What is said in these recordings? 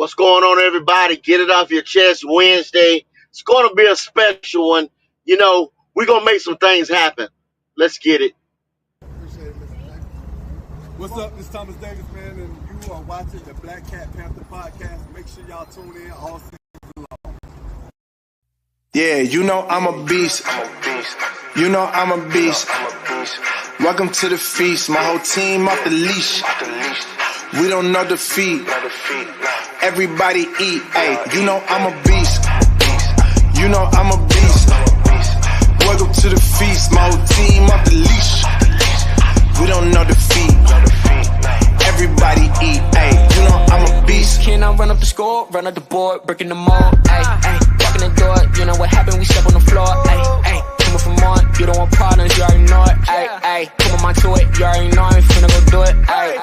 What's going on, everybody? Get it off your chest Wednesday. It's going to be a special one. You know, we're going to make some things happen. Let's get it. Appreciate it, Mr. Davis. What's up? This is Thomas Davis, man, and you are watching the Black Cat Panther podcast. Make sure y'all tune in all season long. Yeah, you know I'm a beast. You know I'm a beast. Welcome to the feast. My whole team off the leash. We don't know defeat. Everybody eat. Hey, you know I'm a beast. You know I'm a beast. Welcome to the feast. My whole team off the leash. We don't know defeat. Everybody eat. Hey, you know I'm a beast. Can I run up the score, run up the board, breaking the mold? Ay, ay, walking the door. You know what happened? We step on the floor. Ay, ay, coming from on. You don't want problems, you already know it. Ay, ay, come on to it. You already know I'm finna go do it. Ay,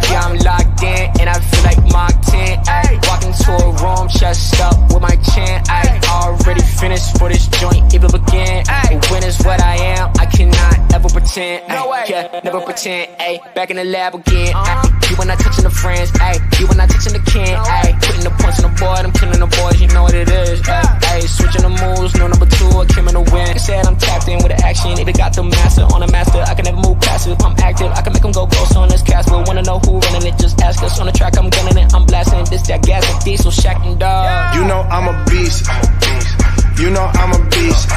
yeah, I'm locked in and I feel like Mark 10. Ay, walking to a room, chest up with my chin. Ay, already finished for this joint, even begin. Ay, when is what I am, I cannot ever pretend. Ay, yeah, never pretend. Ay, back in the lab again. Ay, you were not touching the friends. Ay, you were not touching the can. Ay, putting the points on the board, I'm killing the boys, you know what it is. Ay, ay, switching the moves, no number two, I came in to win. Said I'm tapped in with the action, if it got the master on the master, I can never move passive. I'm active, I can make them go ghost on this cast. But wanna know who running it, just ask us. On the track, I'm gunning it, I'm blasting this, that gas, and diesel, shack and dog. You know I'm a beast. You know I'm a beast.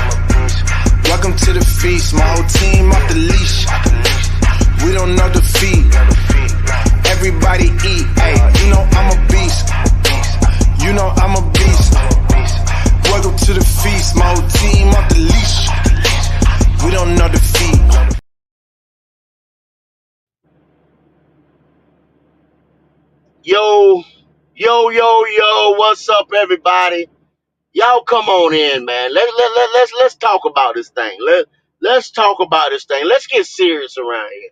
Welcome to the feast. My whole team off the leash. We don't know defeat. Everybody eat. Hey, you know I'm a beast. You know I'm a beast. Welcome to the feast. My whole team off the leash. We don't know defeat. Yo, what's up, everybody? Y'all come on in, man. Let's talk about this thing. Let's talk about this thing. Let's get serious around here.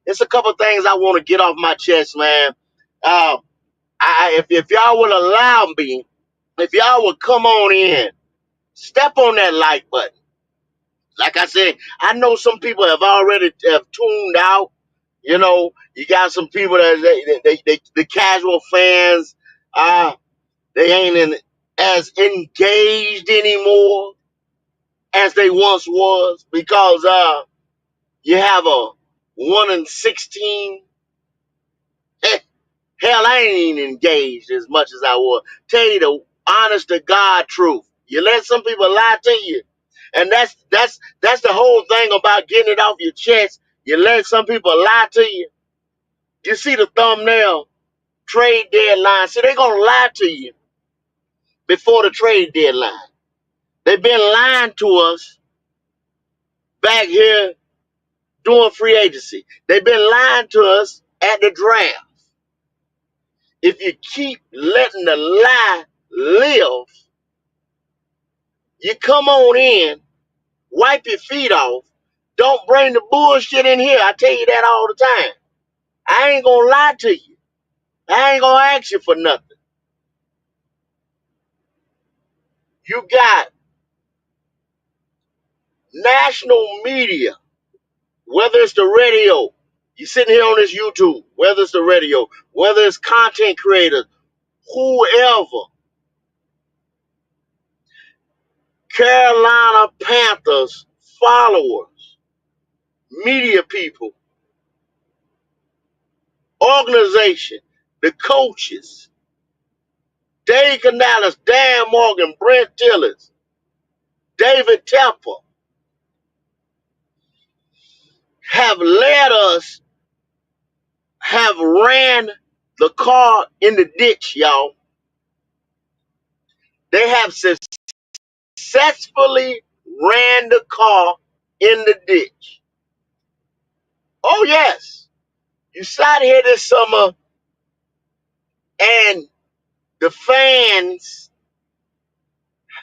There's a couple things I want to get off my chest, man. If y'all would allow me, if y'all would come on in, step on that like button. Like I said, I know some people have already tuned out. You know, you got some people that the casual fans, they ain't as engaged anymore as they once was because you have a 1-16. Hell, I ain't even engaged as much as I was. Tell you the honest to God truth. You let some people lie to you. And that's the whole thing about getting it off your chest. You let some people lie to you. You see the thumbnail, trade deadline. See, they're going to lie to you before the trade deadline. They've been lying to us back here doing free agency. They've been lying to us at the draft. If you keep letting the lie live, you come on in, wipe your feet off. Don't bring the bullshit in here. I tell you that all the time. I ain't going to lie to you. I ain't going to ask you for nothing. You got national media, whether it's the radio, you're sitting here on this YouTube, whether it's the radio, whether it's content creators, whoever, Carolina Panthers followers, media people, organization, the coaches, Dave Canales, Dan Morgan, Brent Tillis, David Tepper, have led us, have ran the car in the ditch, y'all. They have successfully ran the car in the ditch. Oh, yes. You sat here this summer and the fans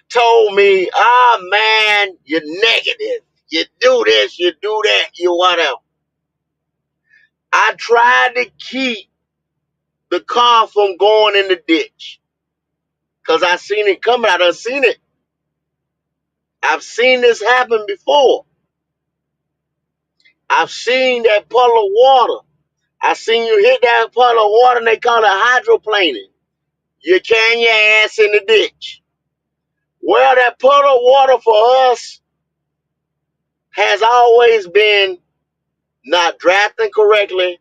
told me, man, you're negative. You do this, you do that, you whatever. I tried to keep the car from going in the ditch because I seen it coming. I done seen it. I've seen this happen before. I've seen that puddle of water. I seen you hit that puddle of water and they call it hydroplaning. you can your ass in the ditch. Well, that puddle of water for us has always been not drafting correctly,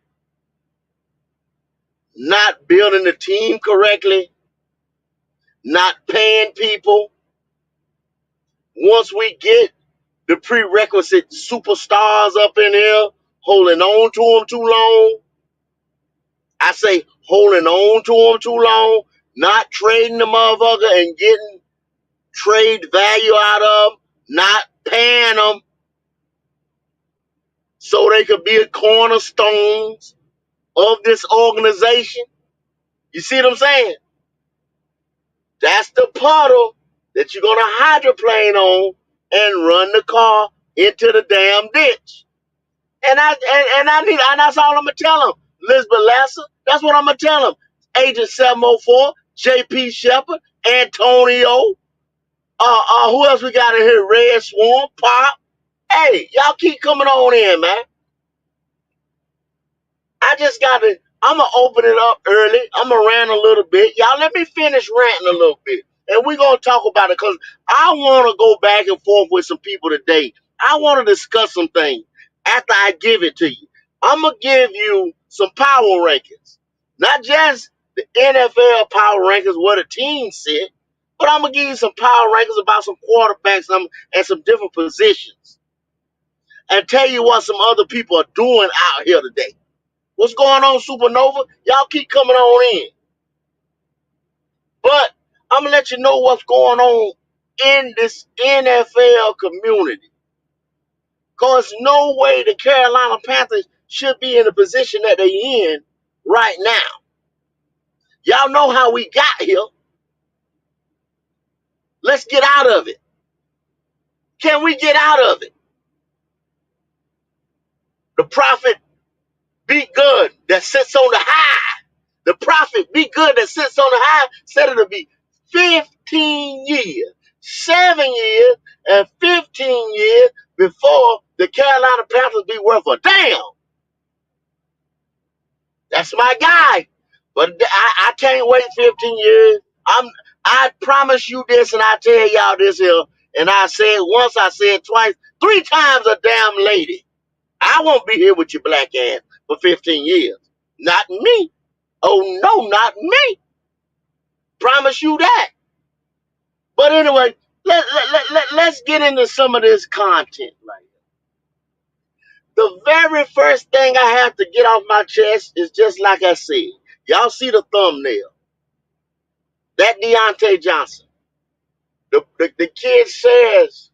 not building the team correctly, not paying people. Once we get the prerequisite superstars up in here, holding on to them too long. I say holding on to them too long, not trading the motherfucker and getting trade value out of them, not paying them so they could be cornerstones of this organization. You see what I'm saying? That's the puddle that you're going to hydroplane on and run the car into the damn ditch. And that's all I'm gonna tell him. Elizabeth Lasser, that's what I'm gonna tell him. Agent 704, JP Shepard, Antonio, who else we got in here? Red Swarm, Pop. Hey, y'all keep coming on in, man. I'm gonna open it up early. I'm gonna rant a little bit. Y'all let me finish ranting a little bit. And we're gonna talk about it because I wanna go back and forth with some people today. I wanna discuss some things after I give it to you. I'm gonna give you some power rankings. Not just the NFL power rankings where the team sit, but I'm gonna give you some power rankings about some quarterbacks and some different positions. And tell you what some other people are doing out here today. What's going on, Supernova? Y'all keep coming on in. But I'm going to let you know what's going on in this NFL community. Because no way the Carolina Panthers should be in the position that they're in right now. Y'all know how we got here. Let's get out of it. Can we get out of it? The prophet be good that sits on the high. The prophet be good that sits on the high said it'll be 15 years, 7 years, and 15 years before the Carolina Panthers be worth a damn. That's my guy. But I can't wait 15 years. I promise you this, and I tell y'all this here, and I said once, I said twice, 3 times a damn lady. I won't be here with your black ass for 15 years. Not me. Oh, no, not me. Promise you that. But anyway, let's get into some of this content right here. The very first thing I have to get off my chest is just like I said. Y'all see the thumbnail. That Deontay Johnson. The kid says,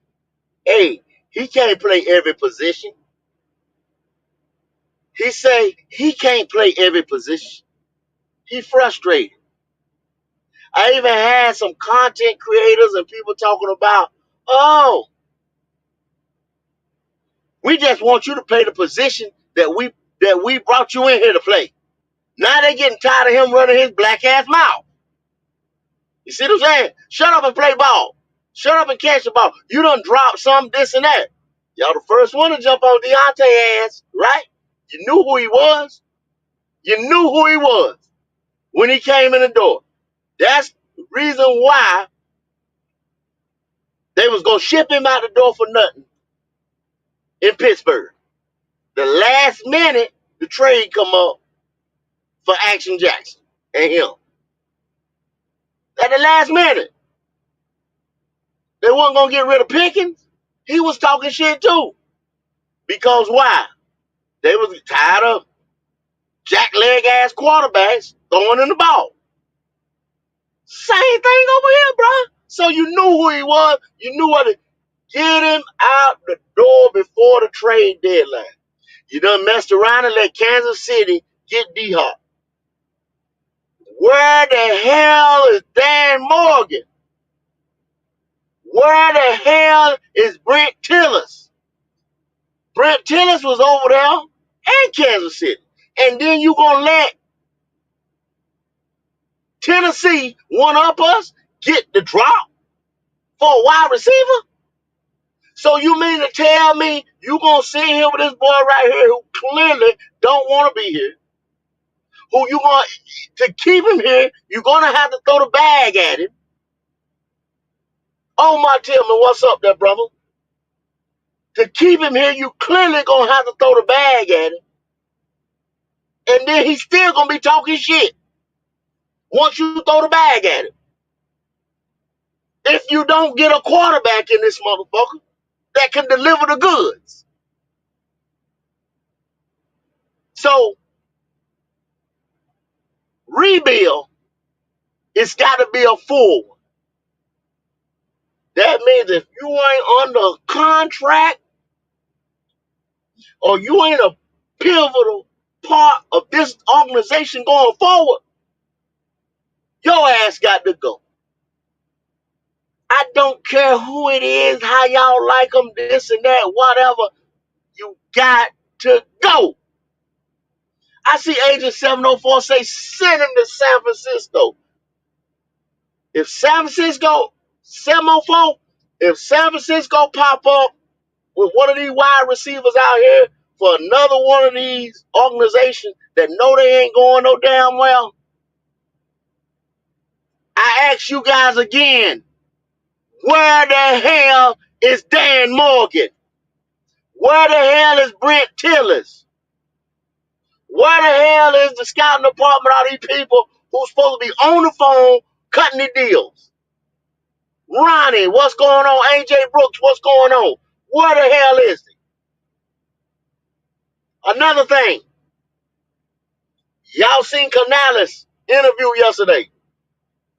hey, he can't play every position. He say he can't play every position. He frustrated. I even had some content creators and people talking about, oh, we just want you to play the position that we brought you in here to play. Now they getting tired of him running his black ass mouth. You see what I'm saying? Shut up and play ball. Shut up and catch the ball. You done drop some, this and that. Y'all the first one to jump on Deontay ass, right? You knew who he was. You knew who he was when he came in the door. That's the reason why they was going to ship him out the door for nothing in Pittsburgh. The last minute, the trade come up for Action Jackson and him. At the last minute. They weren't going to get rid of Pickens. He was talking shit too. Because why? They was tired of jack-leg-ass quarterbacks throwing in the ball. Same thing over here, bro. So you knew who he was. You knew what to get him out the door before the trade deadline. You done messed around and let Kansas City get D-Hop. Where the hell is Dan Morgan? Where the hell is Brent Tillis? Brent Tillis was over there in Kansas City. And then you going to let Tennessee one-up us get the drop for a wide receiver? So you mean to tell me you going to sit here with this boy right here who clearly don't want to be here, who you want to keep him here, you're going to have to throw the bag at him. Omar Tillman, what's up there, brother? To keep him here, you clearly going to have to throw the bag at him. And then he's still going to be talking shit once you throw the bag at him. If you don't get a quarterback in this motherfucker that can deliver the goods. So, rebuild, it's got to be a full one. That means if you ain't under contract or you ain't a pivotal part of this organization going forward, your ass got to go. I don't care who it is, how y'all like them, this and that, whatever. You got to go. I see Agent 704 say, send him to San Francisco. If San Francisco, 704, if San Francisco pop up with one of these wide receivers out here for another one of these organizations that know they ain't going no damn well, I ask you guys again, where the hell is Dan Morgan? Where the hell is Brent Tillis? Where the hell is the scouting department, all these people who's supposed to be on the phone cutting the deals? Ronnie, what's going on? AJ Brooks, what's going on? Where the hell is he? Another thing, y'all seen Canales interview yesterday.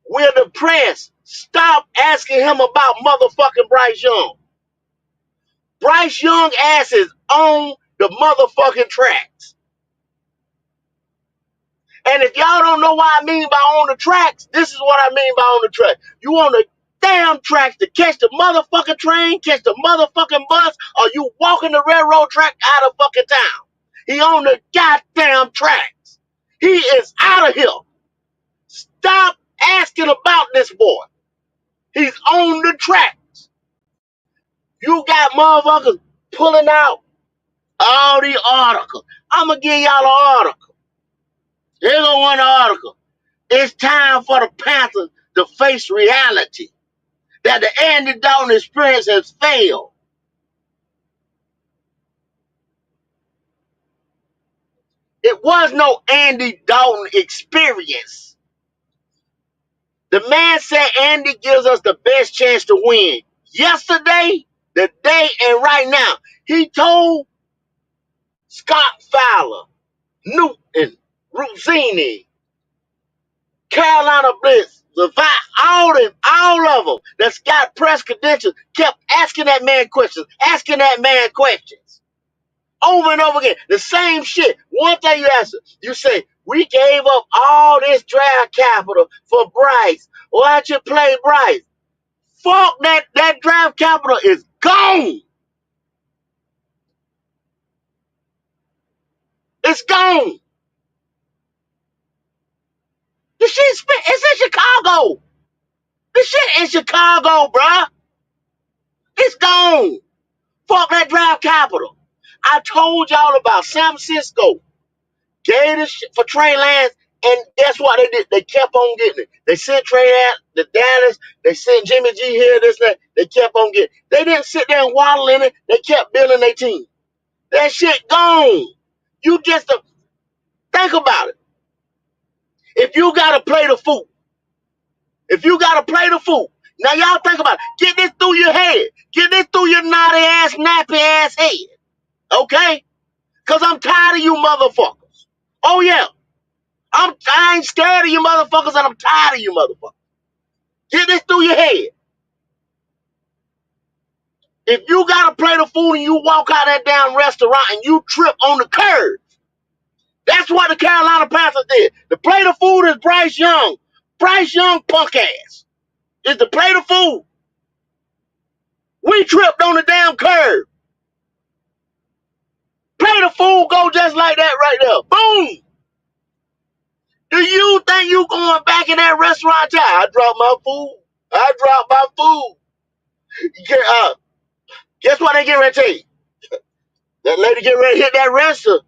We're the press. Stop asking him about motherfucking Bryce Young. Bryce Young ass is on the motherfucking tracks. And if y'all don't know what I mean by on the tracks, this is what I mean by on the track. You on the damn tracks to catch the motherfucking train, catch the motherfucking bus, or you walking the railroad track out of fucking town. He on the goddamn tracks. He is out of here. Stop asking about this boy. He's on the tracks. You got motherfuckers pulling out all the articles. I'm going to give y'all an article. Here's one article. It's time for the Panthers to face reality that the Andy Dalton experience has failed. It was no Andy Dalton experience. The man said Andy gives us the best chance to win. Yesterday, today, and right now. He told Scott Fowler, Newton, Ruzzini, Carolina Blitz, Levi, all of them that's got press credentials kept asking that man questions, over and over again. The same shit. One thing you answer, you say, we gave up all this draft capital for Bryce. Why'd you play Bryce? Fuck that draft capital is gone. It's gone. This shit it's in Chicago. This shit in Chicago, bruh. It's gone. Fuck that draft capital. I told y'all about San Francisco. Gave this shit for Trey Lance, and guess what they did? They kept on getting it. They sent Trey to Dallas. They sent Jimmy G here, this, that. They kept on getting it. They didn't sit there and waddle in it. They kept building their team. That shit gone. You just think about it. If you got to play the fool, now y'all think about it. Get this through your head. Get this through your naughty ass, nappy ass head. Okay? Because I'm tired of you motherfuckers. Oh, yeah. I ain't scared of you motherfuckers, and I'm tired of you motherfuckers. Get this through your head. If you got to play the fool and you walk out that damn restaurant and you trip on the curb, that's what the Carolina Panthers did. The play the fool is Bryce Young. Bryce Young punk ass is to play the fool. We tripped on the damn curb. Play the fool, go just like that right there. Boom. Do you think you going back in that restaurant? I dropped my food. Guess what they get ready to tell you? That lady get ready to hit that register.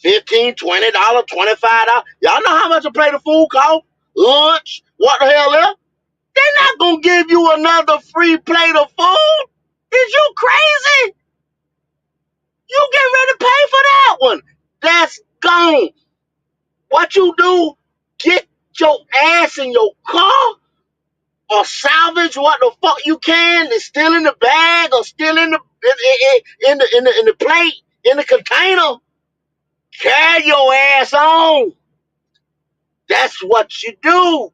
$15, $20, $25. Y'all know how much a plate of food costs? Lunch, what the hell else? They're not gonna give you another free plate of food. Is you crazy? You get ready to pay for that one. That's gone. What you do, get your ass in your car or salvage what the fuck you can. It's still in the bag or still in the plate, in the container. Carry your ass on. That's what you do.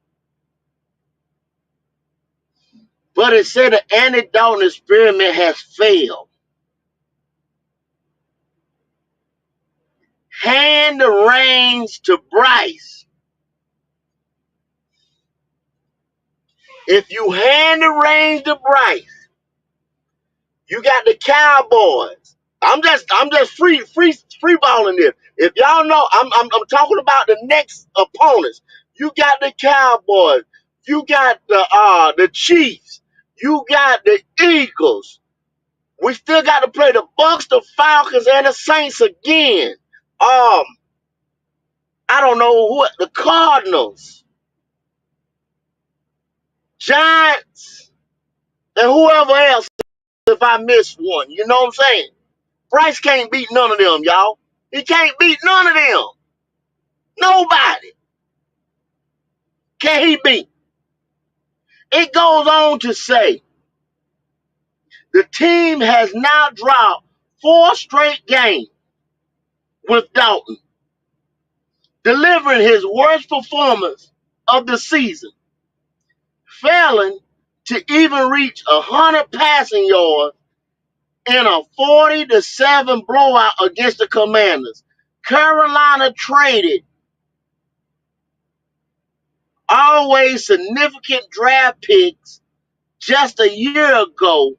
But it said the antidote experiment has failed. Hand the reins to Bryce. If you hand the reins to Bryce, you got the Cowboys. I'm just free balling this. If y'all know, I'm talking about the next opponents. You got the Cowboys. You got the Chiefs. You got the Eagles. We still got to play the Bucks, the Falcons, and the Saints again. I don't know what, the Cardinals, Giants, and whoever else if I miss one. You know what I'm saying? Bryce can't beat none of them, y'all. He can't beat none of them. Nobody can he beat. It goes on to say the team has now dropped 4 straight games with Dalton, delivering his worst performance of the season, failing to even reach 100 passing yards in a 40-7 blowout against the Commanders. Carolina traded always significant draft picks just a year ago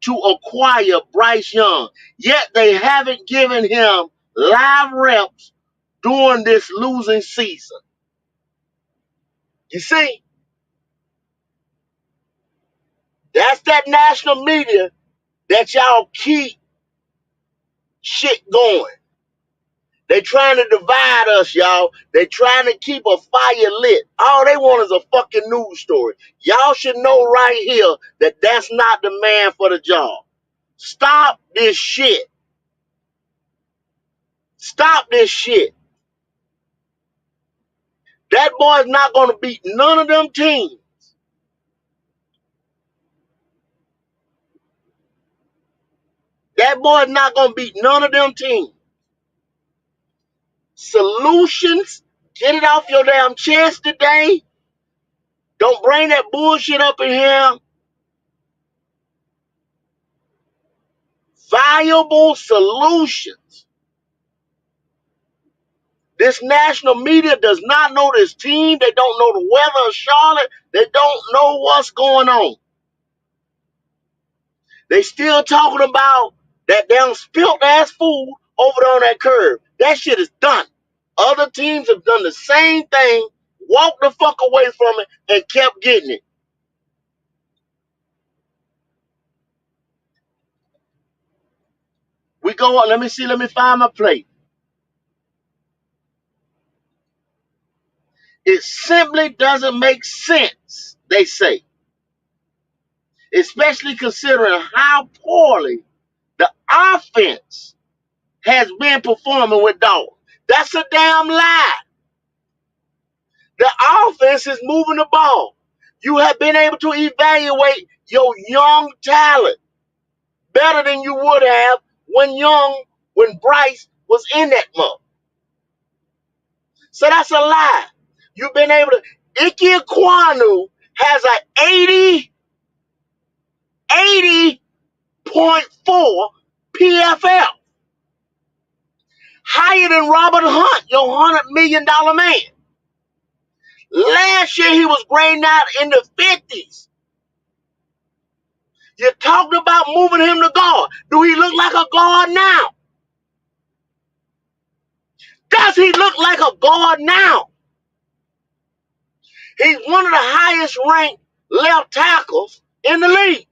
to acquire Bryce Young, yet they haven't given him live reps during this losing season. You see, that's that national media that y'all keep shit going. They trying to divide us, y'all. They trying to keep a fire lit. All they want is a fucking news story. Y'all should know right here that that's not the man for the job. Stop this shit. Stop this shit. That boy's not going to beat none of them teams. That boy's not going to beat none of them teams. Solutions, get it off your damn chest today. Don't bring that bullshit up in here. Viable solutions. This national media does not know this team. They don't know the weather of Charlotte. They don't know what's going on. They still talking about that damn spilt ass food over there on that curb. That shit is done. Other teams have done the same thing, walked the fuck away from it, and kept getting it. We go on, let me find my plate. It simply doesn't make sense, they say. Especially considering how poorly the offense has been performing with Dalton. That's a damn lie. The offense is moving the ball. You have been able to evaluate your young talent better than you would have when Bryce was in that mug. So that's a lie. You've been able to. Ike Ekwonu has a 80.4 PFL. Higher than Robert Hunt, your $100 million man. Last year he was grading out in the 50s. You talked about moving him to guard. Do he look like a guard now? Does he look like a guard now? He's one of the highest ranked left tackles in the league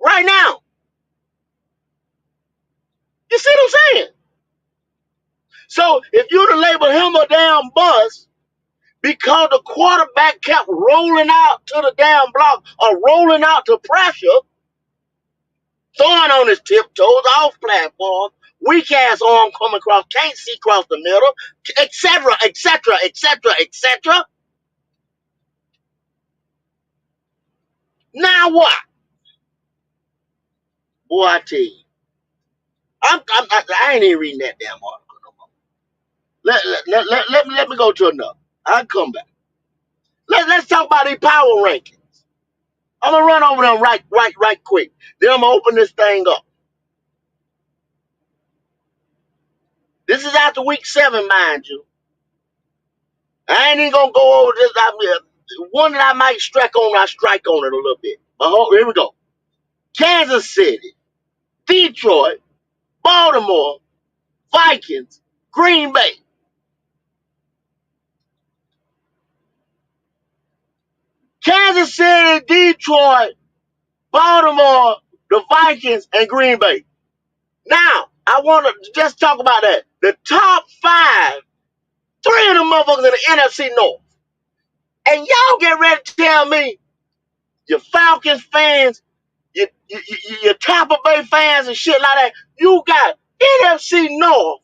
right now. You see what I'm saying? So if you'd have labeled him a damn bust because the quarterback kept rolling out to the damn block or rolling out to pressure, throwing on his tiptoes, off platform, weak ass arm coming across, can't see across the middle, etc., etc., etc., etc. Now what? Boy, I tell you, I ain't even reading that damn article no more. Let me go to another. I'll come back. Let's talk about these power rankings. I'm gonna run over them right quick. Then I'm gonna open this thing up. This is after week 7, mind you. I ain't even gonna go over this. One that I might strike on it a little bit. But here we go. Kansas City, Detroit, Baltimore, Vikings, Green Bay. Kansas City, Detroit, Baltimore, the Vikings, and Green Bay. Now, I want to just talk about that. The top 5, 3 of them motherfuckers in the NFC North. And y'all get ready to tell me, your Falcons fans, your Tampa Bay fans and shit like that, you got NFC North,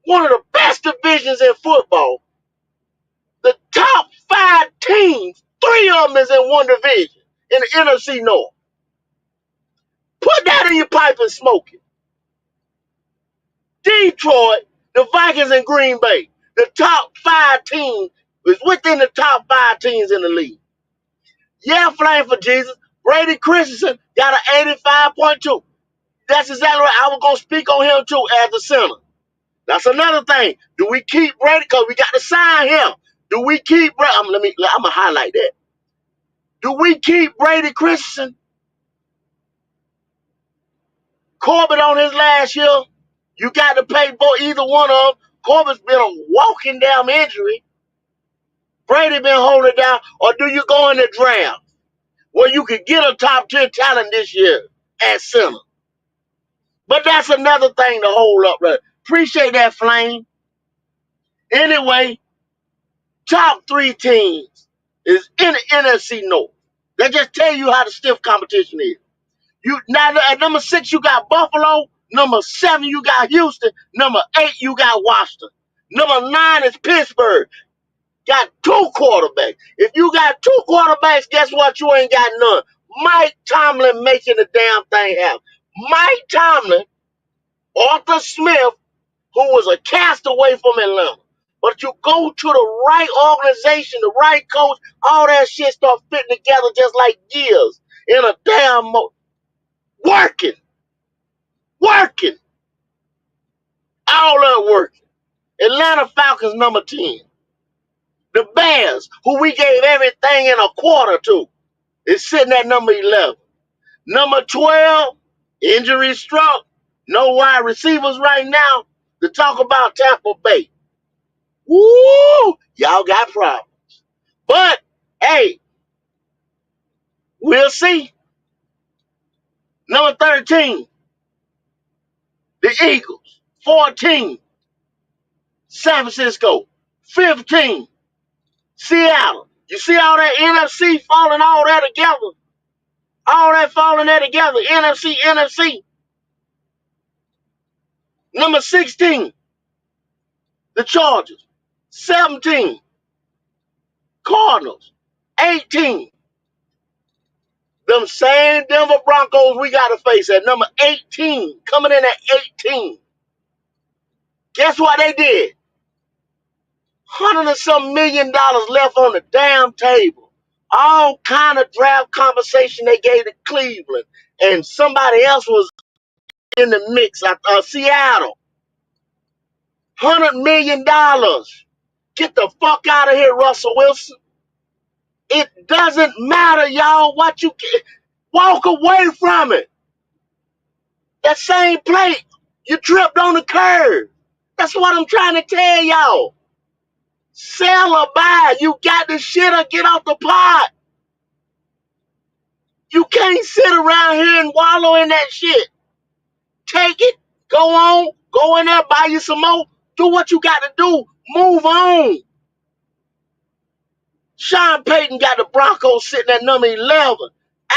one of the best divisions in football. The top 5 teams, 3 of them is in one division in the NFC North. Put that in your pipe and smoke it. Detroit, the Vikings, and Green Bay. The top 5 teams is within the top 5 teams in the league. Yeah, flame for Jesus. Brady Christensen got an 85.2. That's exactly right. I was going to speak on him too as the center. That's another thing. Do we keep Brady? Because we got to sign him. Do we keep Brady? I'm going to highlight that. Do we keep Brady Christensen? Corbett on his last year. You got to pay for either one of them. Corbett's been a walking down injury. Brady been holding it down. Or do you go in the draft where you could get a top 10 talent this year at center? But that's another thing to hold up, right? Appreciate that, Flame. Anyway, top 3 teams is in the NFC North. They just tell you how the stiff competition is. Now at number 6 you got Buffalo. Number 7 you got Houston. Number 8 you got Washington. Number 9 is Pittsburgh. Got 2 quarterbacks. If you got 2 quarterbacks, guess what? You ain't got none. Mike Tomlin making the damn thing happen. Mike Tomlin, Arthur Smith, who was a castaway from Atlanta. But you go to the right organization, the right coach, all that shit start fitting together just like gears in a damn working. All that working. Atlanta Falcons number 10. The Bears, who we gave everything in a quarter to, is sitting at number 11. Number 12, injury struck. No wide receivers right now. To talk about Tampa Bay. Woo! Y'all got problems. But, hey, we'll see. Number 13, the Eagles. 14, San Francisco. 15, Seattle. You see all that NFC falling all that together? All that falling there together. NFC. Number 16, the Chargers. 17, Cardinals. 18, them same Denver Broncos we got to face at number 18. Coming in at 18. Guess what they did? $100 and some million left on the damn table. All kind of draft compensation they gave to Cleveland. And somebody else was in the mix. Seattle. $100 million. Get the fuck out of here, Russell Wilson. It doesn't matter, y'all, what you get. Walk away from it. That same play, you tripped on the curve. That's what I'm trying to tell y'all. Sell or buy. You got the shit or get off the pot. You can't sit around here and wallow in that shit. Take it, go on, go in there, buy you some more, Do what you got to do. Move on. Sean Payton got the Broncos sitting at number 11.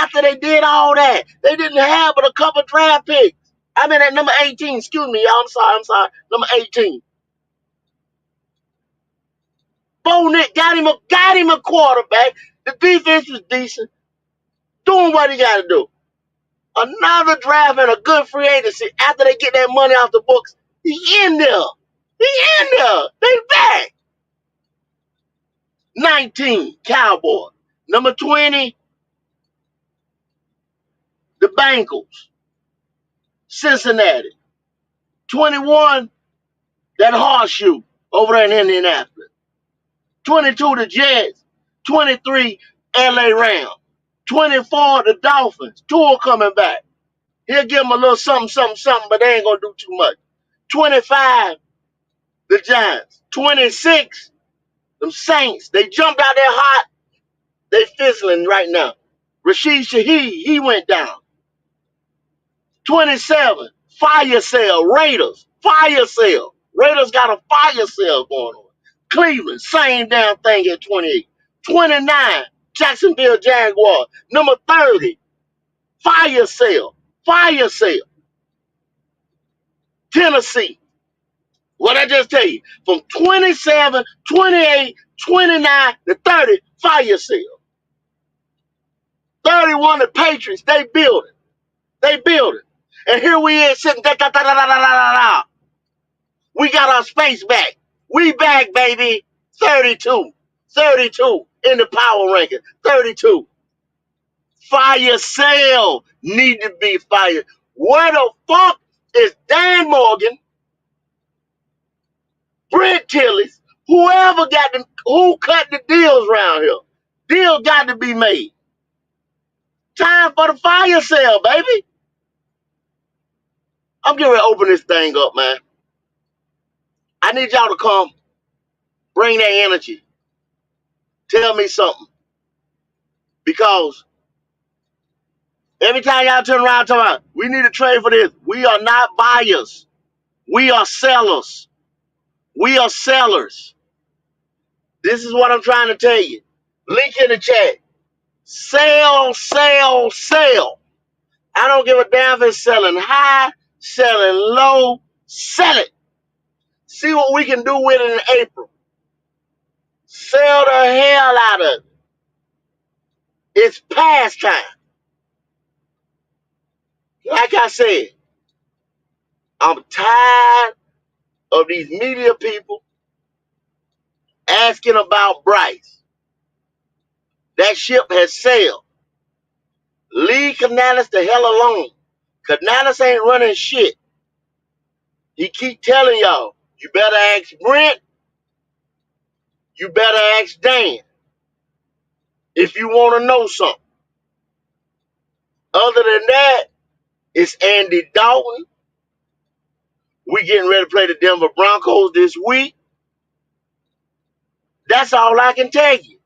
After they did all that, they didn't have but a couple draft picks. I mean, at number 18. Excuse me, y'all. I'm sorry. Number 18. Bo Nick got him a quarterback. The defense was decent. Doing what he got to do. Another draft and a good free agency after they get that money off the books. He in there. He in there. They back. 19, Cowboys. Number 20, the Bengals. Cincinnati. 21, that horseshoe over there in Indianapolis. 22, the Jets. 23, LA Rams. 24, the Dolphins. Tua coming back. He'll give them a little something, but they ain't going to do too much. 25, the Giants. 26, them Saints. They jumped out there hot. They fizzling right now. Rashid Shaheed, he went down. 27, fire sale, Raiders. Fire sale. Raiders got a fire sale going on. Cleveland, same damn thing at 28. 29, Jacksonville Jaguars. Number 30, fire sale. Fire sale. Tennessee. What I just tell you, from 27, 28, 29 to 30, fire sale. 31, the Patriots, they building. They building. And here we is sitting, da, da, da, da, da, da, da, da. We got our space back. We back, baby. 32. 32 in the power ranking. 32. Fire sale need to be fired. Where the fuck is Dan Morgan, Brent Tillis, whoever got them, who cut the deals around here? Deal got to be made. Time for the fire sale, baby. I'm getting ready to open this thing up, man. I need y'all to come. Bring that energy. Tell me something. Because every time y'all turn around talking about, we need to trade for this. We are not buyers. We are sellers. We are sellers. This is what I'm trying to tell you. Link in the chat. Sell, sell, sell. I don't give a damn if it's selling high, selling low. Sell it. See what we can do with it in April. Sell the hell out of it. It's past time. Like I said, I'm tired of these media people asking about Bryce. That ship has sailed. Leave Canales the hell alone. Canales ain't running shit. He keep telling y'all, you better ask Brent, you better ask Dan if you want to know something. Other than that, it's Andy Dalton. We getting ready to play the Denver Broncos this week. That's all I can tell you.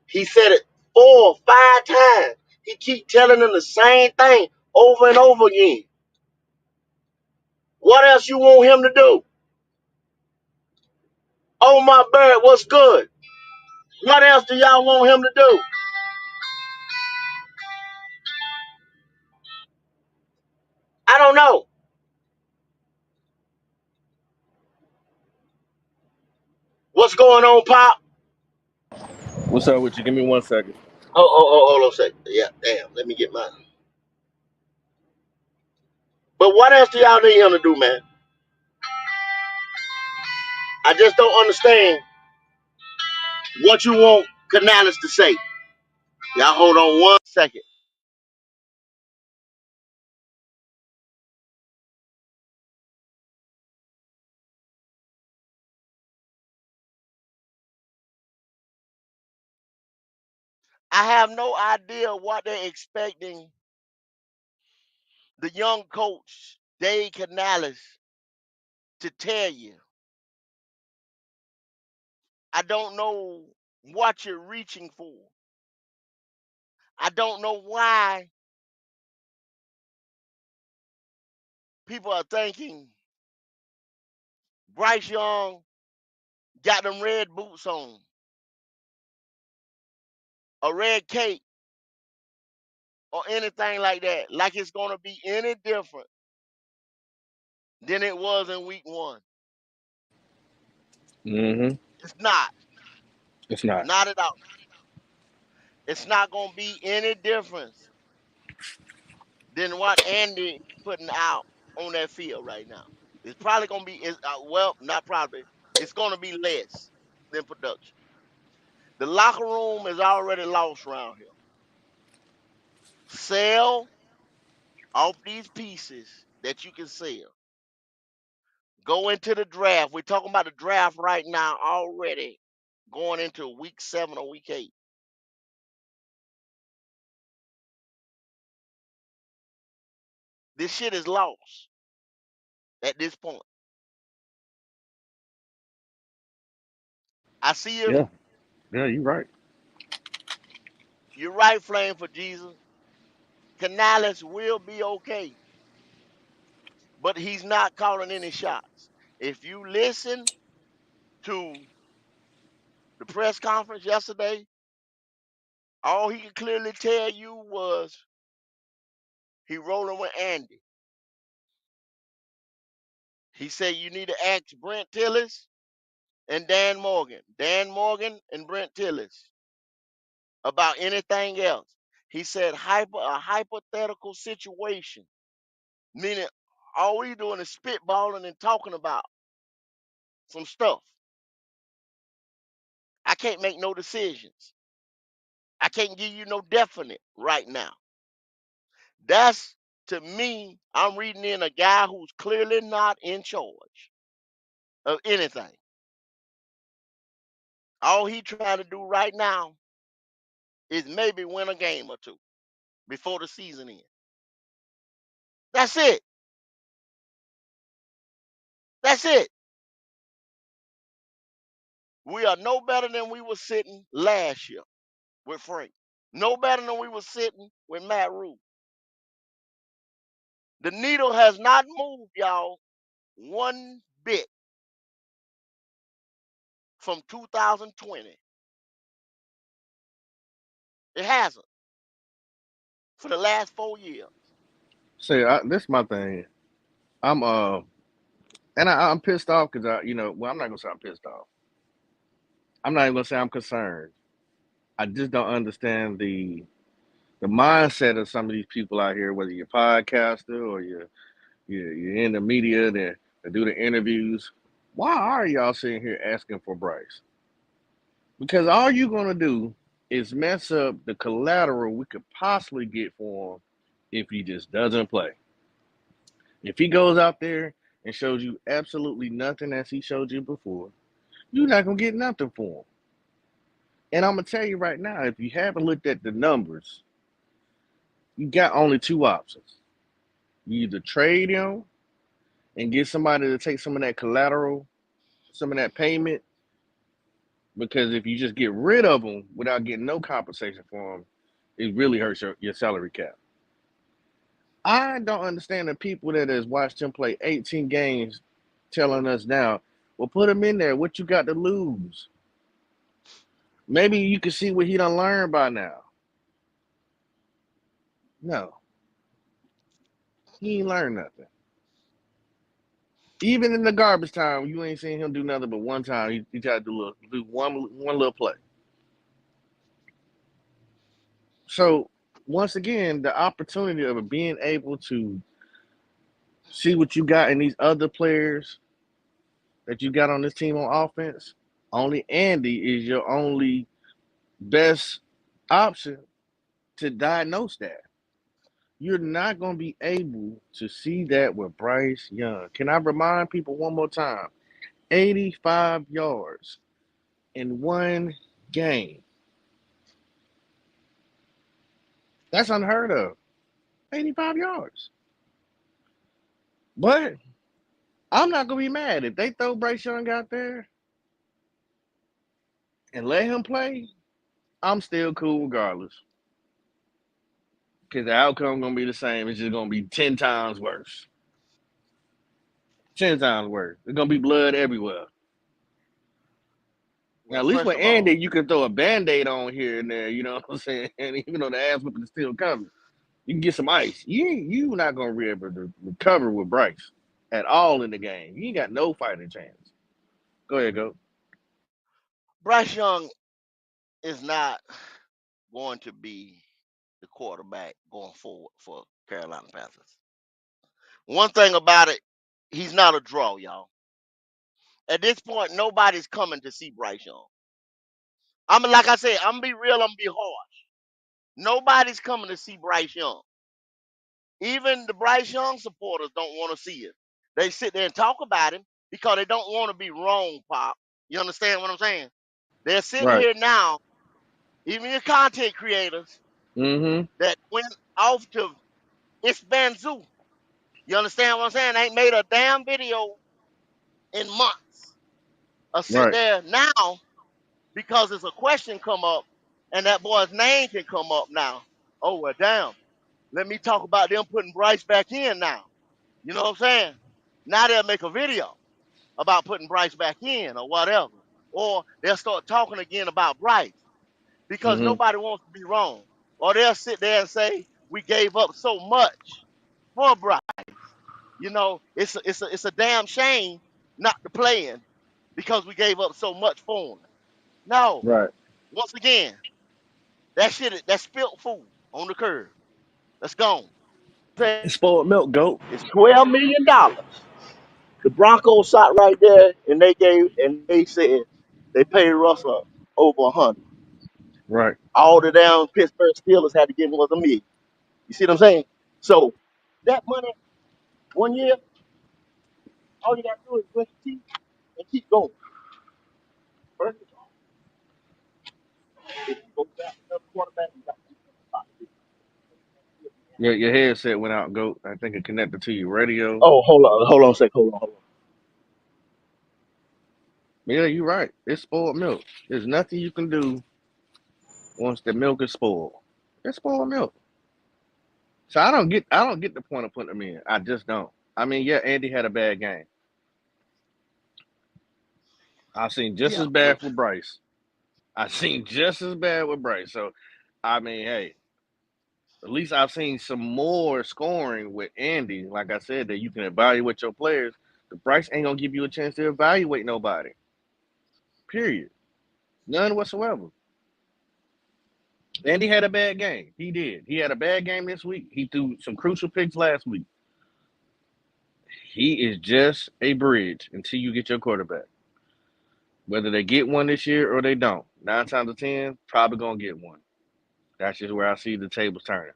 He said it 4 or 5 times. He keep telling them the same thing over and over again. What else you want him to do? Oh, my bird, what's good? What else do y'all want him to do? I don't know. What's going on, Pop? What's up with you? Give me 1 second. Hold on a second. Yeah, damn. Let me get mine. But what else do y'all need him to do, man? I just don't understand what you want Canales to say. Y'all hold on 1 second. I have no idea what they're expecting the young coach, Dave Canales, to tell you. I don't know what you're reaching for. I don't know why people are thinking Bryce Young got them red boots on, a red cape, or anything like that, like it's going to be any different than it was in week one. Mm-hmm. It's not. It's not. Not at all. It's not going to be any difference than what Andy putting out on that field right now. It's probably going to be, well, not probably. It's going to be less than production. The locker room is already lost around here. Sell off these pieces that you can sell. Go into the draft. We're talking about the draft right now already, going into week 7 or week 8. This shit is lost at this point. I see if Yeah. Yeah, you're right. you're right, Flame for Jesus. Canales will be okay, but he's not calling any shots. If you listen to the press conference yesterday, all he could clearly tell you was he rolling with Andy. He said you need to ask Brent Tillis and Dan Morgan. Dan Morgan and Brent Tillis about anything else. He said a hypothetical situation, meaning all we doing is spitballing and talking about some stuff. I can't make no decisions. I can't give you no definite right now. That's to me, I'm reading in a guy who's clearly not in charge of anything. All he trying to do right now is maybe win a game or two before the season ends. That's it. That's it. We are no better than we were sitting last year with Frank. No better than we were sitting with Matt Rule. The needle has not moved, y'all, one bit from 2020. It hasn't for the last 4 years. See, this is my thing. I'm and I'm pissed off because well, I'm not gonna say I'm pissed off. I'm not even gonna say I'm concerned. I just don't understand the mindset of some of these people out here, whether you're a podcaster or you're in the media that do the interviews. Why are y'all sitting here asking for Bryce? Because all you're gonna do is mess up the collateral we could possibly get for him if he just doesn't play. If he goes out there and shows you absolutely nothing as he showed you before, you're not gonna get nothing for him. And I'm gonna tell you right now, if you haven't looked at the numbers, you got only two options. You either trade him and get somebody to take some of that collateral, some of that payment, because if you just get rid of him without getting no compensation for him, it really hurts your salary cap. I don't understand the people that has watched him play 18 games telling us now, well, put him in there. What you got to lose? Maybe you can see what he done learned by now. No, he ain't learned nothing. Even in the garbage time, you ain't seen him do nothing but one time. He tried to do one little play. So once again, the opportunity of being able to see what you got in these other players that you got on this team on offense, only Andy is your only best option to diagnose that. You're not going to be able to see that with Bryce Young. Can I remind people one more time? 85 yards in one game. That's unheard of. 85 yards. But I'm not going to be mad. If they throw Bryce Young out there and let him play, I'm still cool regardless. Because the outcome going to be the same. It's just going to be 10 times worse. 10 times worse. There's gonna be blood everywhere. Now, Well, at least first with of all, Andy, you can throw a band-aid on here and there, you know what I'm saying? And even though the ass whipping is still coming, you can get some ice. You not gonna be able to recover with Bryce at all in the game. You ain't got no fighting chance. Go ahead, go. Bryce Young is not going to be the quarterback going forward for Carolina Panthers. One thing about it, he's not a draw, y'all. At this point, nobody's coming to see Bryce Young. I'm like I said, I'm gonna be real, I'm gonna be hard. Nobody's coming to see Bryce Young. Even the Bryce Young supporters don't want to see it. They sit there and talk about him because they don't want to be wrong, Pop. You understand what I'm saying? They're sitting Right. here now, even your content creators Mm-hmm. that went off to it's Banzu. You understand what I'm saying? They ain't made a damn video in months. Or sit Right. there now because it's a question come up and that boy's name can come up now. Oh well damn. Let me talk about them putting Bryce back in now. You know what I'm saying? Now they'll make a video about putting Bryce back in or whatever. Or they'll start talking again about Bryce because Mm-hmm. nobody wants to be wrong. Or they'll sit there and say, we gave up so much for Bryce. You know, it's a damn shame not to play him because we gave up so much for him. No, Right. once again, that shit that spilt food on the curb. That's gone. It's spoiled milk, goat. It's $12 million. The Broncos sat right there and they said they paid Russell over 100. Right. All the down Pittsburgh Steelers had to give him was a million. You see what I'm saying? So that money, 1 year, all you gotta do is brush your teeth and keep going. First of all, if you go back another quarterback, you got to keep Your headset went out, goat. I think it connected to your radio. Oh, hold on a second, hold on. Yeah, you're right. It's spoiled milk. There's nothing you can do once the milk is spoiled. It's spoiled milk. So I don't get the point of putting them in. I just don't. I mean, yeah, Andy had a bad game. I've seen just Yeah, as bad but with Bryce. I've seen just as bad with Bryce. So I mean, hey, at least I've seen some more scoring with Andy. Like I said, that you can evaluate your players. The Bryce ain't gonna give you a chance to evaluate nobody. Period. None whatsoever. Andy had a bad game. He did. He had a bad game this week. He threw some crucial picks last week. He is just a bridge until you get your quarterback. Whether they get one this year or they don't, 9 times out of 10, probably gonna get one. That's just where I see the tables turning.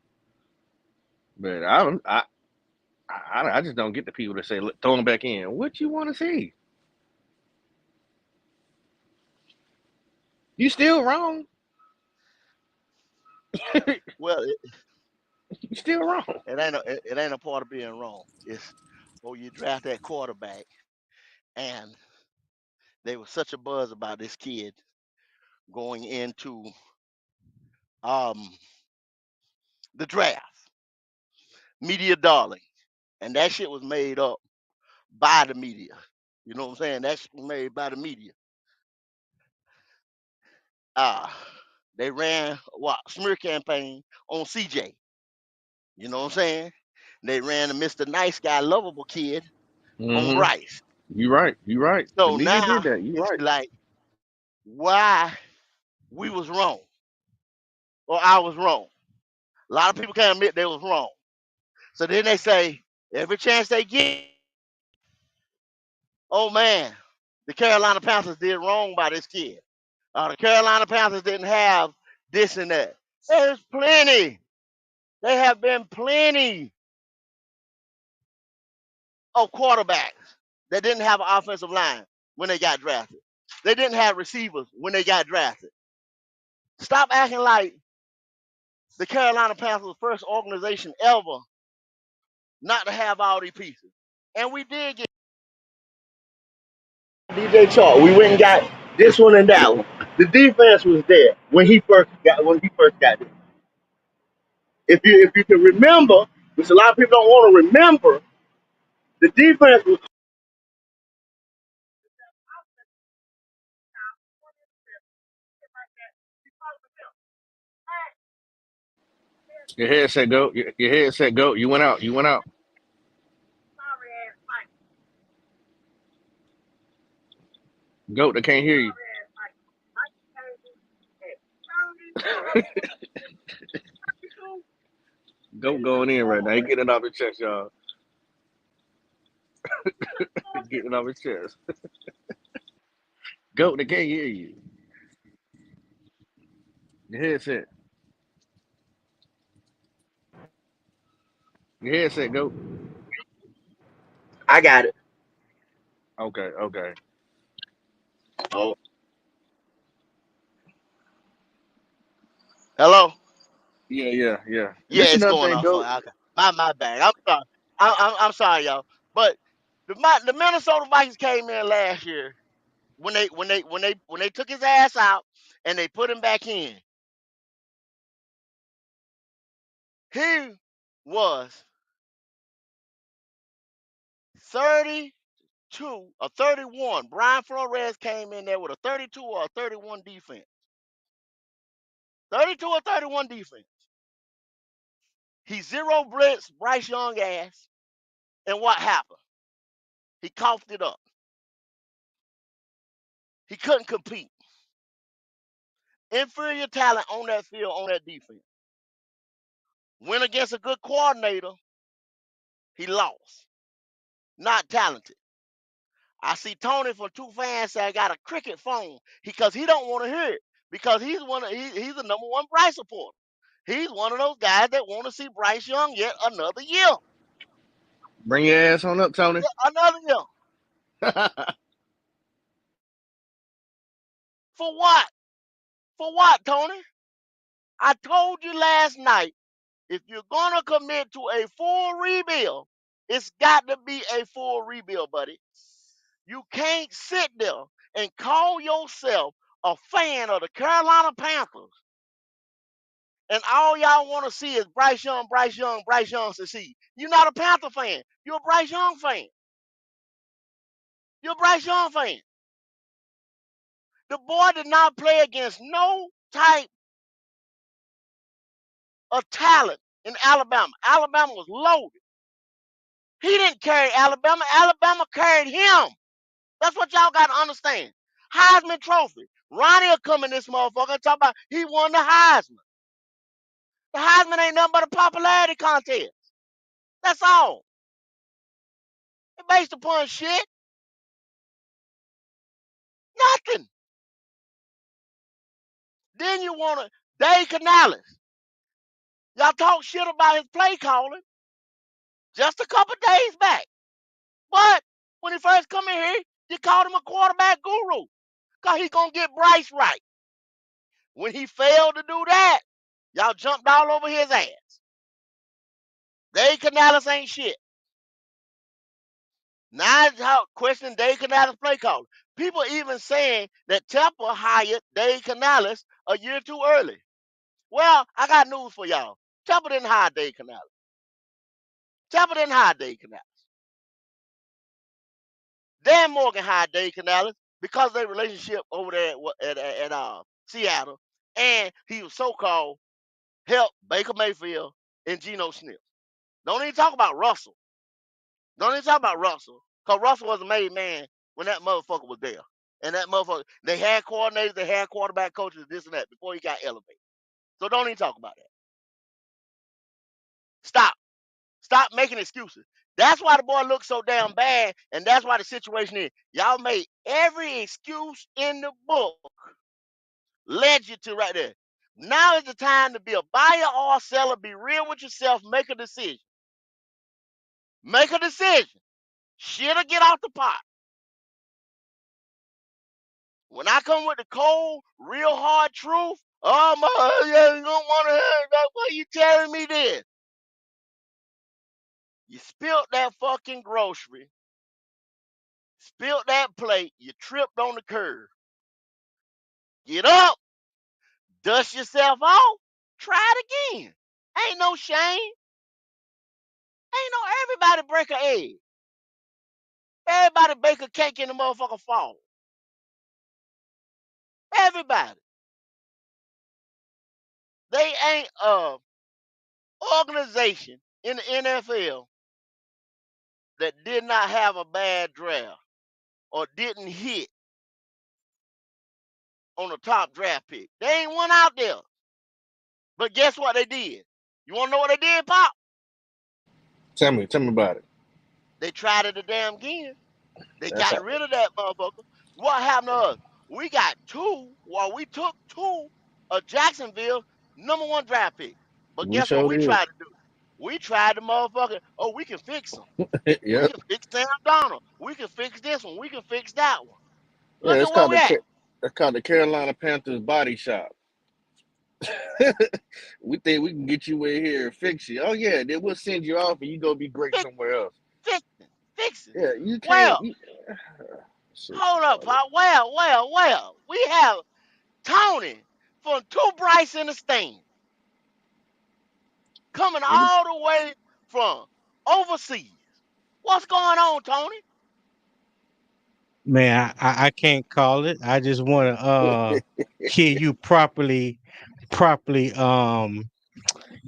But I just don't get the people that say throw him back in. What you want to see? You still wrong. well, You still wrong. it ain't a part of being wrong. It's you draft that quarterback, and there was such a buzz about this kid going into um the draft, media darling, and that shit was made up by the media. You know what I'm saying? That shit was made by the media. Uh they ran what smear campaign on CJ. You know what I'm saying? They ran a Mr. Nice Guy, lovable kid on Mm-hmm. Bryce. You right. You right. The So media now did that. You it's right. like why we was wrong or I was wrong. A lot of people can't admit they was wrong. So then they say every chance they get, oh man, the Carolina Panthers did wrong by this kid. The Carolina Panthers didn't have this and that. There's plenty. There have been plenty of quarterbacks that didn't have an offensive line when they got drafted. They didn't have receivers when they got drafted. Stop acting like the Carolina Panthers was the first organization ever not to have all these pieces. And we did get DJ Chark. We went and got this one and that one. The defense was there when he first got there. If you can remember, which a lot of people don't want to remember, the defense was Your headset go. Your headset go. You went out. You went out. Goat, I can't hear you. Goat going in right now. He getting it off his chest, y'all. He getting it off his chest. Goat, they can't hear you. Your headset. Your headset, goat. I got it. Okay, okay. Oh, hello. Yeah, yeah, yeah. And Yeah, this it's another going thing, off for goat. okay. My bad. I'm sorry. I'm sorry, y'all. But the Minnesota Vikings came in last year when they took his ass out and they put him back in. He was 32 or 31. Brian Flores came in there with a 32 or a 31 defense. 32 or 31 defense. He zero blitz Bryce Young ass. And what happened? He coughed it up. He couldn't compete. Inferior talent on that field, on that defense. Went against a good coordinator. He lost. Not talented. I see Tony from Two Fans say I got a cricket phone because he don't want to hear it because he's the number one Bryce supporter. He's one of those guys that want to see Bryce Young yet another year. Bring your ass on up, Tony. Yet another year. For what? For what, Tony? I told you last night, if you're gonna commit to a full rebuild, it's got to be a full rebuild, buddy. You can't sit there and call yourself a fan of the Carolina Panthers, and all y'all want to see is Bryce Young, Bryce Young, Bryce Young succeed. You're not a Panther fan. You're a Bryce Young fan. You're a Bryce Young fan. The boy did not play against no type of talent in Alabama. Alabama was loaded. He didn't carry Alabama. Alabama carried him. That's what y'all got to understand. Heisman Trophy. Ronnie will come in this motherfucker and talk about he won the Heisman. The Heisman ain't nothing but a popularity contest. That's all. It's based upon shit. Nothing. Then you want to Dave Canales. Y'all talk shit about his play calling just a couple days back. But when he first come in here, you called him a quarterback guru. Because he's going to get Bryce right. When he failed to do that, y'all jumped all over his ass. Dave Canales ain't shit. Now it's how questioning Dave Canales' play calling. People even saying that Temple hired Dave Canales a year too early. Well, I got news for y'all. Temple didn't hire Dave Canales. Temple didn't hire Dave Canales. Dan Morgan hired Dave Canales because of their relationship over there at Seattle, and he was so-called help Baker Mayfield and Geno Smith. Don't even talk about Russell. Don't even talk about Russell, because Russell was a made man when that motherfucker was there. And that motherfucker, they had coordinators, they had quarterback coaches, this and that, before he got elevated. So don't even talk about that. Stop. Stop making excuses. That's why the boy looks so damn bad, and that's why the situation is. Y'all made every excuse in the book led you to right there. Now is the time to be a buyer or a seller. Be real with yourself. Make a decision. Make a decision. Shit or get off the pot. When I come with the cold, real hard truth, oh my, yeah, you don't want to hear that. Why you telling me this? You spilled that fucking grocery, spilled that plate, you tripped on the curb. Get up, dust yourself off, try it again. Ain't no shame. Ain't no everybody break a egg. Everybody bake a cake in the motherfucker fall. Everybody. They ain't organization in the NFL that did not have a bad draft or didn't hit on the top draft pick. They ain't one out there. But guess what they did? You want to know what they did, Pop? Tell me about it. They tried it a damn again. They That's got how, rid of that motherfucker. What happened to us? We got two, well, we took two of Jacksonville number one draft pick. But we guess what showed we it. tried to do? We tried the motherfucker, oh, we can fix them. We Yep. can fix Sam Donald. We can fix this one. We can fix that one. Yeah, Look at where we at. It's called the Carolina Panthers Body Shop. We think we can get you in here and fix you. Oh yeah, then we'll send you off and you go be great Fix, somewhere else. fixing, fixing. Yeah, you can't. Well, You, shit, hold up, retarded. Pop. Well. We have Tony from Two Bryce in the stand coming Any- all the way from overseas. What's going on, Tony? Man, I can't call it. I just want to hear you properly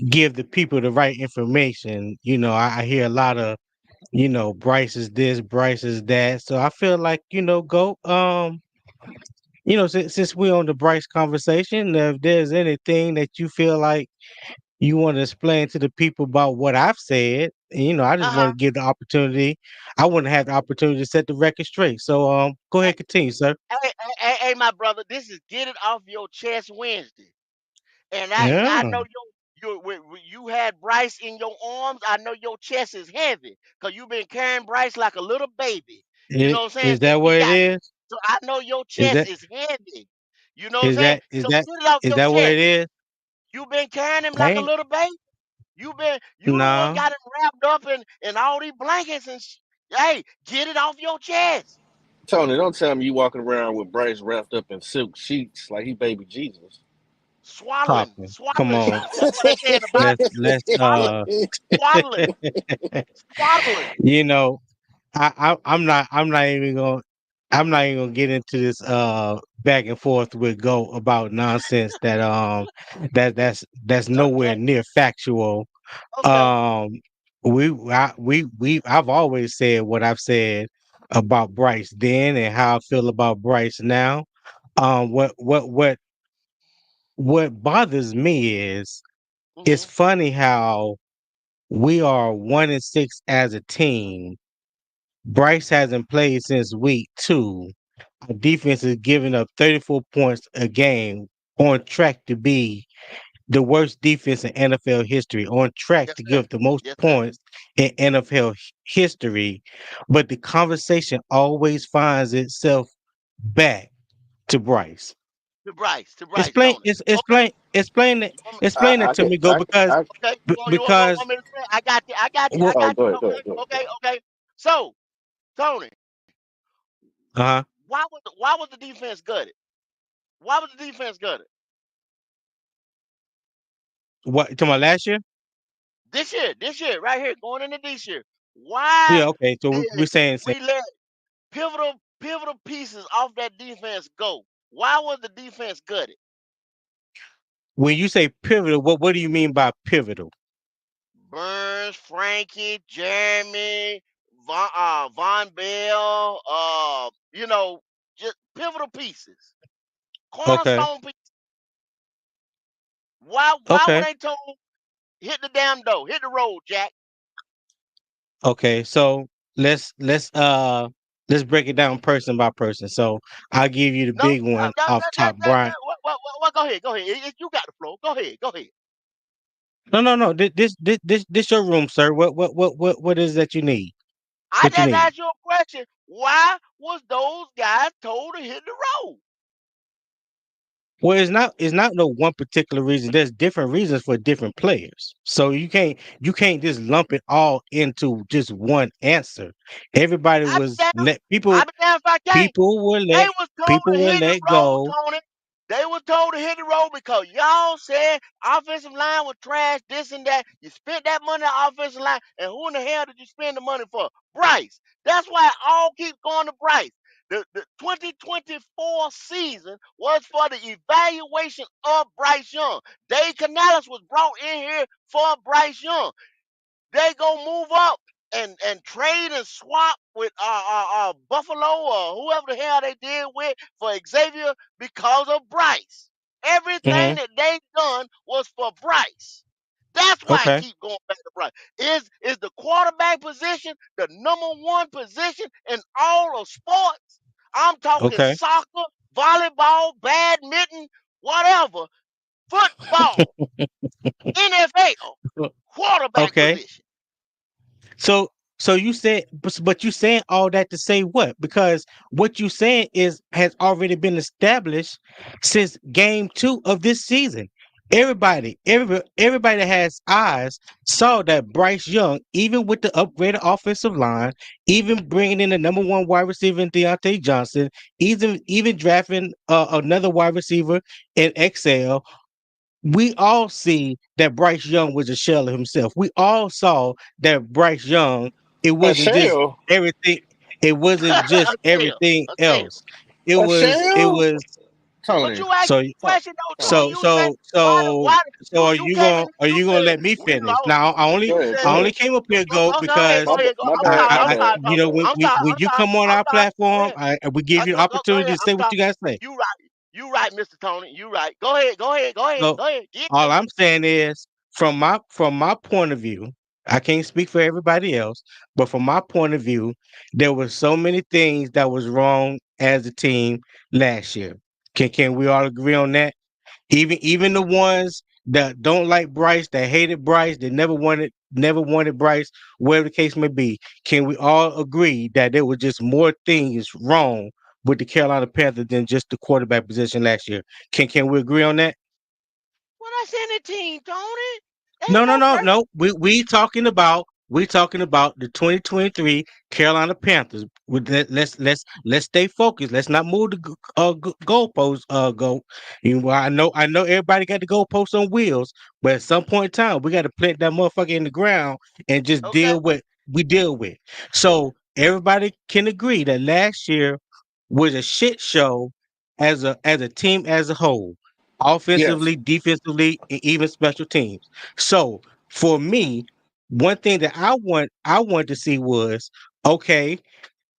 give the people the right information. I hear a lot of, Bryce is this, Bryce is that. So I feel like, go since we're on the Bryce conversation, if there's anything that you feel like you want to explain to the people about what I've said, I just want Uh-huh. to give the opportunity. I want to have the opportunity to set the record straight. So go Hey, ahead, continue, sir. hey, my brother, this is Get It Off Your Chest Wednesday. And I Yeah. know you had Bryce in your arms. I know your chest is heavy because you've been carrying Bryce like a little baby. You know what I'm saying? Is Since that he what it got here. is? So I know your Is chest that is heavy. You know what I'm is saying? that is So that get it off is your that what it chest. is? You've been carrying him like a Ain't little baby. You the one nah. got him wrapped up in all these blankets and hey, get it off your chest. Tony, don't tell me you walking around with Bryce wrapped up in silk sheets like he baby Jesus. Talking. Come Swaddling on. sheets. That's what they say in the Bible. Let's Swaddling, swaddling. you know, I'm not even gonna get into this back and forth with Go about nonsense that's nowhere Okay, near factual. okay. Um I've always said what I've said about Bryce then and how I feel about Bryce now. What bothers me is it's Mhm. funny how we are 1-6 as a team. Bryce hasn't played since week 2. Our defense is giving up 34 points a game, on track to be the worst defense in NFL history, on track Yes, to sir. give the most Yes, sir. points in NFL history. But the conversation always finds itself back to Bryce. To Bryce, don't it? Okay. You want me, Explain it I to can me, go I okay. because Want me to say? I got you. I got you. I what oh got go you. ahead, go Okay. ahead, go ahead. Okay. So, Tony, uh-huh. why was the defense gutted? Why was the defense gutted? What to my last year? This year, right here, going into this year. Why Yeah, okay. So we're did saying same. we let pivotal pieces off that defense go? Why was the defense gutted? When you say pivotal, what do you mean by pivotal? Burns, Frankie, Jeremy, Von Bell, just pivotal pieces, Okay. cornerstone pieces. Why were Okay. they told hit the damn door, hit the road, Jack? Okay. So let's break it down person by person. So I'll give you the No, big one off top, Brian. that what, go ahead, You got the floor. Go ahead. No. This your room, sir. What is that you need? I What you just need? asked you a question. Why was those guys told to hit the road? Well, it's not no one particular reason. There's different reasons for different players. So you can't just lump it all into just one answer. Everybody I be was damn, let I people be damn if I can't. people were They let was told people to were hit the let road, go. Tony. They was told to hit the road because y'all said offensive line was trash, this and that. You spent that money on offensive line, and who in the hell did you spend the money for? Bryce. That's why it all keeps going to Bryce. The 2024 season was for the evaluation of Bryce Young. Dave Canales was brought in here for Bryce Young. They gonna move up and trade and swap with Buffalo or whoever the hell they did with for Xavier because of Bryce. Everything Hmm. that they done was for Bryce. That's why I Okay. keep going back to Bryce. Is the quarterback position the number one position in all of sports? I'm talking Okay. soccer, volleyball, badminton, whatever, football, NFL, quarterback Okay. position. So so you said, but you saying all that to say what? Because what you saying is has already been established since game 2 of this season. Everybody that has eyes saw that Bryce Young, even with the upgraded offensive line, even bringing in the number one wide receiver in Deontay Johnson, even drafting another wide receiver in XL, we all see that Bryce Young was a shell of himself. We all saw that Bryce Young, it A wasn't just shell? everything, it wasn't A just tail, everything a tail. else. It A was it shell? was But Tony. you asked so me a question though, Tony. Tony. You say so you came in and are you you gonna said let me we finish? lost. Now Go ahead, go You I said only ahead. came up here, go go go because ahead, go. My bad, my I'm bad. sorry, you know when I'm you sorry, come on our Go platform, ahead. we give you an Go opportunity ahead. to I'm say what sorry. you guys say. You right, Mr. Tony. You right. So Go ahead. Get all there. I'm saying is, from my point of view, I can't speak for everybody else, but from my point of view, there were so many things that was wrong as a team last year. Can we all agree on that? Even the ones that don't like Bryce, that hated Bryce, that never wanted Bryce, whatever the case may be, can we all agree that there were just more things wrong with the Carolina Panthers than just the quarterback position last year? Can we agree on that? When I send the team, Tony, No, ain't no, no no, perfect. no. We talking about the 2023 Carolina Panthers. Let's stay focused. Let's not move the goalposts. Go. I know everybody got the goalposts on wheels, but at some point in time, we got to plant that motherfucker in the ground and just Okay. deal with we deal with. So everybody can agree that last year was a shit show as a team as a whole, Yes. offensively, defensively, and even special teams. So for me, one thing that I wanted to see was, okay,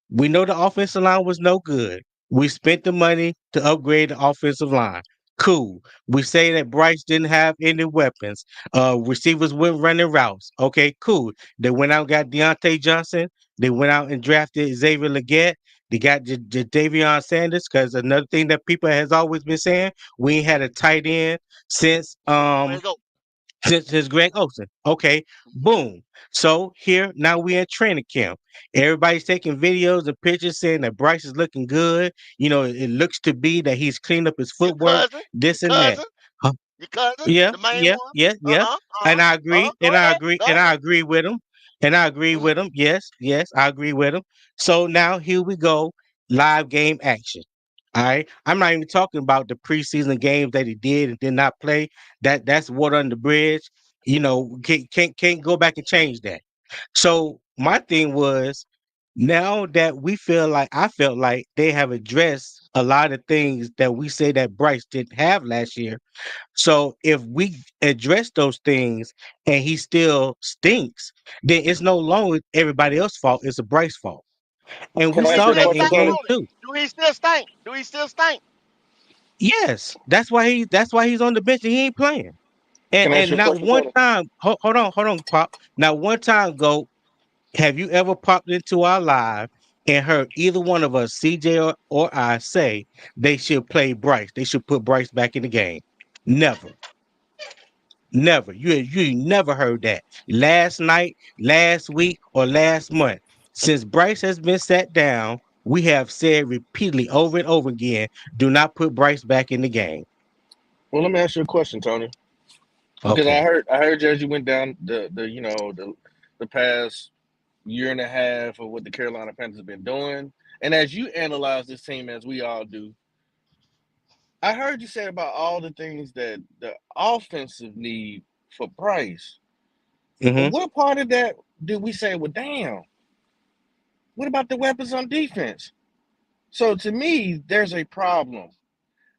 we know the offensive line was no good. We spent the money to upgrade the offensive line. Cool. We say that Bryce didn't have any weapons. Receivers weren't running routes. Okay, cool. They went out and got Deontay Johnson. They went out and drafted Xavier Leggett. They got Davion Sanders, because another thing that people has always been saying, we ain't had a tight end since Way to go. since Greg Olson. Okay, boom. So here now we in training camp. Everybody's taking videos and pictures saying that Bryce is looking good. It looks to be that he's cleaned up his Your footwork, your this and that. cousin, Huh? your cousin, Yeah, the main yeah, one. yeah, yeah. And I agree, Go and I ahead. agree, Go and I ahead. agree with him. And I agree Mhm. with him. Yes, yes, I agree with him. So now here we go, live game action. All right. I'm not even talking about the preseason games that he did and did not play. That's water under the bridge. Can't go back and change that. So my thing was, now that I felt like they have addressed a lot of things that we say that Bryce didn't have last year. So if we address those things and he still stinks, then it's no longer everybody else's fault. It's a Bryce fault. And we Can I Do he ask saw you a still that question, in stink, Tony? game Tony? two. Do he still stink? Do he still stink? Yes, that's why he's on the bench and he ain't playing. And Can I ask you and a not question, one Tony? time, hold on, Pop. Not one time, go. Have you ever popped into our live and heard either one of us, CJ or I, say they should play Bryce? They should put Bryce back in the game. Never, never. You never heard that last night, last week, or last month. Since Bryce has been sat down, we have said repeatedly over and over again, do not put Bryce back in the game. Well, let me ask you a question, Tony. Because I Okay. heard I heard you as you went down the past year and a half of what the Carolina Panthers have been doing, and as you analyze this team as we all do, I heard you say about all the things that the offensive need for Bryce. But Mm-hmm. what part of that do we say, well, damn, what about the weapons on defense? So to me, there's a problem.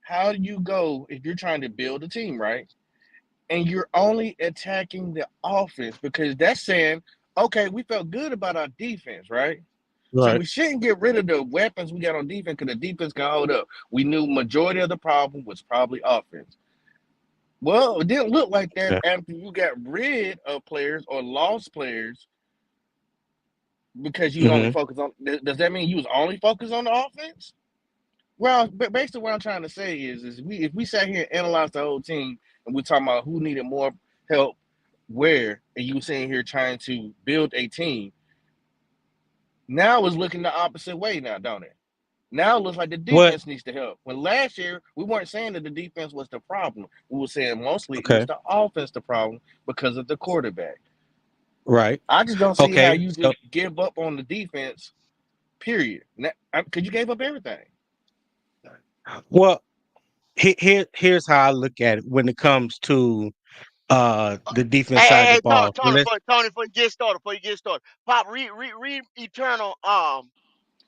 How do you go if you're trying to build a team, right? And you're only attacking the offense because that's saying, okay, we felt good about our defense, right? So Right. we shouldn't get rid of the weapons we got on defense because the defense can hold up. We knew majority of the problem was probably offense. Well, it didn't look like that Okay. after you got rid of players or lost players because you was only Hmm. focused on. Does that mean you was only focused on the offense? Well, but basically, what I'm trying to say is we if we sat here and analyzed the whole team and we're talking about who needed more help where, and you sitting here trying to build a team, now it's looking the opposite way now, don't it? Now it looks like the What? defense needs to help. When last year we weren't saying that the defense was the problem. We were saying mostly it was Okay. the offense the problem because of the quarterback. Right. I just don't see how Okay. you So, just give up on the defense. Period. Because you gave up everything. well, here's how I look at it when it comes to the defense Hey, side hey, of the hey, Tony, ball. So Tony, let's before you get started, Pop, read Eternal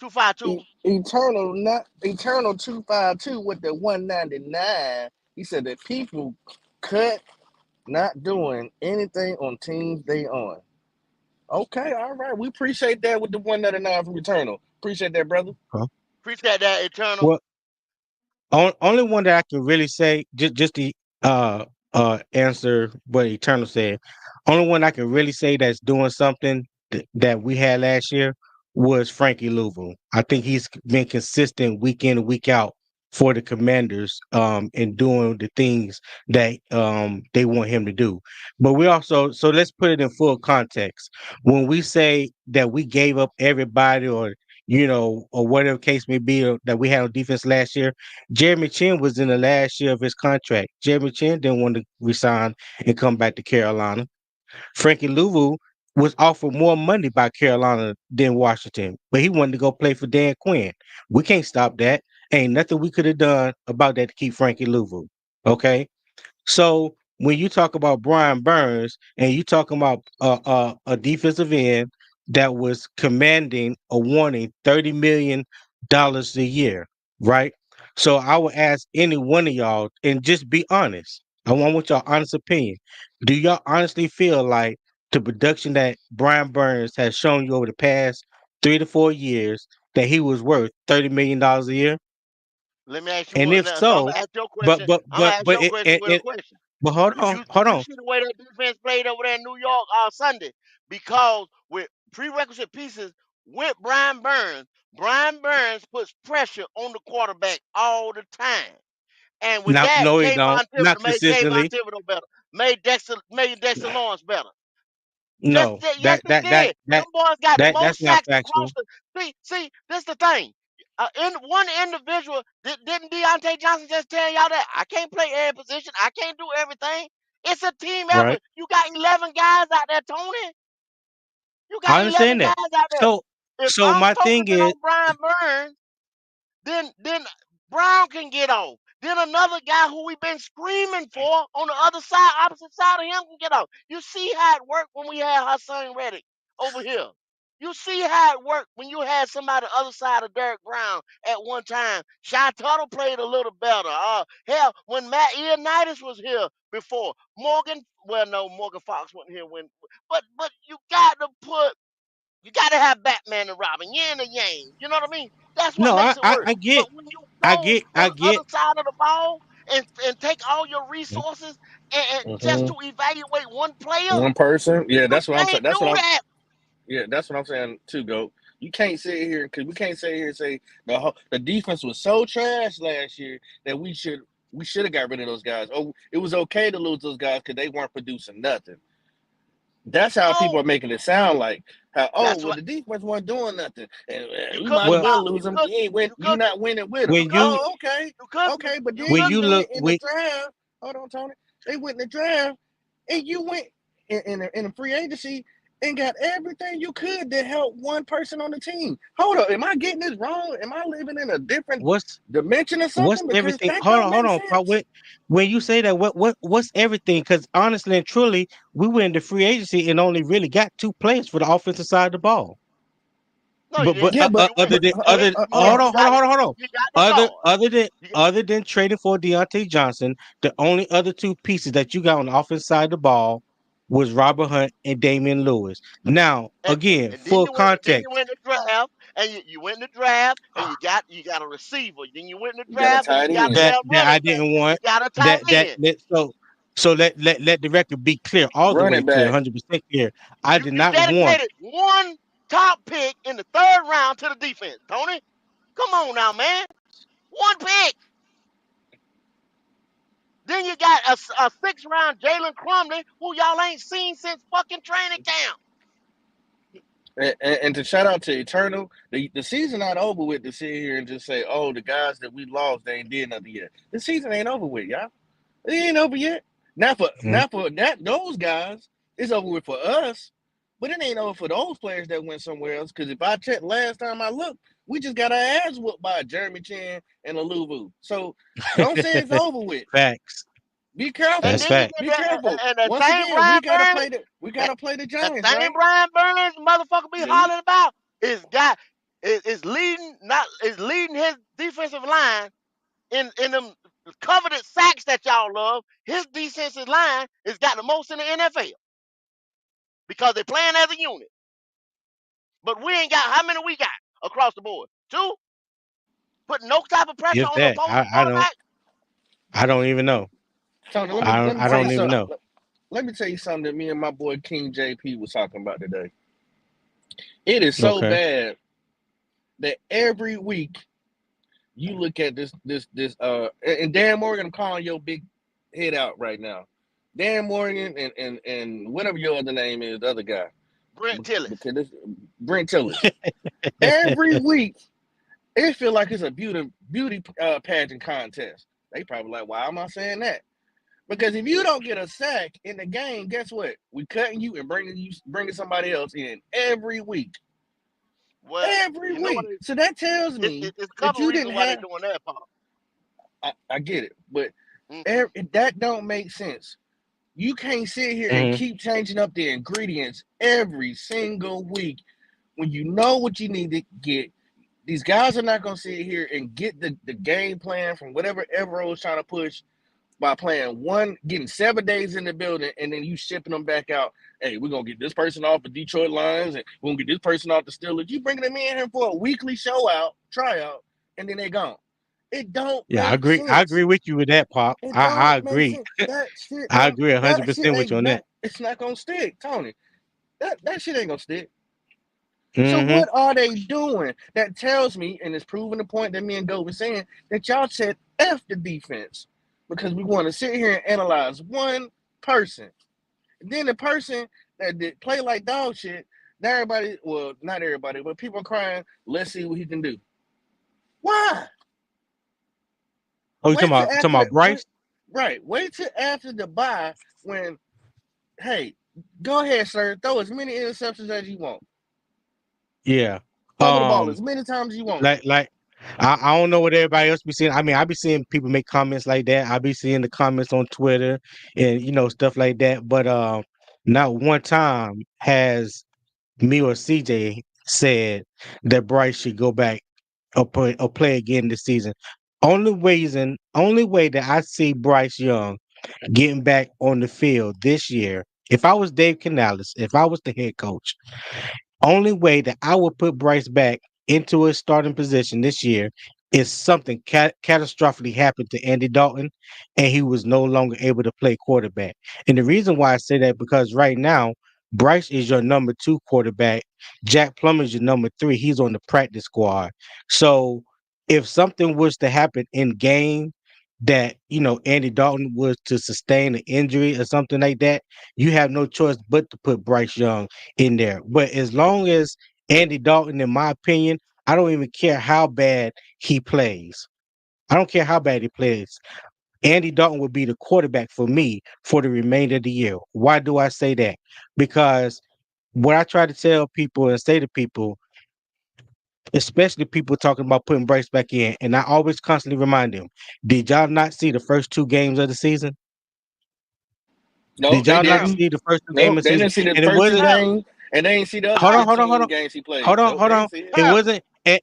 252. Eternal, not Eternal 252 with the 199. He said that people cut not doing anything on teams they on. Okay, all right. We appreciate that with the 199 from Eternal. Appreciate that, brother. Appreciate that, Eternal. well, only one that I can really say just to uh answer what Eternal said. Only one I can really say that's doing something that we had last year was Frankie Louvu. I think he's been consistent week in and week out for the Commanders in doing the things that they want him to do. But we also, so let's put it in full context. When we say that we gave up everybody, or or whatever case may be, that we had on defense last year, Jeremy Chin was in the last year of his contract. Jeremy Chin didn't want to resign and come back to Carolina. Frankie Louvu was offered more money by Carolina than Washington, but he wanted to go play for Dan Quinn. We can't stop that. Ain't nothing we could have done about that to keep Frankie Louvu. Okay. So when you talk about Brian Burns and you talking about a defensive end that was commanding a warning $30 million a year, right? So I would ask any one of y'all and just be honest. I want y'all honest opinion. Do y'all honestly feel like the production that Brian Burns has shown you over the past 3 to 4 years that he was worth $30 million a year? Let me ask you And one if now. So I'm so, gonna ask your but question. but I'm gonna but ask but your it, question with a question. but hold on, hold You on. see the way that defense played over there in New York Sunday because with prerequisite pieces with Brian Burns puts pressure on the quarterback all the time. And with Now, that, no, he don't. Not Made Kayvon consistently. Thibodeau better, made Dexter Lawrence better. No, Yes, he did. Them boys got the that's most not sacks across factual. the. This the thing. In one individual, didn't Deontay Johnson just tell y'all that I can't play every position, I can't do everything. It's a team Right? effort. You got 11 guys out there, Tony. You I got 11 understand that. guys out there. So, If so I'm my thing focusing is, on Brian Burns, then Brown can get on. Then another guy who we've been screaming for on the other side, opposite side of him, can get on. You see how it worked when we had Hassan Reddick over here. You see how it worked when you had somebody other side of Derek Brown at one time. Shy Tuttle played a little better. Hell, when Matt Ioannidis was here before, Morgan Fox wasn't here when, but you got to have Batman and Robin, yin and yang. You know what I mean? That's what no, makes it work. I But get, when you I go get, on I the other get. side of the ball and take all your resources and just Mm-hmm. to evaluate one player, One person. Yeah, you that's what I'm saying. can't do that. Yeah, that's what I'm saying too, Goat. You can't sit here because we can't sit here and say the defense was so trash last year that we should have got rid of those guys. Oh, it was okay to lose those guys because they weren't producing nothing. That's how people No, are making it sound like how that's well what the defense wasn't doing nothing and you we could might as Well, well Pop. lose them. You ain't win. You You could not winning with them. you when could you Oh, okay, you could okay. But you then when could you you went look, in the draft. Hold on, Tony. They went in the draft and you went in a free agency and got everything you could to help one person on the team. Hold up, am I getting this wrong? Am I living in a different what's dimension or what's something? Because everything? that don't Hold make on, Paul. sense. When you say that, what's everything? Because honestly and truly, we went into free agency and only really got two players for the offensive side of the ball. No, you didn't. Yeah, but You went. You went. other You hold went. on. You got. hold on. You got the guard. You got, Other than trading for Deontay Johnson, the only other two pieces that you got on the offense side of the ball was Robert Hunt and Damian Lewis. Now, and again, and then full you went. Then you context. went to draft, and you went to draft, and you got a receiver. Then you went to You got a draft, and you tight got a end. that damn that I running back. didn't You want. got a tight That end. so let the record be clear, all the way Running clear, back. 100% clear. I You did you not want. dedicated one top pick in the third round to the defense, Tony. Come on now, man. One pick. Then you got a sixth round Jalen Crumley, who y'all ain't seen since fucking training camp. And to shout out to Eternal, the season not over with to sit here and just say, oh, the guys that we lost, they ain't did nothing yet. The season ain't over with, y'all. It ain't over yet. Mhm. Not for that those guys. It's over with for us. But it ain't over for those players that went somewhere else. Because if I checked last time I looked, we just got our ass whooped by Jeremy Chin and a Luvu. So don't say it's over with. Facts. Be And That's careful. then you fact. get Be that, careful. and that Once same again, Brian Burns, we that, gotta play the that Giants, same right? Brian Burns, motherfucker, be Yeah, hollering about is leading not is leading his defensive line in them coveted sacks that y'all love. His defensive line has got the most in the NFL because they're playing as a unit. But we ain't got how many we got across the board? Two, putting no type of pressure If on the that, opposing I don't. quarterback. I don't even know. Tony, Oh let me I tell you don't Christ, even something. know. Let me tell you something that me and my boy King JP was talking about today. It is so Okay. bad that every week you look at this Dan Morgan, I'm calling your big head out right now. Dan Morgan and whatever your other name is, the other guy. Brent Tillis. Because this Brent Tillis. Every week it feel like it's a beauty pageant contest. They probably like, why am I saying that? Because if you don't get a sack in the game, guess what? We cutting you and bringing somebody else in every week. Well, Every you know what? week. So that tells me It's a that couple of you reasons didn't why they're have. doing that, Paul. I get it, but Hmm. that don't make sense. You can't sit here and Hmm. keep changing up the ingredients every single week when you know what you need to get. These guys are not going to sit here and get the game plan from whatever Evero is trying to push by playing getting 7 days in the building, and then you shipping them back out. Hey, we're gonna get this person off the Detroit Lions, and we're gonna get this person off the Steelers. You bringing them in here for a weekly tryout, and then they gone. It don't Yeah, make I sense. agree with you with that, Pop. It I don't make agree. sense. That shit I don't. agree a hundred That shit percent with you ain't on not. that. It's not gonna stick, Tony. That shit ain't gonna stick. So Hmm. what are they doing? That tells me, and it's proving the point that me and Doe were saying, that y'all said F the defense because we want to sit here and analyze one person. And then the person that did play like dog shit, now everybody, well, not everybody, but people are crying, let's see what he can do. Why? Oh, Wait till you after talking the about Bryce? right. Wait till after the bye when, hey, go ahead, sir. Throw as many interceptions as you want. Yeah. Fumble the ball Um, as many times as you want. like I don't know what everybody else be seeing. I mean, I be seeing people make comments like that. I be seeing the comments on Twitter and stuff like that. But not one time has me or CJ said that Bryce should go back or play again this season. Only way that I see Bryce Young getting back on the field this year, if I was Dave Canales, if I was the head coach, only way that I would put Bryce back into his starting position this year is something catastrophically happened to Andy Dalton, and he was no longer able to play quarterback. And the reason why I say that because right now Bryce is your number two quarterback. Jack Plummer is your number three. He's on the practice squad. So if something was to happen in game that Andy Dalton was to sustain an injury or something like that, you have no choice but to put Bryce Young in there. But as long as Andy Dalton, in my opinion, I don't even care how bad he plays. I don't care how bad he plays. Andy Dalton would be the quarterback for me for the remainder of the year. Why do I say that? Because what I try to tell people and say to people, especially people talking about putting Bryce back in, and I always constantly remind them, did y'all not see the first two games of the season? No, Did they y'all not Terrible. didn't. see the first two games No, of the they season? didn't see the And it first two wasn't Terrible. games. And they ain't see the other Hold on, hold on, hold 15 on, games he played. hold on, Nope, hold they on. ain't see it. It How? wasn't, and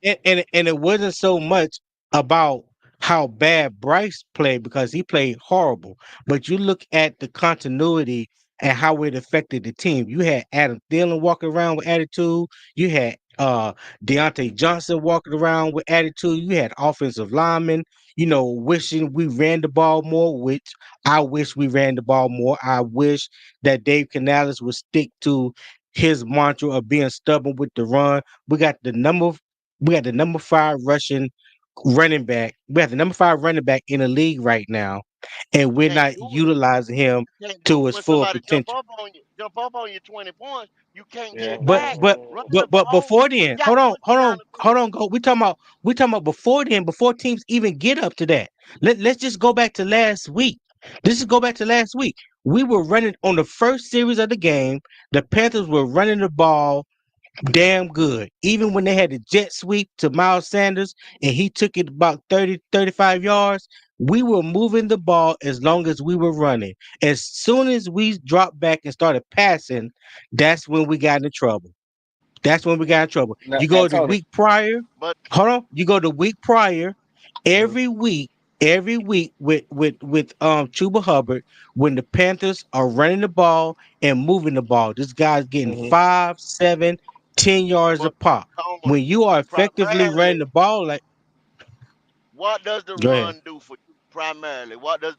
it wasn't so much about how bad Bryce played because he played horrible. But you look at the continuity and how it affected the team. You had Adam Thielen walking around with attitude. You had Deontay Johnson walking around with attitude. You had offensive linemen, wishing we ran the ball more, which I wish we ran the ball more. I wish that Dave Canales would stick to his mantra of being stubborn with the run. We got the number we got the number five rushing running back. We have the number five running back in the league right now, and we're Can't not do it. utilizing him You can't do to it his when full somebody potential. jump up on you 20 points. You can't get Yeah. it But back. but Running the but ball, before you then, got to put you down the hold field. on, go. We talking about before then, before teams even get up to that. Let's just go back to last week. Let's just go back to last week. We were running on the first series of the game. The Panthers were running the ball damn good. Even when they had the jet sweep to Miles Sanders and he took it about 30, 35 yards, we were moving the ball as long as we were running. As soon as we dropped back and started passing, that's when we got into trouble. That's when we got in trouble. Now, You now go the Tony. week prior, But hold on. You go the week prior, Mm-hmm. every week, with Chuba Hubbard, when the Panthers are running the ball and moving the ball, this guy's getting Mm-hmm. 5, 7, 10 yards a but pop. Coleman, When you are effectively primarily, running the ball, like what does the go ahead, run do for you? Primarily, what does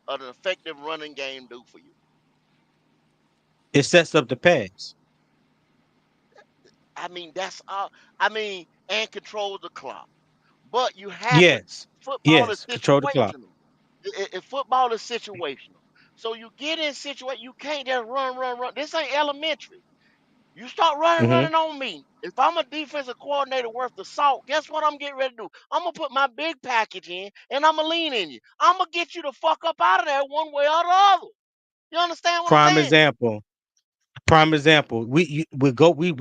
an effective running game do for you? it sets up the pass. I mean, that's all. I mean, and controls the clock. But you have to. Yes, Football is yes, control the clock. situational. Football is situational. So you get in situation, you can't just run, run, run. This ain't elementary. You start running, Hmm. running on me. If I'm a defensive coordinator worth the salt, guess what I'm getting ready to do? I'm gonna put my big package in and I'm gonna lean in you. I'm gonna get you the fuck up out of there one way or the other. You understand what I'm Prime saying? example. Prime example. We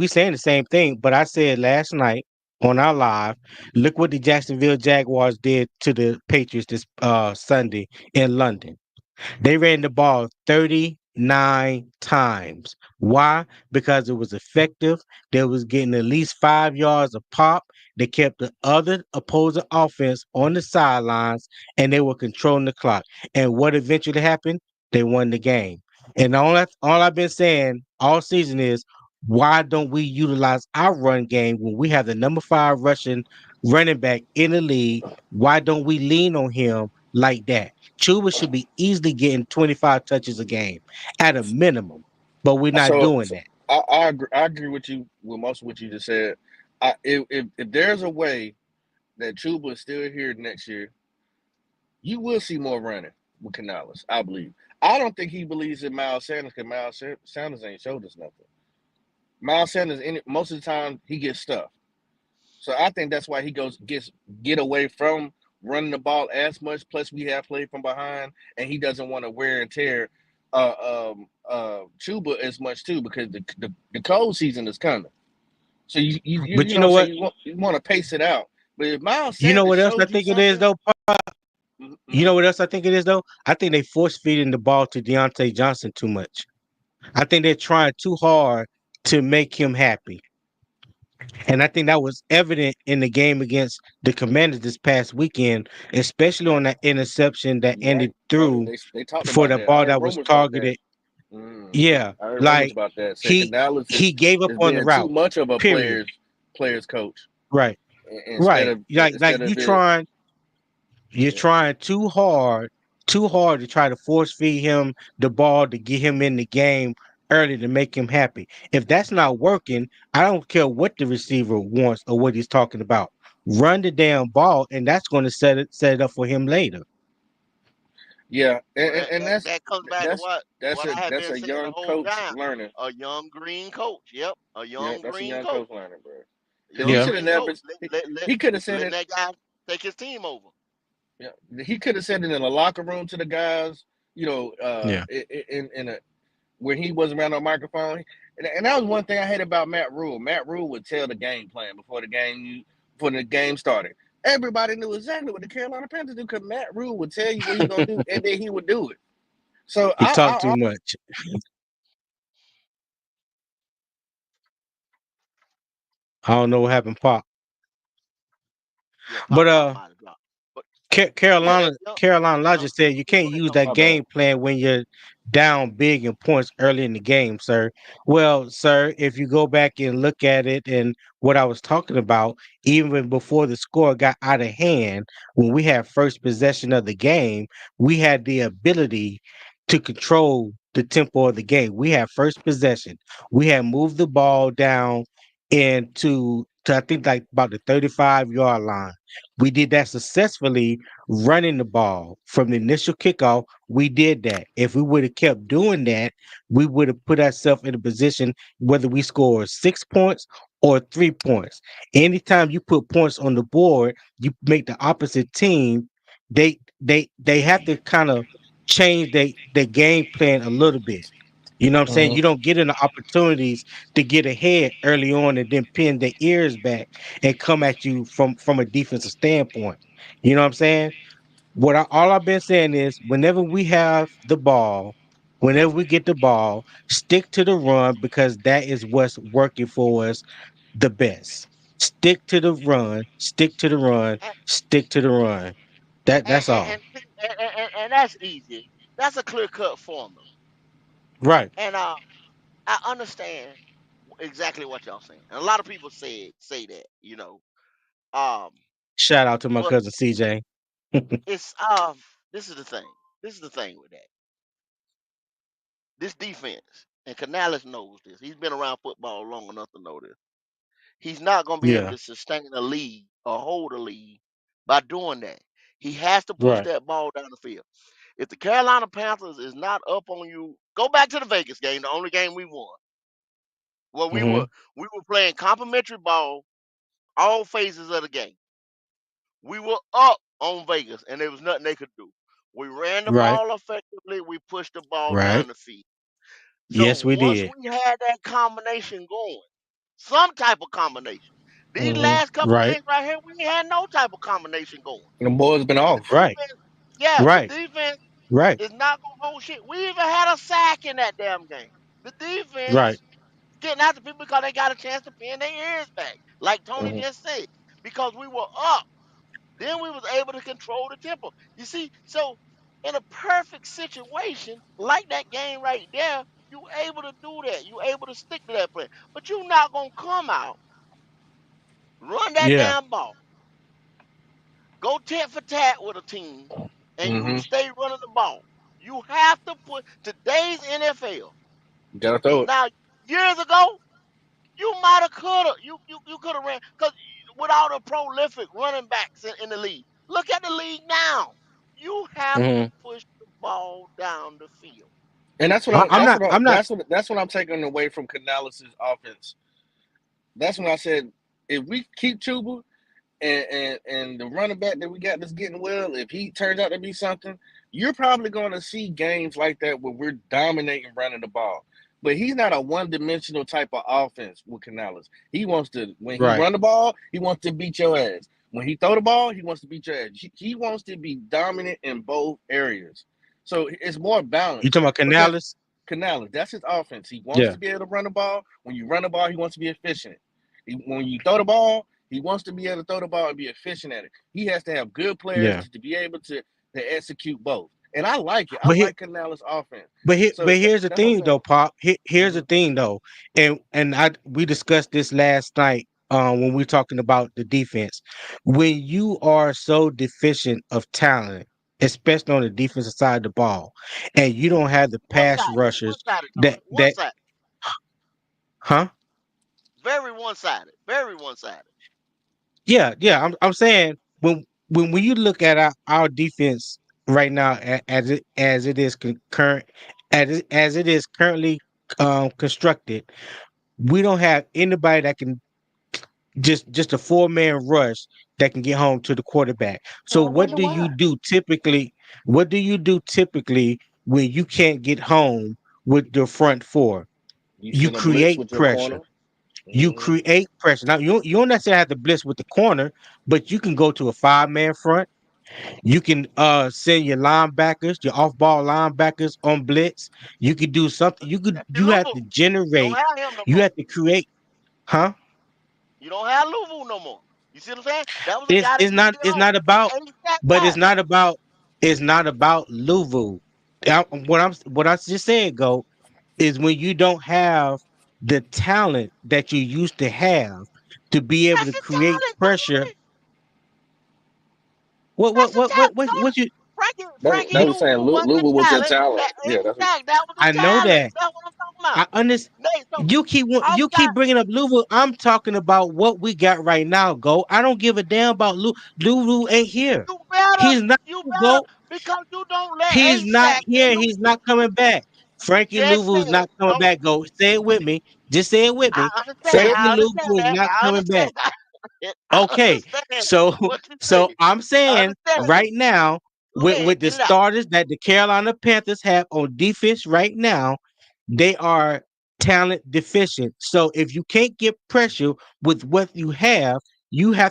saying the same thing, but I said last night on our live, look what the Jacksonville Jaguars did to the Patriots this Sunday in London. They ran the ball 39 times. Why? Because it was effective. They was getting at least 5 yards a pop. They kept the other opposing offense on the sidelines and they were controlling the clock. And what eventually happened? They won the game. And all I've been saying all season is why don't we utilize our run game when we have the number five Russian running back in the league? Why don't we lean on him like that? Chuba should be easily getting 25 touches a game at a minimum, but we're not So, doing so that. I agree with you with most of what you just said. If there's a way that Chuba is still here next year, you will see more running with Canales. I believe. I don't think he believes in Miles Sanders because Sanders ain't showed us nothing. Miles Sanders, most of the time, he gets stuff. So I think that's why he get away from running the ball as much. Plus, we have played from behind, and he doesn't want to wear and tear Chuba as much too because the cold season is coming. So But you you know what know I'm what? saying you want to pace it out. But if Miles You know Sanders what else I showed you think it is something, though? You mm-hmm. know what else I think it is though? I think they force feeding the ball to Deontay Johnson too much. I think they're trying too hard to make him happy. And I think that was evident in the game against the Commanders this past weekend, especially on that interception that Yeah, ended Tony, through they talked for about the that. I ball heard that was rumors about that. targeted. Yeah, I heard rumors like about that. Said he Canales he gave up is on the being too route. much of a Period. players coach Right. instead Right. of Like you it. you're Yeah, trying too hard to try to force feed him the ball to get him in the game early to make him happy. If that's not working, I don't care what the receiver wants or what he's talking about. Run the damn ball, and that's going to set it up for him later. yeah, Well, that, and that, that comes back to that's what I have that's been a saying the young whole coach time. learning. A young green coach. Yep, a Yeah, young that's a green young coach. coach learning, bro. Because he Young Yeah. should have green never. coach. He could have said Letting it. that guy take his team over. Yeah, he could have said it in the locker room to the guys. You know, Yeah. in a when he wasn't around on microphone. And that was one thing I hate about Matt Rule. Matt Rule would tell the game plan before the game started. Everybody knew exactly what the Carolina Panthers do because Matt Rule would tell you what he's gonna do, and then he would do it. So He talked too much. I don't know what happened, Pop. Yeah, But pop might have dropped. But yeah, Carolina that young, Carolina young Logic said you yeah, can't go ahead, use Tony. that My bad. game plan when you're down big in points early in the game, sir. Well, sir, if you go back and look at it and what I was talking about, even before the score got out of hand, when we had first possession of the game, we had the ability to control the tempo of the game. We had first possession. We had moved the ball down into to I think like about the 35-yard line. We did that successfully running the ball from the initial kickoff. We did that. If we would have kept doing that, we would have put ourselves in a position whether we score 6 points or 3 points. Anytime you put points on the board, you make the opposite team. They have to kind of change their game plan a little bit. You know what I'm saying? Hmm. You don't get in the opportunities to get ahead early on and then pin their ears back and come at you from a defensive standpoint. You know what I'm saying? All I've been saying is whenever we have the ball, whenever we get the ball, stick to the run because that is what's working for us the best. Stick to the run, stick to the run, And stick to the run. and That's and, all. and, and that's easy. That's a clear cut formula. Right. And I understand exactly what y'all saying. And a lot of people say that, you know. Um, Shout out to my but cousin CJ. it's this is the thing. This is the thing with that. This defense, and Canales knows this. He's been around football long enough to know this. He's not going to be able Yeah. to sustain a lead or hold a lead by doing that. He has to push Right. that ball down the field. If the Carolina Panthers is not up on you, go back to the Vegas game, the only game we won. Well, Hmm. we were playing complimentary ball all phases of the game. We were up on Vegas, and there was nothing they could do. We ran the Right. ball effectively. We pushed the ball Right. down the field. So Yes, we once did. we had that combination going, some type of combination. These Hmm. last couple Right. games right here, we ain't had no type of combination going. The boys been The off. Right. defense, yeah, the Right. defense Right. is not gonna hold shit. We even had a sack in that damn game. The Right. defense getting after people because they got a chance to pin their ears back, like Tony Hmm. just said, because we were up. Then we was able to control the tempo. You see, so in a perfect situation like that game right there, you able to do that. You able to stick to that plan. But you not gonna come out, run that Yeah. damn ball, go tit for tat with a team, and you Hmm. stay running the ball. You have to put today's NFL. Gotta throw it. Now, years ago, you might have could have you could have ran because with all the prolific running backs in the league. Look at the league now. You have to Hmm. push the ball down the field. And that's what I, I'm. I'm That's not. what. I'm not. That's what I'm taking away from Canales' offense. That's when I said if we keep Chuba and the running back that we got that's getting well, if he turns out to be something, you're probably going to see games like that where we're dominating running the ball. But he's not a one-dimensional type of offense with Canales. He wants to when he Right. run the ball, he wants to beat your ass. When he throw the ball, he wants to beat your ass. He wants to be dominant in both areas. So it's more You balanced talking about because Canales? Canales, that's his offense. He wants Yeah. to be able to run the ball. When you run the ball, he wants to be efficient. When you throw the ball, he wants to be able to throw the ball and be efficient at it. He has to have good players Yeah. to be able to execute both. And I like it. I But here, like Canales' offense. but So here's the that's what I'm thing saying. though, Pop. Here's the Hmm. thing though, and I we discussed this last night when we were talking about the defense. When you are so deficient of talent, especially on the defensive side of the ball, and you don't have the One pass sided, one rushers sided, Tony, that one sided, huh? very one sided, very one sided. Yeah, yeah. I'm saying when you look at our defense right now as it is current as it is currently constructed, we don't have anybody that can just a 4-man rush that can get home to the quarterback. So I what wonder do you why. do typically? What do you do typically when you can't get home with the front four? You You send a blitz create with your pressure. corner. You Hmm. create pressure. Now you don't necessarily have to blitz with the corner, but you can go to a 5-man front. You can send your linebackers, your off-ball linebackers on blitz. You could do something. That's You have Luka. to Don't generate. have him no You more. have to create, huh? You don't have Louvu no more. You see what I'm saying? That was a It's guy that it's used to not get it's on. not He about, ain't that but guy. it's not about Louvu. What I just said, go, is when you don't have the talent that you used to have to be able That's to the create talent, pressure. Tony. That's the talent, What Tony. you Frankie They the were saying Louvu was the Louisville was a talent. talent. That Yeah, that's exact. That was I the know talent. that. That's what I'm talking about. I understand. So You keep outside, bringing up Louisville. I'm talking about what we got right now. Go. I don't give a damn about Louisville. Ain't here. you better, He's not. you better, Go. because you don't let He's not ASAC and here. He's not coming back. Frankie just Louisville is said, not coming don't. say it with me. Just say it with I me. understand. said it. Frankie I understand Louisville is that. not I coming back. understand. I Okay, understand so what you so say. I'm I saying understand it. right now Go with ahead, the get it out. starters that the Carolina Panthers have on defense right now, they are talent deficient. So if you can't get pressure with what you have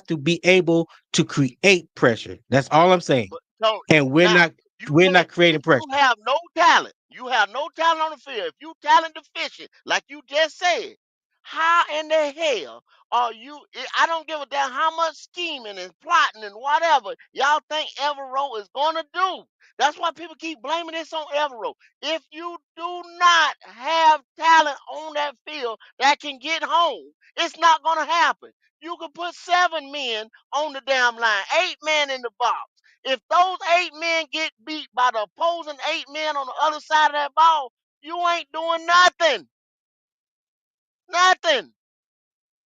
to be able to create pressure. That's all I'm saying. But Tony, And now you we're can't. not creating If pressure. you have no talent, you have no talent on the field. If you talent deficient, like you just said, how in the hell are you? I don't give a damn how much scheming and plotting and whatever y'all think Evero is gonna do. That's why people keep blaming this on Evero. If you do not have talent on that field that can get home, it's not gonna happen. You can put 7 men on the damn line, 8 men in the box. If those 8 men get beat by the opposing 8 men on the other side of that ball, you ain't doing nothing. Nothing.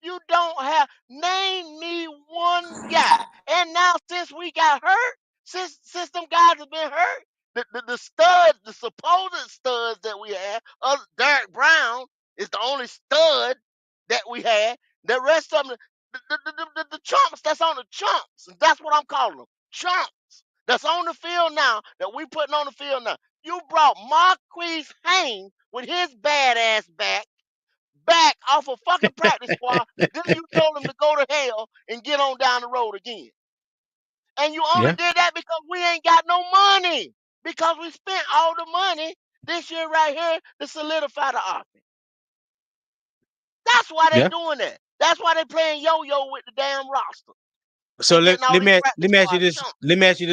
You don't have, name me one guy. And now since we got hurt, since them guys have been hurt, the studs, the supposed studs that we have, Derek Brown is the only stud that we had. The rest of them, the chumps that's on the chumps. That's what I'm calling them. Chumps. That's on the field now, that we putting on the field now. You brought Marquise Haynes with his badass back off a fucking practice squad. Then you told him to go to hell and get on down the road again. And you only Yeah, did that because we ain't got no money. Because we spent all the money this year right here to solidify the offense. That's why they yeah. doing that. That's why they playing yo-yo with the damn roster So and getting all these let practice me ask you squad this. chumps. Let me ask you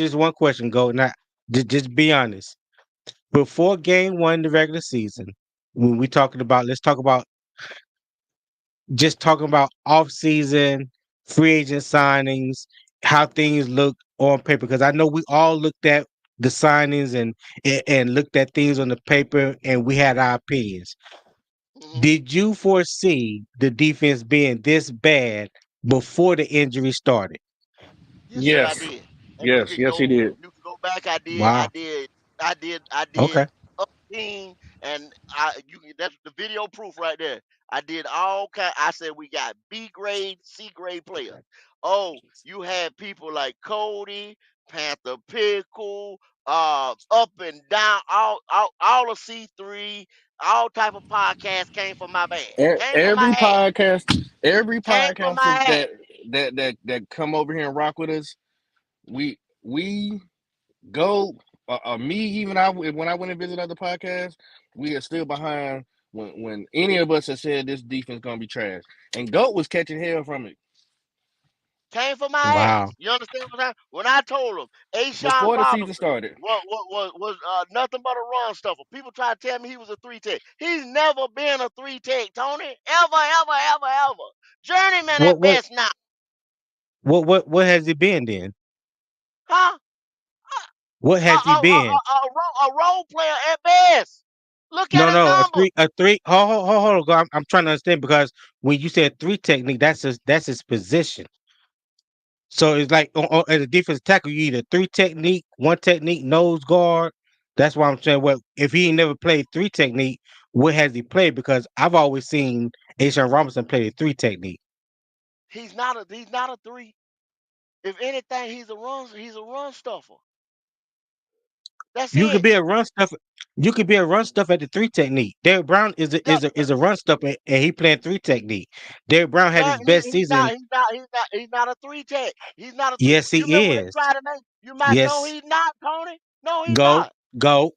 this one question. Go now. Just be honest. Before game one, the regular season, when we talking about, let's talk about just talking about off season, free agent signings, how things look on paper. Because I know we all looked at the signings and looked at things on the paper, and we had our opinions. Hmm. Did you foresee the defense being this bad before the injury started? Yes, sir, I Yes, did. And yes, yes, he did. you can go back. I did. I Wow. did. I did Okay. up team, and that's the video proof right there. I did all kind. I said we got B grade, C grade players. Oh, you had people like Cody, Panther Pickle, up and down, all of C3, all type of podcasts came from my bag, came from my ass, Every came from podcaster my ass. that come over here and rock with us, we go. Me, even I, when I went and visit other podcasts, we are still behind when any of us have said this defense gonna be trash. And Goat was catching hell from it Came for my Wow. ass. You understand what I'm saying? When I told him Ashawn before the season Robinson started. was nothing but a run stuffer. People try to tell me he was a three tech. He's never been a three tech, Tony. Ever, ever, ever, ever. Journeyman What at what best now. what has it been then? Huh? What has he been? A role player at best. Look at No, his no, number. a three. Hold on. Go. I'm trying to understand because when you said three technique, that's his position. So it's like as a defensive tackle, you either three technique, one technique, nose guard. That's why I'm saying, well, if he ain't never played three technique, what has he played? Because I've always seen Ashawn Robinson play the three technique. He's not a three. If anything, he's a run stuffer. That's You could it. be a run stuff. You could be a run stuff at the three technique. Derek Brown is a run stuff and he playing three technique. Derek Brown had his best He's not. season. He's not a three tech. He's not a three. Yes, You remember he when they is. tried to make you might know Yes, he's not, Tony. No, he's go not. go.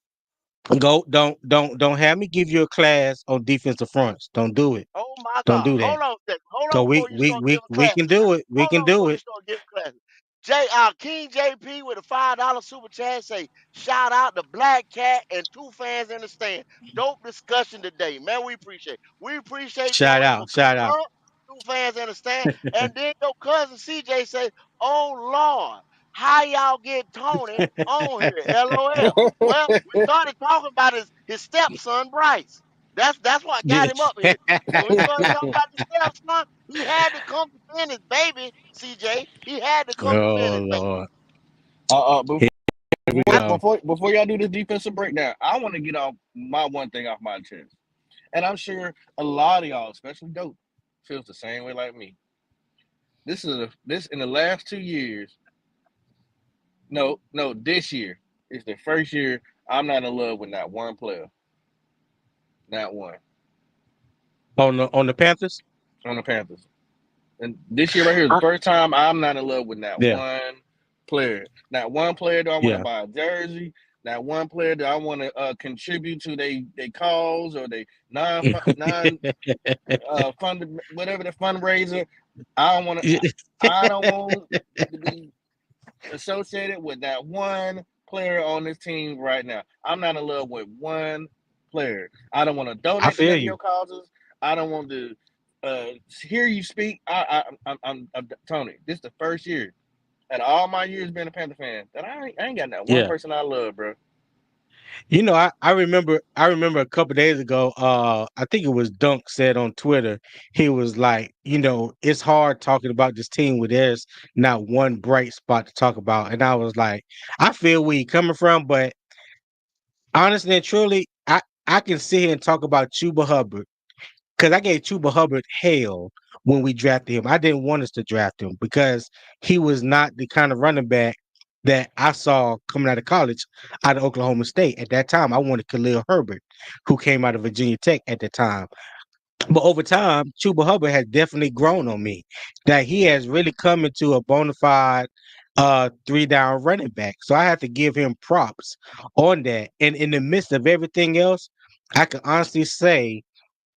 Go, don't have me give you a class on defensive fronts. Don't do it. Oh my Don't God. do that. Hold on a second. Hold So on before you start giving we can classes do now. it. We Hold can on do before you it. start giving classes. King JP with a $5 super chat say, shout out to Black Cat and two fans in the stand. Dope discussion today. Man, we appreciate it. We appreciate Shout Tony for out, coming shout out. up. Two fans in the stand. And then your cousin CJ say, oh Lord, how y'all get Tony on here? LOL. Well, we started talking about his stepson, Bryce. That's what got him up here. When we started talking about the stepson, he had to come defend his baby, CJ. He had to come defend Oh his baby. Lord. Before Here we I, go. before y'all do this defensive breakdown, I want to get off my one thing off my chest, and I'm sure a lot of y'all, especially Dope, feels the same way like me. This in the last 2 years. No, this year is the first year I'm not in love with not one player, not one On the Panthers? on the Panthers. And this year right here is the I, first time I'm not in love with not yeah, one player. Not one player do I want to yeah. buy a jersey. Not one player do I want to contribute to they cause or they non fund whatever the fundraiser. I don't want to. I don't want to be associated with that one player on this team right now. I'm not in love with one player. I don't want to I donate to feel none of you. your causes. I don't want to hear you speak. I'm Tony. This is the first year, and all my years being a Panther fan, that I ain't got that one Yeah. person I love, bro. I remember a couple days ago, I think it was Dunk said on Twitter, he was like, it's hard talking about this team where there's not one bright spot to talk about. And I was like, I feel where you're coming from, but honestly and truly, I can sit here and talk about Chuba Hubbard because I gave Chuba Hubbard hell when we drafted him. I didn't want us to draft him because he was not the kind of running back that I saw coming out of college out of Oklahoma State. At that time, I wanted Khalil Herbert, who came out of Virginia Tech at the time. But over time, Chuba Hubbard has definitely grown on me. That he has really come into a bona fide three down running back. So I have to give him props on that. And in the midst of everything else, I can honestly say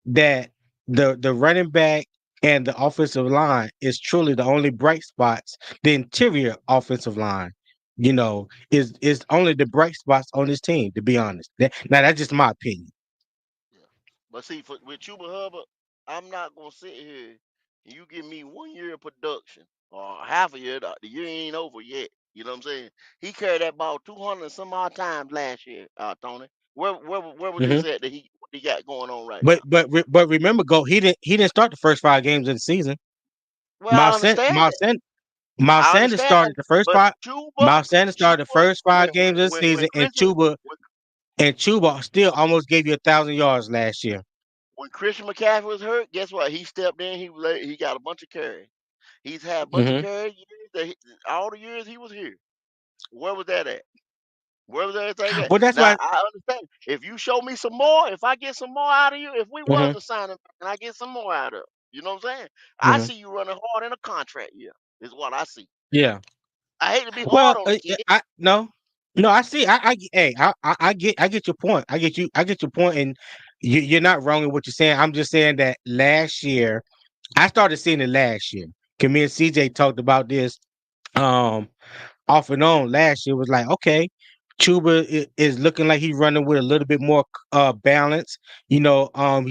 that the running back and the offensive line is truly the only bright spots. The interior offensive line, is only the bright spots on this team. To be honest, now that's just my opinion. yeah. But see, with Chuba Hubbard, I'm not gonna sit here and you give me 1 year of production or half a year. The year ain't over yet. You know what I'm saying? He carried that ball 200 and some odd times last year, Tony. Where was Hmm. this at that what he got going on right But now? remember, go he didn't start the first 5 games of the season. Well, I Miles Sand, understand Miles that. Sand, Miles I Sanders understand started that. the first But five. Chuba, Miles Sanders started the Chuba, first five games of the season, and when Chuba still almost gave you 1,000 yards last year. when Christian McCaffrey was hurt, guess what? He stepped in. He got a bunch of carries. He's had a bunch of Hmm. carries all the years he was here. Where was that at? Where was everything at? Well, that's Now why. I understand. If you show me some more, if I get some more out of you, if we was Hmm. to sign him and I get some more out of, you know what I'm saying? I Hmm. see you running hard in a contract year. Is what I see. Yeah. I hate to be hard Well, on the kid. I no, no. I see. Hey, I get your point. I get your point, and you're not wrong in what you're saying. I'm just saying that last year, I started seeing it last year. Cause me and CJ talked about this. Um, Off and on last year was like, okay, Chuba is looking like he's running with a little bit more balance. He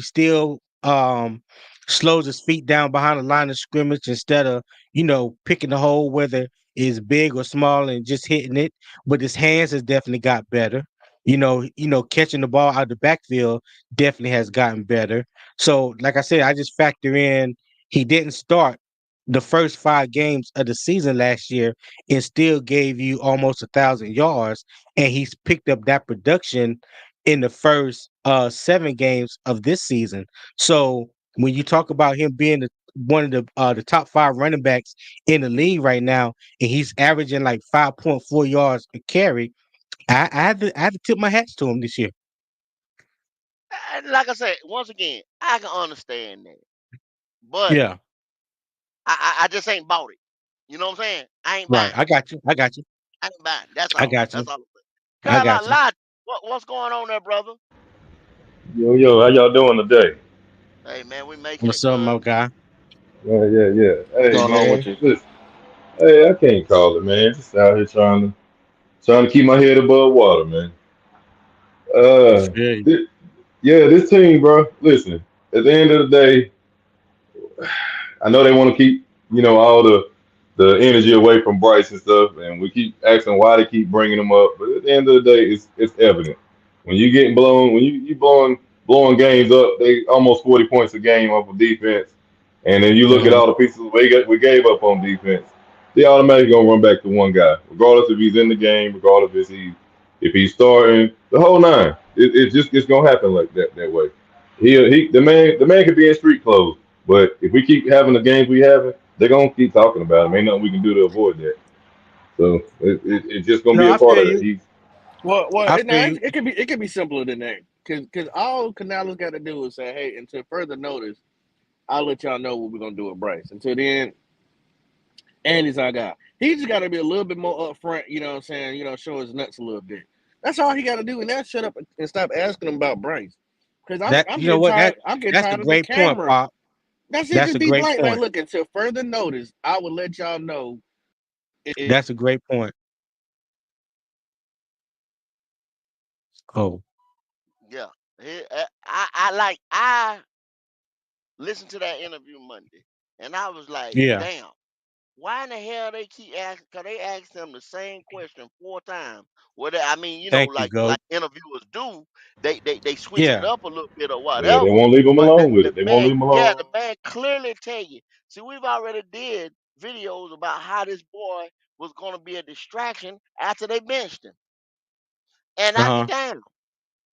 still slows his feet down behind the line of scrimmage instead of, picking the hole, whether it's big or small, and just hitting it. But his hands has definitely got better. Catching the ball out of the backfield definitely has gotten better. So, like I said, I just factor in he didn't start the first 5 games of the season last year and still gave you almost 1,000 yards. And he's picked up that production in the first 7 games of this season. So when you talk about him being one of the top 5 running backs in the league right now, and he's averaging like 5.4 yards a carry, I had to tip my hats to him this year. And like I said, once again, I can understand that, but Yeah, I just ain't bought it. You know what I'm saying? I ain't right. buying I it. got you. I got you. I ain't buying it. That's I all. got That's you. all I'm saying. I Carolina got you. lied. What's going on there, brother? Yo, yo, how y'all doing today? Hey man, we making it What's up, good. my guy? Yeah, yeah, yeah. What's Hey, going on with man, you? listen. Hey, I can't call it, man. Just out here trying to keep my head above water, man. I Uh, feel you. yeah, this team, bro. Listen, at the end of the day, I know they want to keep, all the energy away from Bryce and stuff, and we keep asking why they keep bringing him up. But at the end of the day, it's evident when you getting blown, when you blowing games up, they almost 40 points a game off of defense, and then you look at Hmm. all the pieces we gave up on defense. They automatically gonna run back to one guy, regardless if he's in the game, regardless if he's starting the whole nine. It's gonna happen like that way. The man could be in street clothes. But if we keep having the games we having, they're gonna keep talking about him. Ain't nothing we can do to avoid that. So it's just gonna No, be a I part feel of it. you. He's Well, I no, feel you. it can be simpler than that. Cause all Canales got to do is say, hey, until further notice, I'll let y'all know what we're gonna do with Bryce. Until then, Andy's our guy. He just got to be a little bit more upfront. You know what I'm saying? Show his nuts a little bit. That's all he got to do, and now shut up and stop asking him about Bryce. Cause I'm That I'm you know getting what tired. I'm getting that's a tired of the great point, camera. Pop. That's it. That's Just a be great blank. Like, point. look, until further notice, I will let y'all know. That's a great point. Oh, Yeah. I listened to that interview Monday, and I was like, yeah. damn. Why in the hell they keep asking? Cause they asked them the same question 4 times. I mean, Thank you, like Goat. interviewers do. They switch it Yeah. up a little bit or yeah, they whatever. won't leave him But alone with the it. They won't man, leave him yeah, alone. the man clearly tell you. See, we've already did videos about how this boy was gonna be a distraction after they benched him, and Uh I huh. damn,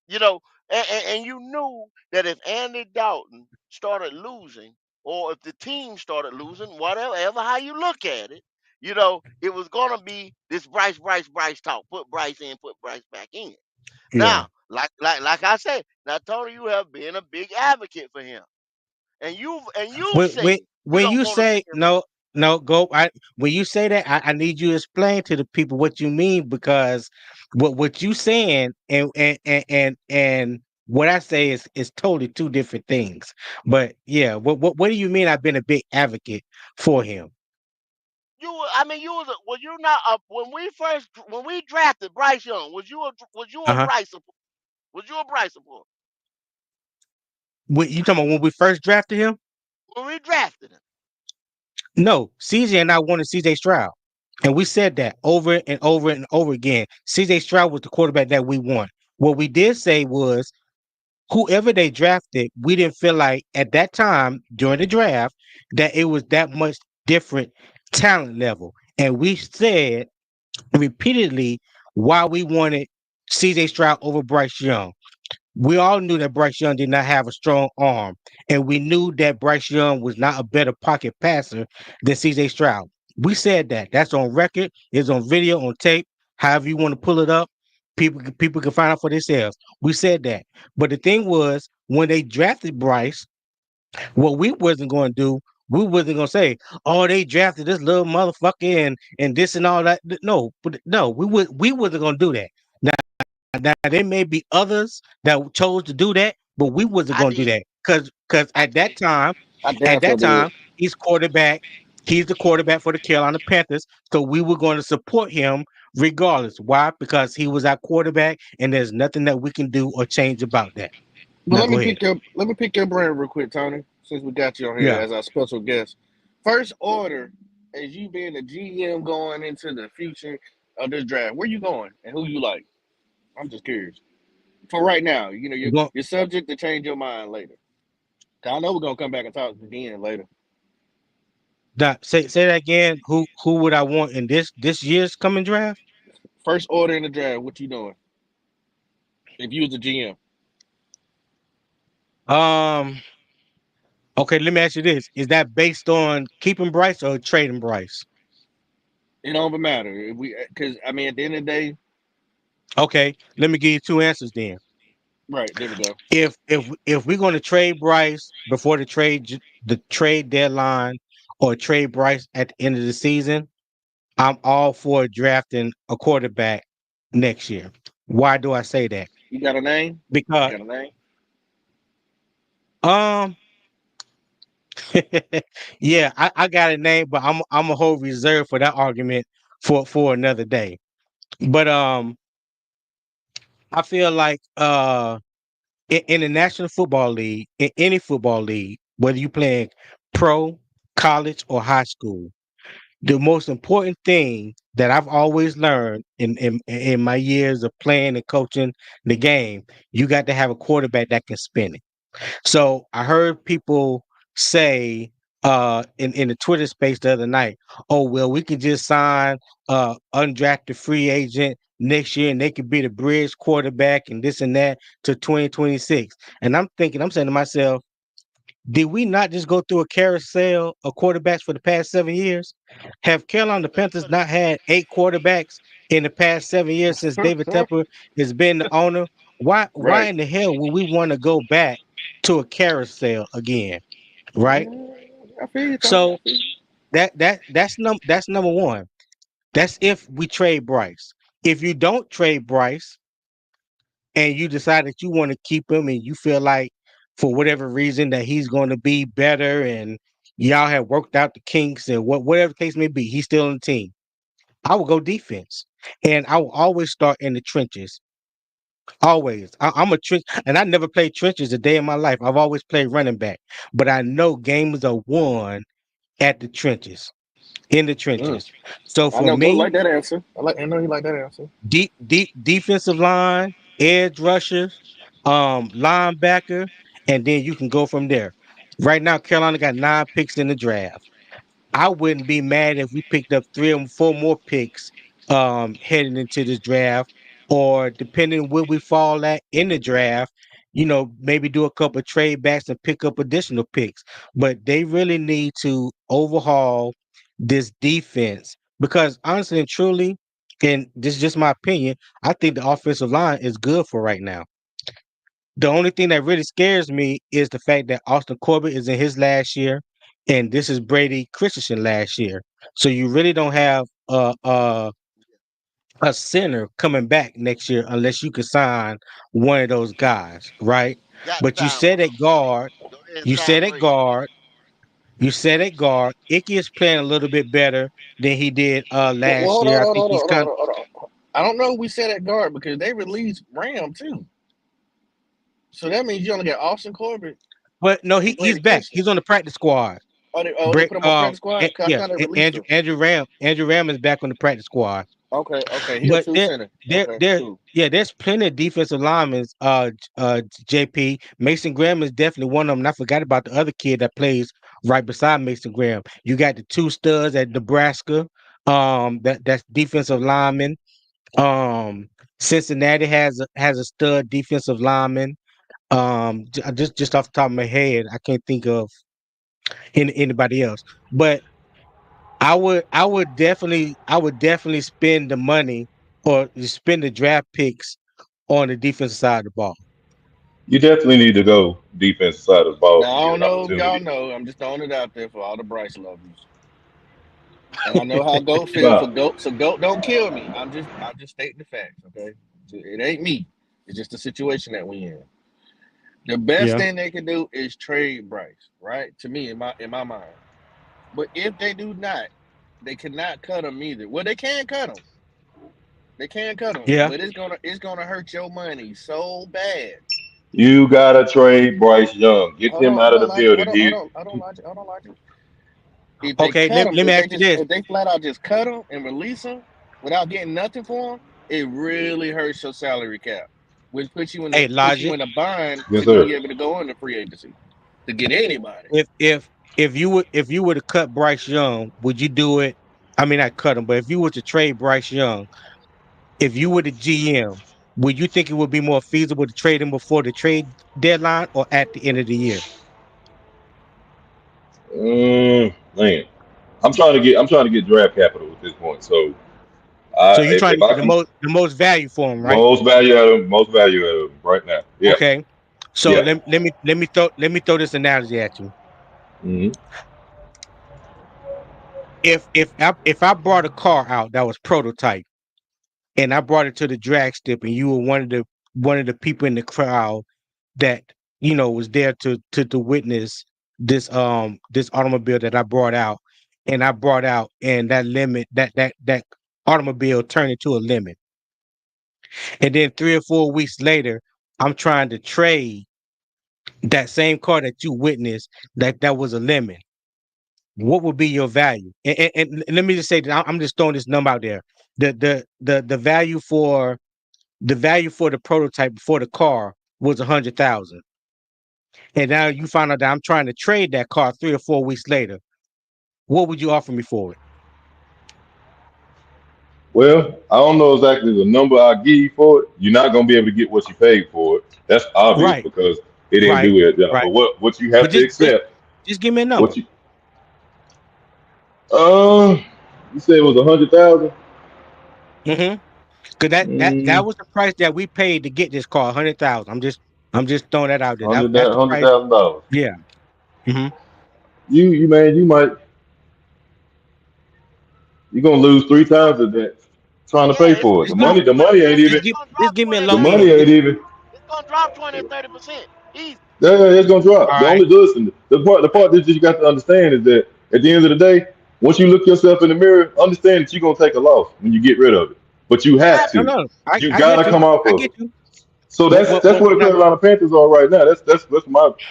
you know, and you knew that if Andy Dalton started losing, or if the team started losing, whatever how you look at it, it was gonna be this Bryce talk. Put Bryce in, put Bryce back in. Yeah. Now, like I said, now Tony, you have been a big advocate for him, and you've said you When don't you want to see say him. no, Goat. When you say that, I need you to explain to the people what you mean because what you saying and what I say is totally two different things. But yeah, what do you mean? I've been a big advocate for him. I mean, was you not when we drafted Bryce Young? Was you Uh a huh. Bryce support? Was you a Bryce support You talking about when we first drafted him? when we drafted him? No, CJ and I wanted CJ Stroud. And we said that over and over and over again. CJ Stroud was the quarterback that we want. What we did say was whoever they drafted, we didn't feel like at that time during the draft that it was that much different talent level. And we said repeatedly why we wanted CJ Stroud over Bryce Young. We all knew that Bryce Young did not have a strong arm, and we knew that Bryce Young was not a better pocket passer than CJ Stroud. We said that. That's on record. It's on video, on tape. However you want to pull it up, people can find out for themselves. We said that. But the thing was, when they drafted Bryce, what we wasn't going to do, we wasn't going to say, "Oh, they drafted this little motherfucker and this and all that." No, but no, we wasn't going to do that. Now there may be others that chose to do that, but we wasn't I going to do did. that because I did. I at damn sure that did. time, he's quarterback. He's the quarterback for the Carolina Panthers, so we were going to support him regardless. Why? Because he was our quarterback, and there's nothing that we can do or change about that. But Now let go me ahead. pick your brain real quick, Tony. Since we got you on here Yeah, as our special guest, first order as you being the GM going into the future of this draft, where you going and who you like? I'm just curious. For right now, we're going. you're subject to change your mind later. 'Cause I know we're gonna come back and talk again later. Say that again. Who would I want in this year's coming draft? First order in the draft, what you doing? If you was the GM, Um. Okay, let me ask you this: is that based on keeping Bryce or trading Bryce? it don't even matter. If we, because I mean, at the end of the day, Okay, let me give you two answers then. right there we go. If we're going to trade Bryce before the trade deadline or trade Bryce at the end of the season, I'm all for drafting a quarterback next year. Why do I say that? You got a name? You Because got a name? um yeah, I got a name, but I'm a hold reserve for that argument for another day. But I feel like in the National Football League, in any football league, whether you playing pro, college, or high school, the most important thing that I've always learned in my years of playing and coaching the game, you got to have a quarterback that can spin it. So I heard people say in the Twitter space the other night, oh well, we could just sign undrafted free agent next year and they could be the bridge quarterback and this and that to 2026. And I'm saying to myself, did we not just go through a carousel of quarterbacks for the past 7 years? Have Carolina Panthers not had 8 quarterbacks in the past 7 years since David Tepper has been the owner? Why Right. in the hell would we want to go back to a carousel again? Right? I feel you, Tony. I So feel you. that's number one. That's if we trade Bryce. If you don't trade Bryce, and you decide that you want to keep him and you feel like for whatever reason that he's going to be better and y'all have worked out the kinks and whatever the case may be, he's still on the team. I will go defense. And I will always start in the trenches. Always. I'm a trench and I never played trenches a day in my life. I've always played running back. But I know games are won at the trenches, in the Mm. trenches. So I for know Goat me, like that answer. I know he like that answer. deep defensive line, edge rushers, linebacker, and then you can go from there. Right now, Carolina got 9 picks in the draft. I wouldn't be mad if we picked up 3 or 4 more picks heading into this draft, or depending where we fall at in the draft, maybe do a couple of trade backs and pick up additional picks. But they really need to overhaul this defense because honestly and truly, and this is just my opinion, I think the offensive line is good for right now. The only thing that really scares me is the fact that Austin Corbett is in his last year, and this is Brady Christensen last year. So you really don't have a center coming back next year unless you can sign one of those guys, right? Got to But sign one. Go ahead and you sign said at Brady. guard, you said at guard, Icky is playing a little bit better than he did Well, last hold year. on, I hold think on, he's hold on, kind hold on, hold on. I don't know if we said at guard because they released Ram too. So that means you only got Austin Corbett but no, and he's Brady back. Christian. He's on the practice squad. They put him on practice squad? 'Cause I Yeah, thought they released him. Andrew Ram is back on the practice squad. Okay. He a But true center. Okay, cool. there's plenty of defensive linemen. JP Mason Graham is definitely one of them. And I forgot about the other kid that plays right beside Mason Graham. You got the 2 studs at Nebraska. That's defensive lineman. Cincinnati has a stud defensive lineman. Just off the top of my head, I can't think of anybody else. But I would definitely spend the money or spend the draft picks on the defensive side of the ball. You definitely need to go defensive side of the ball if Now you I get don't an know if y'all opportunity. know. I'm just throwing it out there for all the Bryce lovers. And I know how Goat feel for Nah, Goat, so Goat don't kill me. I'm just stating the facts, okay? It ain't me. It's just the situation that we in. The best Yeah. thing they can do is trade Bryce, right? To me, in my mind. But if they do not, they cannot cut him either. Well, they can cut him. They can cut him, Yeah. but it's gonna hurt your money so bad. you gotta trade Bryce Young. Get him out Hold of on, the Logic. building. He Hold on, Logic. If they Okay. cut him, Let me ask you this. if they flat out just cut him and release him without getting nothing for him, it really hurts your salary cap, which Hey, puts you Logic. in a bind yes, to sir. be able to go into free agency to get anybody. If you were to cut Bryce Young, would you do it? I mean, not cut him, but if you were to trade Bryce Young, if you were the GM, would you think it would be more feasible to trade him before the trade deadline or at the end of the year? Man, I'm trying to get draft capital at this point. So So you're trying if to get I can the most value for him, right? most value out of him right now. Yeah, Okay. So yeah. let me throw this analogy at you. hmm If I brought a car out that was prototype and I brought it to the drag strip, and you were one of the people in the crowd that was there to witness this automobile that I brought out, and that lemon that automobile turned into a lemon, and then 3 or 4 weeks later, I'm trying to trade that same car that you witnessed that was a lemon. What would be your value? And let me just say that I'm just throwing this number out there. The value for the prototype for the car was 100,000, and now you find out that I'm trying to trade that car 3 or 4 weeks later. What would you offer me for it? Well, I don't know exactly the number I give you for it. You're not gonna be able to get what you paid for it. That's obvious Right, because it didn't right, do it. right. But what you But have to just accept, just give me a number. what you uh, you said it was 100,000. Mm-hmm. Cause that Mm, was the price that we paid to get this car, 100,000. I'm just throwing that out there. That's the hundred price. thousand dollars. Yeah. Mm-hmm. You man, you're gonna lose three times of that trying to Yeah, pay it's for it. gonna Just The give drop me money, the twenty, money ain't thirty. even. It's gonna just drop give me a 20, The low 30 money end. ain't percent. even. It's gonna drop 20 or 30%. Easy. Yeah, it's gonna drop. All The right. only listen, the part that you got to understand is that at the end of the day, once you look yourself in the mirror, understand that you're gonna take a loss when you get rid of it. But you have No, to. Absolutely. no. I, You I get gotta you. come off I of get it. you. So But that's where the now, Carolina Panthers are right now. That's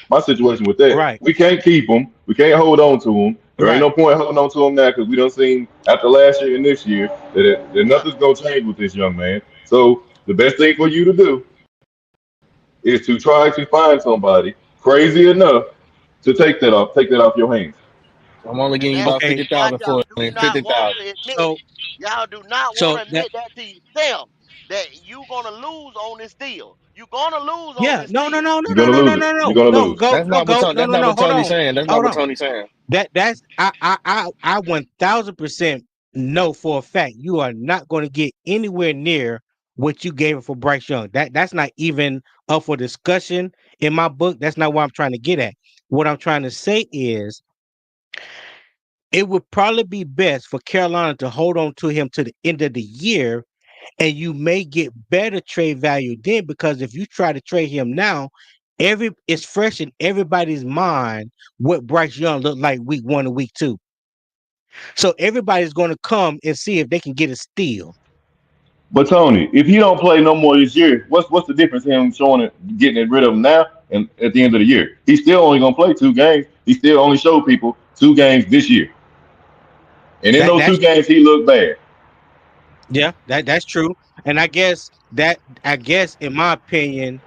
my situation with that. right, We can't keep them. We can't hold on to them. There ain't right. no point holding on to them now because we don't seen after last year and this year that Yeah. nothing's gonna change with this young man. So the best thing for you to do is to try to find somebody crazy enough to take that off your hands. I'm only And giving you that's about Okay. fifty why thousand y'all for it, do man. not want 50,000. to admit it. So Y'all do not want so to that admit that to yourself that you gonna lose on this deal. You gonna lose on yeah, this no, no, deal. no, no, You're no, gonna no, no, lose it. no, You're no, gonna no. lose. Go, That's go, not what go. Tony, No, that's no, not no. what Hold Tony's on. saying. That's not Hold what on. Tony's saying. That's I 1,000% know for a fact you are not going to get anywhere near what you gave it for Bryce Young. That's not even up for discussion in my book. That's not what I'm trying to get at. What I'm trying to say is it would probably be best for Carolina to hold on to him to the end of the year, and you may get better trade value then because if you try to trade him now, it's fresh in everybody's mind what Bryce Young looked like week 1 and week 2. So everybody's going to come and see if they can get a steal. But Tony, if he don't play no more this year, what's the difference in him showing it, getting rid of him now and at the end of the year? He's still only gonna play 2 games. He still only showed people 2 games this year, and in That those two that's games he looked bad. yeah, that's true. And I guess in my opinion,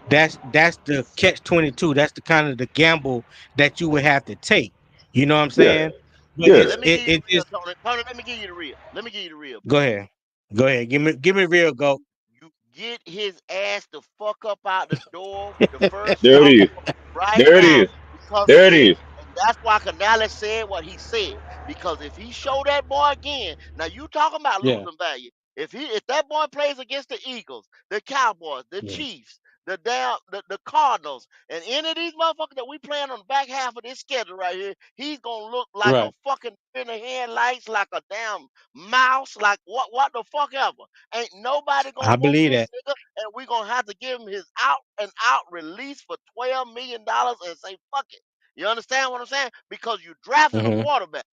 that's the catch 22. That's the kind of the gamble that you would have to take. You know what I'm Yeah, saying? But yeah. Let me give you it the real, just Tony. Tony, let me give you the real. Let me give you the real, go bro. ahead. Go ahead. Give me real go. You get his ass the fuck up out the door the first There it fucking is. month right There it now is. because of There it this. is. And that's why Canales said what he said. Because if he show that boy again, now you talking about Yeah. losing value. If that boy plays against the Eagles, the Cowboys, the Yeah. Chiefs, the Cardinals, and any of these motherfuckers that we playing on the back half of this schedule right here, he's gonna look like a Right. fucking in the headlights, like a damn mouse, like what the fuck ever. Ain't nobody I gonna want believe this that. nigga, and we gonna have to give him his out and out release for $12 million and say fuck it. You understand what I'm saying? Because you drafted a Hmm. quarterback.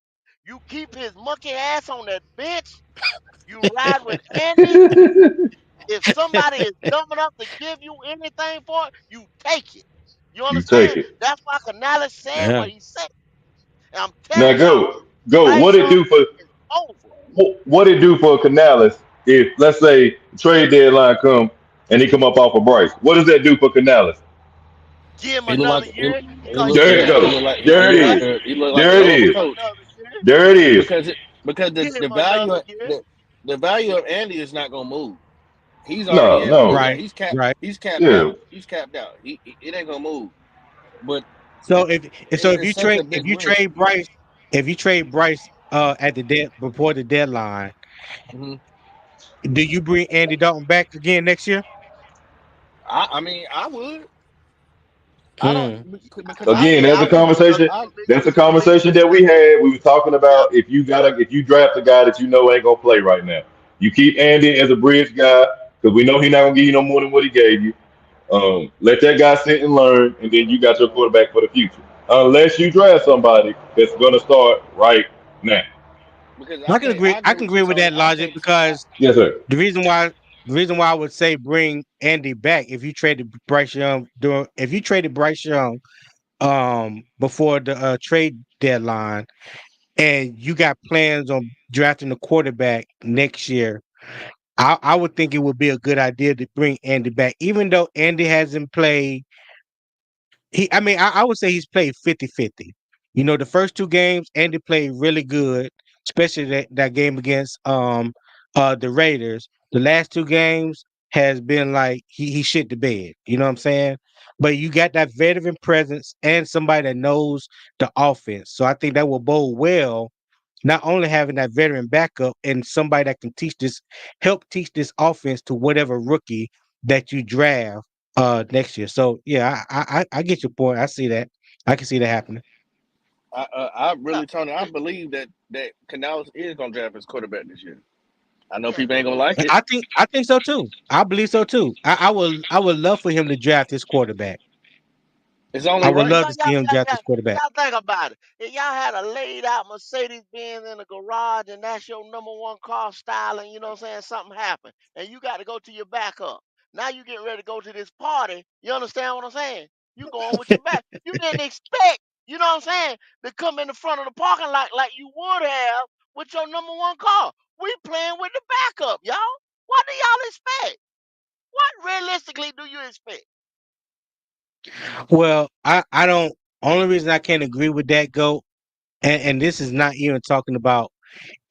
You keep his monkey ass on that bench. You ride with Andy. If somebody is dumb enough to give you anything for it, you take it. You You take understand? it. That's why Canales said Yeah. what he said. And I'm Now telling y'all, go. Bryce What it Young do for is over. what it do for Canales if let's say trade deadline come and he come up off of Bryce? What does that do for Canales? Give him He look another like year he because he look There still it yeah. got He goes. look like money. There it is. he look like an There it Give old him is. coach another year. There it is. because Give him the value another of year. the value of Andy is not gonna move. He's already No, at no. Right. Right. he's capped out. Yeah. He's capped out. It ain't gonna move. But So it, if it's you such trade a if big you risk. trade Bryce if you trade Bryce at the before the deadline, Mhm. do you bring Andy Dalton back again next year? I mean I would. I don't Hmm. because I Again, Yeah, look I at would because conversation. That's a you gonna make conversation some that we sense. had. We were talking Yeah, about if you draft a guy that you know ain't gonna play right now. You keep Andy as a bridge guy because we know he's not gonna give you no more than what he gave you. Let that guy sit and learn, and then you got your quarterback for the future. Unless you draft somebody that's gonna start right now. because I can agree. I I agree can with you, agree with Tony. that logic because Yes, sir. the reason why I would say bring Andy back if you traded Bryce Young if you traded Bryce Young before the trade deadline and you got plans on drafting a quarterback next year, I would think it would be a good idea to bring Andy back, even though Andy hasn't played. I mean, I would say he's played 50-50. You know, the first two games, Andy played really good, especially that game against the Raiders. The last two games has been like he shit the bed. You know what I'm saying? But you got that veteran presence and somebody that knows the offense. So I think that will bode well, not only having that veteran backup and somebody that can help teach this offense to whatever rookie that you draft next year. So yeah, I get your point. I see that. I can see that happening. I No, really, Tony, I it, believe that Canales is gonna draft his quarterback this year. I know yeah, people ain't gonna like it. I think so too. I believe so too. I would love for him to draft his quarterback. It's I only would right. love to see him draft his quarterback. y'all think about it. If y'all had a laid out Mercedes Benz in the garage and that's your number one car style, and you know what I'm saying, something happened, and you got to go to your backup. Now you getting ready to go to this party. You understand what I'm saying? You going with your back. You didn't expect, you know what I'm saying, to come in the front of the parking lot like you would have with your number one car. We playing with the backup, y'all. What do y'all expect? What realistically do you expect? Well, I don't. Only reason I can't agree with that, go, and this is not even talking about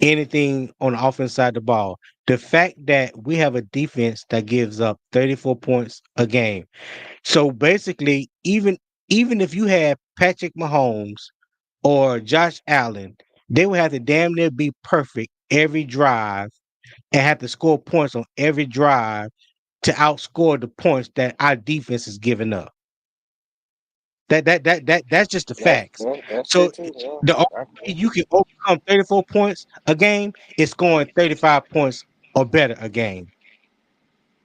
anything on the offense side of the ball. The fact that we have a defense that gives up 34 points a game. So basically, even if you had Patrick Mahomes or Josh Allen, they would have to damn near be perfect every drive and have to score points on every drive to outscore the points that our defense is giving up. That's just the Yeah, facts. yeah, that's true So too. the only Yeah. way you can overcome 34 points a game is scoring 35 points or better a game.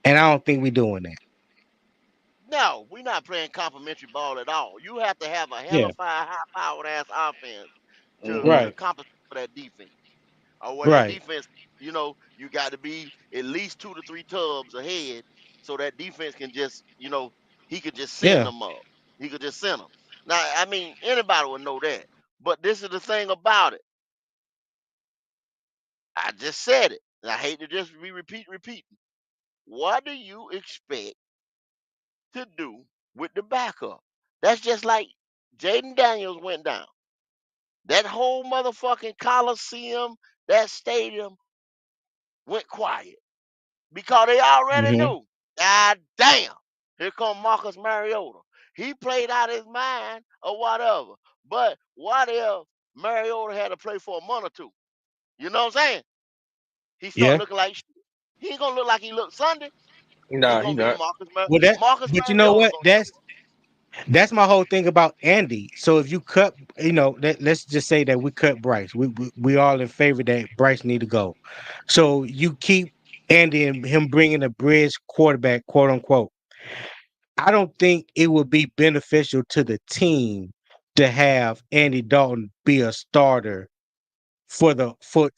And I don't think we're doing that. No, we're not playing complimentary ball at all. You have to have a Yeah. hella high powered ass offense to Mm-hmm. Right. compensate for that defense. Or where that Right. defense, you got to be at least 2 to 3 tubs ahead so that defense can just, he could just send Yeah. them up. He could just send them. Now, I mean, anybody would know that. But this is the thing about it. I just said it. And I hate to just be repeating. What do you expect to do with the backup? That's just like Jaden Daniels went down. That whole motherfucking Coliseum, that stadium went quiet because they already Hmm. knew. God damn, here come Marcus Mariota. He played out his mind or whatever. But what if Mariota had to play for a month or two? You know what I'm saying? He start Yeah. looking like shit. He ain't gonna look like he looked Sunday. He Nah, he gonna be not. Well, Marcus but you know Mariota what? gonna show. That's my whole thing about Andy. So if you cut, let's just say that we cut Bryce. We all in favor that Bryce need to go. So you keep Andy and him bringing a bridge quarterback, quote unquote. I don't think it would be beneficial to the team to have Andy Dalton be a starter for the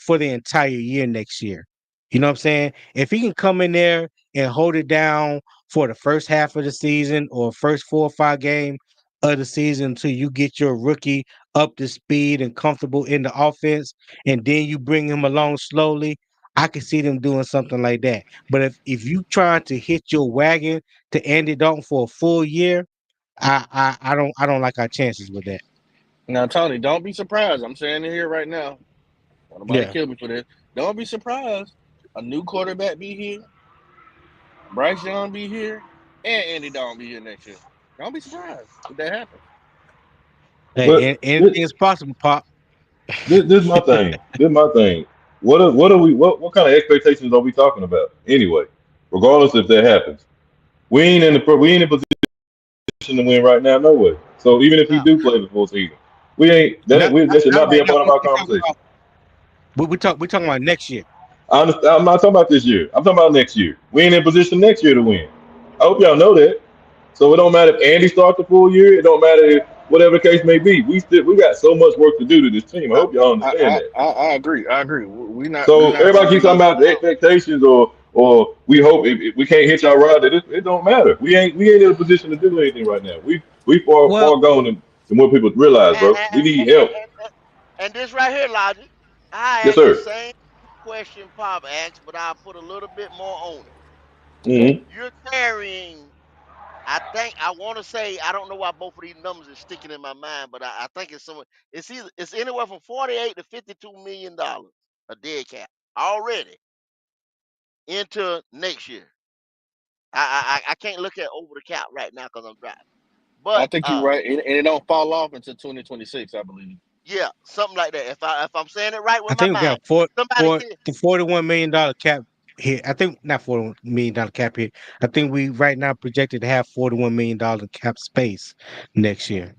entire year next year. You know what I'm saying? If he can come in there and hold it down for the first half of the season or first 4 or 5 game of the season until you get your rookie up to speed and comfortable in the offense, and then you bring him along slowly, I can see them doing something like that. But if you trying to hit your wagon to Andy Dalton for a full year, I don't like our chances with that. Now, Tony, don't be surprised. I'm saying it here right now. Don't nobody Yeah. kill me for this. Don't be surprised. A new quarterback be here, Bryce Young be here, and Andy Dalton be here next year. Don't be surprised if that happens. Hey, But anything is possible, Pop. this is my thing. This is my thing. What kind of expectations are we talking about anyway? Regardless if that happens, we ain't in position to win right now, no way. So even if we No, do play the full season, we ain't not that should not not be right a now. part of our We talking conversation. about we talking about next year. I'm not talking about this year. I'm talking about next year. We ain't in position next year to win. I hope y'all know that. So it don't matter if Andy starts the full year. It don't matter if whatever the case may be. We got so much work to do to this team. I Uh, hope y'all I, understand I that. I I agree. I agree. We So not everybody gonna keeps talking be. about the expectations or we hope if we can't hit y'all ride that it don't matter. We ain't in a position to do anything right now. We Well, far gone than what people realize, and, bro. and, We need and, help. and, and this right here, Logic, I Yes, asked the sir. same question Pop asked, but I put a little bit more on it. Hmm. You're carrying, I think, I want to say, I don't know why both of these numbers are sticking in my mind, but I think it's somewhere, it's anywhere from 48 to $52 million a dead cap already into next year. I can't look at over the cap right now because I'm driving. I But think you're right, and it don't fall off until 2026, I believe. yeah, something like that. If I'm saying it right I with my think we got mind, somebody can. the $41 million cap hit. I think not $41 million cap hit. I think we right now projected to have $41 million cap space next year.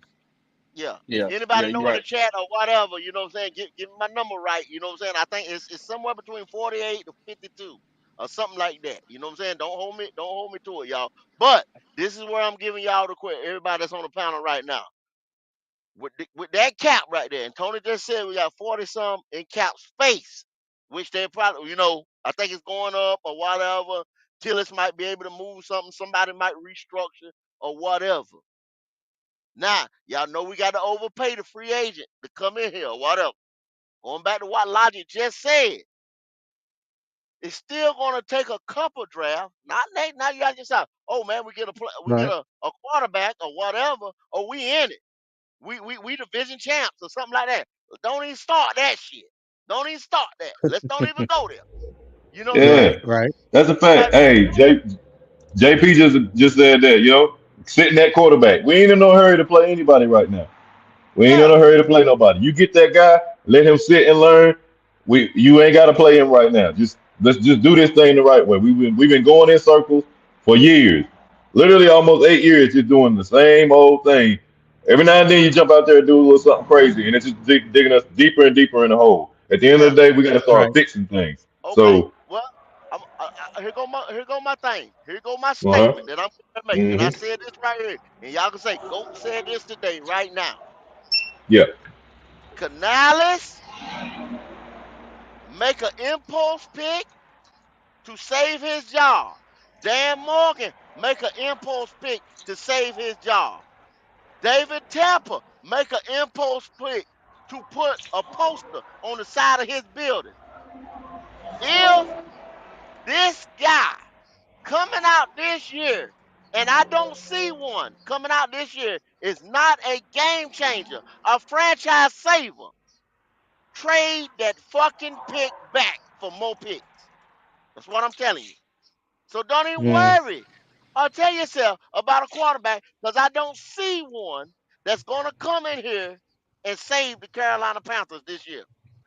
Yeah. Yeah, yeah, Anybody you're know in right. the chat or whatever, you know what I'm saying? Give me my number right. You know what I'm saying? I think it's somewhere between 48 to 52 or something like that. You know what I'm saying? Don't hold me to it, y'all. But this is where I'm giving y'all the quick. Everybody that's on the panel right now. With that cap right there, and Tony just said we got 40 some in cap space, which they probably, I think it's going up or whatever. Tillis might be able to move something, somebody might restructure or whatever. Now, y'all know we got to overpay the free agent to come in here or whatever. Going back to what Logic just said, it's still going to take a couple draft. Not Nate. Now you got to decide. Oh man, we get Right. a quarterback or whatever, or we in it. We division champs or something like that. Don't even start that shit. Don't even start that. Let's don't even go there. You know what I'm saying? Yeah, Right. Right. that's a We fact. might be Hey, JP just said that. Sitting that quarterback. We ain't in no hurry to play anybody right now. We ain't in yeah. a hurry to play nobody. You get that guy, let him sit and learn. You ain't got to play him right now. Let's just do this thing the right way. We've been going in circles for years, literally almost 8 years, just doing the same old thing. Every now and then you jump out there and do a little something crazy, and it's just digging us deeper and deeper in the hole. At the end of Yeah. the day, we got to start Right. fixing things. Okay. So, Well, here go my thing. Here go my uh huh. statement that I'm gonna make. And I Hmm. said this right here. And y'all can say, Goat said this today, right now. Yeah. Canales make an impulse pick to save his job. Dan Morgan make an impulse pick to save his job. David Tapper make an impulse pick to put a poster on the side of his building. If this guy coming out this year, and I don't see one coming out this year, is not a game changer, a franchise saver, trade that fucking pick back for more picks. That's what I'm telling you. So don't even Mm. worry or tell yourself about a quarterback because I don't see one that's going to come in here and save the Carolina Panthers this year.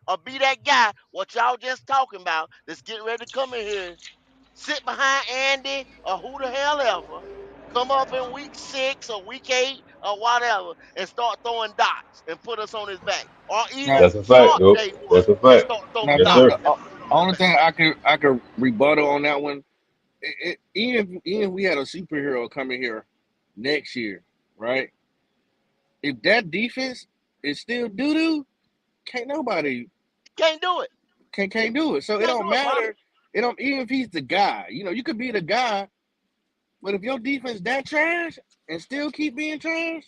Or be that guy, what y'all just talking about, that's getting ready to come in here, sit behind Andy or who the hell ever, come up in week 6 or week 8 or whatever and start throwing dots and put us on his back. Or even Now, That's a fact, start though. day one That's a and fact. start throwing now Yes, dots the sir. and put us on his only back. thing I could rebuttal on that one, even if we had a superhero coming here next year, right? If that defense is still doo doo, can't nobody Can't do it. can't do it. So it Can't don't do it, Pop. matter. It don't even if he's the guy. You could be the guy, but if your defense that trash and still keep being trash,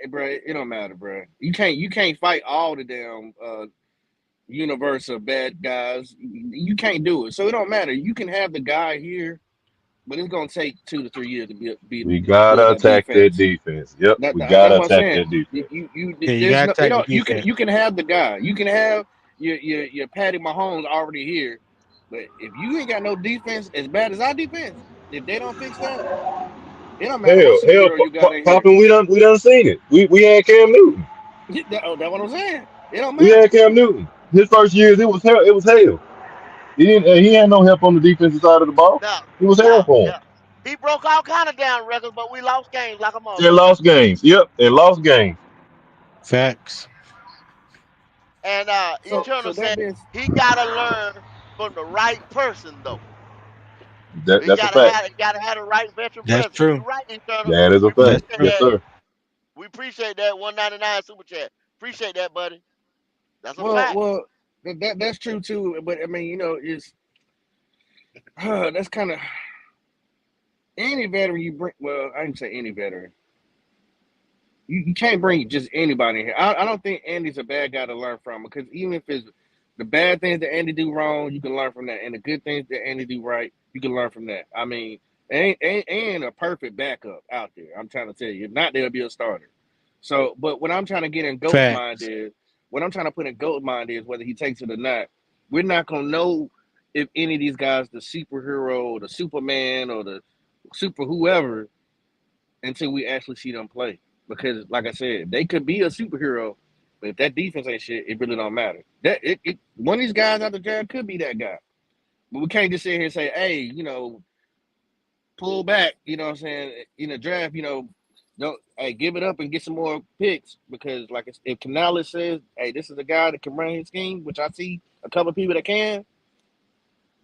bro. It don't matter, bro. You can't fight all the damn universe of bad guys. You can't do it. So it don't matter. You can have the guy here, but it's gonna take 2 to 3 years to We build gotta that attack that defense. defense. Yep, That, we that's gotta what I'm attack saying. that defense. Yeah, you There's gotta no, take the you can defense. you can have the guy. You can have your Patty Mahomes already here, but if you ain't got no defense as bad as our defense, if they don't fix that, it don't matter what Hell, superhero you got in here. popping. We done seen it. We had Cam Newton. That's what I'm saying. It don't We had matter. Cam Newton. His first years, it was hell. It was hell. He had no help on the defensive side of the ball. Now, It was hell now, for him. yeah. He broke all kind of down records, but we lost games like a And motherfucker. lost games. Yep, and lost games. Facts. And Eternal So that said being he gotta learn from the right person though. He That's a fact. gotta have the right veteran That's presence. true. You're right, Eternal. That is a We fact. That's appreciate true. Yes, that. sir. We appreciate that 199 super chat. Appreciate that, buddy. That's a well, fact. well, that's true too. But I mean, it's that's kind of any veteran you bring. Well, I didn't say any veteran. You can't bring just anybody in here. I don't think Andy's a bad guy to learn from because even if it's the bad things that Andy do wrong, you can learn from that, and the good things that Andy do right, you can learn from that. I mean, ain't a perfect backup out there. I'm trying to tell you. If not, there'll be a starter. So, but what I'm trying to get in Goat's mind Facts. is what I'm trying to put in Goat's mind is whether he takes it or not. We're not gonna know if any of these guys, the superhero, or the Superman, or the super whoever, until we actually see them play. Because, like I said, they could be a superhero, but if that defense ain't shit, it really don't matter. One of these guys out the draft could be that guy, but we can't just sit here and say, "Hey, pull back." You know what I'm saying? In the draft, don't hey give it up and get some more picks because, like, if Canales says, "Hey, this is a guy that can run his scheme," which I see a couple of people that can,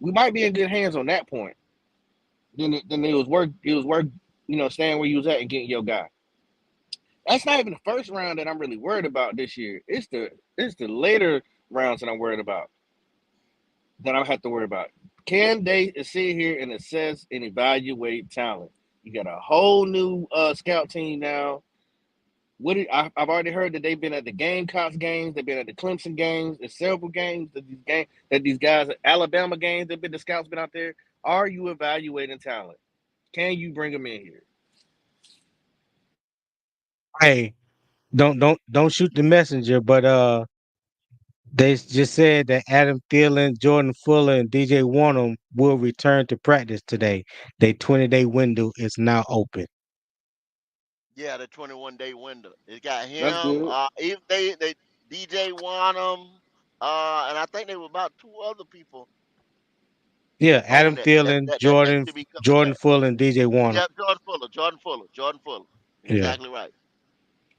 we might be in good hands on that point. Then it was worth staying where you was at and getting your guy. That's not even the first round that I'm really worried about this year. It's the later rounds that I'm worried about. That I have to worry about. Can they sit here and assess and evaluate talent? You got a whole new scout team now. I've already heard that they've been at the Gamecocks games, they've been at the Clemson games, there's several games that these guys at Alabama games, they've been the scouts been out there. Are you evaluating talent? Can you bring them in here? Hey, don't shoot the messenger, but they just said that Adam Thielen, Jordan Fuller, and DJ Warner will return to practice today. Their 20-day window is now open. Yeah, the 21-day window. It got That's him. good. If they DJ Wanham, and I think there were about two other people Yeah, on Adam that Thielen, that should be coming Jordan back. Fuller, and DJ Warner. Yeah, Jordan Fuller. You're Yeah. exactly right.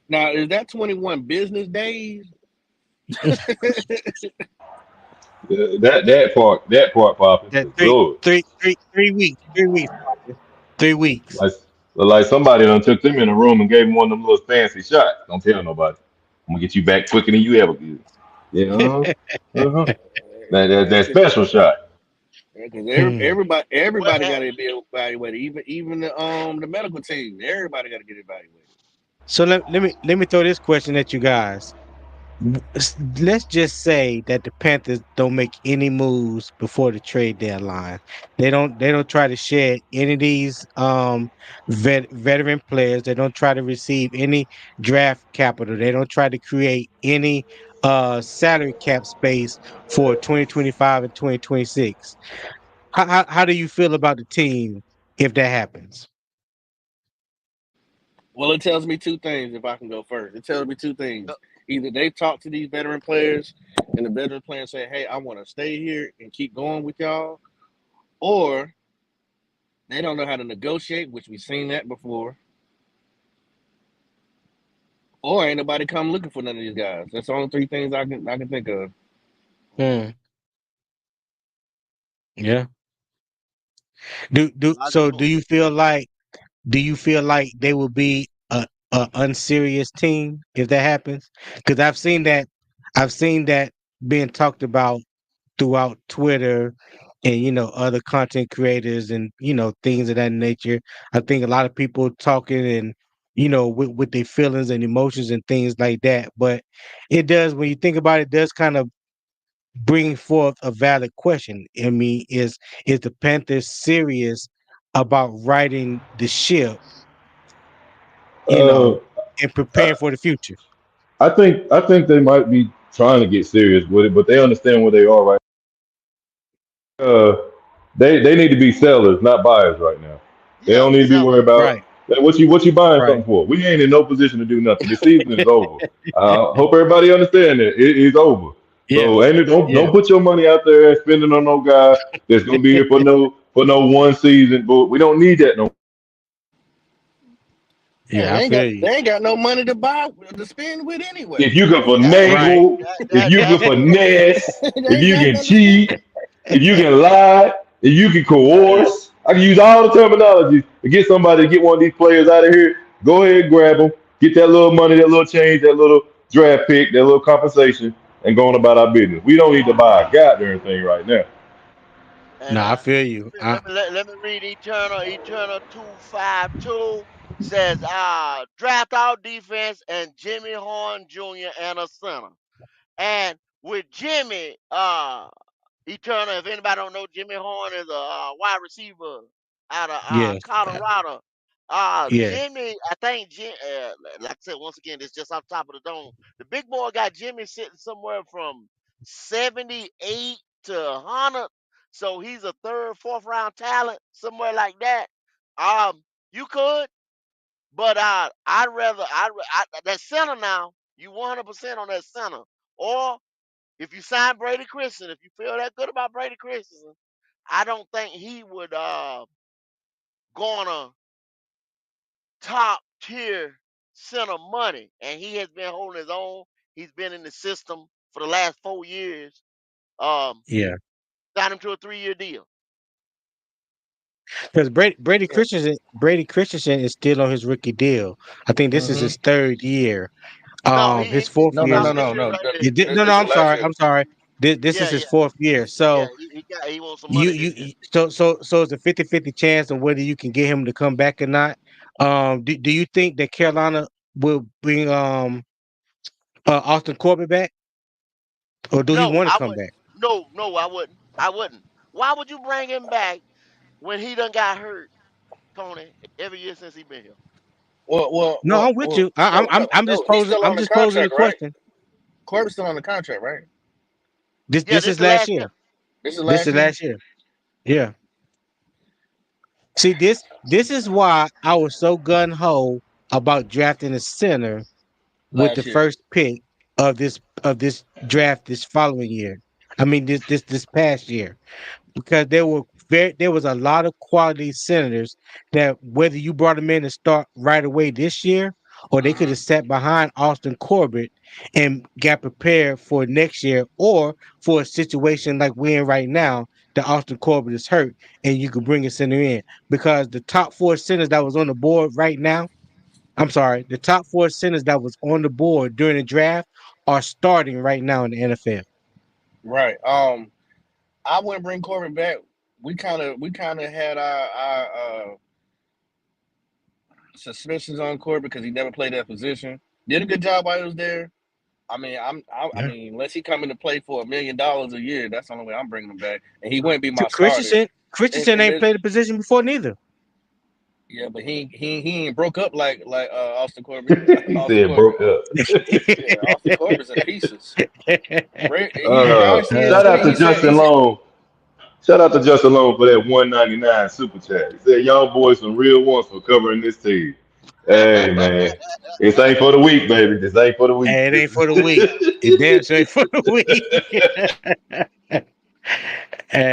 Now, is that 21 business days? That part, Poppy. That three, Lord. three, three, 3 weeks. 3 weeks. 3 weeks. Like somebody done took them in a room and gave them one of them little fancy shots. Don't tell nobody. I'm gonna get you back quicker than you ever did. Yeah, uh-huh. That Because special shot. Hmm. Well, everybody got to be evaluated. Even the medical team, everybody got to get evaluated. So let me throw this question at you guys. Let's just say that the Panthers don't make any moves before the trade deadline. They don't try to shed any of these veteran players. They don't try to receive any draft capital. They don't try to create any salary cap space for 2025 and 2026. How do you feel about the team if that happens? Well, it tells me two things. If I can go first, it tells me two uh, things. Either they talk to these veteran players, and the veteran players say, "Hey, I want to stay here and keep going with y'all," or they don't know how to negotiate, which we've seen that before, or ain't nobody come looking for none of these guys. That's the only three things I can think of. Hmm. Yeah. Do I so? do. Do you feel like they will be a unserious team if that happens? Because I've seen that being talked about throughout Twitter and other content creators and things of that nature. I think a lot of people talking and with their feelings and emotions and things like that. But it does, when you think about it, it does kind of bring forth a valid question. I mean, is the Panthers serious about riding the ship, you Uh, know, and I, preparing for the future? I think they might be trying to get serious with it, but they understand where they are right. Uh, they need to be sellers, not buyers right now. They Yeah, don't need to be worried sellers. Right, about that. What you buying right. something for? We ain't in no position to do nothing. The season is over. Hope everybody understand that it is over. Yeah, So ain't yeah. don't put your money out there and spend it on no guy that's gonna be here for no one season. But we don't need that no. Yeah, Yeah, I feel you. they ain't got no money to buy to spend with anyway. If you can Right. finagle, if you can That's what. finesse, They if ain't you got can nothing to spend. cheat, if you can lie, if you can coerce, I can use all the terminology to get somebody to get one of these players out of here. Go ahead, grab them, get that little money, that little change, that little draft pick, that little compensation, and go on about our business. We don't need to buy a goddamn thing right now. And No, I feel you. let me read Eternal 252 says draft our defense and Jimmy Horn Jr. and a center. And with Jimmy, Eternal, if anybody don't know, Jimmy Horn is a wide receiver out of Yes. Colorado. Yes. Jimmy, I think like I said, once again, it's just off top of the dome. The big boy got Jimmy sitting somewhere from 78 to 100, so he's a third, fourth round talent, somewhere like that. You could, but that center now. You 100% on that center, or if you sign Brady Christensen, if you feel that good about Brady Christensen, I don't think he would go on a top tier center money. And he has been holding his own. He's been in the system for the last 4 years. Um, Yeah. Signed him to a 3-year deal. Because Brady Christensen is still on his rookie deal. I think this is Mm-hmm. his third year. No, His fourth No, no, year. no, no, this no, year no. right there. No, no, This is last year. I'm sorry. This is Yeah, his yeah, fourth year. yeah. So He wants some money this year. so it's a 50-50 chance on whether you can get him to come back or not. Do you think that Carolina will bring Austin Corbett back, or do he No, want to I come wouldn't. back? No, I wouldn't. I wouldn't. Why would you bring him back when he done got hurt, Tony, every year since he been here? No, I'm with you. No. He's still I'm on the just posing the contract, right? question. Corbin's still on the contract, right? Yeah, This this is the last last year. year. This is This last is year. last year. Yeah. See, this is why I was so gun ho about drafting a center with the Last year. first pick of this draft this following year. I mean this past year, because there was a lot of quality senators that whether you brought them in to start right away this year, or they could Mm-hmm. have sat behind Austin Corbett and got prepared for next year, or for a situation like we're in right now that Austin Corbett is hurt and you could bring a center in, because the top four centers that was on the board right now, I'm sorry, the top four centers that was on the board during the draft are starting right now in the NFL. Right. I wouldn't bring Corbin back. We kind of had our suspicions on Corbin because he never played that position. Did a good job while he was there. I Yeah. mean, unless he come in to play for $1 million a year, that's the only way I'm bringing him back, and he wouldn't be my starter. Christensen And ain't this, played the position before neither. yeah, but he ain't broke up like Austin Corbin. He Austin said Corbin, broke up. yeah, Austin Corbin's in pieces. Y'all see his Shout tweet? out to He said Justin Long. Shout out to Justin Long for that 199 super chat. He said, "Y'all boys some real ones for covering this team." Hey man, this ain't for the week, baby. This ain't for the week. Hey, it This ain't for the is week. It damn sure ain't for the week.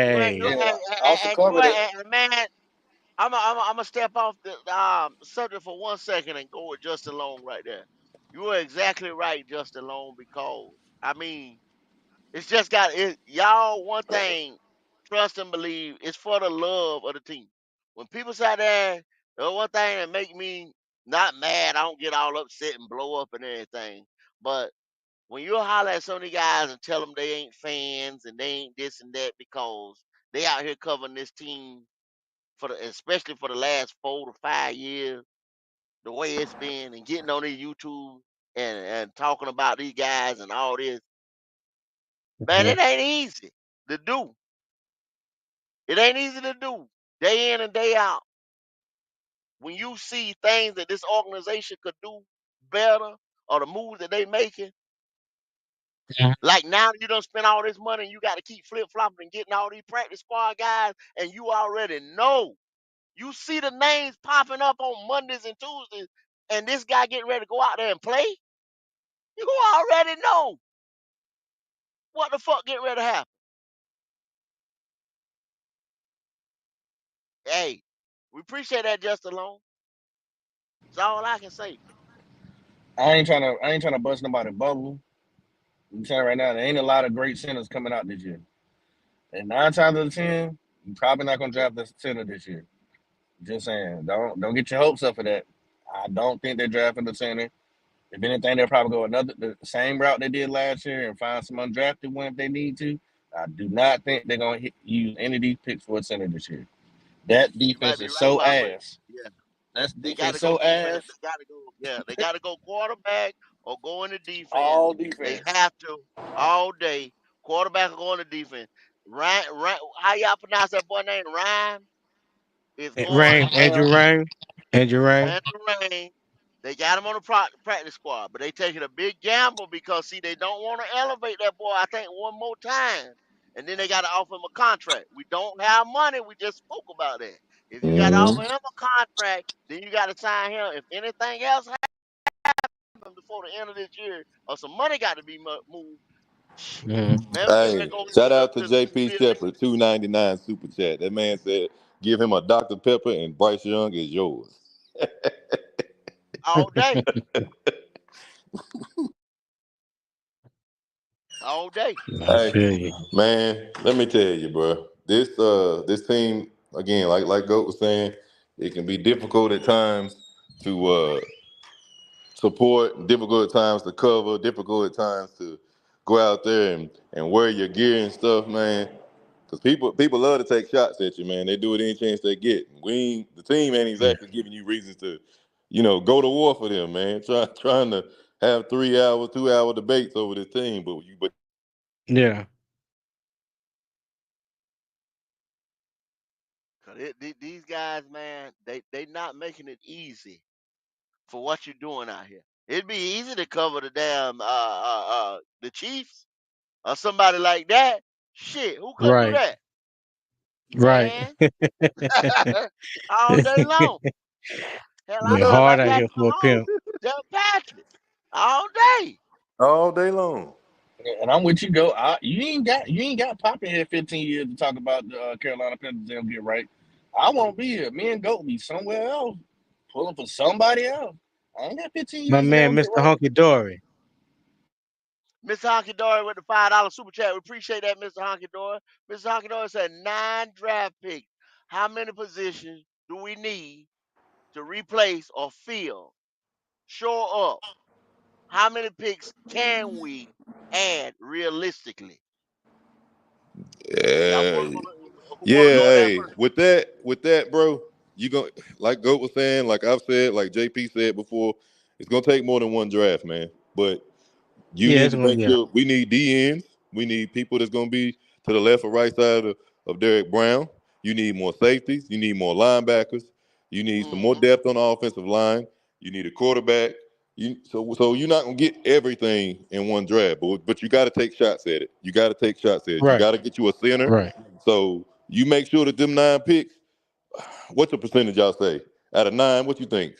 You ain't no, Hey, yeah, Austin Corbin. man. I'm gonna step off the subject for 1 second and go with Justin Long right there. You are exactly right, Justin Long, because I mean it's just got it. Y'all, one thing, trust and believe, it's for the love of the team. When people say that, the one thing that make me not mad, I don't get all upset and blow up and everything. But when you holler at some of these guys and tell them they ain't fans and they ain't this and that because they out here covering this team especially for the last 4 to 5 years, the way it's been, and getting on these YouTube and talking about these guys and all this, man, mhm. it ain't easy to do. It ain't easy to do day in and day out. When you see things that this organization could do better, or the moves that they making, like now you don't spend all this money and you got to keep flip flopping and getting all these practice squad guys, and you already know. You see the names popping up on Mondays and Tuesdays, and this guy getting ready to go out there and play. You already know what the fuck getting ready to happen. Hey, we appreciate that, Justin Long. That's all I can say. I ain't trying to bust nobody bubble. I'm telling you right now, there ain't a lot of great centers coming out this year. And 9 times out of 10, you're probably not gonna draft the center this year. Just saying, don't get your hopes up for that. I don't think they're drafting the center. If anything, they'll probably go the same route they did last year and find some undrafted one if they need to. I do not think they're gonna use any of these picks for a center this year. That You might defense be is right so about, but ass. yeah, That's they got defense to go so defense. ass. They got to go. Yeah, they got to go quarterback or go into defense. All They defense. have to all day. Quarterback or go into defense. Ryan, how y'all pronounce that boy name? Ryan is going Rain, Andrew Rain, Andrew Rain. and Rain. They got him on the practice squad, but they taking a big gamble because see they don't want to elevate that boy. I think one more time, and then they got to offer him a contract. We don't have money. We just spoke about that. If you got to offer Mhm. him a contract, then you got to sign him. If anything else happens before the end of this year, or some money got to be moved, Mhm. man, we Hey, better go shout out to to JP realistic Shepard, 299 super chat. That man said, "Give him a Dr Pepper and Bryce Young is yours." all day, all day. I Hey, feel you. man, let me tell you, bro. This team again, like Goat was saying, it can be difficult at times to support, difficult at times to cover, difficult at times to go out there and wear your gear and stuff, man. Because people love to take shots at you, man. They do it any chance they get. The team ain't Mm. exactly giving you reasons to, go to war for them, man. Trying to have 3 hour, 2 hour debates over this team, but Yeah, These guys, man, they not making it easy for what you're doing out here. It'd be easy to cover the damn the Chiefs or somebody like that. Shit, who couldn't do right, that, right. man? All day long. Hell, I They're said hard about out here Patrick for a Mahomes, pimp. Jeff Patrick, all day. all day long. And I'm with you, go. You ain't got Poppy here 15 years to talk about the Carolina Panthers. They'll get right. I won't be here. Me and Goat be somewhere else, pulling for somebody else. I ain't got 15 My years to man, go get Mr. right. Honky Dory. Mr. Honky Dory with the $5 super chat. We appreciate that, Mr. Honky Dory. Mr. Honky Dory said 9 draft picks. How many positions do we need to replace or fill? Show up. How many picks can we add realistically? Y'all Yeah, who yeah. want to go there Hey, first? with that, bro, you going like Goat was saying, like I've said, like JP said before, it's gonna take more than one draft, man. But you Yeah, need it's to gonna make yeah. sure we need DNs. We need people that's gonna be to the left or right side of Derek Brown. You need more safeties. You need more linebackers. You need some more Mm-hmm. depth on the offensive line. You need a quarterback. So you're not gonna get everything in one draft, but you got to take shots at it. You got to take shots at it. You Right, got to get you a center. right. So you make sure that them 9 picks. What's the percentage y'all say out of 9? What you think?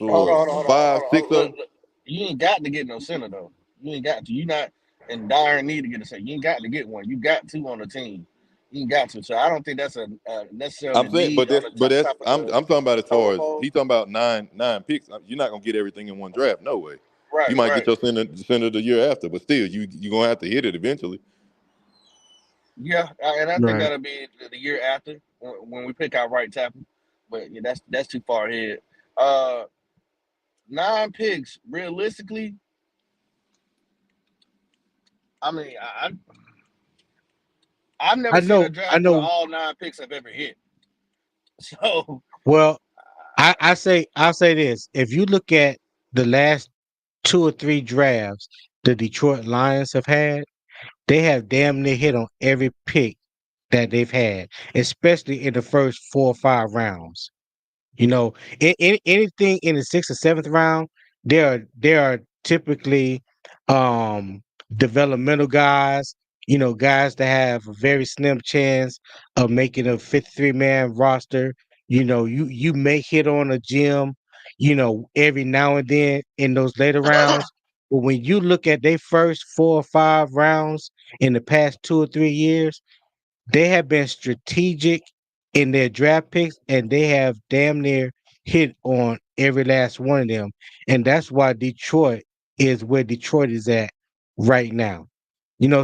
Hold So on, hold on, hold on, five, hold on. six of them. Look. You ain't got to get no center though. You ain't got to. You not in dire need to get a center. You ain't got to get one. You got two on the team. You ain't got to. So I don't think that's a necessarily I'm saying, need on the but that's top of I'm the I'm talking about as far totem as pole. he's talking about nine picks. You're not gonna get everything in one draft. No way. Right, You might get right. your center the year after, but still, you gonna have to hit it eventually. Yeah, and I think Right. that'll be the year after when we pick our right tackle. But yeah, that's too far ahead. Uh, 9 picks, realistically. I mean, I've never seen a I draft where know. all 9 picks have ever hit. So Well, I'll say this. If you look at the last 2 or 3 drafts the Detroit Lions have had, they have damn near hit on every pick that they've had, especially in the first 4 or 5 rounds. You know, anything in the 6th or 7th round, there are typically um developmental guys. You know, guys that have a very slim chance of making a 53-man roster. You know, you may hit on a gym. You know, every now and then in those later rounds. But when you look at their first 4 or 5 rounds in the past 2 or 3 years, they have been strategic in their draft picks, and they have damn near hit on every last one of them, and that's why Detroit is where Detroit is at right now.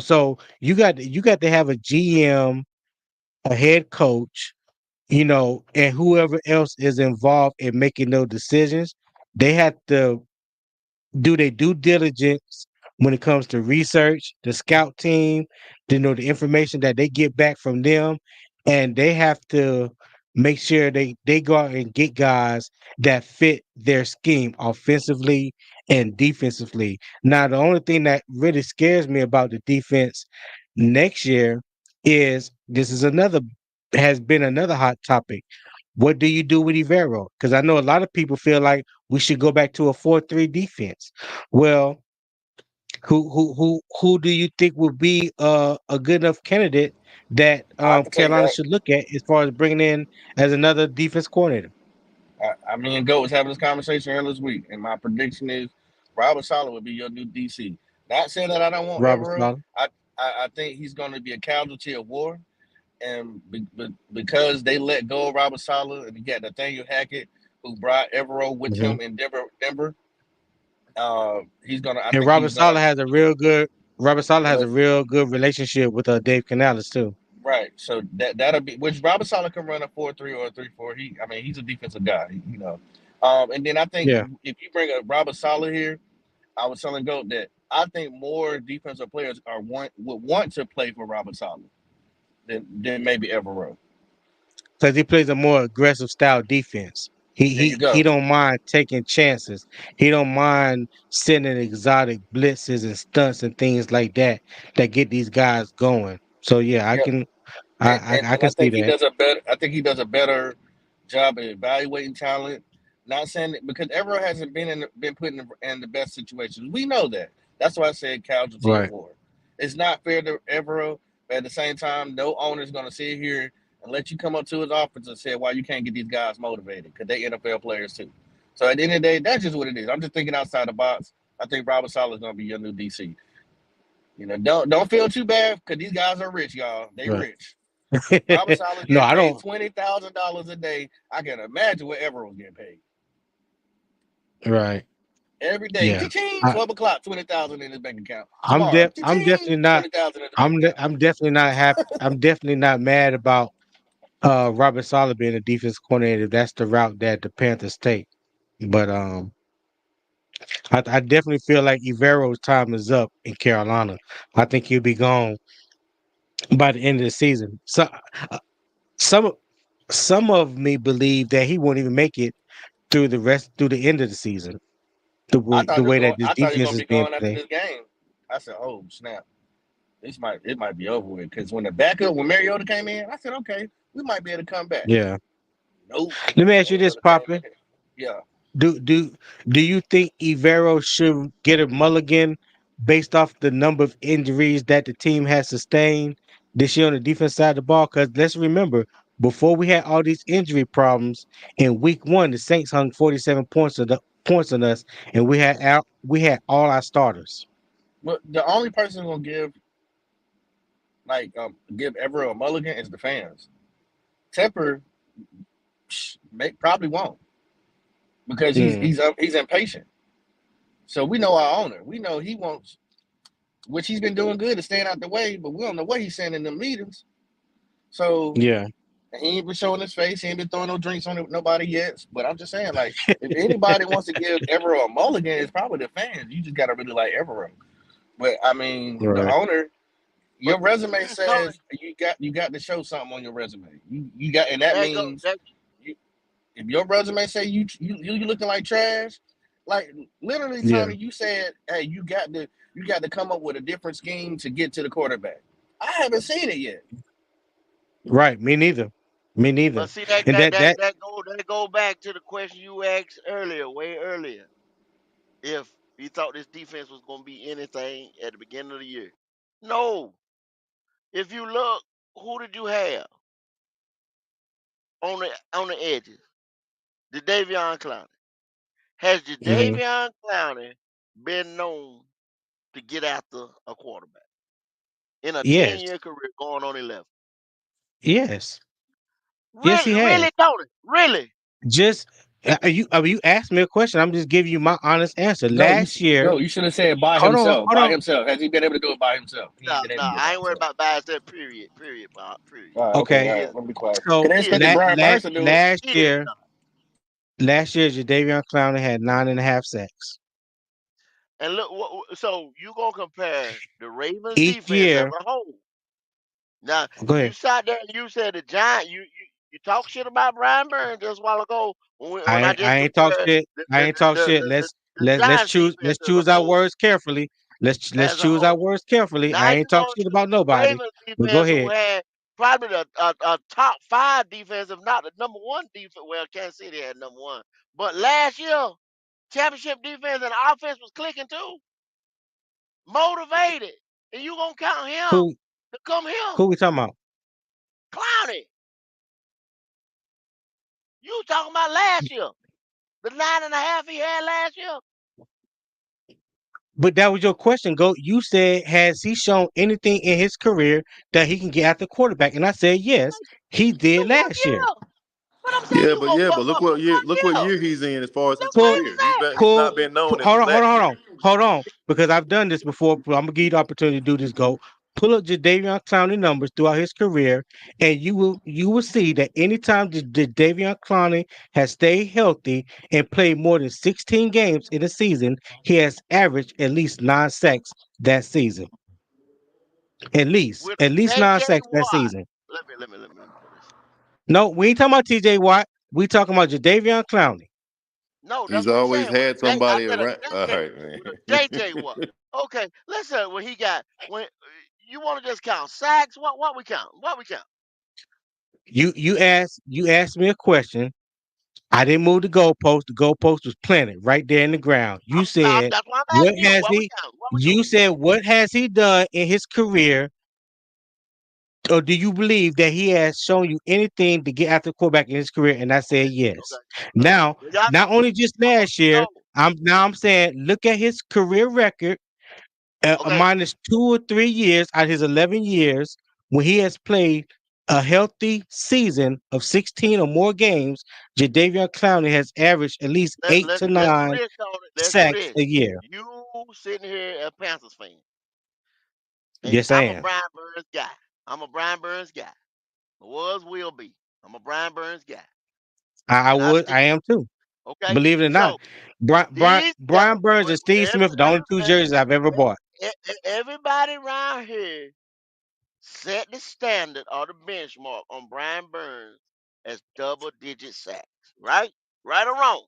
So you got to have a GM, a head coach, and whoever else is involved in making those decisions. They have to do their due diligence when it comes to research, the scout team, the information that they get back from them, and they have to make sure they go out and get guys that fit their scheme offensively and defensively. Now, the only thing that really scares me about the defense next year is this is another has been another hot topic. What do you do with Ivero? Because I know a lot of people feel like we should go back to a 4-3 defense. Well, who do you think would be a good enough candidate that I can take Carolina that. should look at as far as bringing in as another defense coordinator? Me and Goat was having this conversation earlier this week, and my prediction is Robert Sala would be your new DC. Not saying that I don't want Robert Evero. Sala. I think he's going to be a casualty of war, and because they let go of Robert Sala and you got Nathaniel Hackett, who brought Evero with Hmm. him in Denver. He's gonna. I And think he's Robert gonna. Sala has a real good Well, relationship with Dave Canales too. right. So that'll be which Robert Sala can run a 4-3 or a 3-4. I mean, he's a defensive guy. And then I think Yeah. if you bring a Robert Sala here, I was telling Goat that I think more defensive players would want to play for Robert Sala than maybe Evero. Because he plays a more aggressive style defense. He There you he he go. don't mind taking chances. He don't mind sending exotic blitzes and stunts and things like that that get these guys going. So yeah, I Yep. can I and, I, and, I and I can see think he that. does a better. I think he does a better job of evaluating talent. Not saying that because Evero hasn't been put in the best situations. We know that. That's why I said casualty of Right. war. It's not fair to Evero, but at the same time, no owner is going to sit here and let you come up to his office and say why you can't get these guys motivated because they NFL players too. So at the end of the day, that's just what it is. I'm just thinking outside the box. I think Robert Sala is going to be your new DC. Don't feel too bad because these guys are rich, y'all. They Right. rich. Robert Sala's No, getting I paid don't. $20,000 a day. I can imagine what everyone's getting paid Right. every day. Yeah. Cha-ching, I, 12 o'clock, 20,000 in his bank account. I'm Tomorrow, I'm cha-ching, definitely not. 20,000 in the bank account. I'm definitely not happy. I'm definitely not mad about Robert Sala being a defense coordinator. If that's the route that the Panthers take. But I definitely feel like Ivero's time is up in Carolina. I think he'll be gone by the end of the season. So uh, some some of me believe that he won't even make it through the end of the season. The way that this I thought he was defense gonna is be being going after played. this game. I said, oh snap, it might be over with because when Mariota came in, I said, okay, we might be able to come back. Yeah. Nope, Let me ask you this, Mariota came Papa. in. Yeah, Do do do you think Ivero should get a mulligan based off the number of injuries that the team has sustained this year on the defense side of the ball? Because let's remember, before we had all these injury problems in week one, the Saints hung 47 points on us, and we had all our starters. but the only person who's gonna give Everett a mulligan is the fans. Tepper probably won't because Mm, he's impatient. So we know our owner. We know he wants, which he's been doing good to staying out the way, but we don't know what he's saying in the meetings. So yeah. he ain't been showing his face. He ain't been throwing no drinks on nobody yet. But I'm just saying, like, if anybody wants to give Everett a mulligan, it's probably the fans. You just gotta really like Everett. But I mean, the Right. owner, your But resume this no, says you got to show something on your resume. You got, and that that go means that you, if your resume say you looking like trash, like literally, Yeah. Tony, you said, hey, you got to come up with a different scheme to get to the quarterback. I haven't seen it yet. Right. Me neither. Me neither. but see that And that that that that that go back to the question you asked earlier, way earlier. If you thought this defense was gonna be anything at the beginning of the year. No. If you look, who did you have on the edges? The Davion Clowney. Has mhm. Jadavion Clowney been known to get after a quarterback in a 10 Yes. year career going on 11? Yes. Yes, he Really, has. really, Tony? Really? Just You asked me a question. I'm just giving you my honest answer. No, you Last year, no, you should have said by hold on, himself. hold By on. himself. Has he been able to do it by himself? He No, ain't been able no, to do it I by ain't worried himself. about bias. That period. Period. Bob. Period. All right, okay, Okay, all He is. right. Let me be quiet. so Cause they He is expected la- not. Brian la- Burns to do it. last He is year, not. Jadavion Clowney had 9.5 sacks And look, so you gonna compare the Ravens each defense as year. a whole? Now Go you ahead. sat there and you said the Giant. You talk shit about Brian Burns just a while ago when I I just ain't talk compared shit. I ain't talk shit. the Giants Let's defense as a choose our whole. words carefully. Let's As a choose our whole. words carefully. Now I you ain't talk gonna shit choose about the nobody. Ravens But go defense, who ahead. had probably a top five defense, if not the number one defense. Well, Kansas City had number one, but last year championship defense and offense was clicking too, motivated, and you gonna count him Who to come here, who we talking about? Clowney? You talking about last year? The 9.5 he had last year? But that was your question. Go. You said, has he shown anything in his career that he can get at the quarterback? And I said yes, he The did one last year. year. But I'm saying you go, Yeah, but but but for look one what year. year he's in as far as his That's what Pull, I'm career. He's saying. pull, not been known as a hold on, hold sack on, hold getter. on, hold on, because I've done this before. But I'm gonna give you the opportunity to do this. Go pull up Jadeveon Clowney numbers throughout his career, and you will see that anytime Jadeveon Clowney has stayed healthy and played more than 16 games in a season, he has averaged at least 9 sacks that season. With At least nine J.J. sacks that Watt. season. Let me put this. No, we ain't talking about T.J. Watt. We talking about Jadavion Clowney. No, that's He's what I'm always saying. With a had J, I somebody said a around. All J.J. right, man. With a J.J. Watt. Okay, listen. When he got when you want to just count sacks, what we count? What we count? You asked me a question. I didn't move the goalpost. The goalpost was planted right there in the ground. You said, That's why I'm what asking you. has What we he count? What we you doing? said what has he done in his career? Or do you believe that he has shown you anything to get after quarterback in his career? And I said yes. Okay. Now, Well, y'all not only just last year, know. I'm saying look at his career record, Okay. minus 2 or 3 years out of his 11 years when he has played a healthy season of 16 or more games. Jadavion Clowney has averaged at least Let, eight let, to let's do nine this, Tony. Let's do sacks this. a year. You sitting here a Panthers fan, and Yes, I I'm a am. Brian Burns guy. I'm a Brian Burns guy. Was, will be. I'm a Brian Burns guy, I and I would. stick I with am too. it. Okay. Believe it or not, So these Brian Burns and Steve Smith are the only two jerseys I've ever bought. everybody around here set the standard or the benchmark on Brian Burns as double digit sacks, right? Right or wrong?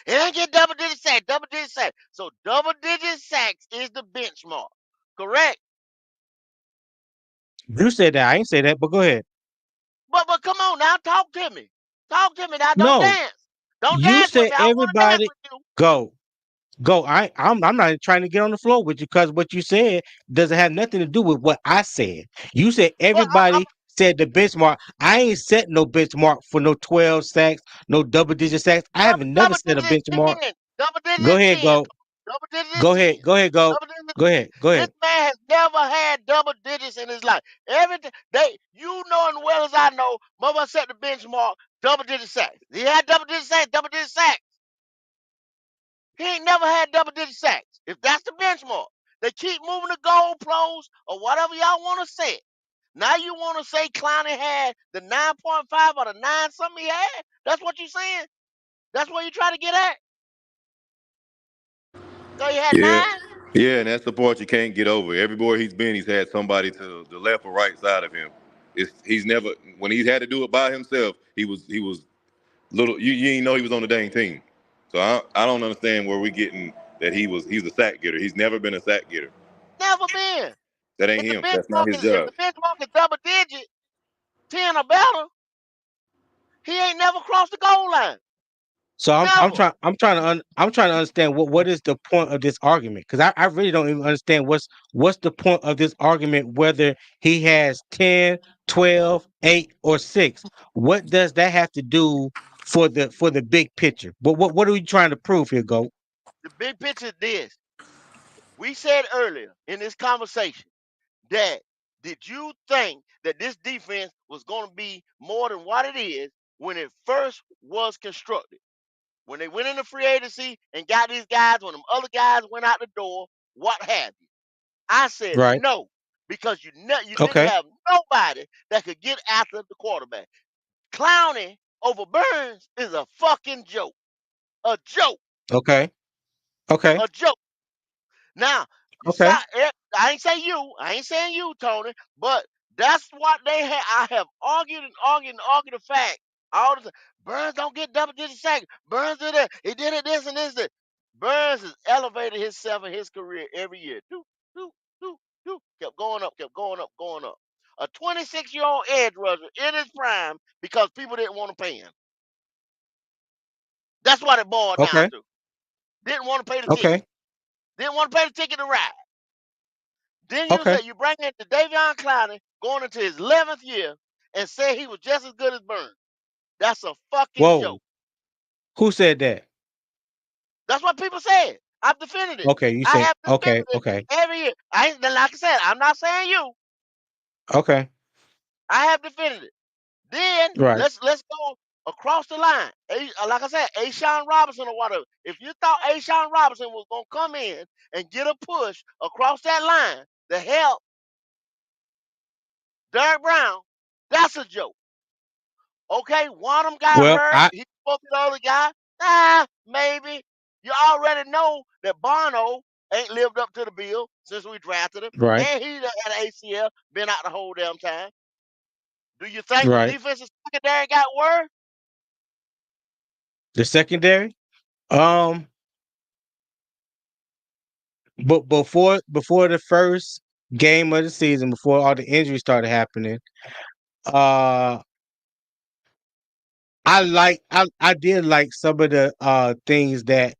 It ain't get double digit sacks, double digit sacks. So double digit sacks is the benchmark, correct? You said that. I ain't say that, but go ahead. But come on now, talk to me now. Don't No, dance, don't you dance with said me. I don't want to dance everybody with you. go. Go. I'm not trying to get on the floor with you because what you said doesn't have nothing to do with what I said. You said But I'm everybody said the benchmark. I ain't set no benchmark for no 12 sacks, no double digit sacks. I haven't never double set a digit benchmark. 10, double Go digit ahead, 10, go. double digit Go 10, ahead. Go ahead, go. double digit Go 10. ahead. Go This ahead. man has never had double digits in his life. Everything you know as well as I know, Bubba set the benchmark double digit sacks. He had double digit sacks, double digit sacks. He ain't never had double digit sacks. If that's the benchmark, they keep moving the goalposts or whatever y'all want to say. Now you want to say Clowney had the 9.5 or the 9 something he had? That's what you saying? That's what you trying to get at? So he had Yeah, 9? yeah, and that's the part you can't get over. Everywhere he's been, he's had somebody to the left or right side of him. He's never when he's had to do it by himself. He was little. You ain't know he was on the dang team. So I don't understand where we getting that he's a sack getter. He's never been a sack getter. Never been. That ain't If the him. That's not benchmark his is if job. the benchmark is double digit, 10 or better, he ain't never crossed the goal line. So Never. I'm trying to understand what is the point of this argument, because I really don't even understand what's the point of this argument, whether he has 10, 12, 8, or 6. What does that have to do for the big picture? What are we trying to prove here, Go? The big picture is this. We said earlier in this conversation that did you think that this defense was going to be more than what it is when it first was constructed? When they went into free agency and got these guys, when them other guys went out the door, what have you? I said Right. no, because you didn't Okay. have nobody that could get after the quarterback. Clowning over Burns is a fucking joke. A joke. Okay. Okay. A joke. Now, Okay. I ain't say you. I ain't saying you, Tony. But that's what they had. I have argued and argued and argued the fact all the time. Burns don't get double digit sacks. Burns did it. He did it this and this. That. Burns has elevated himself in his career every year. Do, do, do. Kept going up, kept going up, going up. A 26-year-old edge rusher in his prime because people didn't want to pay him. That's what it boiled down Okay. to. Didn't want to pay the ticket. Okay. Didn't want to pay the ticket to ride. Then you Okay. say you bring in to Davion Clowney going into his 11th year and say he was just as good as Burns. That's a fucking Whoa. joke. Who said that? That's what people said. I've defended it. Okay. You I said have okay. defended it Okay. every year. Like I said, I'm not saying you. Okay. I have defended it. Then Right. let's go across the line. Like I said, Ashawn Robinson or whatever. If you thought Ashawn Robinson was gonna come in and get a push across that line to help Derek Brown, that's a joke. Okay, one of them got Well, hurt. I He spoke to the other guy. Maybe. You already know that Bono ain't lived up to the bill since we drafted him. right. And he done had an ACL, been out the whole damn time. Do you think the Right. defensive secondary got worse? The secondary. Um. But before the first game of the season, before all the injuries started happening, uh, I did like some of the things that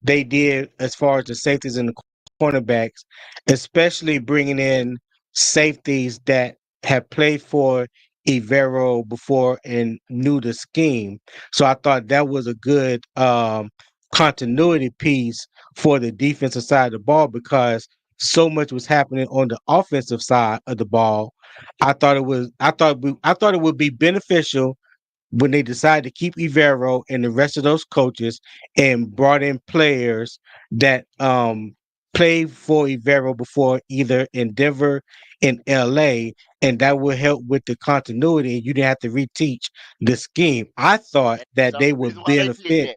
they did as far as the safeties and the cornerbacks, especially bringing in safeties that had played for Evero before and knew the scheme. So I thought that was a good continuity piece for the defensive side of the ball because so much was happening on the offensive side of the ball. I thought it would be beneficial when they decided to keep Evero and the rest of those coaches and brought in players that played for Evero before either in Denver and LA, and that would help with the continuity and you didn't have to reteach the scheme. I thought That's that the they only would reason why they did benefit. that.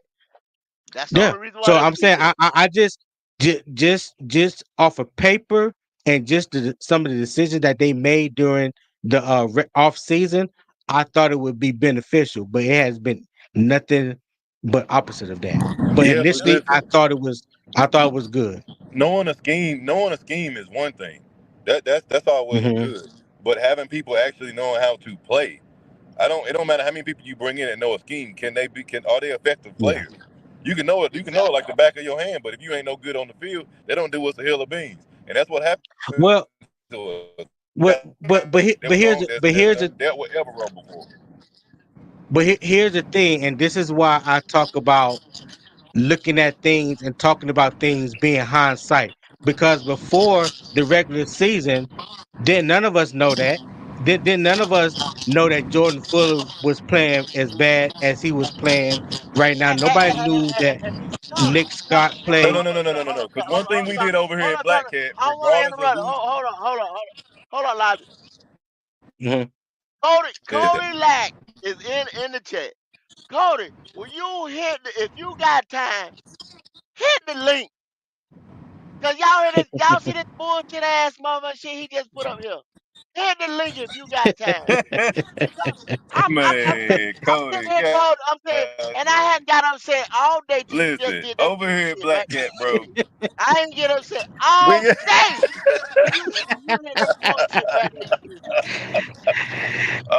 That's the Yeah. only reason why So they I'm did saying that. I just off of paper and just some of the decisions that they made during the off season, I thought it would be beneficial, but it has been nothing but opposite of that. But Yeah, but initially, listen, I thought it was good. knowing a scheme is one thing. That's all well and Hmm. good. But having people actually knowing how to play, I don't. It don't matter how many people you bring in and know a scheme. Are they effective Yeah. players? You can know it. You can know it Exactly. like the back of your hand. But if you ain't no good on the field, they don't do us a hill of beans. And that's what happened to us. Well, There was nobody but that dealt with ever run before. here's the thing, and this is why I talk about looking at things and talking about things being hindsight. Because before the regular season, then none of us know that. Then none of us know that Jordan Fuller was playing as bad as he was playing right now. Nobody knew that Tony, Nick Tony, Scott No, Tony, no, played. no, no, no, no, no, no. Because one thing we did over here hold at on, Black Tony. Cat, I don't want to regardless of interrupt. who Hold on, Lobby. Mhm. said that. Cody Lack is in the chat. Cody, will you if you got time, hit the link. Cause y'all see this bullshit ass mother shit he just put up here. Hit the link if you got time. Because Man, I'm sitting Cody, here, Cody, I'm saying, God, and I bro. hadn't got upset all day till you just Listen, did that over here at shit back Black there. Cat, bro. I didn't get upset all We day till you did that bullshit back there you just did.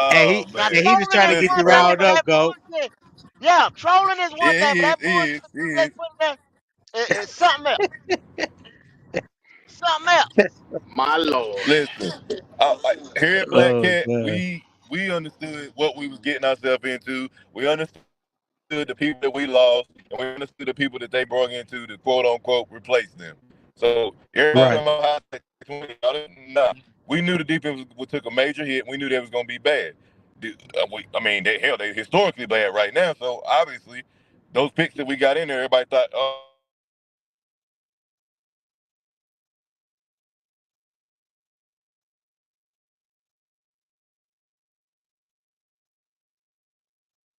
and Oh he Now and man. he just trolling trying to is get one you Listen, thing, bro. riled but up, that go. bullshit, yeah, trolling is one Yeah, thing, but he is, that he bullshit is, he you is. just put there is something else. Something else. My lord. Listen, like here at Black Oh Cat, god. we understood what we was getting ourselves into. We understood the people that we lost, and we understood the people that they brought into to quote unquote replace them. So everybody talking about Right. hindsight 2020, nah. We knew the defense took a major hit. We knew that was gonna be bad. I mean, they historically bad right now. So obviously, those picks that we got in there, everybody thought, oh,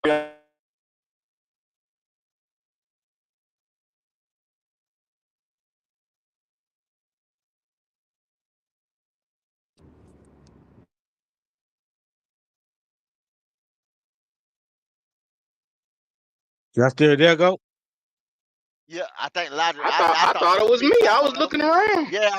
yeah. Y'all still there, go? Yeah, I think Elijah. I I, thought I I thought it thought it was was me. me. I was looking around. Yeah,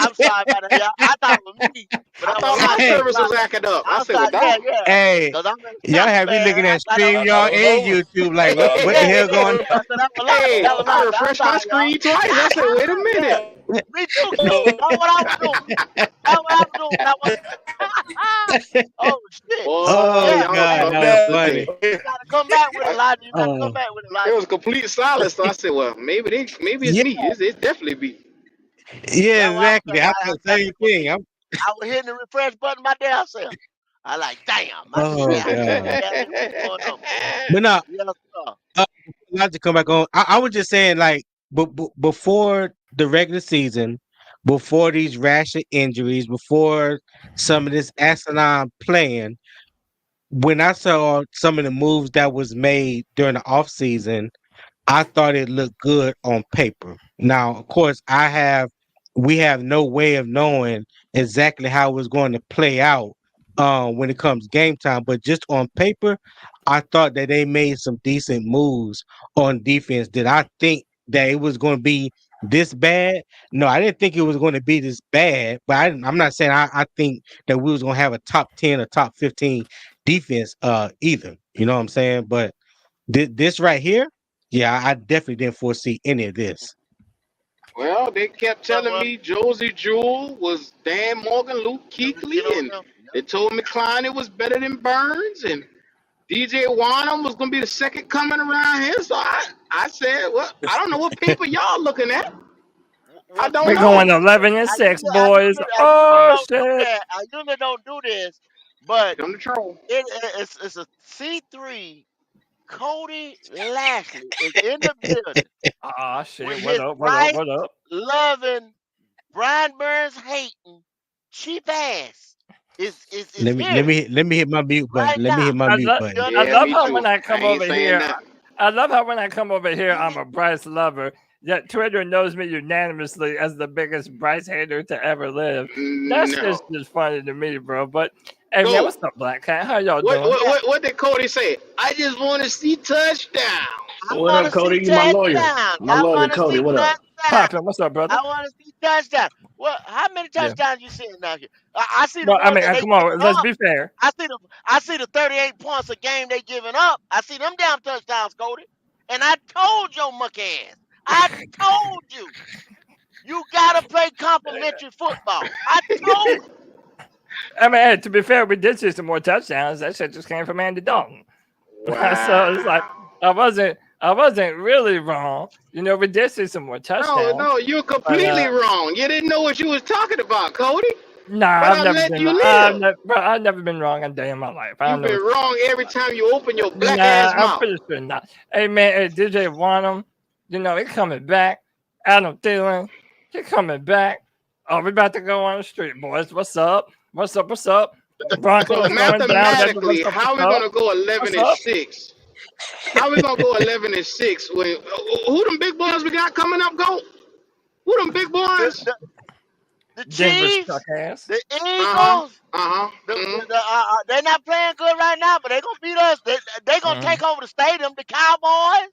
I'm sorry about that. Yeah, I thought it was me, but I that was thought my Elijah. Hey, service was acting up. I I'm said, "Well, sorry. Yeah, dog." yeah. hey, Cause I'm in y'all Tampa, have me man. looking I at thought that I was thought StreamYard it was and over. YouTube. I Like, thought it was what the yeah, hell over. yeah, going yeah. So that was Elijah. Hey, That was I Elijah. I'm refreshed my sorry, y'all. screen twice. I said, "Wait a minute." Me too, Q. That's what I was doing. That's what I was doing. That was. Oh shit. Boy, on? Oh Yeah. y'all God, Hey, fucked that was up Now, funny. today. you gotta come back with it, Elijah. You gotta come Oh, back with it, It Elijah. was complete silence. So I said, "Well, maybe it's yeah, me. It's definitely me." yeah, That's what I was exactly. saying. I I thought the same definitely was thing. me. I was hitting the refresh button my damn self. I like, damn, my shit Oh acting up. God, Damn it, what's going on? but no, Yes, sir. not to come back on. I was just saying, like, before the regular season, before these rash of injuries, before some of this asinine playing, when I saw some of the moves that was made during the off season, I thought it looked good on paper. Now, of course, we have no way of knowing exactly how it's going to play out when it comes game time. But just on paper, I thought that they made some decent moves on defense. Did I think that it was going to be this bad? No, I didn't think it was going to be this bad. But I'm not saying I think that we was going to have a top 10 or top 15 defense either. You know what I'm saying? But this right here. Yeah, I definitely didn't foresee any of this. Well, they kept Yeah, telling well, me Josie Jewell was Dan Morgan, Luke get Kuechly, on and them. they told me Klein it was better than Burns, and DJ Wanham was gonna be the second coming around here. So I said, well, I don't know what paper y'all looking at. I Well, don't We're Q, know. going 11 and I 6, usually, I boys. usually, I usually Oh don't do shit. that. I usually don't do this, but Come to troll. it's a C3. Cody Lashley is in the building Oh shit. with What his up? What up? Bryce What up? loving, Brian Burns hating, cheap ass is Let me let here me let me hit my mute right button. Let me now. hit my I mute love You button. I Yeah, love understand? me how too. when I I come ain't over saying here, nothing. I love how when I come over here, You I'm a Bryce lover. Yet Twitter knows me unanimously as the biggest Bryce hater to ever live. That's No. just funny to me, bro. But hey man, Go. what's up, Black Cat? How y'all What doing? what yeah, what what did Cody say? I just want to see touchdowns. I What want up, to see Cody? You my lawyer. touchdown. My I lawyer, want to Cody. see What up? touchdown. Poppin', what's up, I brother? want to see touchdown. Well, how many Yeah. touchdowns you seeing now here? I see the Well, I ones mean, that they come giving on, let's up. be fair. I see the 38 points a game they giving up. I see them damn touchdowns, Cody. And I told your monkey ass. I told you. You gotta play complimentary football. I told you. I mean, hey, to be fair, we did see some more touchdowns. That shit just came from Andy Dalton. So it's like Wow. I wasn't really wrong. You know, we did see some more No, touchdowns, no, you're but completely wrong. You didn't know what you was talking about, Cody. nah, But I've I'm never letting been you wrong. live. I've never been wrong a day in my life. I don't You've know been what you're wrong talking every about. time you open your black Nah, ass I'm mouth. pretty sure not. Hey man, hey, DJ Wanham, you know, he coming back. Adam Thielen, he coming back. Oh, we about to go on the street, boys. What's up? What's up? What's up? So Broncos going down. mathematically, What's up? how What's are we up? gonna go 11 What's and up? 6? How we gonna go 11 and 6 when who them big boys we got coming up? Go. Who them big The, boys? the, the Denver's Chiefs, suck ass. the Uh huh. Eagles, Uh huh. Mm. they're not playing good right now, but they're gonna beat us. They gonna Mhm. take over the stadium. The Cowboys,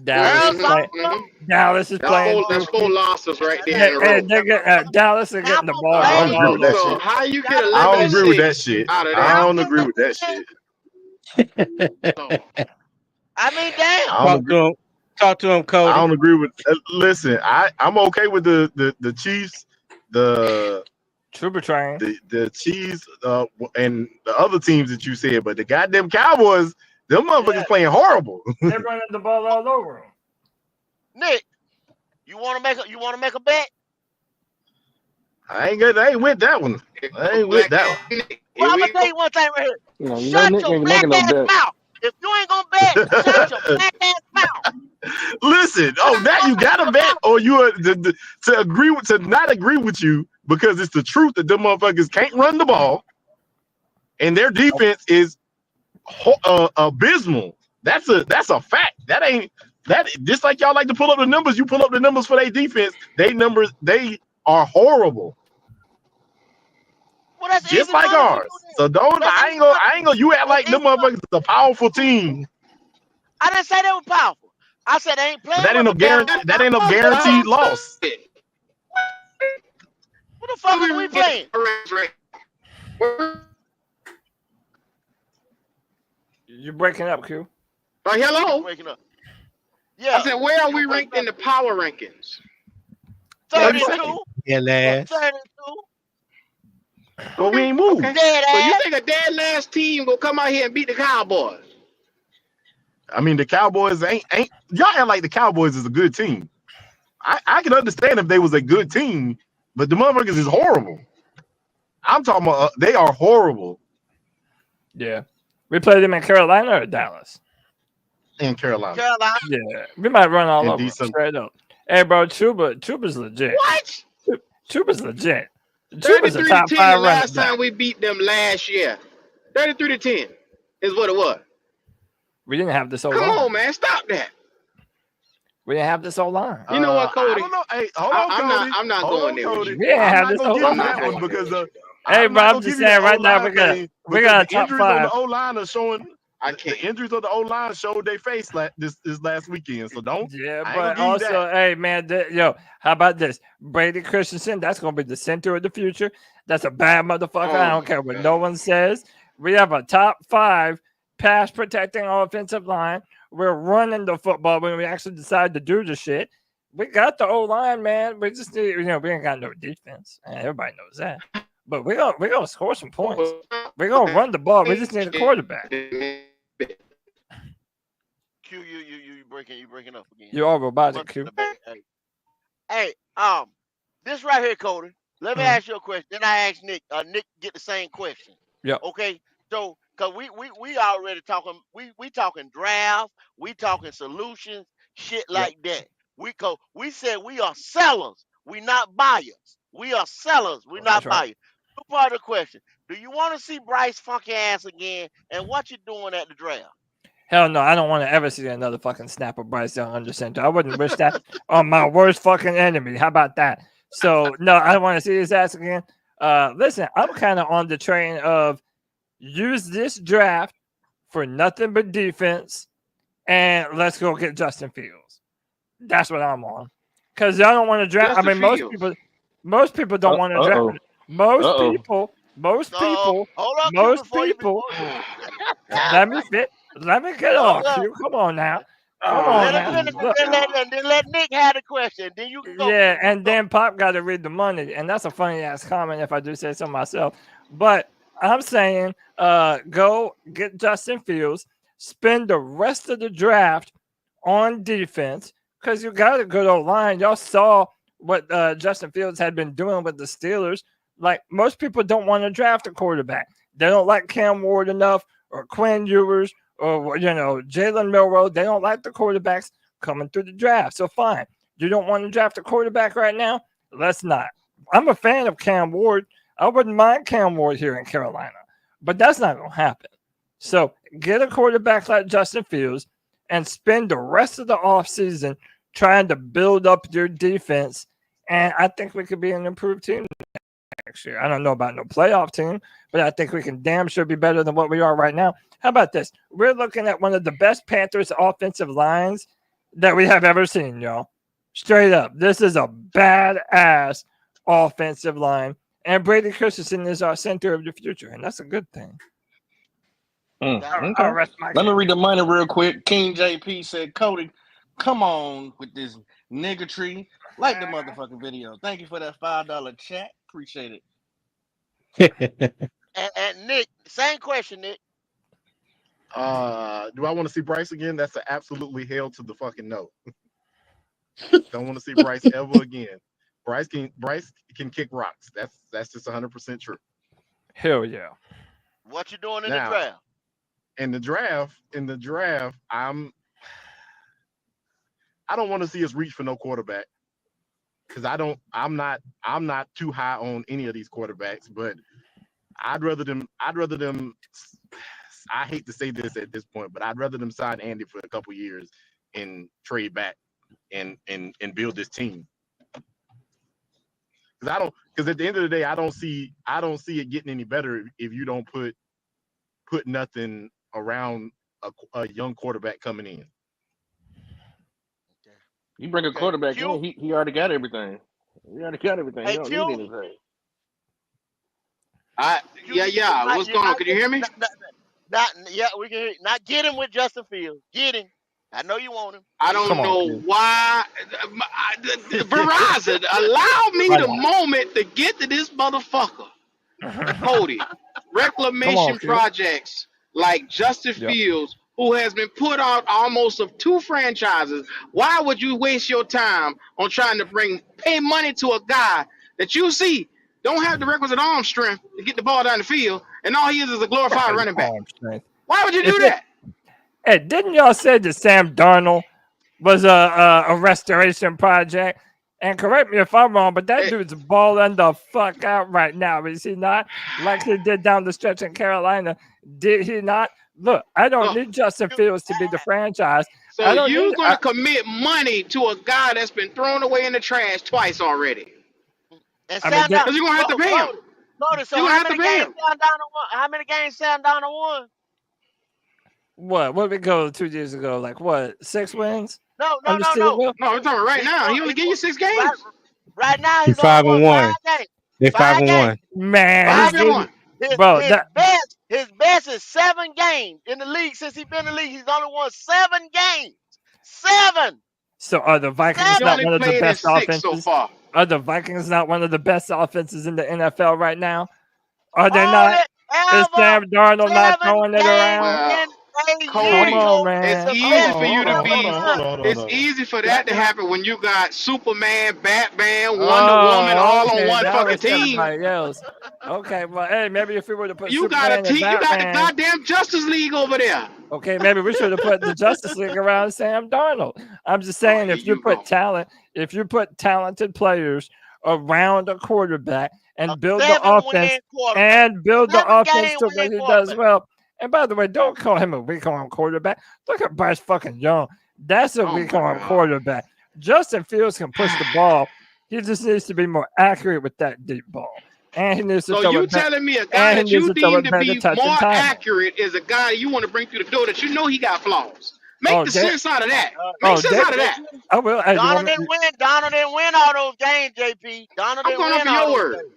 Dallas is Mhm. playing. Arizona, Mhm. Dallas is playing That's too. four losses right there in a They, row. they get, Dallas are getting the Tampa ball I going don't Bay. agree all with that over So 'em. shit. how you get Gotta I 11 don't and agree with that 6 shit. out of I that? don't Tampa agree with that Bay. shit. So I mean, damn. I don't Talk agree. to him. Talk to him, I Cody. don't agree with. Listen, I'm okay with the Chiefs, the Trooper train. the Chiefs, and the other teams that you said, but the goddamn Cowboys, them Yeah, motherfuckers playing horrible. they're running the ball all over 'em. Nick, you wanna make a bet? I ain't with that one. I ain't with black that one. Nick, Well, here I'm gonna we tell go. you one thing right here. You know Shut Nick your ain't black making no ass bets. mouth. If you ain't gonna bet, shut your black ass mouth. Listen. Oh, now you got to bet, or you are to not agree with you because it's the truth that them motherfuckers can't run the ball, and their defense is abysmal. That's a fact. That ain't that. Just like y'all like to pull up the numbers, you pull up the numbers for their defense. They are horrible. Well, that's Just even like money for you ours. So then. don't That's I even ain't gonna money. you act That's like them even money. motherfuckers is a powerful team, I didn't say they were powerful. I said they ain't but playing with a damn that ain't no guaranteed loss. Who the fuck is we playing? You're breaking up, Q. Like, hello. Breaking up. I Yeah. said, where are You we breaking ranked in up. the power rankings? What you 32. saying? Yeah, last. 32. But we Okay, ain't moved. okay. Dead So you ass. think a dead last team will come out here and beat the Cowboys? I mean, the Cowboys ain't y'all act like the Cowboys is a good team. I can understand if they was a good team, but the motherfuckers is horrible. I'm talking about they are horrible Yeah. We played them in Carolina or Dallas? in Carolina. Carolina. Yeah. We might run all In over them decent. straight up. Hey, bro, Chuba's legit. What? Chuba's legit. Chuba's a 33 to top 10 the 5 running last back. time we beat them last year. 33 to 10 is what it was. We didn't have this Come O-line. on, man. Stop that. We didn't have this O-line. You know what, I Cody? don't know. Hey, hold on, Cody. I'm not Hold going on, there with Cody. you. We didn't I'm have not this gonna give I'm you O-line. not that one going there because with you. Hey, I'm bro, not I'm gonna just give you the saying O right now line thing we because got the a top injuries on the 5. O line are showing. I The can't. injuries of the O line showed their face this last weekend. So don't. Yeah, I ain't gonna but give you that. also, hey, man, how about this? Brady Christensen, that's going to be the center of the future. That's a bad motherfucker. I Oh don't my care what God. no one says. We have a top 5 pass protecting offensive line. We're running the football when we actually decide to do the shit. We got the O line, man. We just need, we ain't got no defense. And everybody knows that. But we're gonna score some points. We're gonna run the ball. We just need a quarterback. Q, you breaking up again. You are You robotic, must be in Q. a bad. Hey, this right here, Cody. Let me Mhm. ask you a question. Then I ask Nick. Nick get the same question. Yep. Okay. So, cause we already talking. We talking draft. We talking solutions. Shit Yep. like that. We said we are sellers. We not buyers. We are sellers. We That's not right. buyers. Two part of the question. Do you want to see Bryce funky ass again? And what you doing at the draft? Hell no, I don't want to ever see another fucking snap of Bryce Young under center. I wouldn't wish that on my worst fucking enemy. How about that? So no, I don't want to see his ass again. Listen, I'm kind of on the train of use this draft for nothing but defense, and let's go get Justin Fields. That's what I'm on. Because y'all don't want to draft. I Justin mean, Fields. most people don't want to draft. Uh-oh. Most Uh-oh. people, most people, Hold on, Q, most before you people. before. Let me fit. Let me get Hold off. up. You come on now. Come Let on him now. Oh finish my and Look. God. then let Nick have the question. Then you can go, Yeah, Q. You can and go. then Pop got to read the money, and that's a funny ass comment if I do say so myself. But I'm saying, go get Justin Fields, spend the rest of the draft on defense because you got a good old line. Y'all saw what Justin Fields had been doing with the Steelers. Like most people don't want to draft a quarterback. They don't like Cam Ward enough or Quinn Ewers or Jalen Milroe. They don't like the quarterbacks coming through the draft. So fine. You don't want to draft a quarterback right now? Let's not. I'm a fan of Cam Ward. I wouldn't mind Cam Ward here in Carolina, but that's not going to happen. So get a quarterback like Justin Fields and spend the rest of the offseason trying to build up your defense. And I think we could be an improved team next year. I don't know about no playoff team, but I think we can damn sure be better than what we are right now. How about this? We're looking at one of the best Panthers offensive lines that we have ever seen, y'all. Straight up. This is a badass offensive line. And Brady Christensen is our center of the future. And that's a good thing. That's I'll Okay. rest my Let me case. read the money real quick. King JP said, Cody, come on with this niggatry. Like the motherfucking video. Thank you for that $5 chat. Appreciate it. and Nick, same question, Nick. Do I want to see Bryce again? That's an absolutely hell to the fucking no. Don't want to see Bryce ever again. Bryce can kick rocks. That's just 100% true. Hell yeah. What you doing in the Now, draft? in the draft, I don't want to see us reach for no quarterback because I'm not too high on any of these quarterbacks, but I'd rather them. I hate to say this at this point, but I'd rather them sign Andy for a couple years and trade back and build this team. Because at the end of the day, I don't see it getting any better if you don't put nothing around a young quarterback coming in. You bring a quarterback in, he already got everything. He already got everything. Hey, You don't Q, need anything. Q, What's going on? Can you hear me? we can hear you. Not get him with Justin Fields. Get him. I know you want him. I Come don't on, know Q. why. Verizon, allow me the moment to get to this motherfucker. Cody, Come reclamation on, Q. projects like Justin Yep. Fields, who has been put out almost of 2 franchises. Why would you waste your time on trying to pay money to a guy that you see don't have the requisite arm strength to get the ball down the field, and all he is a glorified running back? Arm strength. Why would you Is do it- that? Hey, didn't y'all say that Sam Darnold was a restoration project? And correct me if I'm wrong, but that Hey. dude's balling the fuck out right now, is he not? Like he did down the stretch in Carolina, did he not? Look, I don't Look. need Justin Fields to be the franchise. So I don't you're need. going to commit money to a guy that's been thrown away in the trash twice already? And I mean, Sam Darnold. Because you're going to have to pay him. Notice, so You're gonna how have to many pay games him. Sam Darnold won? How many games Sam Darnold won? What did we go 2 years ago? Like what? 6 wins? No. No, we're talking right now. He only gave you 6 games. Right now, He he's only won 5-1. 5 games. They 5 5-1. Man, 5 he and gave 1. bro, that His best is 7 games in the league. Since he's been in the league, he's only won 7 games. 7. so are the Vikings He Seven. not only one of the played in best 6 so offenses? far. Are the Vikings not one of the best offenses in the NFL right now? Are they Only not? Is ever Sam Darnold not 7 throwing it games around? Well, in a Cody, year. Come on, it's man. The easy best for you he's to ever be. won. It's easy for that to happen when you got Superman, Batman, Wonder Woman Oh, all on okay. one Now fucking it's team. everybody else. Okay, well, hey, maybe if we were to put You got a Superman and team. You got the Batman, goddamn Justice League over there. okay, maybe we should have put the Justice League around Sam Darnold. I'm just saying, here if you you put go. talented players around a quarterback and A build the 7 offense win quarterback. and build the 7 offense game to win what he does quarterback. well. And by the way, don't call him a weak arm quarterback. Look at Bryce fucking Young. That's a Oh weak my arm God. quarterback. Justin Fields can push the ball. He just needs to be more accurate with that deep ball. And he needs to So throw you it back. telling me a guy And he that needs you to throw deem it to better be touch more and timing. accurate is a guy you want to bring through the door that you know he got flaws? Make Oh, the Dan- sense out of that. oh, Make sense Dan- out of that. I will. Hey, you Donald want me? didn't win. Donald didn't win all those games, JP. Donald I'm didn't going off win of all your those word. games.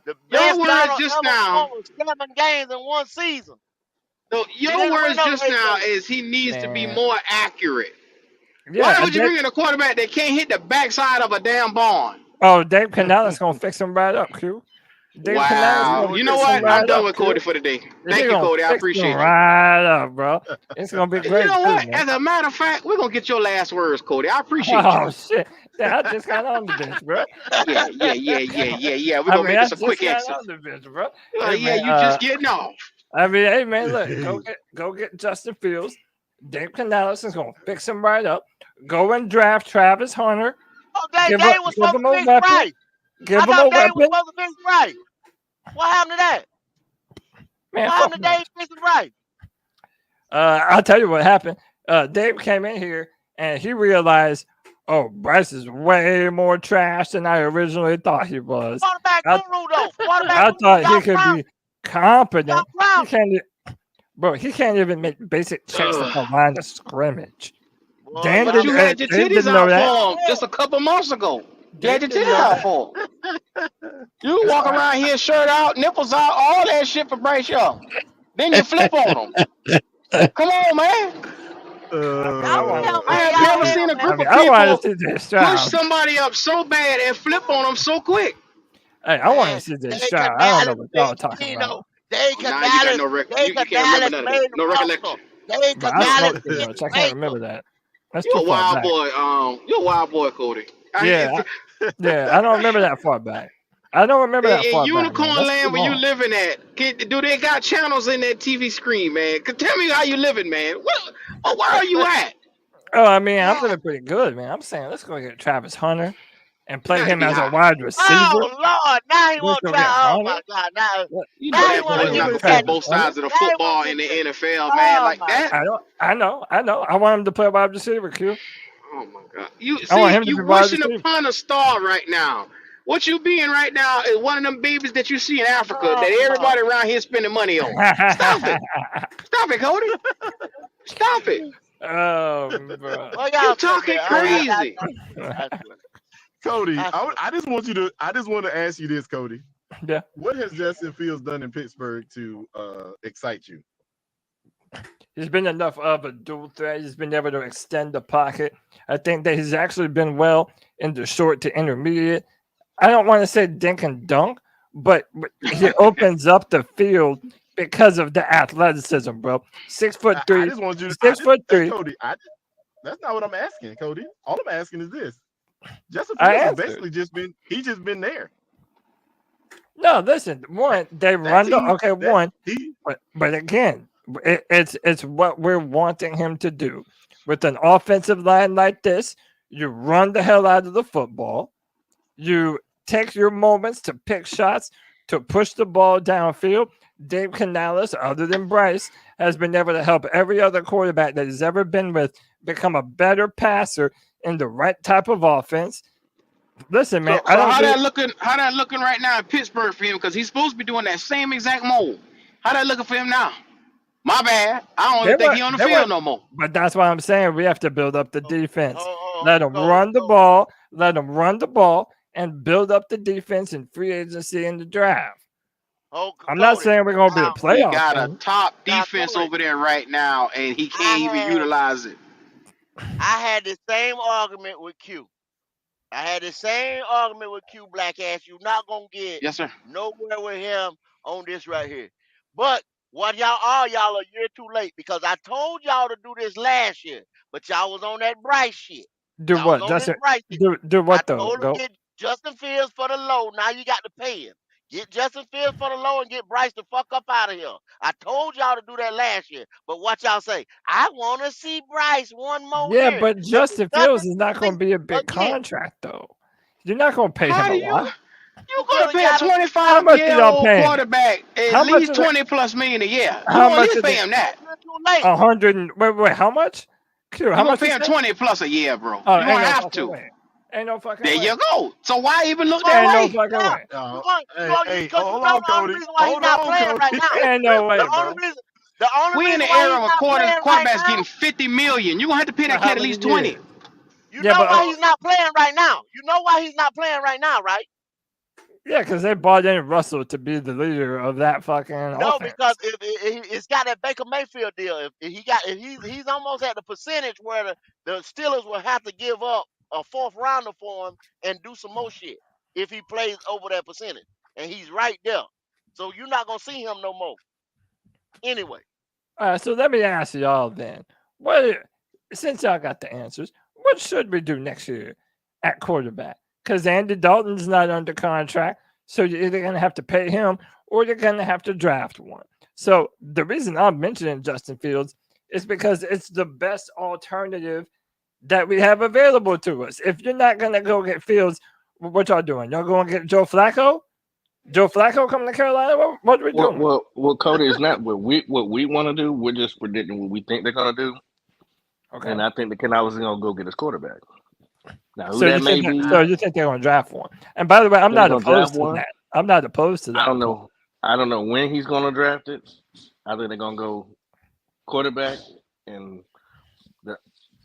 The Your best words Donald just ever now. won was 7 games in one season. No, He your didn't win words those just 8 now games. is he needs to be Man. more accurate. Yeah. Why would you bring in a quarterback that can't hit the backside of a damn barn? Oh, Dave Canales gonna fix him right up, Q. Dave Canales Wow. gonna You know fix him what? I'm right done up, with Q. Cody for the day. He Thank you, gonna Cody. I fix him appreciate you. right up, bro. It's gonna be You great. know too, what? man. As a matter of fact, we're gonna get your last words, Cody. I appreciate Oh you. shit! Yeah, I just got on the bench, bro. Yeah. We're I gonna mean, make I this a just quick got exit. on the bench, bro. Hey, Yeah, man, you just getting off. I mean, hey man, look, go get Justin Fields. Dave Canales is gonna fix him right up. Go and draft Travis Hunter. Oh, Give Dave was him supposed to a fix weapon. Bryce. Give I him a thought Dave was weapon. supposed to fix Bryce. What happened to that? Man, What fuck happened to Bryce. Dave fixing Bryce? I'll tell you what happened. Dave came in here and he realized, oh, Bryce is way more trash than I originally thought he was. Quarterback I, guru though. Quarterback I guru. thought he Y'all could proud. be competent. Y'all He can't, bro. He can't even make basic checks at the line of scrimmage. Boy, Dan But y'all you didn't. had your Dave titties didn't know out that. for him just a couple months ago. You had Dave your didn't titties know out that. for him. You walk around here, shirt out, nipples out, all that shit for Bryce Young. Then you flip on him. Come on, man. I want to. hell, I man. have Y'all never hell, seen a man. I group mean, of I wanted people to see Jay push Stroud. somebody up so bad and flip on them so quick. Hey, I want to Man, see Jay Dave Stroud. I don't know Canales what y'all made talking about. Gino. Dave Oh, now you got Canales. no Dave you can't remember Canales none of made that. the No roster. recollection. Dave But I Canales smoked too didn't much. I can't make remember them. that. That's You're too a far wild back. boy. You're a wild boy, Cody. Yeah, I don't remember that far back. I don't remember that In far back, man. Unicorn That's too Land where you long. living at, do they got channels in that TV screen, man? Tell me how you living, man. Where are you at? Oh, I mean, I'm Yeah. feeling pretty good, man. I'm saying let's go get Travis Hunter and You play got to him be as a high. wide receiver. Oh Lord, now he Let's won't go try. get Oh Hunter. my God, now You know now he that want Let's to boy's go give not me get gonna play Travis both Chattanooga. Hunter. sides of the Now he want football to in give the me Chattanooga. NFL, man. Oh Like my that. God. I know. I want him to play wide receiver, Q. Oh my God. You I want see, him to be you wide wishing receiver. upon a star right now. What you being right now is one of them babies that you see in Africa Oh that Lord. everybody around here spending money on. Stop it. Stop it, Cody. Stop it. Bro. Well, You y'all say, man. talking I crazy. swear. I swear. Cody, I swear. I just want to ask you this, Cody. Yeah. What has Justin Fields done in Pittsburgh to excite you? He's been enough of a dual threat. He's been able to extend the pocket. I think that he's actually been well in the short to intermediate. I don't want to say dink and dunk, but he opens up the field because of the athleticism, bro. 6'3", I just want you to, I six just, foot hey, three. Cody, that's not what I'm asking, Cody. All I'm asking is this: Justin I Fields has answered. basically just been there. No, listen. That One, they that run the team, okay. that One, he, but again, it's what we're wanting him to do with an offensive line like this. You run the hell out of the football. You take your moments to pick shots, to push the ball downfield. Dave Canales, other than Bryce, has been able to help every other quarterback that he's ever been with become a better passer in the right type of offense. Listen, man, So I so don't how do. that looking? How that looking right now in Pittsburgh for him? Because he's supposed to be doing that same exact mold. How that looking for him now? My bad. I don't even think he on the They were, field no more. but that's why I'm saying we have to build up the defense. Let them Cody, run the ball. Let them run the ball and build up the defense in free agency in the draft. I'm not Cody. saying we're going to be a Now, He playoff got a team. top now, defense Cody. over there right now, and he I can't even had utilize it. I had the same argument with Q. I had the same argument with Q Black Ass. You're not gonna get Yes, sir. nowhere with him on this right here. But what y'all a year too late because I told y'all to do this last year, but y'all was on that Bryce shit. Do Y'all was what? on this Justin? Bryce shit. Do I what though? told him Go. get Justin Fields for the low. Now you got to pay him. Get Justin Fields for the low and get Bryce the fuck up out of here. I told y'all to do that last year. But what y'all say? I want to see Bryce one more Yeah, year. but If it's Justin nothing Fields is not going see to be a big again, contract though. You're not going to pay How him do a you lot. gonna because he pay a got to. How 25 much are year y'all old paying him? quarterback at How much least is it? 20+ million a year? You How gonna at much least is pay it? him that. You're too late. 100. Wait. How much? Q, You how gonna much pay you him say? 20+ a year, bro. Oh, You gonna ain't no have fucking to. way. Ain't no fucking There way. you go. So why even You're look gonna that Ain't no wait. way? fucking Yeah. way. hey, Because you hold know on, the only Cody, reason why he's hold not on, playing right Cody. now. Ain't no way, The bro. only reason. The only We in reason the why era he's of not playing right quarterbacks now. getting 50 million. You gonna have to pay For that how kid at many least 20. years? You Yeah, know but why he's not playing right now. You know why he's not playing right now, right? yeah, because they bought in Russell to be the leader of that fucking No, offense. because it's got that Baker Mayfield deal. If he's almost at the percentage where the Steelers will have to give up a fourth rounder for him and do some more shit if he plays over that percentage, and he's right there. So you're not gonna see him no more. Anyway, All right, so let me ask y'all then. What, since y'all got the answers, what should we do next year at quarterback? Because Andy Dalton's not under contract, so you're either going to have to pay him or you're going to have to draft one. So the reason I'm mentioning Justin Fields is because it's the best alternative that we have available to us. If you're not going to go get Fields, what y'all doing? Y'all going to get Joe Flacco? Joe Flacco coming to Carolina? What are we doing? Cody, is not what we want to do. We're just predicting what we think they're gonna do, Okay. and I think the Canales is gonna go get his quarterback. Now, who So you that may think that, be, so you think they're going to draft one? And by the way, I'm they're not gonna draft opposed to one. that. I'm not opposed to I that. don't know. I don't know when he's gonna draft it. I think they're gonna go quarterback, and the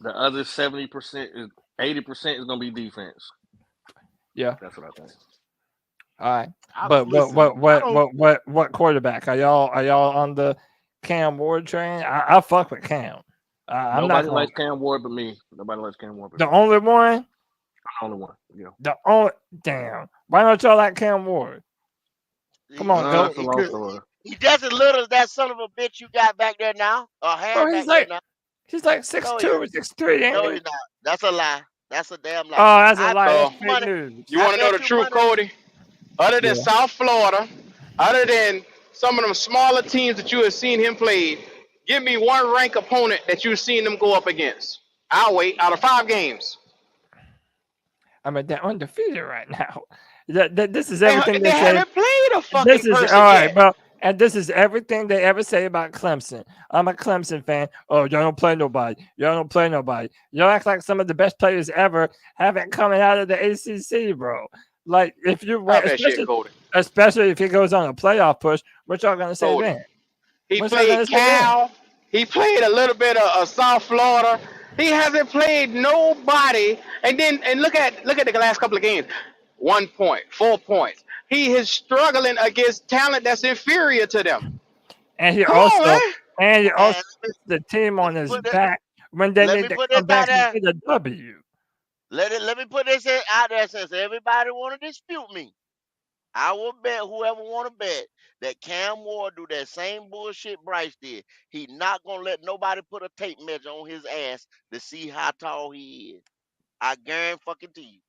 the other 70% is 80% is gonna be defense. Yeah. That's what I think. All right. I But don't listen. I don't. what quarterback are y'all on the Cam Ward train? I fuck with Cam. I'm not Nobody going. likes Cam Ward but me. Nobody likes Cam Ward but The me. only one. I'm the only one. Yeah. The only damn. Why don't y'all like Cam Ward? Come on, go. That's a long story. he just as little as that son of a bitch you got back there now, or Bro, had back there now. he's like No, he 6'2" ain't. or 6'3", ain't No, he? he's not. That's a lie. That's a damn lie. Oh, that's a I lie. bet That's So you fake money. you news. I want to know bet the you truth, money. Cody? Other than Yeah. South Florida, other than some of them smaller teams that you have seen him play, give me one rank opponent that you've seen them go up against I'll wait. Out of 5 games, I mean, they're undefeated right now. This is everything they they say. haven't played a This fucking is all person right, yet. bro. And this is everything they ever say about Clemson. I'm a Clemson fan. Oh, y'all don't play nobody. Y'all don't play nobody. Y'all act like some of the best players ever haven't coming out of the ACC, bro. Like if you win, Stop that shit, Cody. especially if he goes on a playoff push, what y'all gonna say Cody. then? He What y'all gonna played say then? Cal. He played a little bit of South Florida. He hasn't played nobody. And look at the last couple of games. 1 point, 4 points. He is struggling against talent that's inferior to them. And he Come on, also man. puts And the team let on me his put this, back when they let need me to put come this out back and there. get a W. Let me put this out there since everybody want to dispute me. I will bet whoever want to bet that Cam Ward do that same bullshit Bryce did. He not gonna let nobody put a tape measure on his ass to see how tall he is. I guarantee fucking to you.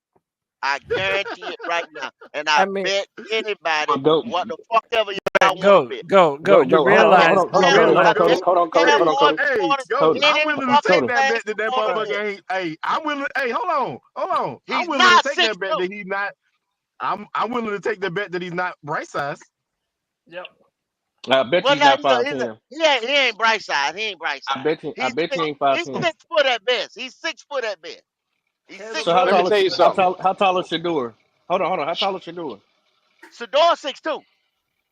I guarantee it right now. And I I mean, bet anybody Well, go, what the fuck ever y'all want to go, bet. go, go. go, You go. realize, Hold you on, Cody. Hold realize. on, I Cody. bet Hold on, Cody. Cam Hold on, Ward Cody. Hey, smarter yo, than Cody. I'm any willing to fucking take Cody. that thing bet that you that want to motherfucker bet. ain't. Hey, I'm willing. Hey, hold on. I'm He's willing to not take that bet 6'2". that he's not. I'm willing to take the bet that he's not Bryce size. Yep. I bet you Well, he's now not 5'10". he ain't bright side. He ain't bright side. I bet you ain't He's 5'10". 6 foot at best. He's 6 foot at best. He's Caleb six So how foot Let me at tall tell is you something. how tall is Shador? Hold on. How tall is Shador? Sador 6'2".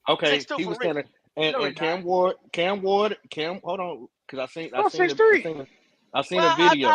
Okay, 6'2" he for was real. standing No, and he's not. Cam. Hold on, because Oh, 6'3". I seen Well, a video.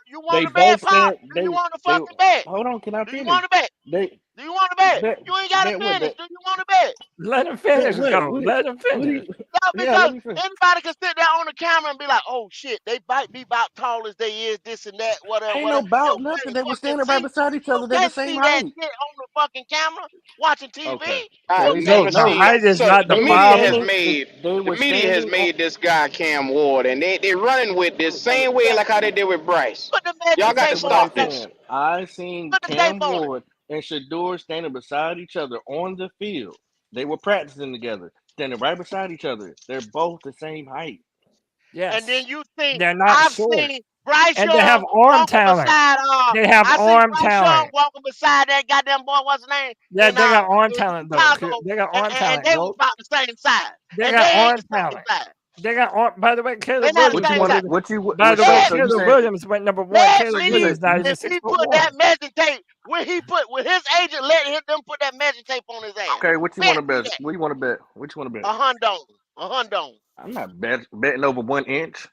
you They want to bet, both Pop? stand. Do you want to They fucking bet? hold on. Can I Do you finish? want to bet? They Do you want to bet? bet You ain't got to bet what finish. bet Do you want to bet? Let him bet finish. what Go. Let him what do finish. you? No, Yeah, let because me finish. anybody can sit there on the camera and be like, "Oh shit, they might be about tall as they is, this and that, whatever, Ain't no whatever." You bout nothing. can't They were fucking standing right see. beside each You other. They the can't same see that height. shit on the fucking camera watching TV. Okay. All So right, You they can't No, said the see no. that height is so shit. not They the were problem. they the were media has standing on. made this guy Cam Ward, and they running with this same way like how they did with Bryce. Put the measuring Y'all got to tape Listen what on I'm stop it. this. saying. I seen Put the tape Cam on it. Ward and Shador standing beside each other on the field. They were practicing together, standing right beside each other. They're both the same height. And Yes. then you think They're not I've short. seen Bryce And they have Young arm walking talent. beside They have I seen arm Bryce Young talent. walking beside that goddamn boy, what's his name, Yeah, they got arm in talent though. Chicago, They got and, arm and, and talent, they was go. about the same size. They And got they ain't arm the same talent. size. They got arm. By the way, They Caleb not the Williams What you same went want? size. to. What you? By the way, Bet So you Caleb me, saying? Williams went number one. bet Caleb You say me Williams not even if six he foot put one. that measure tape, when his agent let them put that measure tape on his ass. okay? What you want Bet to me bet? that. What you want to bet? What you want to bet? A hundon. A hundon. I'm not betting over 1 inch.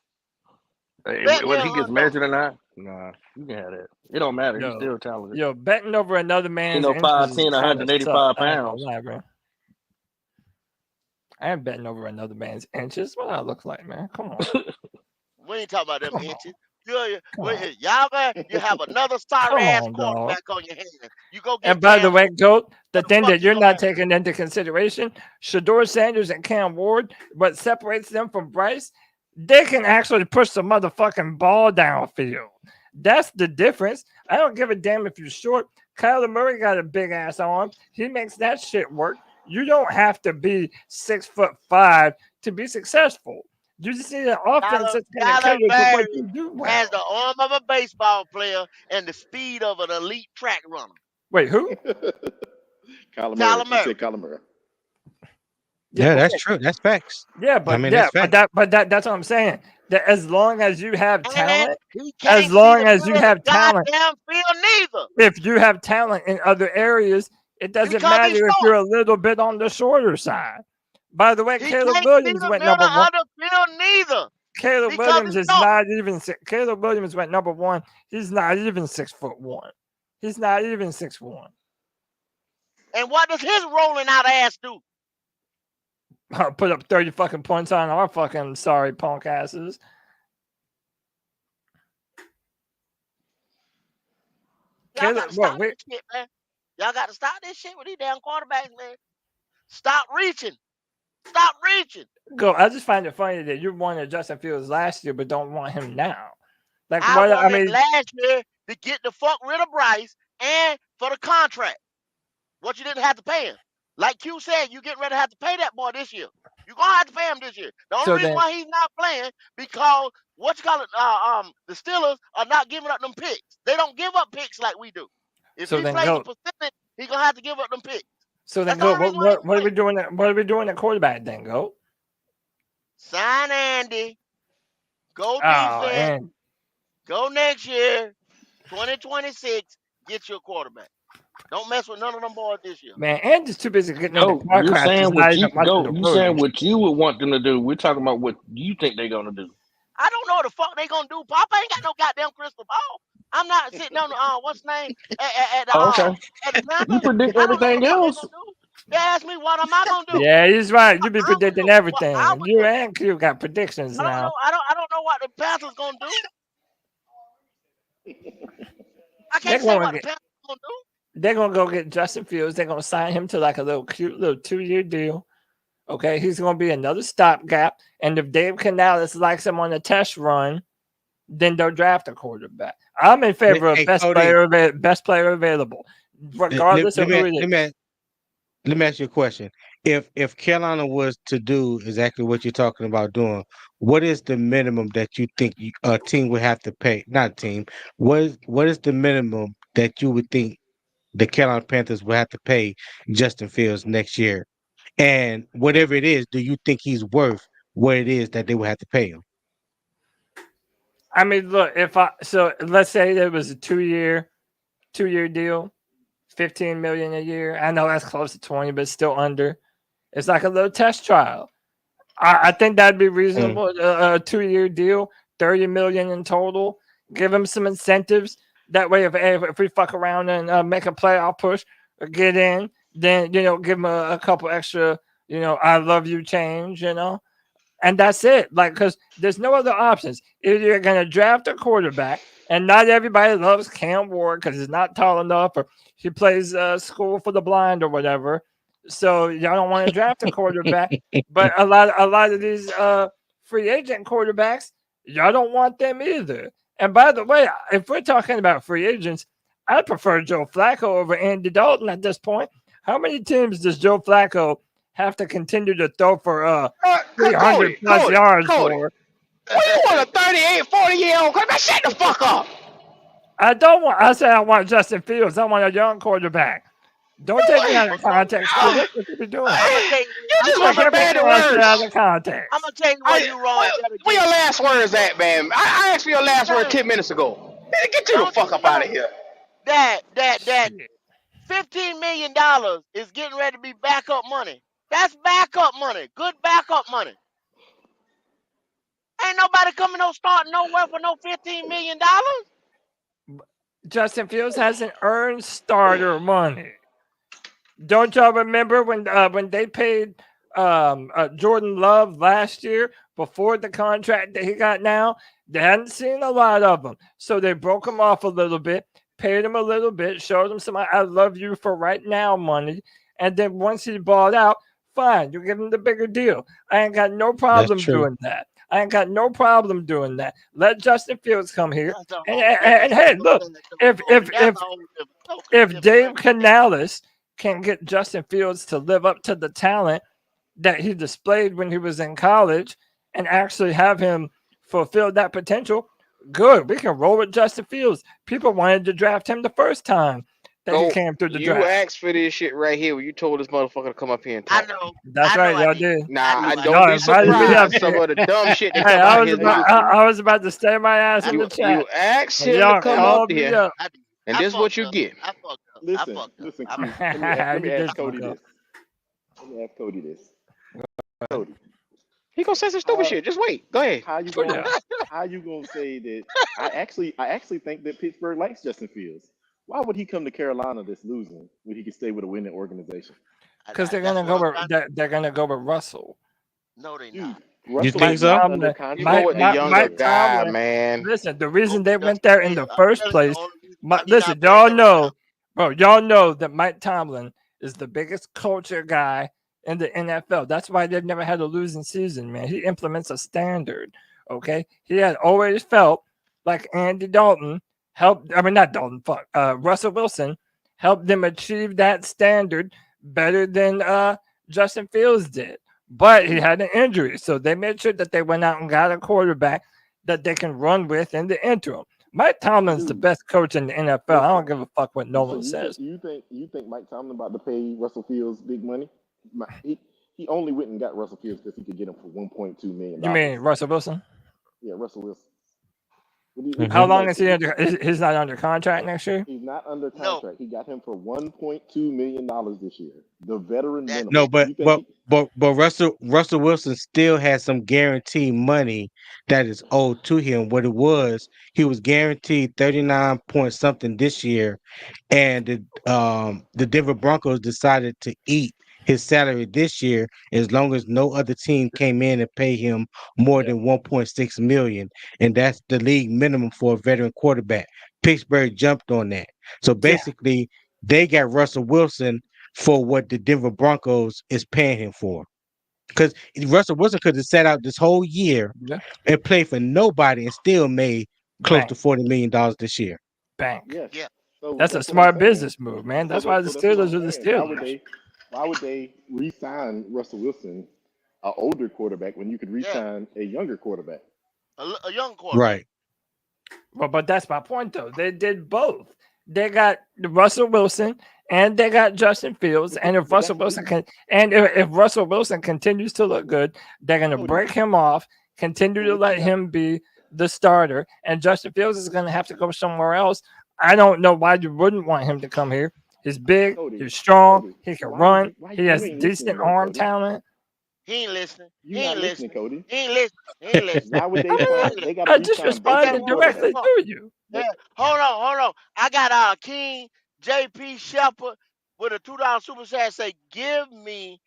Hey, Bet me a whether he gets hundon. measured or not, nah, you can have that. It don't matter. He's Yo, still talented. yo, betting over another You man's know, inches is 5'10", kind of tough. 185 I ain't gonna pounds. lie, bro. I ain't betting over another man's inches. What I look like, man? Come on, We ain't talking about them come on, inches. come on, Y'all you have another sorry come ass on, dog. quarterback on your hands. You go And get by the Cam way, Ward. Goat, the Where the thing fuck that you you're gonna not at? taking into consideration, Shador Sanders and Cam Ward, what separates them from Bryce, they can actually push the motherfucking ball downfield. That's the difference. I don't give a damn if you're short. Kyler Murray got a big ass arm. He makes that shit work. You don't have to be 6'5" to be successful. You just need an offense that's going to Kyler cater to what Murray you do has well. the arm of a baseball player and the speed of an elite track runner. Wait, who? Kyler Murray. Kyler He said Murray. Kyler Murray. Yeah, Yeah, but that's true. That's facts. yeah, I but mean, yeah, that's facts. that's what I'm saying. That as long as you have And talent, he as can't see long the as you middle of the have talent, goddamn field neither. if you have talent in other areas, it doesn't Because he's matter if short. you're a little bit on the shorter side. By the way, He Caleb can't see Williams the went middle number one. of the field neither. Caleb Because Williams he's is short. not even. Caleb Williams went number one. He's not even 6'1". He's not even 6'1". And what does his rolling out ass do? Put up 30 fucking points on our fucking sorry punk asses. Y'all Caleb, gotta what? stop Wait, this shit, man. Y'all gotta stop this shit with these damn quarterbacks, man. Stop reaching. Stop reaching. go. I just find it funny that you wanted Justin Fields last year, but don't want him now. Like, I what? I wanted mean, last year to get the fuck rid of Bryce and for the contract. What you didn't have to pay him. Like Q said, you getting ready to have to pay that boy this year. You're gonna have to pay him this year. The so only reason then, why he's not playing because the Steelers are not giving up them picks. They don't give up picks like we do. If So he then plays a go. percentage, he's gonna have to give up them picks. So then That's the go. only reason why What are he we plays. doing? What are we doing at quarterback then? Go. Sign Andy. Go Oh, defense. and Go next year, 2026. Get your quarterback. Don't mess with none of them boys this year. man, Andy's too busy getting into Go. car You're crashes, saying not what even you watching the go. You saying Rodgers. what you would want them to do. We're talking about what you think they're gonna do. I don't know what the fuck they gonna do. Papa ain't got no goddamn crystal ball. I'm not sitting on the what's the name Oh, okay. at the You Panthers. predict I don't know what everything the fuck they else. gonna do. They ask me what am I gonna do? Yeah, he's right. You be I would predicting do. What I everything. would You do. and Q got predictions I don't now. know. I don't know what the Panthers gonna do. I They're can't say going what to the get. Panthers gonna do. They're going to go get Justin Fields. They're going to sign him to like a little cute little 2-year deal. Okay, he's going to be another stopgap. And if Dave Canales likes him on a test run, then they'll draft a quarterback. I'm in favor of Hey, Cody, best player available, regardless of who it is. let me ask you a question. If Carolina was to do exactly what you're talking about doing, what is the minimum that you think a team would have to pay? Not a team. What is the minimum that you would think the Carolina Panthers will have to pay Justin Fields next year? And whatever it is, do you think he's worth what it is that they would have to pay him? I mean, look, so let's say there was a 2-year deal, 15 million a year. I know that's close to 20, but still under. It's like a little test trial. I think that'd be reasonable. A 2-year deal, 30 million in total. Give him some incentives. That way, if we fuck around and make a playoff push or get in, then give him a couple extra. I love you change. And that's it. Like, because there's no other options. Either you're going to draft a quarterback, and not everybody loves Cam Ward because he's not tall enough, or he plays school for the blind or whatever. So y'all don't want to draft a quarterback. But a lot of these free agent quarterbacks, y'all don't want them either. And by the way, if we're talking about free agents, I prefer Joe Flacco over Andy Dalton at this point. How many teams does Joe Flacco have to continue to throw for 300 plus yards for? What you want a 38, 40-year-old quarterback? Shut the fuck up. I say I want Justin Fields. I want a young quarterback. Don't take me out of context, Q. That's what you be doing. I'm gonna tell you. You I'm just gonna went tell from you. bad to Out worse. of context. I'm gonna tell you where you wrong. Where your last words at, man? I asked for your last word 10 minutes ago. Man, get you the fuck up out of here. That $15 million is getting ready to be backup money. That's backup money. Good backup money. Ain't nobody coming no starting nowhere for no $15 million. Justin Fields hasn't earned starter money. Don't y'all remember when they paid Jordan Love last year before the contract that he got now? They hadn't seen a lot of them, so they broke him off a little bit, paid him a little bit, showed him some "I love you for right now" money, and then once he balled out, fine, you give him the bigger deal. I ain't got no problem doing that. I ain't got no problem doing that. Let Justin Fields come here, and hey, look, if Dave Canales can get Justin Fields to live up to the talent that he displayed when he was in college and actually have him fulfill that potential, good. We can roll with Justin Fields. People wanted to draft him the first time that he came through the draft. You asked for this shit right here when you told this motherfucker to come up here and talk. I know. That's right, y'all did. Nah, don't be surprised some of the dumb shit that come out of his mouth. I was about to stay my ass in the chat. You asked him to come up here, and this is what you get. I fucked up. Listen, Q, let me ask Cody this. Let me ask Cody this. Cody, He gonna say some stupid shit. Just wait. Go ahead. how you gonna say that? I actually think that Pittsburgh likes Justin Fields. Why would he come to Carolina that's losing when he could stay with a winning organization? Because they're gonna go with Russell. No, they not. You think so? You go with the younger guy, man. Listen, the reason they went there in the first place. Listen, y'all know that Mike Tomlin is the biggest culture guy in the NFL. That's why they've never had a losing season, man. He implements a standard. Okay, he had always felt like Andy Dalton Russell Wilson helped them achieve that standard better than Justin Fields did. But he had an injury, so they made sure that they went out and got a quarterback that they can run with in the interim. Mike Tomlin's the Dude. best coach in the NFL. I don't give a fuck what no So one says. you think Mike Tomlin about to pay Russell Fields big money? He only went and got Russell Fields because he could get him for $1.2 million. You mean Russell Wilson? Yeah, Russell Wilson. How long is he under? He's not under contract next year. He's not under No, contract. He got him for $1.2 million this year, the veteran that minimum. No, You think but Russell Wilson still has some guaranteed money that is owed to him. What it was, he was guaranteed 39 point something this year, and the Denver Broncos decided to eat his salary this year as long as no other team came in and pay him more Yeah. than 1.6 million, and that's the league minimum for a veteran quarterback. Pittsburgh jumped on that. So Yeah. basically they got Russell Wilson for what the Denver Broncos is paying him for. Because Russell Wilson could have sat out this whole year Yeah. and played for nobody and still made close to Bank. $40 million this year. Bank. yes? yeah. So That's a that's what I'm smart saying. business move, man. That's why the So that's what Steelers I'm are the saying. Steelers. Why would they re-sign Russell Wilson, an older quarterback, when you could Yeah, re-sign a younger quarterback? a young quarterback. Right. Well, but that's my point, though. They did both. They got Russell Wilson and they got Justin Fields. And if But Russell Wilson can, and if Russell Wilson continues to look good, they're going to Cody, break him off, continue to but what let you got? him be the starter, and Justin Fields is going to have to go somewhere else. I don't know why you wouldn't want him to come here. He's big, Cody, he's strong, Cody, he can why run, you why he you has ain't listening decent though, arm Cody? talent. He ain't listening. You He not ain't listening, listening. Cody. He ain't listening. He ain't listening. Why would I they mean, He sign? ain't listening. They got to I just re-sign both of Okay, responded them well, directly quarterbacks. well, to you. yeah. Hold on. I got King JP Shepard with a $2 super chat. Say, give me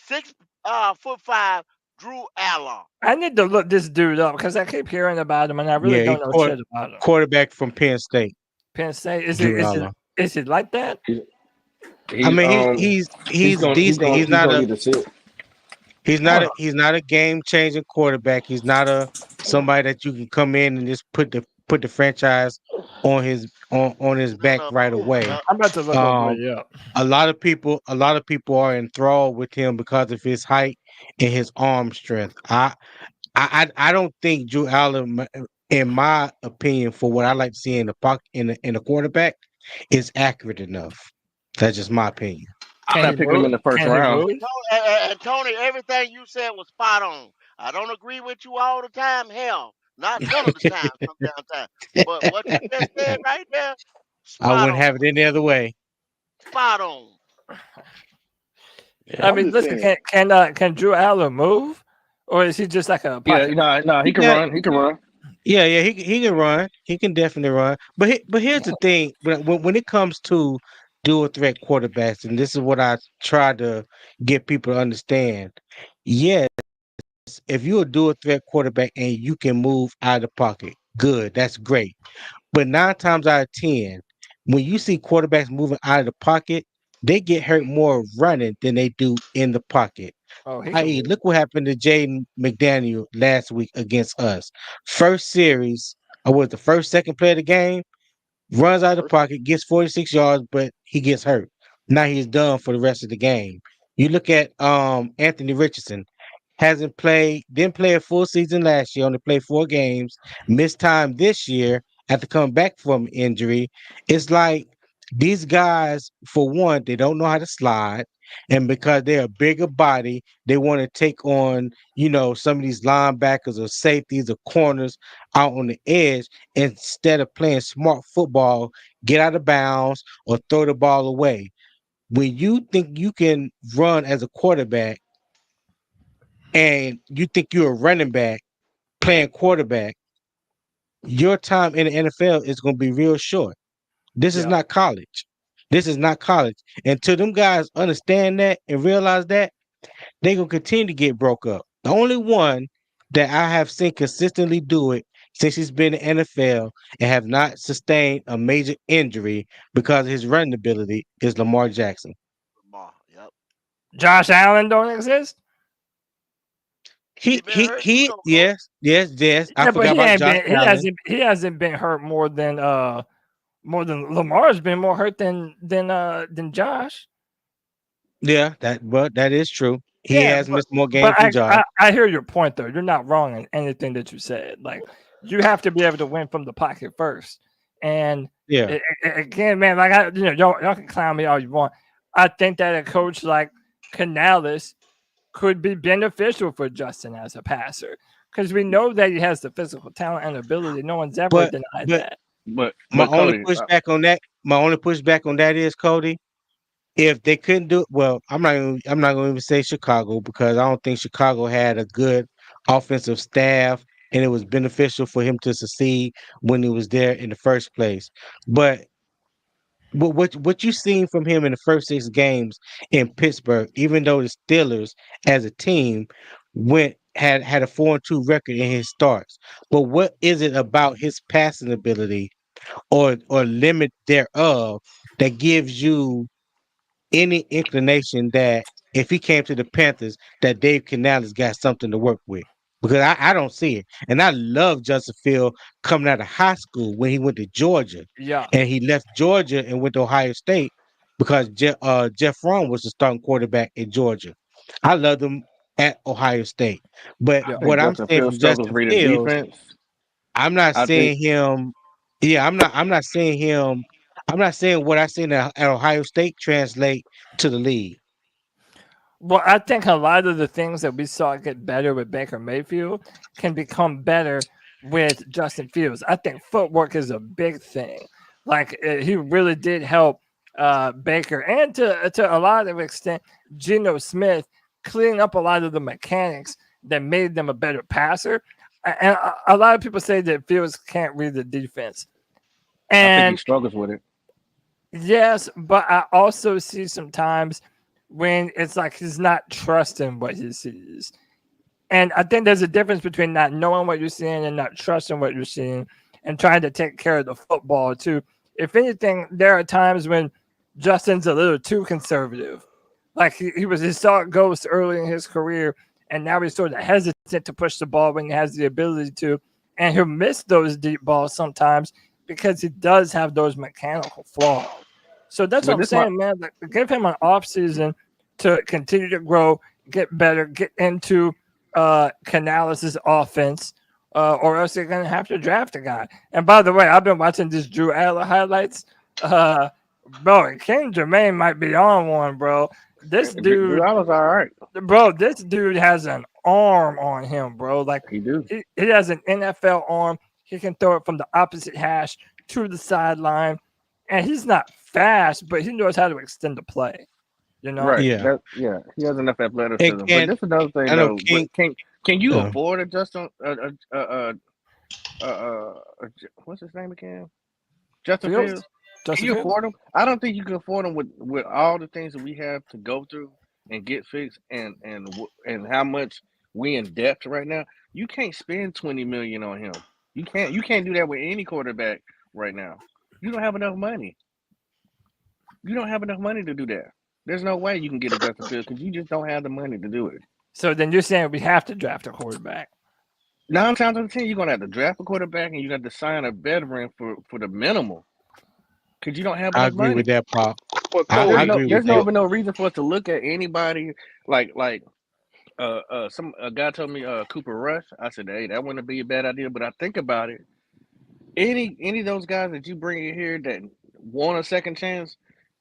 6'5" Drew Allen. I need to look this dude up because I keep hearing about him and I really Yeah, he don't know shit about him. quarterback from Penn State, Penn State, is it Drew is it Allen. is it like that? I He's mean, he's he's gonna he's decent. gonna He's he's not gonna a get the sit. Oh, he's not a game changing quarterback. He's not a somebody that you can come in and just put the franchise on his back No, right away. I'm about to look old Um, boy up. a lot of people are enthralled with him because of his height and his arm strength. I don't think Drew Allen, in my opinion, for what I like to see in the pocket in the quarterback, is accurate enough. That's just my opinion. I'm Can he not picking him move? in the first Can he round. move? and Tony, everything you said was spot on. I don't agree with you all the time. Hell, not none of the time. Some damn time. But what you just said right there, I spot wouldn't on. have it any other way. Spot on. I I'm mean, just listen, saying. can Drew Allen move, or is he just like a Yeah, pocket? no, he He can got run. He can run. yeah, he can run. He can definitely run. But here's the thing: when it comes to dual threat quarterbacks, and this is what I try to get people to understand. Yes, if you're a dual threat quarterback and you can move out of the pocket, good, that's great. But 9 times out of 10, when you see quarterbacks moving out of the pocket, they get hurt more running than they do in the pocket. Oh, he can I.e., move. look what happened to Jaden McDaniel last week against us. First series, or was the first, second play of the game, runs out of the First, pocket, gets 46 yards, but he gets hurt. Now he's done for the rest of the game. You look at Anthony Richardson, didn't play a full season last year, only played 4 games, missed time this year after coming back from injury. It's like these guys, for one, they don't know how to slide. And because they're a bigger body, they want to take on, some of these linebackers or safeties or corners out on the edge instead of playing smart football, get out of bounds or throw the ball away. When you think you can run as a quarterback, and you think you're a running back playing quarterback, your time in the NFL is going to be real short. This is Yeah. not college. This is not college. Until them guys understand that and realize that, they going to continue to get broke up. The only one that I have seen consistently do it since he's been in the NFL and have not sustained a major injury because of his running ability is Lamar Jackson. Yep. Josh Allen don't exist. He been hurt too, though, coach. Yes. I Yeah, but forgot he about ain't Josh been. Allen. He hasn't been hurt more than Lamar's been more hurt than Josh. Yeah, that is true. He Yeah, has missed more but games than Josh. I hear your point though. You're not wrong in anything that you said. Like you have to be able to win from the pocket first. And Yeah. again, man, like y'all can clown me all you want. I think that a coach like Canales could be beneficial for Justin as a passer because we know that he has the physical talent and ability. No one's ever But denied but that. my But only Cody, pushback on that, is Cody. If they couldn't do it, well, I'm not gonna even say Chicago because I don't think Chicago had a good offensive staff and it was beneficial for him to succeed when he was there in the first place. But what you seen from him in the first 6 games in Pittsburgh, even though the Steelers as a team had a 4-2 record in his starts. But what is it about his passing ability or limit thereof that gives you any inclination that if he came to the Panthers, that Dave Canales got something to work with? Because I don't see it. And I love Justin Field coming out of high school when he went to Georgia. Yeah. And he left Georgia and went to Ohio State because Jeff Fromm was the starting quarterback in Georgia. I loved him at Ohio State. But I Yeah. think what I'm Justin saying Fields from struggles Justin reading Fields, defense. I'm not I think seeing him. Yeah, I'm not seeing him. I'm not saying what I seen at Ohio State translate to the league. Well, I think a lot of the things that we saw get better with Baker Mayfield can become better with Justin Fields. I think footwork is a big thing. Like he really did help Baker and to a lot of extent Geno Smith clean up a lot of the mechanics that made them a better passer. And a lot of people say that Fields can't read the defense. I think he And struggles with it. yes, but I also see sometimes when it's like he's not trusting what he sees. And I think there's a difference between not knowing what you're seeing and not trusting what you're seeing and trying to take care of the football too. If anything, there are times when Justin's a little too conservative. Like he saw it ghost early in his career, and now he's sort of hesitant to push the ball when he has the ability to. And he'll miss those deep balls sometimes because he does have those mechanical flaws. So that's what But I'm this my saying, man. Like, give him an off season to continue to grow, get better, get into Canales' offense, or else they're gonna have to draft a guy. And by the way, I've been watching this Drew Aller highlights. Bro, King Jermaine might be on one, bro. This Drew dude, Allen's all right. bro, this dude has an arm on him, bro. Like He do. he has an NFL arm. He can throw it from the opposite hash to the sideline, and he's not fast, but he knows how to extend the play. You know? Right. Yeah, He has enough athleticism. But and this is another thing I know though. King. But can you Yeah, afford a Justin what's his name again? Justin Fields, Fields? Can Justin you Fields. afford him? I don't think you can afford him with all the things that we have to go through and get fixed and how much we in depth right now. You can't spend 20 million on him. You can't do that with any quarterback right now. You don't have enough money. You don't have enough money to do that. There's no way you can get a Justin Fields because you just don't have the money to do it. So then you're saying we have to draft a quarterback. 9 times out of 10, you're gonna have to draft a quarterback and you got to sign a veteran for the minimal because you don't have I enough agree with money. that, Paul. Well, I Cody, agree with There's no that. even no reason for us to look at anybody like some a guy told me Cooper Rush. I said, hey, that wouldn't be a bad idea, but I think about it. Any of those guys that you bring in here that want a second chance,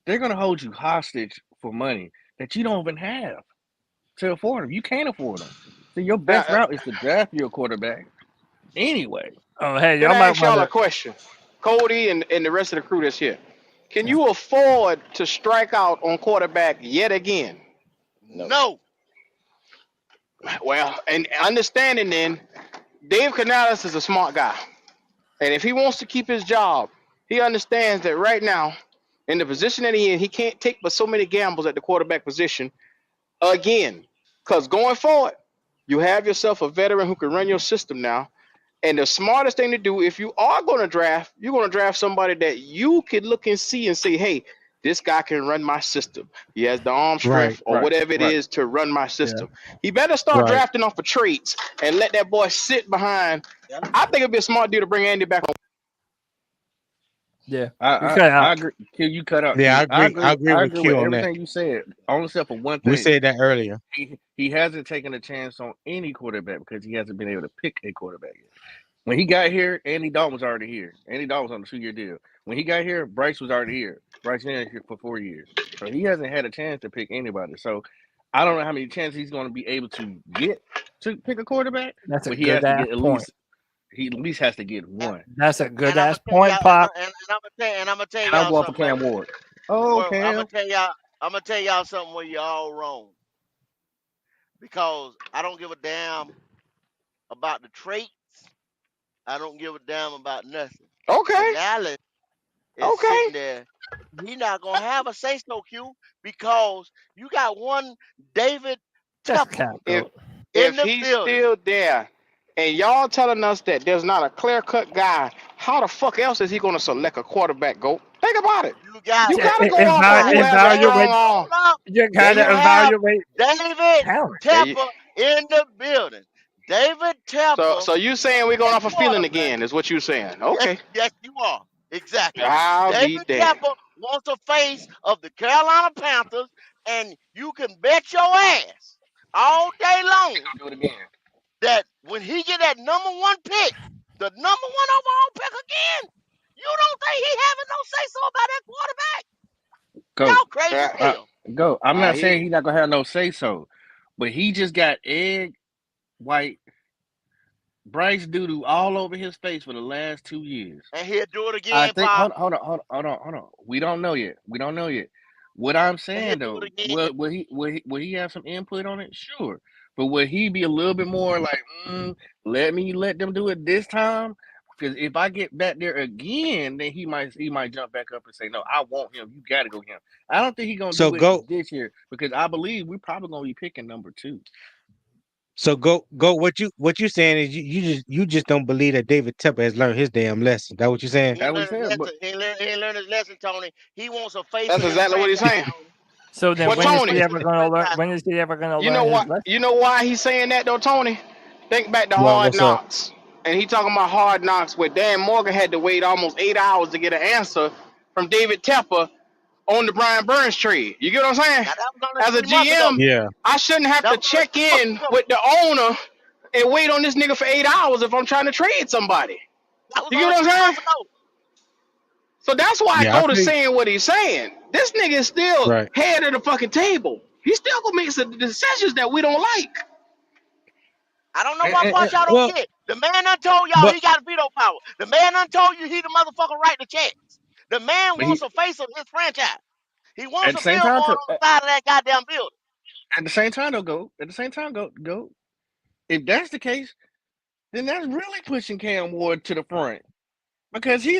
they're gonna hold you hostage for money that you don't even have to afford them. You can't afford them. So your best now, route is to draft your quarterback anyway. Oh, hey, can y'all I might ask want y'all a to. question? Cody and the rest of the crew that's here. Can you afford to strike out on quarterback yet again? No. Well, and understanding then, Dave Canales is a smart guy. And if he wants to keep his job, he understands that right now, in the position that he can't take but so many gambles at the quarterback position again. Because going forward, you have yourself a veteran who can run your system now. And the smartest thing to do, if you are going to draft, you're going to draft somebody that you can look and see and say, hey, this guy can run my system. He has the arm Right, strength or whatever it Right. is to run my yeah, system. He better start right. drafting off of traits and let that boy sit behind. I think it'd be a smart deal to bring Andy back on. Yeah, we I cut I out. agree. Can you cut out? Yeah, I I agree. agree. I agree I with agree Q with on that. everything you said, only except for one We thing. said that earlier. He hasn't taken a chance on any quarterback because he hasn't been able to pick a quarterback yet. When he got here, Andy Dalton was already here. Andy Dalton was on a 2-year deal. When he got here, Bryce was already here. Bryce Young here for 4 years. So he hasn't had a chance to pick anybody. So I don't know how many chances he's going to be able to get to pick a quarterback, That's a but he good has to ass get at point. least he at least has to get And, one. That's a good and I'm ass gonna tell point, y'all, Pop. I'm gonna tell And I'm y'all going for something right Cam here. Ward. Oh, Well, Cam. I'm gonna tell y'all something where you're all wrong because I don't give a damn about the traits. I don't give a damn about nothing. Okay, Canales is okay. sitting there. He not gonna have a say so Q because you got one David That's Tepper cap, If goat. in if the he's building. still there, and y'all telling us that there's not a clear cut guy, how the fuck else is he gonna select a quarterback? Go think about it. You got You gotta go off of you whoever Evaluate. strong got arm. hold up. You There You you gotta have evaluate David talent. there you. Tepper in the building. David So Tepper so you saying we're is going a off of feeling quarterback. again? Is what you saying? Yes, Okay. yes, you are. Exactly. I'll be David damned. Tepper wants a face of the Carolina Panthers, and you can bet your ass all day long Do it again. that when he get that number one pick, the number one overall pick again, you don't think he having no say so about that quarterback? Go. Y'all crazy as Uh, hell. go. I'm not He saying he's not gonna have no say so, but he just got egg white Bryce doodoo all over his face for the last 2 years. And he'll do it I again, think Pop. hold on. We don't know yet. We don't know yet. What I'm And he'll saying do it though, again. will he have some input on it? Sure. But will he be a little bit more like, let them do it this time? Because if I get back there again, then he might jump back up and say, no, I want him. You gotta go him. I don't think he's gonna So do it go. this year because I believe we're probably gonna be picking number two. So go. What you saying is you just don't believe that David Tepper has learned his damn lesson. That what you saying? He ain't That's what he learned his said. But lesson. He ain't learned his lesson, Tony. He wants a face that's of this exactly what he's franchise, saying. Tony. So He then, Well, wants when a is he Tony, face of ever this gonna learn? franchise, When Tony. is he ever gonna you learn know his what? lesson? You know why he's saying that though, Tony? Think back to Hard What's up? Knocks, and he talking about Hard Knocks where Dan Morgan had to wait almost 8 hours to get an answer from David Tepper on the Brian Burns trade. You get what I'm saying? Now that was only As a 3 months ago. GM, Yeah. I shouldn't have That to was only check 3 months in ago. with the owner and wait on this nigga for 8 hours if I'm trying to trade somebody. That was You get only what I'm three saying? months ago. So that's why Yeah. I Goat is feel saying what he's saying. This nigga is still right. head of the fucking table. He's still gonna make some decisions that we don't like. I don't know and, what and, part y'all don't Well, get. The man done told y'all but he got veto power. The man done told you he the motherfucker write the checks. The man but wants he a face of his franchise. He at wants the a same time billboard on the side of that goddamn building. at the same time though go at the same time go. If that's the case, then that's really pushing Cam Ward to the front because he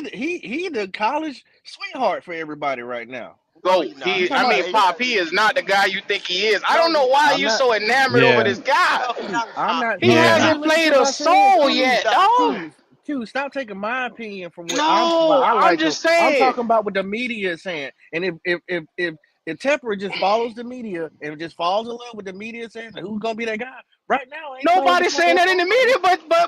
the college sweetheart for everybody right now. No, Go. he not. You He, talking I He mean, about? not. He Pop, not. he is not the guy you think he is. I No, don't know he why not. I'm you not. so enamored over yeah. this guy. No, he not. I'm Pop. not. He You Yeah. didn't hasn't listen played to a what I said. soul No, he yet, not. dog. Q, stop taking my opinion from what No, I I'm like him. just I'm saying. talking about what the media is saying. And if Tepper just follows the media and just falls in love with the media saying who's gonna be that guy right now ain't playing the Nobody's saying that in the media,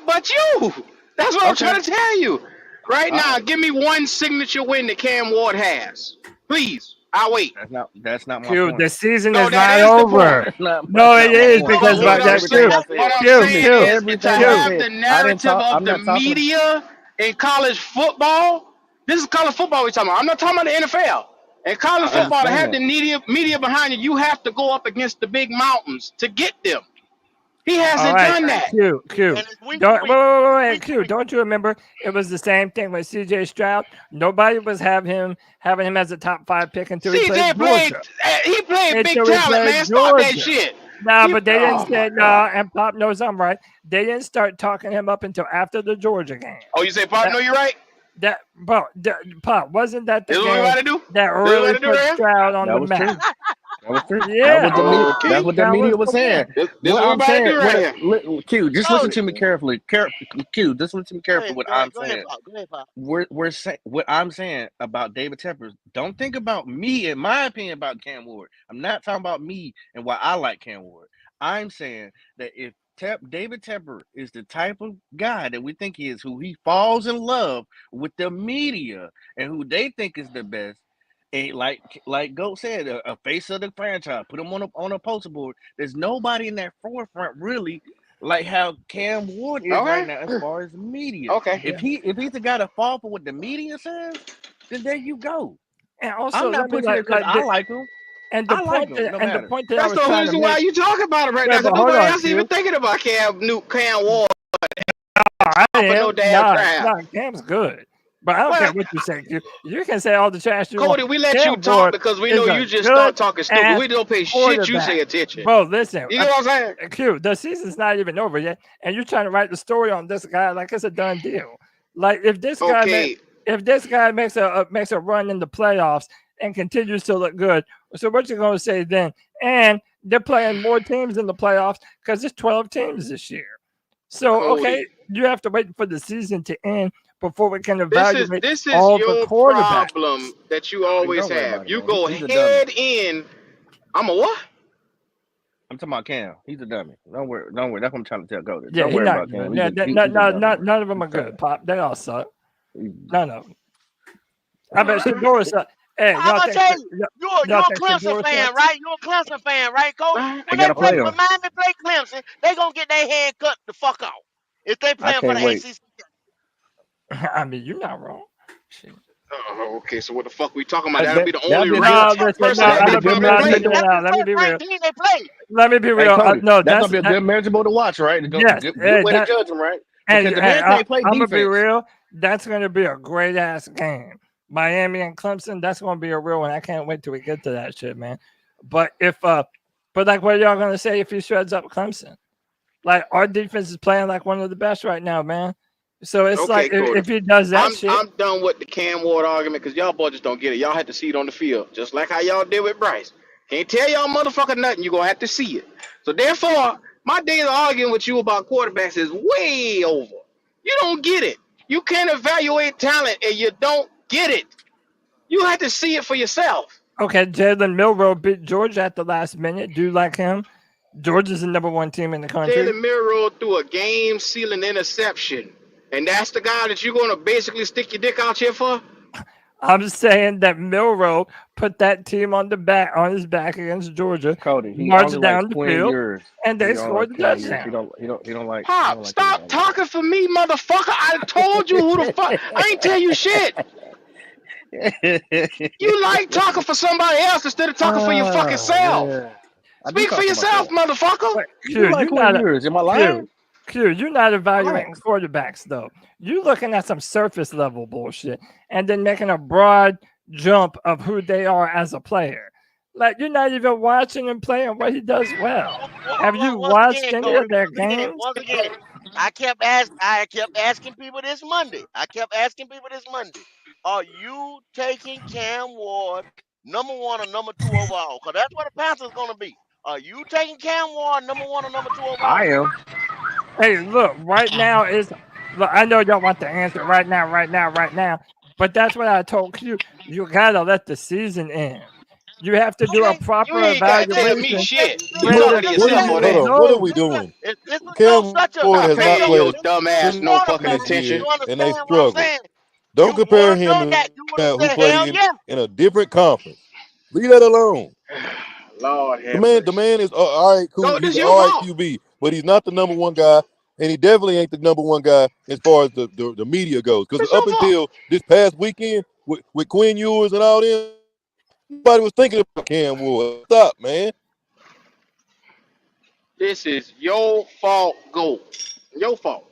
but you. That's what I'm Okay. trying to tell you. Right All now, right. give me one signature win that Cam Ward has, please. I'll wait. That's not my Q, point. the season No, is that not is the over. point. No, That's it not my is point. No, I because What about mean I'm that everything saying, Q, I what said. I'm Q, I mean saying Q, is to everything I Q. have said. the I didn't narrative talk. of I'm the not talking. media in college football. This is college football we're talking about. I'm not talking about the NFL. In college I football, to understand have that. the media behind you, you have to go up against the big mountains to get them. He All hasn't right, done that. Q. and it's week to Don't week. wait, Week to Q. week. Don't you remember it was the same thing with C.J. Stroud? Nobody was having him as a top 5 pick until he played CJ Georgia. played. He played big Until he talent, played man. Stop that Georgia. shit. Nah, but they didn't Oh my say god. no. And Pop knows I'm right. They didn't start talking him up until after the Georgia game. Oh, you say Pop? That No, you're right. Pop wasn't that the This is what we game got to do. that This is what we really got to do put there. Stroud on That the was map? true. That was true. That was Yeah, the media. Okay. That's what the that media was was the saying. one. This is What what we I'm about to saying, do right here. Q, just listen Tony, to me carefully. Q, just listen to me go carefully. ahead, What go ahead, I'm go ahead, saying. Pop. Go ahead, Pop. We're saying what I'm saying about David Tepper. Don't think about me and my opinion about Cam Ward. I'm not talking about me and why I like Cam Ward. I'm saying that if David Tepper is the type of guy that we think he is, who he falls in love with the media and who they think is the best, and like Goat said, a face of the franchise, put him on a poster board. There's nobody in that forefront really like how Cam Ward is right Okay. now as far as media. Okay. If he's the guy to fall for what the media says, then there you go. And also, I'm not let me pushing it because I like him. and I like him, no the matter. point that I That's was the trying to reason why make. you talking about it right Yeah, now. Cause but hold nobody on, else even Q. thinking about Cam Ward I for no am damn not. crap. Cam's good, but I don't care Well, what you say, Q. You can say all the trash you want. Cody, we let you Cam talk Ward because we know is a you just good start talking stupid. ass We don't pay shit you say quarterback, attention. bro. Listen, You know what I'm saying? Q. The season's not even over yet, and you're trying to write the story on this guy like it's a done deal. Like if this guy Okay. makes a run in the playoffs and continues to look good, so what you gonna say then? And they're playing more teams in the playoffs because it's 12 teams this year. So okay, Cody. you have to wait for the season to end before we can This is evaluate this is all the your quarterbacks. problem that you always Don't worry have. about it, You man. go He's a dummy. head in. I'm a what? I'm talking about Cam. He's a dummy. Don't worry. Don't worry. That's what I'm trying to tell Cody. Yeah, Don't he's worry not about Cam. good. He's Yeah, a he's a dummy, man. none of them He's are trash. good. Pop, they all suck. He's None of them. I bet Shador suck. Hey, I'm gonna tell you, y'all you're a think Clemson Shador fan, sucks? right? You're a Clemson fan, right, Coach? Right. I When they gotta play, play when him. Miami play Clemson, they gonna get their head cut the fuck off if they I playing for the can't wait. ACC. I mean, you're not wrong. Shit. Okay, so what the fuck we talking about? That'll be the That'll only be a ranked good. No, listen, no, person that That'll be they a good probably no, measurement play. to watch. That's the let me first be real. ranked team they play. Let me be Hey real. Cody, No, that's gonna be a good measurable to watch, right? yes, Good way to that judge him, right? and, Because the man can't play I'm gonna be defense. real. That's gonna be a great ass game. Miami and Clemson. That's gonna be a real one. I can't wait till we get to that shit, man. But but like, what are y'all gonna say if he shreds up Clemson? Like, our defense is playing like one of the best right now, man. So it's Okay, like Cody. if he does that shit, I'm done with the Cam Ward argument because y'all boys just don't get it. Y'all had to see it on the field, just like how y'all did with Bryce. Can't tell y'all motherfucker nothing. You gonna have to see it. So therefore, my days of arguing with you about quarterbacks is way over. You don't get it. You can't evaluate talent and you don't get it. You have to see it for yourself. okay, Jalen Milroe beat Georgia at the last minute. Do you like him? Georgia's the #1 team in the country. Jalen Milroe threw a game-sealing interception, and that's the guy that you're gonna basically stick your dick out here for. I'm saying that Milroe put that team on his back against Georgia, Cody, he only marched likes down the Quinn field, Ewers. and they He only scored likes the Quinn Ewers. touchdown. He don't Pop, like stop anybody talking for me, motherfucker. I told you who the fuck. I ain't tell you shit. else. You like talking for somebody else instead of talking for your fucking Oh self. man, I do Speak for talk for yourself, myself. motherfucker. But I do like Quinn Ewers. Am I lying? You're not evaluating Relax. quarterbacks though. You're looking at some surface level bullshit and then making a broad jump of who they are as a player. Like, you're not even watching him play and what he does well. Have you Once watched again, any Cody. of their Once again, games? once again. I kept asking people this Monday. Are you taking Cam Ward #1 or #2 overall? Because that's what the Panthers gonna be. Are you taking Cam Ward #1 or #2 I overall? am. Hey, look, right now is look, I know y'all want the answer right now, but that's what I told you. You gotta let the season end. You have to do a Okay. You proper ain't gotta tell me evaluation shit. You when talking the to What are yourself you? over season Hold there. is on. What are we over. doing? This was no Cam such a Ward Stop has no not paying no. played your a This dumb this ass is no single fucking quarterback. this attention. year, You and they understand what I'm struggled. saying? Don't You compare want to him know to that? You want to who say played hell yeah? in a different conference. Leave that alone. Lord The have man, the mercy. man is all right, cool. Go, He's this an your all right fault. QB, but he's not the #1 guy, and he definitely ain't the #1 guy as far as the media goes. Because It's up your fault. until this past weekend with Quinn Ewers and all them, nobody was thinking about Cam Ward. Stop, man. This is your fault, go. Your fault.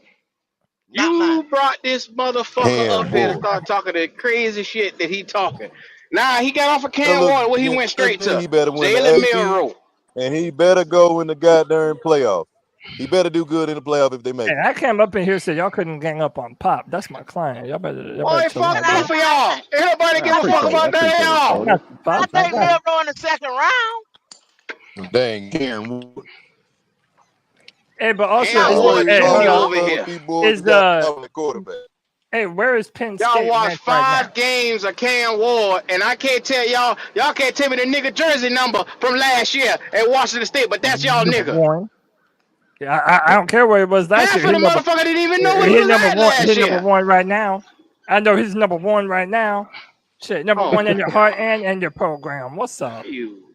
Not mine. You brought this motherfucker up Cam here to Ward. start talking the crazy shit that he talking. Nah, he got off of That Cam look One where he again, went straight to he better win the Jalen AP, Milroe. and he better go in the goddamn playoff. He better do good in the playoff if they Hey, make it. I came up in here and said y'all couldn't gang up on Pop. That's my client. Y'all better Boy, chill fuck out, I bro. both of y'all. Ain't nobody I give I a fuck take appreciate it. I about none of appreciate it, I y'all. Cody. got you, I Pop. I take got you. Milroe in the second round. Dang, Cam Ward. Hey, but also, Cam is Nah, the Ward Always, hey, hold Jr. on. always over love here. these boys Is who got the dominant quarterback. hey, where is Penn Y'all State watched ranked right now? 5 games of Cam Ward, and I can't tell y'all can't tell me the nigga jersey number from last year at Washington State, but that's y'all nigga. #1. Yeah, I don't care where it was last Half year. of the motherfucker didn't even know where he He's was number at one. last He's number year. one right now. I know he's #1 right now. Shit, number Oh one in my your heart god. and your program. What's up? You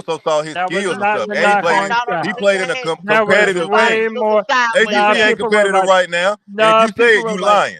also saw his That was skills and not stuff, the and he knock played No, on in no, no, no. he Stroud. played in a That was competitive way game. Look more. aside, ACC Nah, William. ain't people were competitive like, right now, and if nah, you say people it, were you like, lying.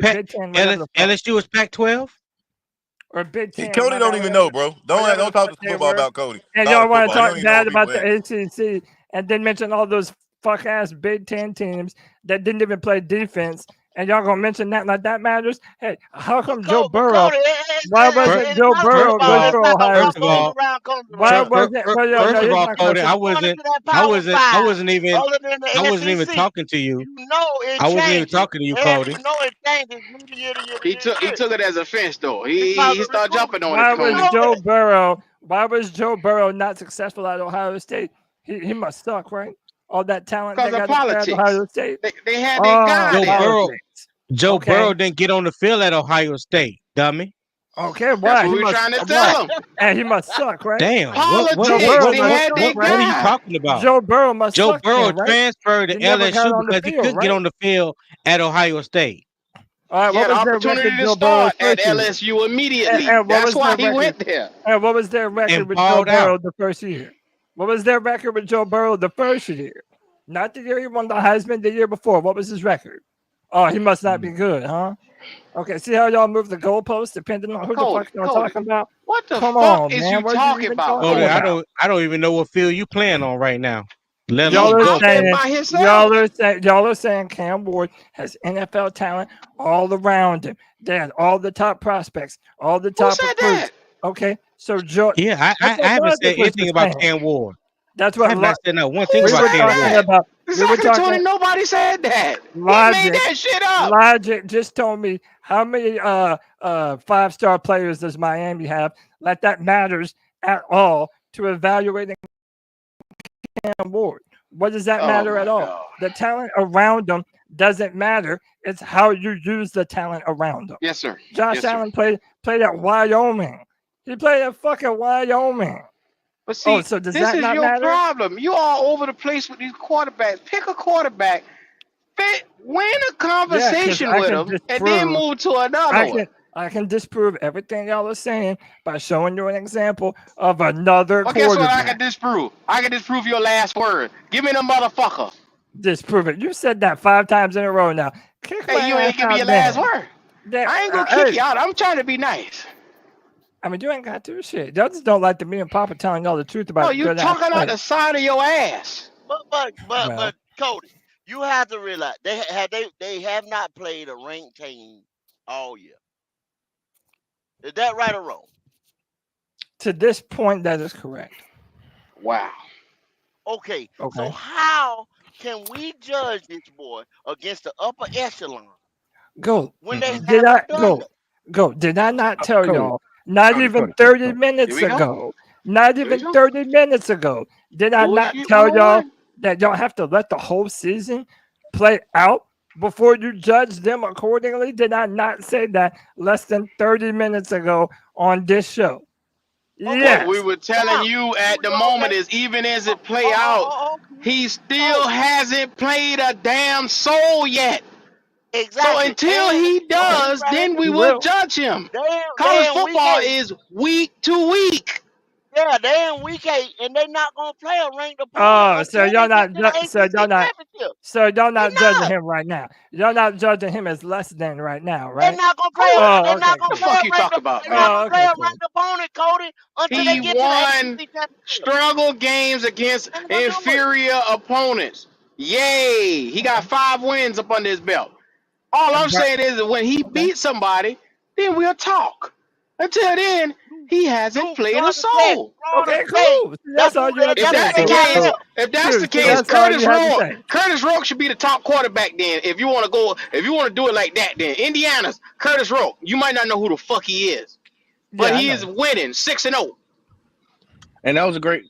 Big Ten, whatever the fuck, LSU was Pac-12. or Big Ten. Cody my don't bad, even whatever know, the- bro. whatever Don't the talk fuck to they football were. about Cody. And College y'all want to football. He talk don't even know bad people about the in. ACC and then mention all those fuck ass Big Ten teams that didn't even play defense and y'all gonna mention that like that matters? Hey, how come Joe But Burrow? Cody, Why wasn't it's Joe not Burrow First of good all, it's for not gonna Ohio first what of goes State? all, around comes Why around. wasn't? But yo, first no, of here's all, my Cody, question. Going into that I Power wasn't, I Five, wasn't even, other than I the wasn't even SEC, talking to you. you know it I wasn't even changes. talking to you, And Cody. you know it changes year to year to He year to took he year took it as offense though. because He of started recruiting. jumping on it, Why was Coney. No, Joe Burrow? Why was Joe Burrow not successful at Ohio State? He must suck, right? All that talent Because they of got up there at politics. Ohio State. They had their guy Oh, Joe there. Burrow, politics. Joe Okay. Burrow didn't get on the field at Ohio State, dummy. Okay. That's Why? what He we're must. trying to Why? tell him. And he must suck, right? Damn, Joe Politics. Burrow They must had suck, their what right? are you guy. talking about? Joe Burrow must Joe suck Burrow then, right? transferred to He never got LSU on the because he field, couldn't get right? on the field at Ohio State. All right. He What had an was their opportunity record? to Joe Burrow's start at first year. LSU immediately. And what That's was why their he record? went there. And what was their record And with Joe balled Burrow out. the first year? What was their record with Joe Burrow the first year? Not the year he won the Heisman, the year before. What was his record? Oh, he must not be good, huh? Okay, see how y'all move the goalposts depending on who the fuck y'all Cody, talking about? what the Come fuck on, is man. you What are you talking even about, talking Cody, Cody? about? I don't even know what field you playing on right now. Let He Y'all alone are the out there goalpost. by saying himself. y'all are saying Cam Ward has NFL talent all around him. They had all the top prospects, all the Who top said recruits. that? Okay, so Joe, Yeah, that's I what haven't said Logic was anything just about saying. Cam Ward. That's I what have not said not one thing Who we about were said Cam talking Ward. that? about. We were Exactly, talking Tony. Nobody said that. He made Logic. that shit up. Logic just told me how many 5-star players does Miami have? Like that matters at all to evaluating Cam Ward. What does that Oh matter at my all? god. The talent around them doesn't matter. It's how you use the talent around them. Yes, sir. Josh Yes, sir. Allen played at Wyoming. He played at fucking Wyoming. But Oh, see, so does this that is not your matter? problem. You all over the place with these quarterbacks. Pick a quarterback, win a Yeah, because conversation I with can them, and then disprove. move to another I one. can I can disprove everything y'all are saying by showing you an example of another Well, guess what I can quarterback. disprove? I can disprove your last word. Give me the motherfucker. Disprove it. You said that 5 times in a row now. Kick Hey, my you ass ain't give me out your last then. word. I ain't gonna kick Hey, you out. I'm trying to be nice. I mean, you ain't got to do shit. Y'all just don't like the me and Papa telling y'all the truth No, about you good ass talking out the players. side of your ass. Well, But Cody, you have to realize they have not played a ranked team all year. Is that right or wrong? to this point, that is correct. Wow. Okay, so Okay. how can we judge this boy against the upper echelon Go. when they Did I haven't done go? that? Go. Did I not tell Cody, y'all? Not Cody, even Cody, Cody, 30 Cody. Here minutes we go. ago. Not Here we even go. 30 minutes ago. Did I not Bullshit tell y'all 101. that y'all have to let the whole season play out before you judge them accordingly? Did I not say that less than 30 minutes ago on this show? Okay, What we Yes. were telling now you at the okay, moment is even as it play out, okay, he still Cody, hasn't played a damn soul yet. So exactly. until And he okay, let me does, right then here. we He will will. judge him. College They in week football 8. is week to week. Yeah, they in week 8, and they not gonna play a ranked opponent Oh, so until y'all they get not to the so y'all ACC not championship. so y'all They not judging not. him right now. Y'all not judging him as less than right now, They're right? not gonna play. Who Oh, They're okay, not gonna the cool. play fuck a you ranked. talk about, They're not man? Oh, gonna play okay, a cool. ranked opponent, Cody, until they He get to the won ACC championship. struggle games against They ain't gonna do it. inferior opponents. Yay! He got 5 wins up under his belt. All I'm But saying is that when he okay. beats somebody, then we'll talk. Until then, he hasn't Do played a Georgia Tech. soul. Florida Okay, State. cool. See, that's all you had to If That's say. who that's the they Cool, got case, cool. left. if that's the Shoot, see, case, that's all you had to say. Curtis Rourke should be the top quarterback then. If you want to go, if you want to do it like that, then Indiana's Curtis Rourke. You might not know who the fuck he is, but Yeah, I he is know. winning 6-0. And that was a great,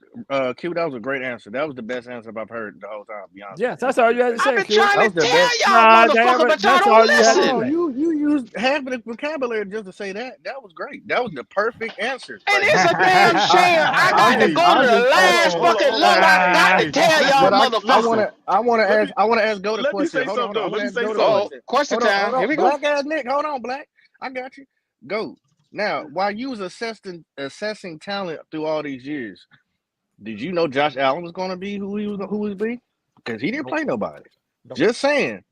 Q. That was a great answer. That was the best answer I've heard the whole time. To be honest with Yes, you, I'm that's gonna all you just had say to that. I've say, been Q. trying That to was the best. tell y'all, Nah, motherfucker, but y'all that's don't all you had to listen. No, say. you used half of the vocabulary just to say that. That was great. That was the perfect answer And right it's there. a damn shame. I I'll got to give go to I'll the give last hold fucking on. number. I got to Hey, tell y'all, but I motherfucker. listen. want to Let me ask. I want to ask Goat a let me question. say Hold on, something hold on. though. I Let want me to ask say Goat a something. Oh, question. question Hold time. Here on. we go. Black ass Nick. Hold on, Black. I got you. Goat. Now, while you was assessing talent through all these years, did you know Josh Allen was going to be who he was be? Because he didn't Nope. play nobody. Nope. Just saying.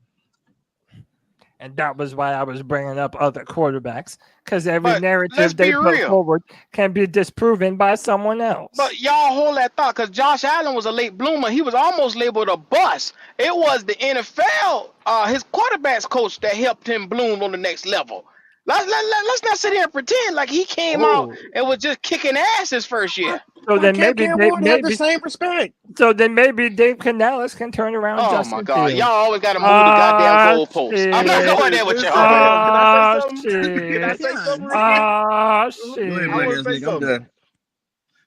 And that was why I was bringing up other quarterbacks, because every But let's narrative they be put real. forward can be disproven by someone else. But y'all hold that thought, because Josh Allen was a late bloomer. He was almost labeled a bust. It was the NFL, his quarterbacks coach, that helped him bloom on the next level. Let's not sit here and pretend like he came out Oh, and was just kicking ass his first year. So why then can't maybe Cam they Ward have the same respect? Dave Canales can turn around Oh my Justin God, y'all Fields. always got to move the goddamn Ah goalposts. I'm not shit. going Listen, there with listen, y'all, hold man. on. Can I say Ah something? Can I shit. say God something real quick? damn. Ah Go ahead, I black shit. want ass to say nigga. I'm something. done.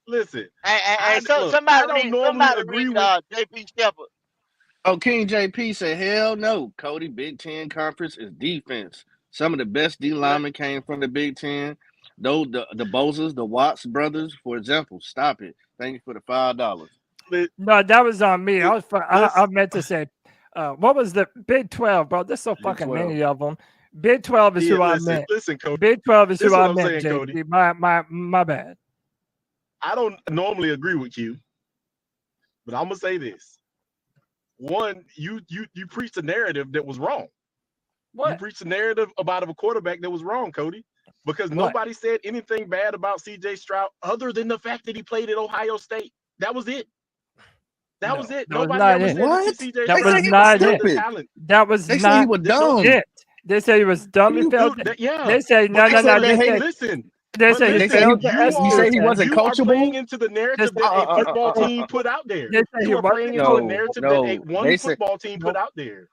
Listen, Hey, look. somebody I don't normally somebody agree read with. JP Shepard. Oh, King JP said, hell no. Cody, Big Ten conference is defense. Some of the best D Let, linemen came from the Big Ten. Though the Bozers, the Watts brothers, for example. Stop it. Thank you for the $5. let, No, that was on me. let, I meant to say, what was the Big 12, bro? There's so Big fucking 12. many of them. Big 12 is yeah, who I meant. listen, Cody. Big 12 is This who is what I I'm meant, saying, Cody. JP. My bad. I don't normally agree with you, but I'm gonna say this. One, you preached a narrative that was wrong. You What? preached a narrative about a quarterback that was wrong, Cody, because What? nobody said anything bad about C.J. Stroud other than the fact that he played at Ohio State. That was it. That was No, it. that was Nobody not ever it. said that What? C.J. That They was say Stroud he was not had it. the stupid. talent. That was They say he not was No, dumb. it. They say he was dumb. What do He you failed. yeah, They say but no, they no, said no. that he They but say he they say listen. failed the he You SQ said are he test. wasn't you are playing coachable. into the They narrative say, that a football Uh. team put out there. they say he You are playing wasn't into a coachable. narrative that No. one They said football team put Nope. out there.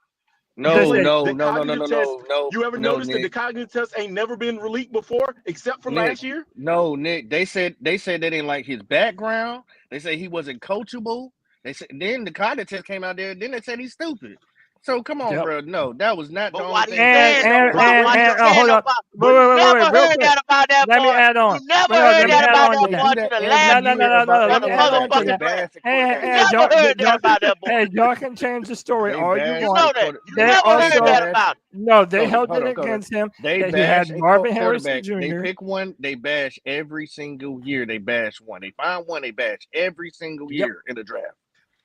They Because no, say no, the no, no, no, cognitive no, test. no, no, You ever no, notice that the Nick. cognitive test ain't never been released before, except for Nick. last year? No, Nick. They said they didn't like his background. They say he wasn't coachable. They said then the cognitive test came out there. Then they said he's stupid. So come on, yep. bro. No, that was not the But only what thing he's he And saying said. though, and But the Pop, and, way what you, he's and saying hold though, up. Pop, Wait, you wait, wait, never wait, real heard quick. that about that Let me boy. add You on. never Wait, no, heard let me that Nick, add about on to that Nick, that. boy you to know, the No, every last no, two no, year no, years no. about of Let the me every add on to they motherfucking that. draft. bash the And, You quarterback. and never y'all, heard that y'all, about that boy. hey, y'all can change the story They all you bash You want. know the that. quarter. You They never They heard also, that bash about him. no, they Cody. held Hold it on, Cody. against him They that he had bash a Marvin Harrison quarterback. They Jr. pick one. They bash every single year. They bash one. They find one. They bash every single Yep. year in the draft.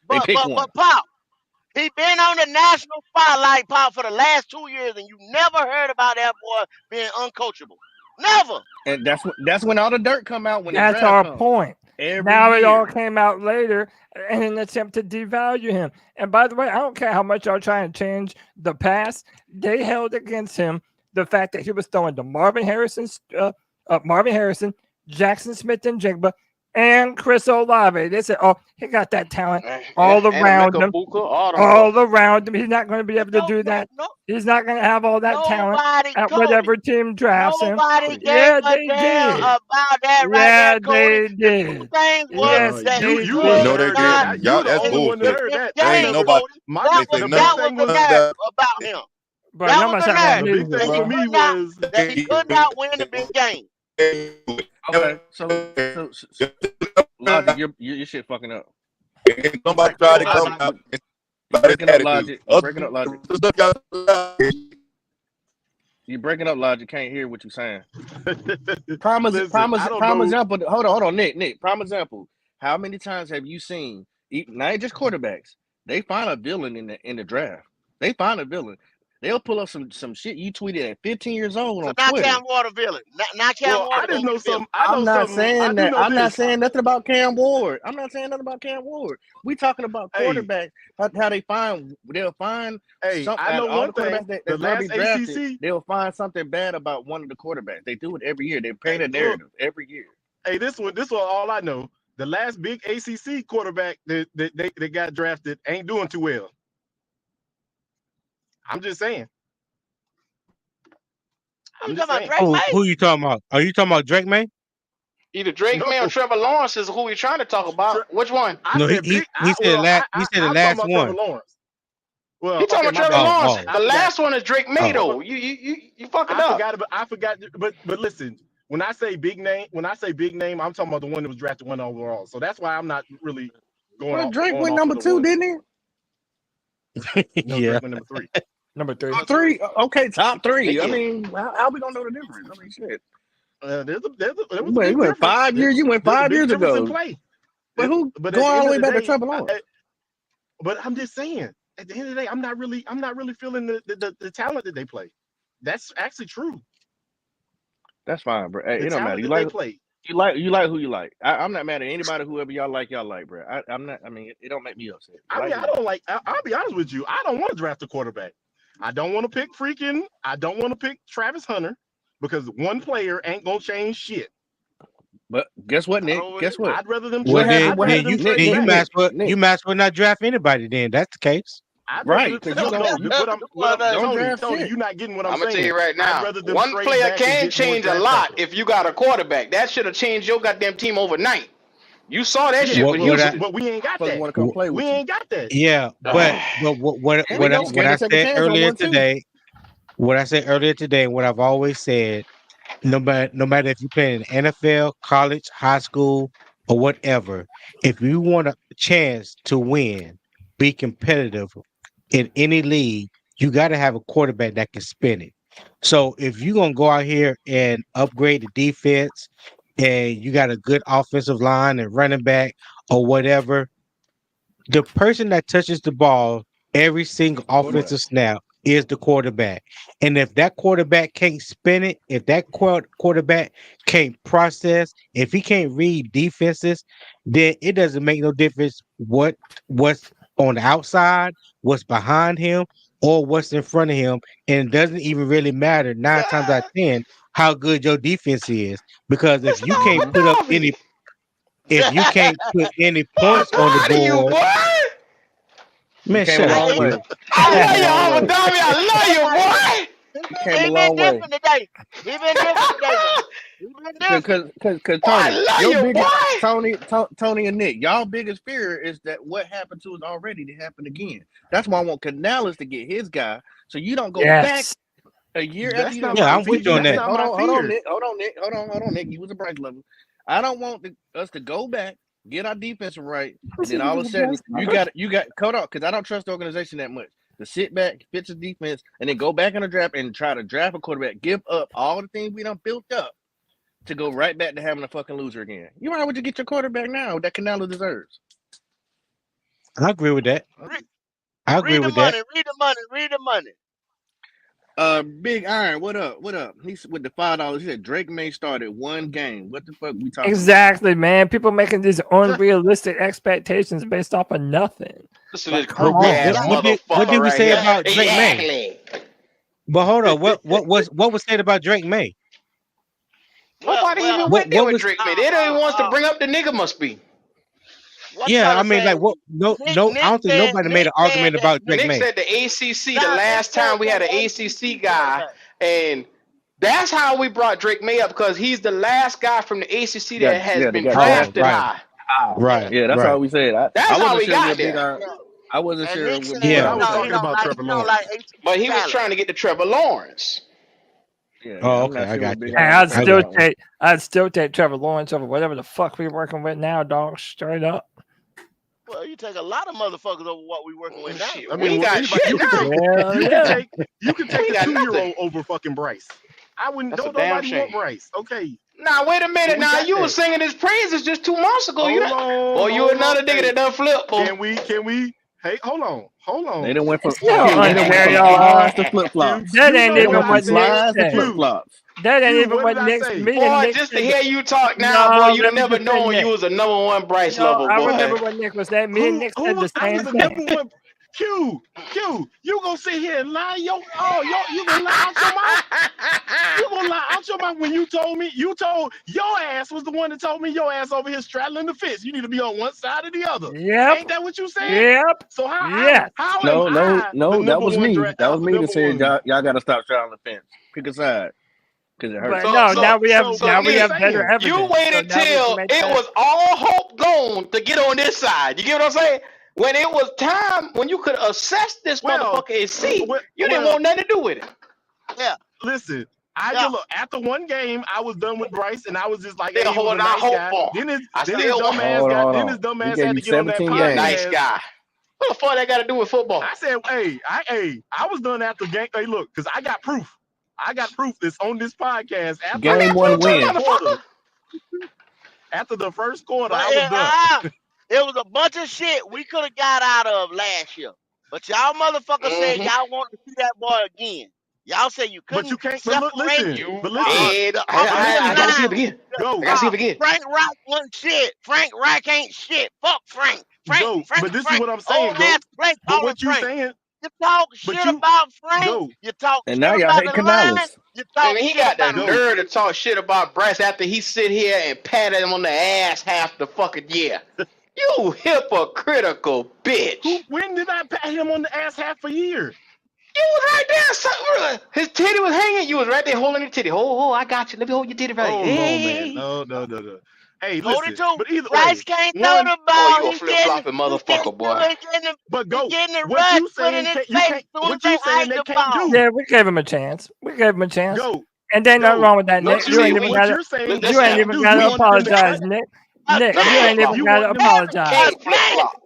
They But pick but one. but Pop, he been on the national spotlight, Pop, for the last 2 years, and you never heard about that boy being uncoachable. Never. And that's when all the dirt come out when the That's draft our comes. point. Every Now it all year. came out later in an attempt to devalue him. And by the way, I don't care how much y'all try and change the past. They held against him the fact that he was throwing to Marvin Harrison, Jackson Smith and Jigba, and Chris Olave. They said, "Oh, he got that talent all And around Emeka him, Buka, all them all folks. around him. He's not going to be But able to do that. He's not going to have all that talent nobody, at Cody, whatever team drafts him." nobody Cody, gave Yeah, a they damn did. about that right there, Yeah, Cody. they The two did. things was Yes, that he they you could must No, have they did. heard that. not didn't. That you Y'all, the that's only win one that bullshit. the heard big that. I There ain't game, never. nobody. Cody. My They say the big That none was thing the was of narrative about him. Bro, That y'all was must the have on the narrative big music, thing that he for bro. me could not, was that he could not win the big game. Okay, so Logic, your shit fucking up. Nobody What tried the to fuck? come Logic, out you about his breaking up attitude. Logic. You Other breaking up Logic. the stuff y'all. You breaking up Logic. Can't hear what you're saying. Prime, listen. I don't prime know. example. Hold on, Nick. Prime example. How many times have you seen? Not just quarterbacks. They find a villain in the draft. They find a villain. They'll pull up some shit you tweeted at 15 years old So on not Cam Twitter. Water villain. Not Cam Well, I Water just gonna be know the villain. some. I I'm know not something. I saying do that. know I'm not this. saying nothing about Cam Ward. I'm not saying nothing about Cam Ward. We talking about Hey, quarterbacks. How they'll find I something out know of all one the thing. quarterbacks The that's going to be last drafted. ACC. They'll find something bad about one of the quarterbacks. They do it every year. They paint a Look, narrative every year. hey, this one. All I know. The last big ACC quarterback that got drafted ain't doing too well. I'm just saying. Who you I'm just talking about, saying. Drake Oh, May? who you talking about? Are you talking about Drake May? Either Drake No, May or Trevor Lawrence is who we trying to talk about. Which one? I No, said big. he said he said the I'm talking last about Trevor one. Lawrence. He Well, talking okay, about my Trevor bad. Lawrence. Oh, The I forgot. last one is Drake May oh. though. You fucking I up. forgot about. I forgot. But listen. When I say big name, I'm talking about the one that was drafted 1 overall. So that's why I'm not really going Well, off Drake going went off of number the 2, ones. didn't No, Yeah. Drake went number 3. Number he? 3. Top 3. Okay, top 3. I Damn. mean, how we gonna know the difference? I mean, shit. There was a You big went difference. 5 years. You went There's a 5 big years difference in ago. play. But who But at going the all end the of way the back to day, Trevor Lawrence? but I'm just saying. At the end of the day, I'm not really feeling the talent that they play. That's actually true. That's fine, bro. Hey, The it don't matter. talent You that they like play. you like who you like. I'm not mad at anybody. Whoever y'all like, bro. I'm not. I mean, it don't make me upset. You I mean, like I who you don't like. I'll be honest with you. I don't want to draft a quarterback. I don't want to pick freaking. I don't want to pick Travis Hunter because one player ain't gonna change shit. But guess what, I Nick? don't really. Guess what? I'd rather them Well, What trade. then, happened? I'd What rather then them happened? you Nick, trade then you Nick, back. might Nick, as well Nick. not draft anybody. Then that's the case. I'd rather Right? Because you no, don't no. you What I'm Well, don't Tony, draft shit. you're not getting what I'm I'm gonna tell saying. you right I'd now, rather them one trade player back and can get more change a draft lot capital. if you got a quarterback. That should have changed your goddamn team overnight. You saw that Yeah, shit What with what but I Houston. we ain't got Fuckers that. want to come play We with you. ain't got that. yeah, but And we don't what scared to I take a said chance on earlier one too. today, what I said earlier today, and what I've always said, no matter if you play in NFL, college, high school, or whatever, if you want a chance to win, be competitive in any league, you got to have a quarterback that can spin it. So if you're gonna go out here and upgrade the defense, and you got a good offensive line and running back or whatever, the person that touches the ball every single The quarterback. offensive snap is the quarterback. And if that quarterback can't spin it, if that quarterback can't process, if he can't read defenses, then it doesn't make no difference what's on the outside, what's behind him, or what's in front of him. And it doesn't even really matter 9 times out of 10 how good your defense is. Because It's Lava Darby. if you can't put any Boy, I'm points on the proud of you, board, boy. You man, came a shut up, long Hey, Q. way. You I came a love you, long Lava way. Darby. I love you, hey, boy. You came a he been long way. different today. He been different today now. He been different. Cause Boy, I Tony, love your you, biggest boy. Tony and Nick, y'all biggest fear is that what happened to us already to happen again. That's why I want Canales to get his guy, so you don't go back Yes. a year after That's you not done my. Yeah, I'm See, with you on that's that. not my hold on, fear. Nick, hold on, Nick. You was a Bryce level. I don't want us to go back, get our defense right, and then all of a sudden you got cut off because I don't trust the organization that much. To sit back, fix the defense, and then go back in the draft and try to draft a quarterback, give up all the things we done built up to go right back to having a fucking loser again. You might as well just get your quarterback now that Canelo deserves. I agree with that. Read, I agree read the with that. money. Read the money. Read the money. Big Iron, what up? What up? He's with the $5. He said Drake May started one game. What the fuck we talking Exactly, man. People making these unrealistic expectations based off of nothing. Listen to Like, this come crooked on, ass Yeah, What motherfucker did we right say here. yeah. about Drake May? Exactly. But hold on, what was said about Drake May? Nobody even Well. went there What with was Drake, man. They don't even want to bring up the nigga must be. What I'm yeah, trying I to mean say like is what I don't think nobody made Nick an said argument that about Drake Nick May. said the ACC, the nah, Nick last said time we that had an ACC ACC guy, quarterback. and that's how we brought Drake May up because he's the last guy from the ACC about? that has Yeah, they been got Oh, drafted drafted. right, high. Yeah, right, Yeah, that's right. all we said. I That's how wasn't we sure got what Big there. Iron. yeah. I wasn't And sure Nick what said Big But Yeah. I Iron was was he talking saying. don't about like Trevor he don't like Lawrence. But ACC he was talent. trying to get to Trevor Lawrence. Yeah, Oh, I'm okay, not I sure got what Big you. Hey, Iron was I'd I saying on still got that you. one. take Trevor Lawrence over whatever the fuck we're working with now, dog. Straight up. Well, you take a lot of motherfuckers over what we working with now. Shit, I we mean, ain't well, got anybody shit now. Hell you can yeah. take We the ain't got nothing. 2-year-old over fucking Bryce. I wouldn't. That's a Don't damn nobody want shame. Bryce. Okay, Now wait a but minute. we Now got you was that. singing his praises just 2 months ago. You know, boy, you Hold on. another nigga Hey, that done flip, boy. can we? Hey, hold They on. done went from Still Q. They done went from Ontario. slides to flip flops. That You ain't know They what went even I from what Nick said? slides to flip said. Q, flops. That ain't Q. even What what did I Nick. say? Me and Boy, Nick just to said. hear you talk now, boy, No, you'd let have me never just say known you Nick. was a #1 Bryce No, lover, I boy. remember what Nick was saying. Me and Nick Who said was? the I was same the thing. number one. Q. You gonna sit here and lie you gonna lie out your mouth? You gonna lie out your mouth when you told me you told your ass was the one that told me your ass over here straddling the fence. You need to be on one side or the other. Yep. Ain't that what you said? Yep. So Yes. how am No, I the that number was one me. draft That was me that number said one? y'all got to stop straddling the fence. Pick a side because it hurts. But so, no, so, so now we I'm Nick, have better saying, you evidence. So waited now we can till make it that. was all hope gone to get on this side. You get what I'm saying? When it was time, when you could assess this well, motherfucker and see, well, you didn't well want nothing to do with it. Yeah, listen, yeah, look after one game, I was done with Bryce, and I was just like, Still "Hey, he was a holding out nice hope guy." for him. Then I his still want. dumb ass Hold on. He gave had you to get on that 17 He a nice games. podcast. guy. What the fuck that got to do with football? I said, I was done after game. Hey, look, because I got proof. I got proof that's on this podcast. I Game got one proof too, win. motherfucker. After the first quarter, but I was done. it was a bunch of shit we could have got out of last year. But y'all motherfuckers said Mm-hmm. y'all want to see that boy again. Y'all say you But you couldn't can't. But look, separate listen. You But listen. made. But I listen, gotta Go. see him again. Go. I gotta see him again. Frank Reich wasn't shit. Frank Reich ain't shit. Fuck Frank. Frank, Go. Frank, But this is Frank. what I'm saying. Old Go. ass play But calling what you Frank. saying? You talk But shit you about Frank. go. You talk And now shit y'all about hate the line. Canales. You And talk he shit got the about Go. nerve to talk shit about Bryce after he sit here and patted him on the ass half the fucking year. You hypocritical bitch. When did I pat him on the ass half a year? You was right there. His titty was hanging. You was right there holding your titty. Oh, I got you. Let me hold your titty right. Oh Lord, man. Hey. No. Hey, Cody listen. too. But either Bryce way, can't throw one. the Boy, ball. you a flip flopping He's getting motherfucker, boy. But he go. getting it What rushed, you put in saying? his Can't you face can't? as soon as What they you saying hide they the can't ball. do? Yeah, we gave him a chance. We gave him a chance. Go. And there ain't nothing Go. wrong with that, What Nick. Let's You you see. ain't even We what got to. you're saying? let's You You ain't see. can't even do. got You to We, want them to apologize, pat. Nick. Nick, let him you flip ain't flop. even You got to want them to pat. apologize. Can't flip Again, flop.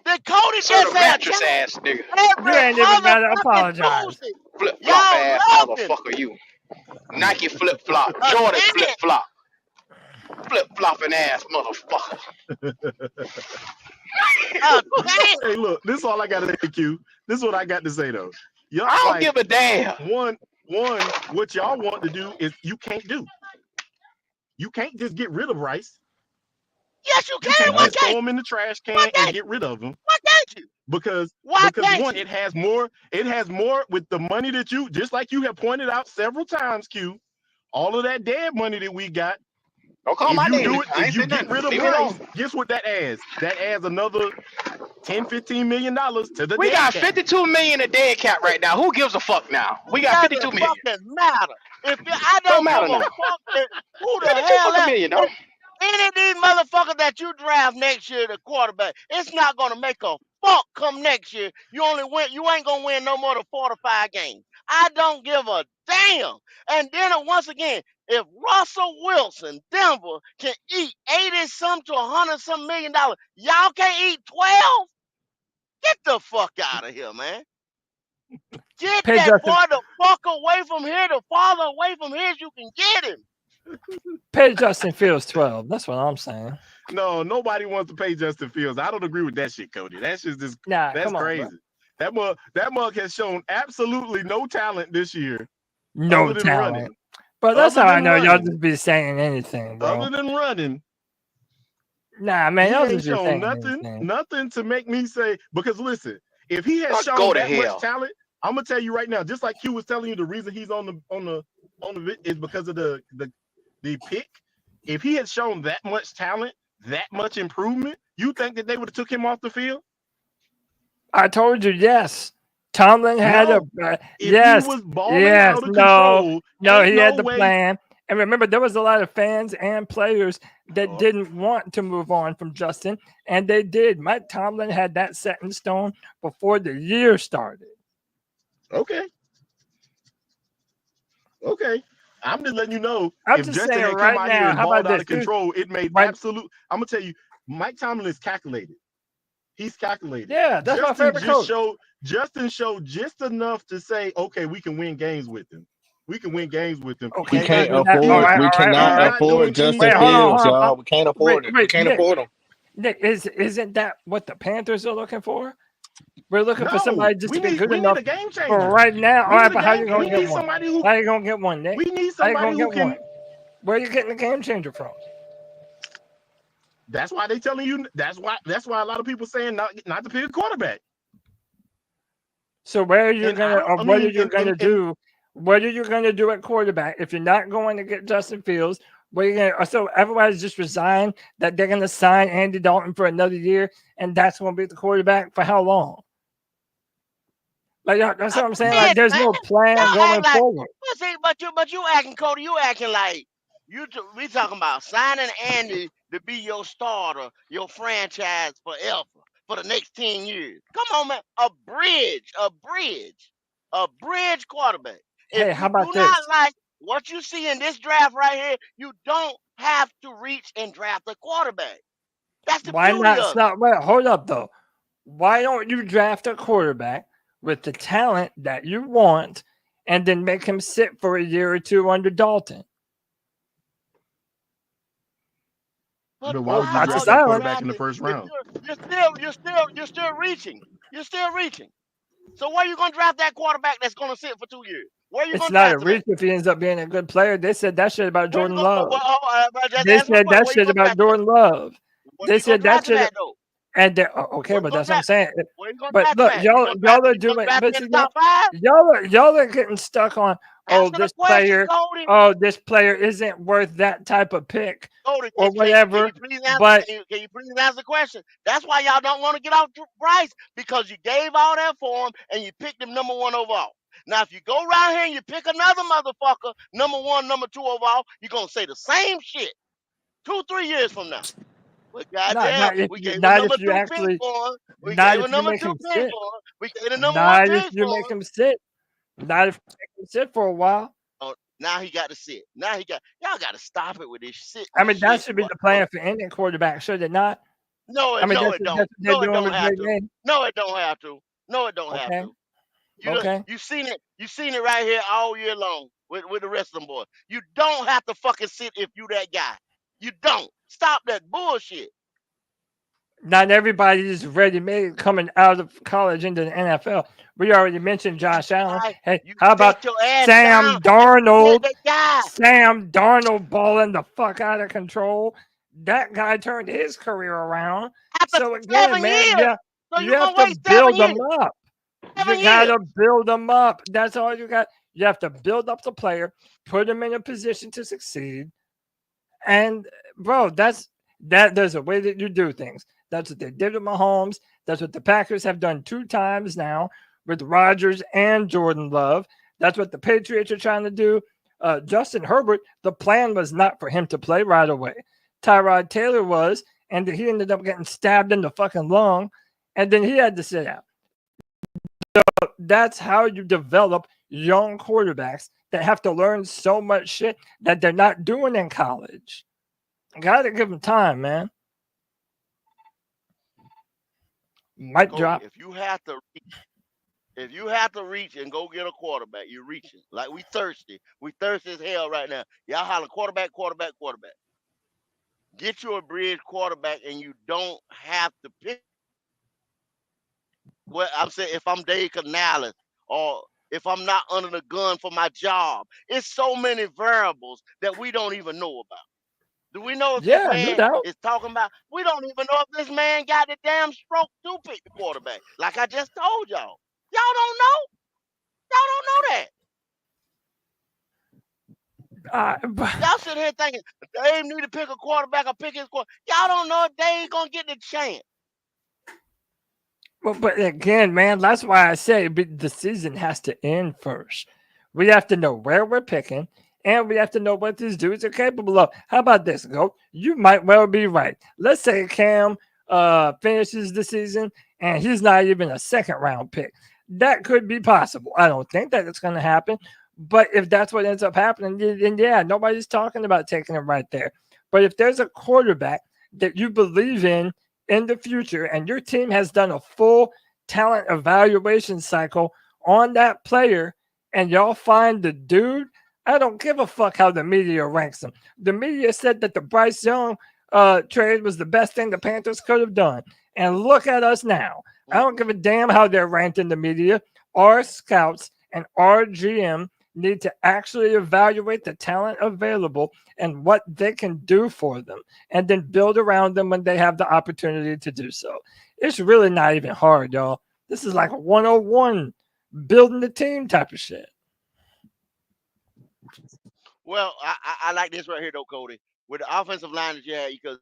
did Cody Serve just the say a mattress chance? ass nigga. You Every ain't even got to motherfucking apologize. Tuesday. Flip flop Y'all ass love him. motherfucker, you. Nike flip flop. Jordan flip Again. flop. Flip flopping ass motherfucker. Again. Hey, look. This is all I got to say, Q. This is what I got to say though. Yup, I don't like give a damn. one. What y'all want to do is you can't do. You can't just get rid of Rice. Yes, you You can. can't Why No. just throw can't him you? in the trash Why can and can't get you? rid of him Why can't you? because Why can't one, you? it has more with the money that you just like you have pointed out several times, Q. All of that dead money that we got. Don't call my name. I If ain't you said get nothing. rid of Leave me Bryce, alone. guess what that adds? That adds another 10-15 million to the We dead got cap. 52 million in dead cap right now. Who gives a fuck now? We It got doesn't 52 million. fucking matter. I Don't don't give matter a now. fuck who the 52 hell fucking else. million, though. Any of these motherfuckers that you draft next year, the quarterback, it's not gonna make a fuck come next year. You ain't gonna win no more than 4 to 5 games. I don't give a damn. And then once again, if Russell Wilson, Denver, can eat 80 some to 100 some $1 million, y'all can't eat 12? Get the fuck out of here, man. Get Pay that boy Justin, the fuck away from here, the farther away from here as you can get him. pay Justin Fields 12. That's what I'm saying. No, nobody wants to pay Justin Fields. I don't agree with that shit, Cody. Nah, That's come on, bro. crazy. That mug has shown absolutely no talent this year, No other than talent. running. But that's Other how I than know y'all running. just be saying anything, bro. Other than running. Nah, man, He y'all ain't just be shown saying nothing, anything. nothing to make me say, because listen, if he had Go shown to that much hell. talent, I'm gonna tell you right now, just like Q was telling you, the reason he's on the is because of the pick. If he had shown that much talent, that much improvement, you think that they would have took him off the field? I told you, yes. Tomlin had No. If he yes, was balling yes, out of no, control, no, ain't he had no the way. plan. And remember, there was a lot of fans and players that Oh, didn't want to move on from Justin, and they did. Mike Tomlin had that set in stone before the year started. okay. Okay. I'm just letting you know I'm if just Justin saying had come right out here now, and how about balled out this? of control, it made Right, absolute. I'm gonna tell you, Mike Tomlin is calculated. He's calculated. yeah, that's my favorite coach. Justin showed just enough to say, okay, we can win games with him. We can win games with him. Okay, We He's let's not can't do doing. that. All afford. right, We all right, all cannot He's right. not afford doing Justin Wait, anything. Fields, hold on. y'all. We can't afford it. We Wait, can't Nick, afford him. Nick, isn't that what the Panthers are looking for? We're looking for No, somebody just to be good we need enough a game for changer. right now. All We right, need a but how game. you We gonna get need one? somebody who. How you gonna get one, Nick? We need How you somebody gonna who get one? can. Where you getting the game changer from? That's why they telling you. That's why a lot of people saying not to pick a quarterback. So where are you And I gonna, don't. or I what are mean, you gonna do? What are you gonna do at quarterback if you're not going to get Justin Fields? What are you gonna? So everybody's just resigned that they're gonna sign Andy Dalton for another year, and that's gonna be the quarterback for how long? Like that's what I'm saying. Man, Like there's man, no plan y'all act going like, forward. but you acting, Cody, you acting like we talking about signing Andy to be your starter, your franchise forever for the next 10 years. Come on, man. A bridge quarterback. If Hey, how you do about this? not like what you see in this draft right here, you don't have to reach and draft a quarterback. That's the Why beauty not of it. stop? Wait, hold up though. Why don't you draft a quarterback with the talent that you want and then make him sit for a year or two under Dalton? But Why Oh, would you why lots of are draft that you silence. quarterback in the drafting? first If round? you're still reaching. You're still reaching. So where you gonna draft that quarterback that's gonna sit for 2 years? Where you It's gonna not a draft him at? reach if he ends up being a good player. They said that shit about Where you Jordan gonna? Love. But just They answer my said question. that Where you shit gonna about draft him at? Jordan Love. Where They you gonna said that draft him shit. at though? And okay, Where you but gonna that's what I'm draft? saying. Where you gonna But draft him look, at? y'all are You gonna doing. draft him But in see, the top five? y'all are getting stuck on. Oh, Answer the this question, player. Cody. Oh, this player isn't worth that type of pick Cody, or can whatever. you please answer? But Can you please answer the question? That's why y'all don't want to get off Bryce, because you gave all that for him and you picked him number 1 overall. Now, if you go around here and you pick another motherfucker number 1, number 2 overall, you're gonna say the same shit 2, 3 years from now. Well, goddamn, we gave a not number if you 2 pick actually, for him. We not gave a if you number make 2 him pick sit. for him. We gave a number 1 Not if pick you for make him. him sit. Not if you make him sit for a while. Oh, now he got to sit. Now y'all got to stop it with this I mean, that shit. should be the plan for any quarterback, should it not? No, I mean, no, it don't. that's what they're No, it doing don't with have Drake to. May. No, it don't have to. No, it don't have Okay, to. okay. You seen it. You seen it right here all year long with the rest of them boys. You don't have to fucking sit if you that guy. You don't. Stop that bullshit. Not everybody is ready made coming out of college into the NFL. We already mentioned Josh Allen. Guy, Hey, you how about sit your ass down Sam and get Darnold? that guy. Sam Darnold balling the fuck out of control. That guy turned his career around. After So again, 7 man, years. yeah, So you you have gonna to wait build 7 them years. up. You 7 years. gotta build them up. That's all you got. You have to build up the player, put him in a position to succeed, and bro, there's a way that you do things. That's what they did with Mahomes. That's what the Packers have done 2 times now with Rodgers and Jordan Love. That's what the Patriots are trying to do. Justin Herbert, the plan was not for him to play right away. Tyrod Taylor was, and he ended up getting stabbed in the fucking lung, and then he had to sit out. That's how you develop young quarterbacks that have to learn so much shit that they're not doing in college. Gotta give them time, man. Mic Cody, drop. if you have to reach and go get a quarterback, you're reaching. Like we thirsty. We thirsty as hell right now. Y'all holler quarterback, quarterback, quarterback. Get you a bridge quarterback and you don't have to pick. Well, I'm saying if I'm Dave Canales or if I'm not under the gun for my job, it's so many variables that we don't even know about. Do we know if this Yeah, no man doubt. is talking about? We don't even know if this man got the damn stroke to pick the quarterback. Like I just told y'all. Y'all don't know. Y'all don't know that. Y'all sit here thinking Dave need to pick a quarterback or pick his quarterback. Y'all don't know if Dave gonna get the chance. but again, man, that's why I say the season has to end first. We have to know where we're picking, and we have to know what these dudes are capable of. How about this, Go? You might well be right. Let's say Cam finishes the season and he's not even a second round pick. That could be possible. I don't think that it's going to happen. But if that's what ends up happening, then yeah, nobody's talking about taking him right there. But if there's a quarterback that you believe in the future, and your team has done a full talent evaluation cycle on that player, and y'all find the dude, I don't give a fuck how the media ranks him. The media said that the Bryce Young trade was the best thing the Panthers could have done. And look at us now. I don't give a damn how they're ranked in the media. Our scouts and our GM need to actually evaluate the talent available and what they can do for them, and then build around them when they have the opportunity to do so. It's really not even hard, y'all. This is like a 101 building the team type of shit. Well, I like this right here though, Cody. With the offensive line that you had, because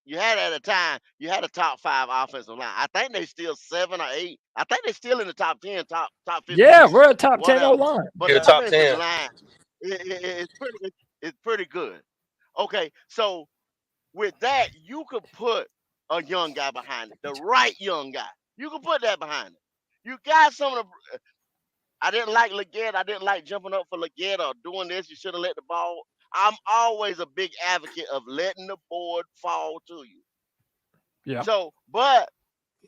you had at a time, you had a top 5 offensive line. I think they still 7 or 8. I think they still in the top 10, top Yeah, 15, we're a top 10 O whatever. line. But Yeah, the top offensive 10. line, it's pretty good. Okay, so with that, you could put a young guy behind it, the right young guy. You can put that behind it. You got some of the. I didn't like Leggett. I didn't like jumping up for Leggett or doing this. You should have let the ball. I'm always a big advocate of letting the board fall to you. Yeah. So, but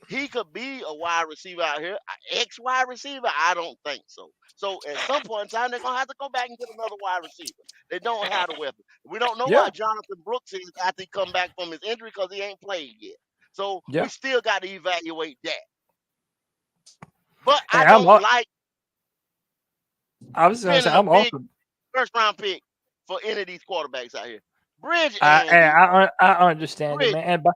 he could be a wide receiver out here, an ex wide receiver. I don't think so. So at some point in time, they're gonna have to go back and get another wide receiver. They don't have the weapon. We don't know Yeah. what Jonathan Brooks is after he come back from his injury because he ain't played yet. So Yeah. we still got to evaluate that. But Hey, I don't like I was gonna say spending a I'm big also. first round pick for any of these quarterbacks out here. Bridge and D. I understand it, Bridge. man. And but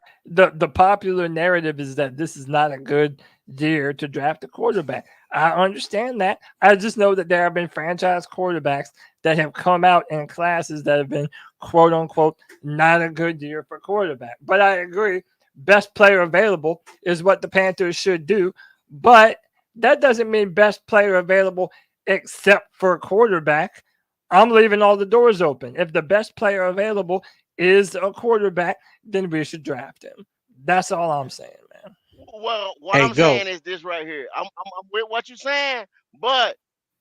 the popular narrative is that this is not a good year to draft a quarterback. I understand that. I just know that there have been franchise quarterbacks that have come out in classes that have been quote unquote not a good year for quarterback. But I agree, best player available is what the Panthers should do. But that doesn't mean best player available except for quarterback. I'm leaving all the doors open. If the best player available is a quarterback, then we should draft him. That's all I'm saying, man. Well, what Hey, I'm go. saying is this right here. I'm with what you're saying, but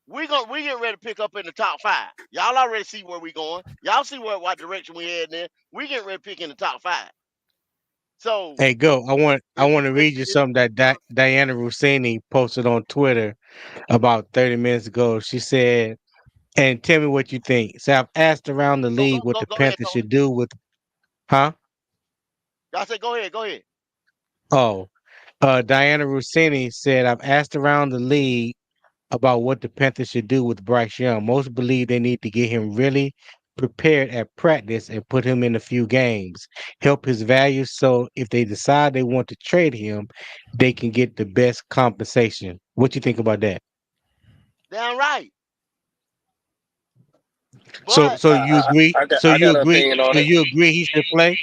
we get ready to pick up in the top 5. Y'all already see where we going. Y'all see what direction we heading in. We getting ready to pick in the top 5. So Hey, go. I it's want to read you it's something that Diana Rossini posted on Twitter about 30 minutes ago. She said, and tell me what you think. So I've asked around the league what the go ahead, Panthers Tony. should do with, huh? Y'all say go ahead. Oh, Diana Rossini said, I've asked around the league about what the Panthers should do with Bryce Young. Most believe they need to get him really prepared at practice and put him in a few games, help his value so if they decide they want to trade him, they can get the best compensation. What you think about that? Damn right. So But so you agree? So I you got an agree? opinion on So it. you agree he should play?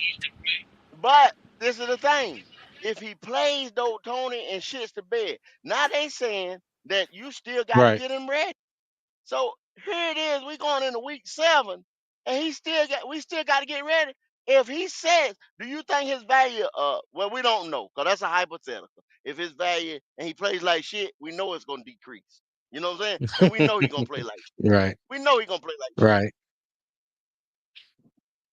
but this is the thing. If he plays though, Tony, and shits the bed, now they saying that you still got to Right. get him ready. So here it is. We going into week 7, and we still got to get ready. If he says, do you think his value? Well, we don't know because that's a hypothetical. If his value and he plays like shit, we know it's gonna decrease. You know what I'm saying? And we know he gonna play like shit. Right. We know he gonna play like shit. Right.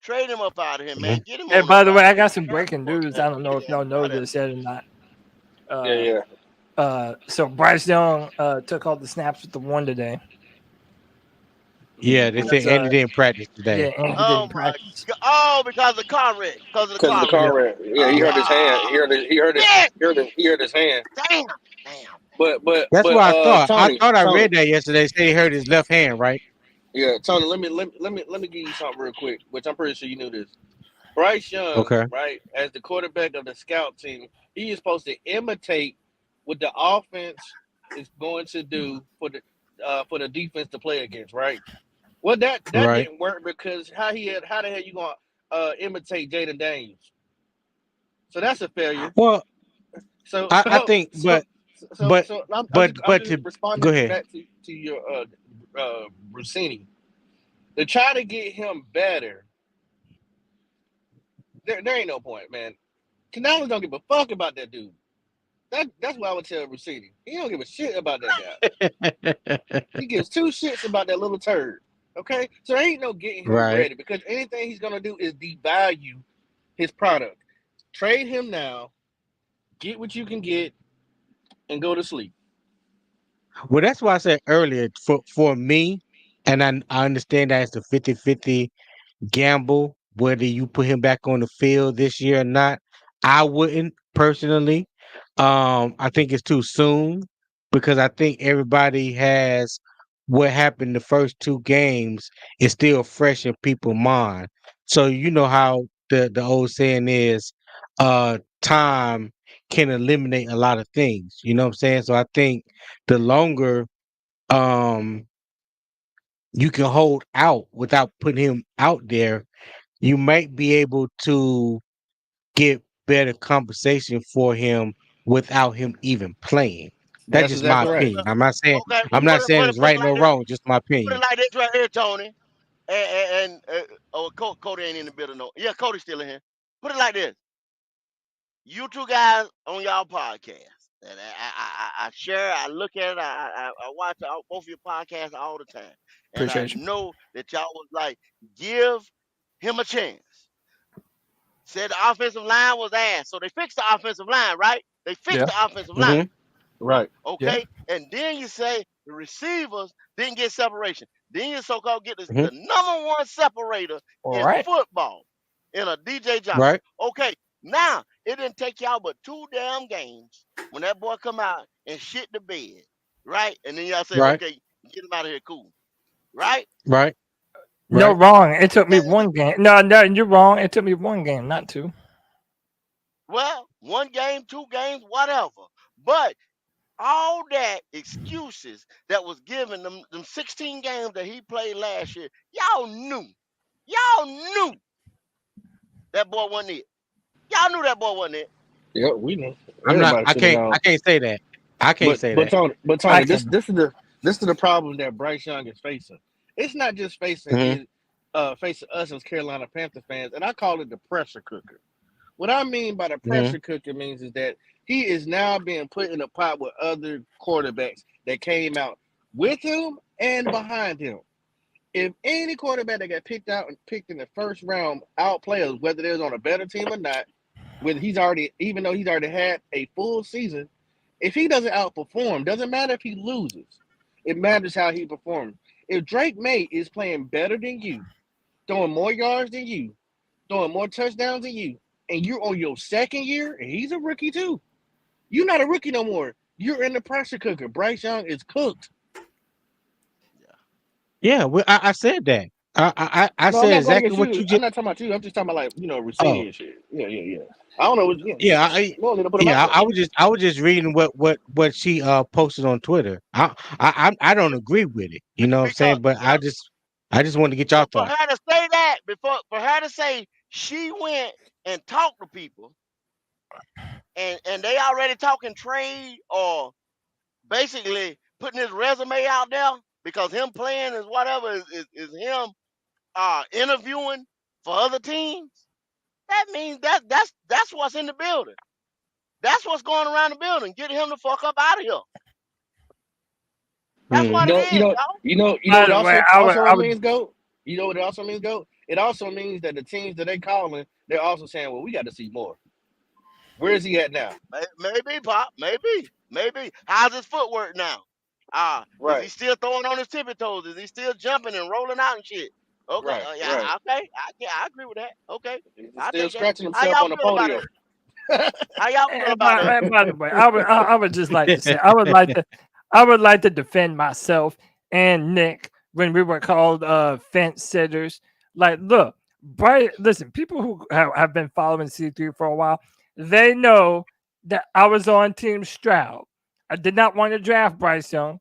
Trade him up out of here, Yeah. man. Get him Hey, on by up the way, out I of here. got some breaking news. I don't know if y'all know Whatever. this yet or not. Yeah, Uh, yeah. so Bryce Young took all the snaps with the one today. Yeah, they Mm-hmm. say Because, Andy didn't practice yeah, today. and he Oh didn't my practice. God! Oh, because of the car wreck. Because of the Because of the car wreck. Yeah, car wreck. Yeah, he yeah. hurt his hand. Oh He shit! hurt his hand. Damn! Damn! That's what I thought. I Tony, thought I Tony, read that yesterday. Say he hurt his left hand, right? yeah, Tony, let me give you something real quick, which I'm pretty sure you knew this. Bryce Young, Okay. right, as the quarterback of the scout team, he is supposed to imitate what the offense is going to do for the defense to play against, right? Well, that Right. didn't work because how the hell you gonna imitate Jaden Daniels? So that's a failure. Well, So I think, so but I'm but just to go responding ahead. back to your Rossini. To try to get him better, there ain't no point, man. Canales don't give a fuck about that dude. That's what I would tell Rossini. He don't give a shit about that guy. He gives two shits about that little turd. Okay, so there ain't no getting him Right. ready because anything he's gonna do is devalue his product. Trade him now, get what you can get, and go to sleep. Well, that's why I said earlier for me, and I understand that it's a 50-50 gamble whether you put him back on the field this year or not. I wouldn't personally. I think it's too soon because I think everybody has what happened the first 2 games is still fresh in people's mind. So you know how the old saying is, time can eliminate a lot of things. You know what I'm saying? So I think the longer um you can hold out without putting him out there, you might be able to get better compensation for him without him even playing. That's That's just my exactly Well, right. opinion. okay. Well, I'm not saying it's put it right like nor this. wrong, just my Put it opinion. like this right here, Tony. Oh, Cody ain't in the building. No, yeah, Cody's still in here. Put it like this: you two guys on y'all podcast, and I share, I look at it, I watch both of your podcasts all the time, and I Appreciate you. know that y'all was like, give him a chance. Said the offensive line was ass, so they fixed the offensive line, right? They fixed Yeah, the offensive line. Hmm. Right. yeah. Okay, and then you say the receivers didn't get separation. Then you so-called get Hmm. the #1 separator All in right. football in a DJ Johnson. Right. Okay, now It didn't take y'all but 2 damn games when that boy come out and shit the bed, right? And then y'all say, Right, okay, get him out of here, cool, right? right, No, right. wrong. It took me And, one game. No, no, you're wrong. It took me one game, not two. well, 1 game, 2 games, whatever. But all that excuses that was given them 16 games that he played last year, y'all knew that boy wasn't it. Y'all knew that boy wasn't it. Yeah, we know. I'm not. Everybody should have known. I can't say that. I can't say But that. Tony, I this can. this is the problem that Bryce Young is facing. It's not just Hmm. facing us as Carolina Panther fans, and I call it the pressure cooker. What I mean by the Hmm. pressure cooker means is that he is now being put in a pot with other quarterbacks that came out with him and behind him. If any quarterback that got picked out and picked in the first round outplay us, whether they're on a better team or not, when he's already, even though he's already had a full season, if he doesn't outperform, doesn't matter if he loses. It matters how he performs. If Drake May is playing better than you, throwing more yards than you, throwing more touchdowns than you, and you're on your second year, and he's a rookie too. You're not a rookie no more. You're in the pressure cooker. Bryce Young is cooked. Yeah. Yeah, I said that. I No, I'm said not going exactly against what you. you I'm just. not talking about you. I'm just talking about like Oh, Russilli and shit. Yeah. I don't know. Yeah, yeah. well, need to put him out Yeah. there. I was just reading what she posted on Twitter. I don't agree with it. You know what I'm Because saying? But well, I just want to get y'all for thoughts. her to say that before for her to say she went and talked to people and they already talking trade or basically putting his resume out there because him playing is whatever is him interviewing for other teams. That means that's what's in the building. That's what's going around the building. Get him the fuck up out of here. That's Mm. what it is, y'all. You know By what the way, also I would. means go. You know what it also means go. It also means that the teams that they calling, they're also saying, well, we got to see more. Where is he at now? Maybe, Pop. Maybe. How's his footwork now? Is he Right, still throwing on his tippy toes? Is he still jumping and rolling out and shit? Okay, yeah, right. okay, I agree with that. Okay, He's I'll still take that. scratching How himself y'all on the feel about podium. that? How y'all feel about that? And by the way, I would just like to say I would like to defend myself and Nick when we were called fence sitters. Like, look, listen, people who have been following C3 for a while, they know that I was on Team Stroud. I did not want to draft Bryce Young.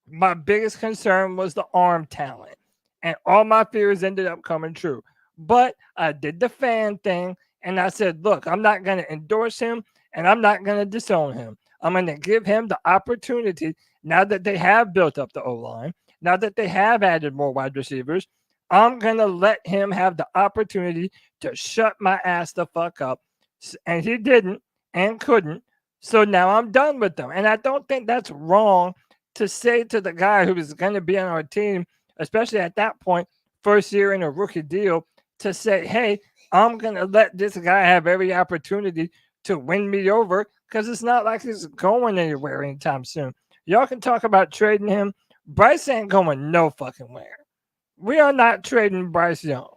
My biggest concern was the arm talent, and all my fears ended up coming true. But I did the fan thing, and I said, look, I'm not going to endorse him, and I'm not going to disown him. I'm going to give him the opportunity now that they have built up the O line, now that they have added more wide receivers. I'm going to let him have the opportunity to shut my ass the fuck up. And he didn't and couldn't. So now I'm done with them. And I don't think that's wrong to say to the guy who was going to be on our team, especially at that point, first year in a rookie deal, to say, hey, I'm going to let this guy have every opportunity to win me over because it's not like he's going anywhere anytime soon. Y'all can talk about trading him. Bryce ain't going no fucking where. We are not trading Bryce Young.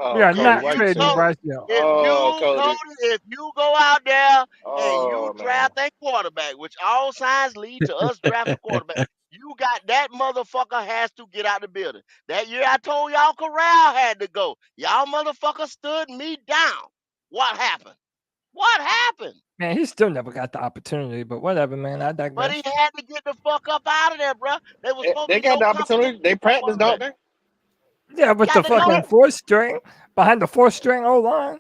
We Oh, are Cody, If not why you you trading say go, that? Bryce Young. if Oh, you Cody. Cody, if you go out there and you Oh man. draft a quarterback, which all signs lead to us drafting a quarterback, you got that motherfucker has to get out the building. That year I told y'all Corral had to go. Y'all motherfucker stood me down. What happened? What happened? Man, he still never got the opportunity, but whatever, man. I But he digress. had to get the fuck up out of there, bro. There was supposed to They be got no the competition opportunity. They for practice, don't quarterback. they? Yeah, with the Got to know fucking that. fourth string behind the fourth string O line.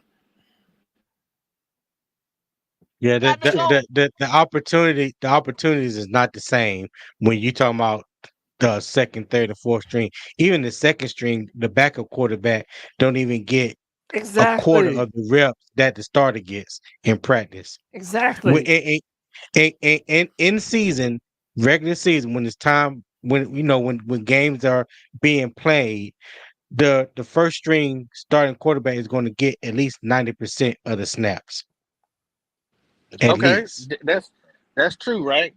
Yeah, Got to know. the opportunities is not the same when you talking about the second, third, and fourth string. Even the second string, the backup quarterback don't even get a quarter Exactly. of the reps that the starter gets in practice. When Exactly. in season, regular season, when it's time, when when games are being played, the first string starting quarterback is going to get at least 90% of the snaps, at Okay, least. that's true, right?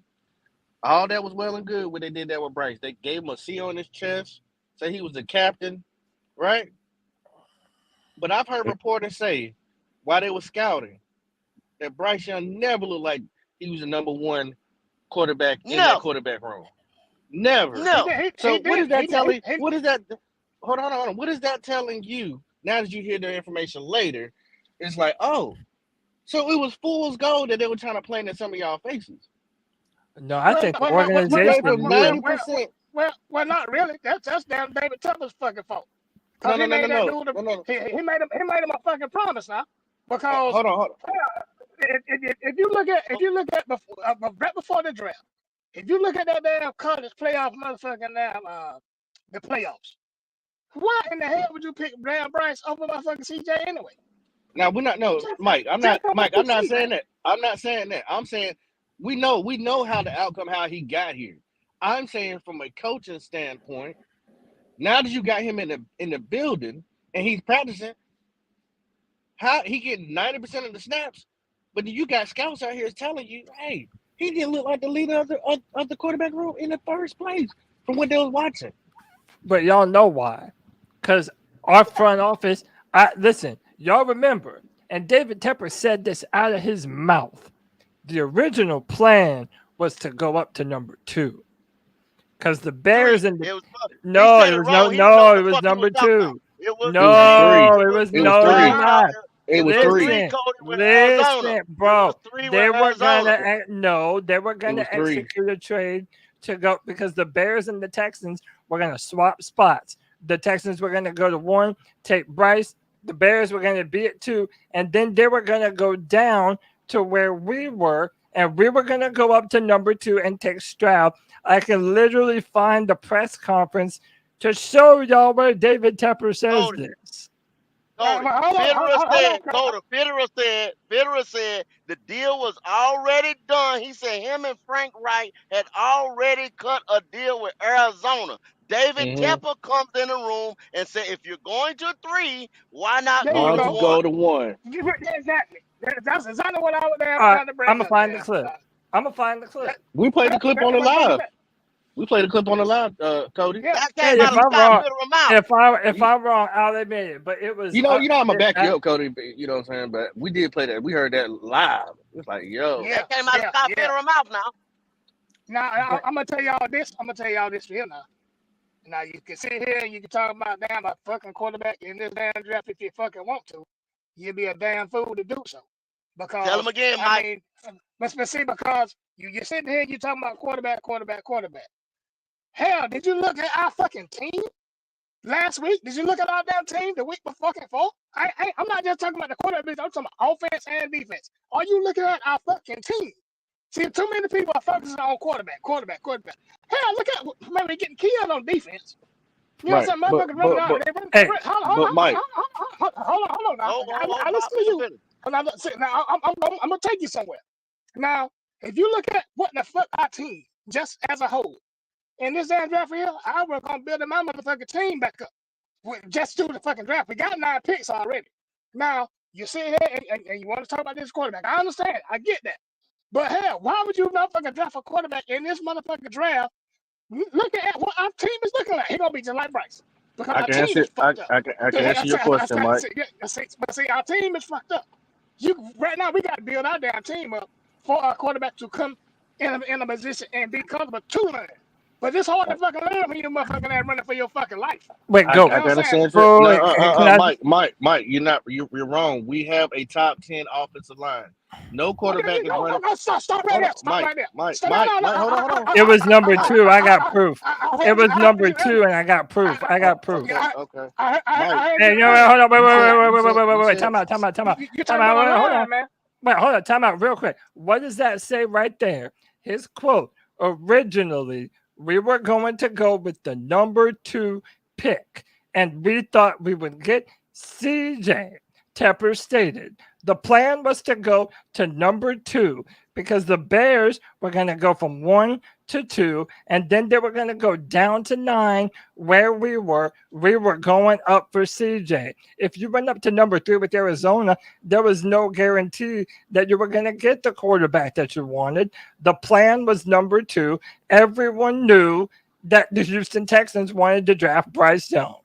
All that was well and good when they did that with Bryce. They gave him a C on his chest, say he was the captain, right? But I've heard reporters say while they were scouting, that Bryce Young never looked like he was the number one quarterback in that Never, quarterback room. Never. He never. did. So what is that telling? He, What is that? Hold on. What is that telling you? Now that you hear the information later, it's like, oh, so it was fool's gold that they were trying to play in some of y'all faces. No, I think the You gave organization him knew. 90%. well, not really. That's damn David Tepper's fucking fault. No, Cause no, he no, no, made that no, dude. no, no. He made him a fucking promise now. Because Hold on. if you look at before, right before the draft, if you look at that damn college playoff motherfucking damn the playoffs, why in the hell would you pick damn Bryce over motherfucking CJ anyway? Now we're not. No, Mike. I'm Just not. from what Mike. you I'm not see, man. saying that. I'm not saying that. I'm saying we know how the outcome, how he got here. I'm saying from a coaching standpoint. Now that you got him in the building and he's practicing, how he getting 90% of the snaps, but you got scouts out here telling you, hey, he didn't look like the leader of the quarterback room in the first place from what they was watching. But y'all know why. Because our front office, listen, y'all remember, and David Tepper said this out of his mouth. The original plan was to go up to number 2. Because the Bears Three. and the It was. He no, said it it was wrong. He didn't know what it the was fuck he was number talking about. 2. It was It was three. three. No, It it was. was It was no, No, it's three. no, no. not. It was It was three. three, Listen, Cody, with Arizona. listen, It was bro. three with They were Arizona. they were It gonna was three. execute a trade to go because the Bears and the Texans were gonna swap spots. The Texans were gonna go to 1, take Bryce. The Bears were gonna be at 2, and then they were gonna go down to where we were, and we were gonna go up to number 2 and take Stroud. I can literally find the press conference to show y'all where David Tepper says Cody, this. Cody. Hold on, Fitterer said the deal was already done. He said him and Frank Wright had already cut a deal with Arizona. David Mm-hmm. Tepper comes in the room and said, if you're going to 3, why not there go you Why to don't go. you go 1? to 1? Exactly. That's exactly what I was there All right, trying to I'm bring gonna up find the there. clip. I'm gonna find the clip. We played the clip on the But live. We played the clip on the live, Cody. yeah, That Hey, came out if of I'm Scott wrong, Fitterer's mouth. if You, I'm wrong, I'll admit it. But it was I'm gonna back you up, Cody. You know what I'm saying? But we did play that. We heard that live. It's like, yo, yeah, That came out of Scott yeah. Fitterer's mouth now. Now but I'm gonna tell y'all this. I'm gonna tell y'all this here now. Now you can sit here and you can talk about damn a fucking quarterback in this damn draft if you fucking want to. You'd be a damn fool to do so. Tell him Because again, I Mike. mean, but see, because you're sitting here, you talking about quarterback. Hell, did you look at our fucking team last week? Did you look at our damn team the week before? I'm not just talking about the quarterback. I'm talking about offense and defense. Are you looking at our fucking team? See, too many people are focusing on quarterback. Hell, look at maybe getting killed on defense. You know what right. I'm saying? Motherfuckers running out. They run. hey, But Mike, Hold on now. Oh, oh, oh, I Mike, listen to let him you. finish. Now I'm gonna take you somewhere. Now, if you look at what the fuck our team, just as a whole, in this damn draft here, I work on building my motherfucking team back up. Just do the fucking draft. We got 9 picks already. Now, you sit here and you want to talk about this quarterback. I understand. I get that. But hell, why would you motherfucking draft a quarterback in this motherfucking draft? Looking at what our team is looking like, he gonna be just like Bryce because I our can team answer. is fucked up. I can answer your question, Mike. But see, our team is fucked up. Right now we got to build our damn team up for our quarterback to come in a position and be comfortable to learn. But it's hard to fucking learn when you motherfucking there running for your fucking life. wait, I go. You know what gotta I'm saying? say it. No, Wait, can I? Mike, you're wrong. We have a top 10 offensive line. No quarterback is running. Stop right Hold on, there. Stop right there. Stop. Mike, hold on. It was number Mike, 2. I got proof. I It heard you. was I heard number you 2, earlier. and I got proof. I got proof. okay. Mike, I heard Hey, you no, earlier. hold on, you said, wait. Time out. You Time talking about a out. Hold line, on. man. Wait, hold on. Time out real quick. What does that say right there? His quote: originally, we were going to go with the number 2 pick, and we thought we would get CJ. Tepper stated the plan was to go to number 2 because the Bears were going to go from 1 to 2, and then they were going to go down to 9 where we were. We were going up for CJ. If you went up to number 3 with Arizona, there was no guarantee that you were going to get the quarterback that you wanted. The plan was number 2. Everyone knew that the Houston Texans wanted to draft Bryce Young.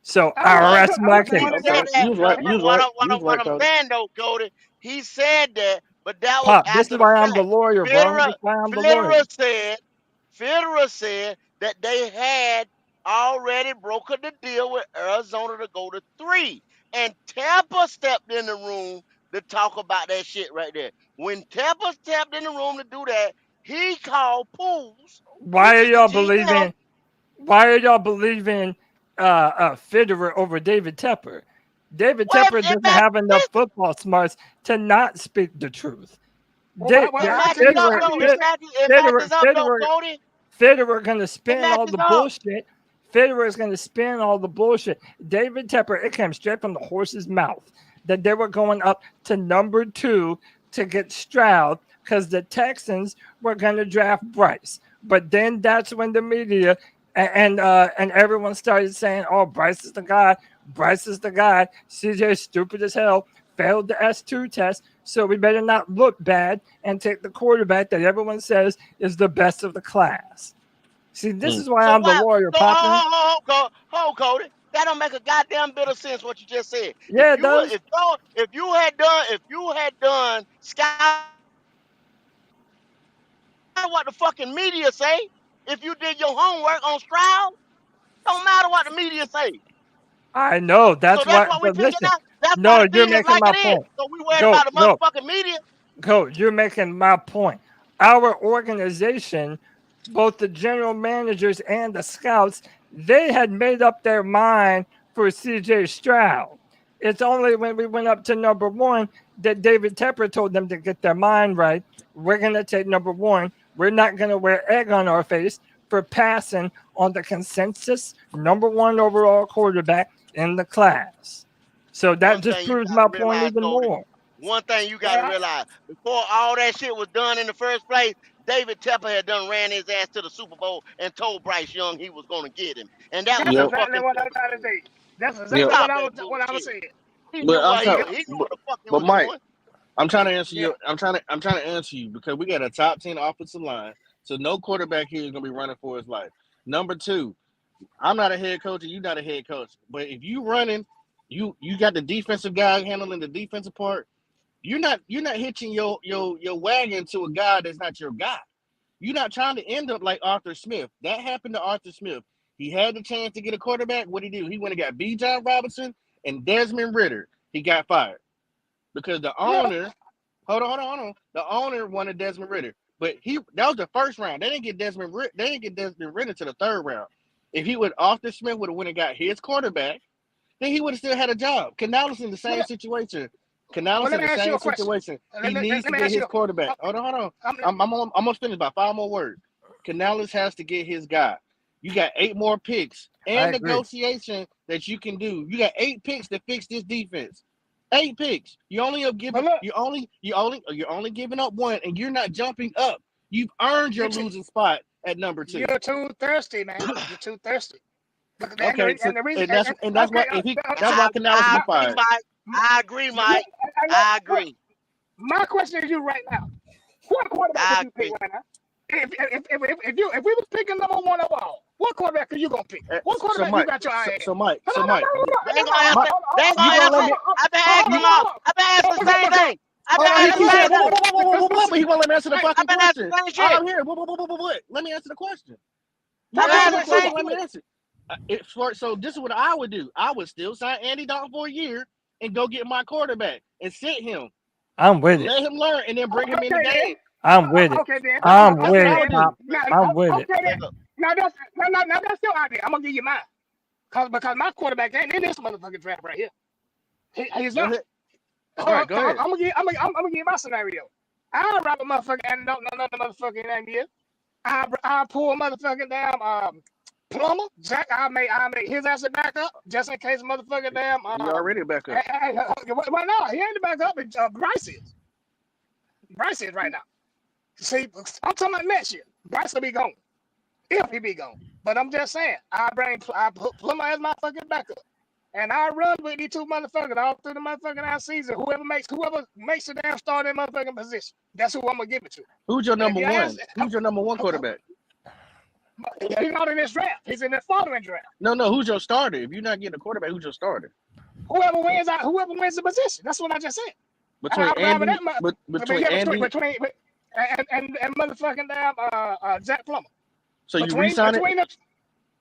So I I was But rest my he case. disappointed said okay. though. that. You was right. But You was what, right. I, what, You I, was right, what I'm Cody. saying though, Cody, He said that, but that was Pop, this is after the why I'm the fact. lawyer, bro. This Federer, is why I'm the lawyer. Federer said, Federer said that they had already brokered the deal with Arizona to go to 3. And Tampa stepped in the room to talk about that shit right there. When Tampa stepped in the room to do that, he called Pools, Why which are is the y'all GM. believing? Why are y'all believing Federer over David Tepper? David Well, Tepper it doesn't matches. have enough football smarts to not speak the truth. It I'll tell matches you. up Federer, I'll though. tell you It this. matches. It Federer, matches up though, Federer, Cody. Federer going to It spin all matches the up. bullshit. Federer is going to spin all the bullshit. David Tepper, it came straight from the horse's mouth that they were going up to number 2 to get Stroud because the Texans were going to draft Bryce. But then that's when the media and everyone started saying, "Oh, Bryce is the guy. Bryce is the guy." CJ stupid as hell, failed the S2 test, so we better not look bad and take the quarterback that everyone says is the best of the class. See, this is why So I'm the why? lawyer, So Poppin. hold, Cody. That don't make a goddamn bit of sense what you just said. If Yeah, it you were, does. if you had done scout what the fucking media say, if you did your homework on Stroud, don't matter what the media say. I know. So That's that's why. what we But picking listen, out. That's why no, the you're media is making like my it is. point. So we worried Go, about the go, motherfucking media. go. You're making my point. Our organization, both the general managers and the scouts, they had made up their mind for CJ Stroud. It's only when we went up to number 1 that David Tepper told them to get their mind right. We're going to take number 1. We're not going to wear egg on our face for passing on the consensus number 1 overall quarterback in the class. So that One just thing you proves gotta my point realize, even Cody. more. One thing you gotta Well, realize. Before all that shit was done in the first place, David Tepper had done ran his ass to the Super Bowl and told Bryce Young he was gonna get him. And that was that's the Yep. exactly fucking what I'm simple trying to thing. say. That's Yep. exactly Stop that what I was bullshit. saying. He knew But I'm what trying. he knew But, what the fuck he but was Mike, doing. I'm trying to answer Yeah. you. I'm trying to answer you because we got a top 10 offensive line, so no quarterback here is gonna be running for his life. Number 2, I'm not a head coach and you're not a head coach, but if you running, you got the defensive guy handling the defensive part. You're not hitching your wagon to a guy that's not your guy. You're not trying to end up like Arthur Smith. That happened to Arthur Smith. He had the chance to get a quarterback. What did he do? He went and got B. John Robinson and Desmond Ritter. He got fired because the Yeah. owner. Hold on. The owner wanted Desmond Ritter, but that was the first round. They didn't get Desmond. They didn't get Desmond Ritter to the third round. If Arthur Smith would have went and got his quarterback, then he would have still had a job. Canales in the Well, same situation. well, Canales let in me the ask you same a question. situation. He Let needs to me get ask his you. quarterback. Uh, Hold on. I'm, I'm almost finished by 5 more words. Canales has to get his guy. You got 8 more picks I and agree. negotiation that you can do. You got 8 picks to fix this defense. 8 picks. You only have but given look, you're only giving up 1, and you're not jumping up. You've earned your you t- losing spot at number 2. you're too thirsty, man. You're too thirsty. Okay, so And the reason, and that's okay, why if he that's I, why Canales I be my, agree, fired. Mike. my, I agree, look, Mike. look, I look, agree. my question is you right now. What quarterback would I you pick agree. right now? If we was picking number 1 overall, what quarterback are you gonna pick? What So quarterback you Mike, got your eye at? so Mike, They ain't gonna answer. Mike, They ain't you gonna gonna let answer. me? I've been You asking you them all. I've been asking the same thing. I've been hold on. He asking the keeps saying same thing. but he won't let me answer the fucking I've been asking question. the same All shit. I'm here. What? Let me answer the question. I've You been asked asking me the a same question. Let Go me ahead. answer. So this is what I would do. I would still sign Andy Dalton for a year and go get my quarterback and sit him, I'm with it. let him learn, and then bring him in the Okay then. game. I'm with it. Okay then. I'm That's with what I it, would Okay then. do. Pop. I'm with it. Okay then. nigga. Now that's your idea. I'm gonna give you mine. Because my quarterback ain't in this motherfucking draft right here. He's Go not. ahead. All right, go ahead. I'm gonna give you my scenario. I'll wrap a motherfucker and don't know nothing motherfucking name here. I pull a motherfucking damn plumber. Jack, I make his ass a backup just in case motherfucking damn He already a backup. well no, he ain't the backup, it's Bryce is. Bryce is right now. See, I'm talking about next year. Bryce will be gone. If he be gone. But I'm just saying, I put plumber as my fucking backup. And I run with these 2 motherfuckers all through the motherfucking out season. Whoever makes the damn start in motherfucking position. That's who I'm gonna give it to. Who's your And if number you ask, one? Who's your number one quarterback? he's not in this draft. He's in the following draft. No. Who's your starter? If you're not getting a quarterback, who's your starter? Whoever wins the position. That's what I just said. between Alabama, Andy, that between Andy. and motherfucking damn Jack Plummer. So you Between re-signing, them,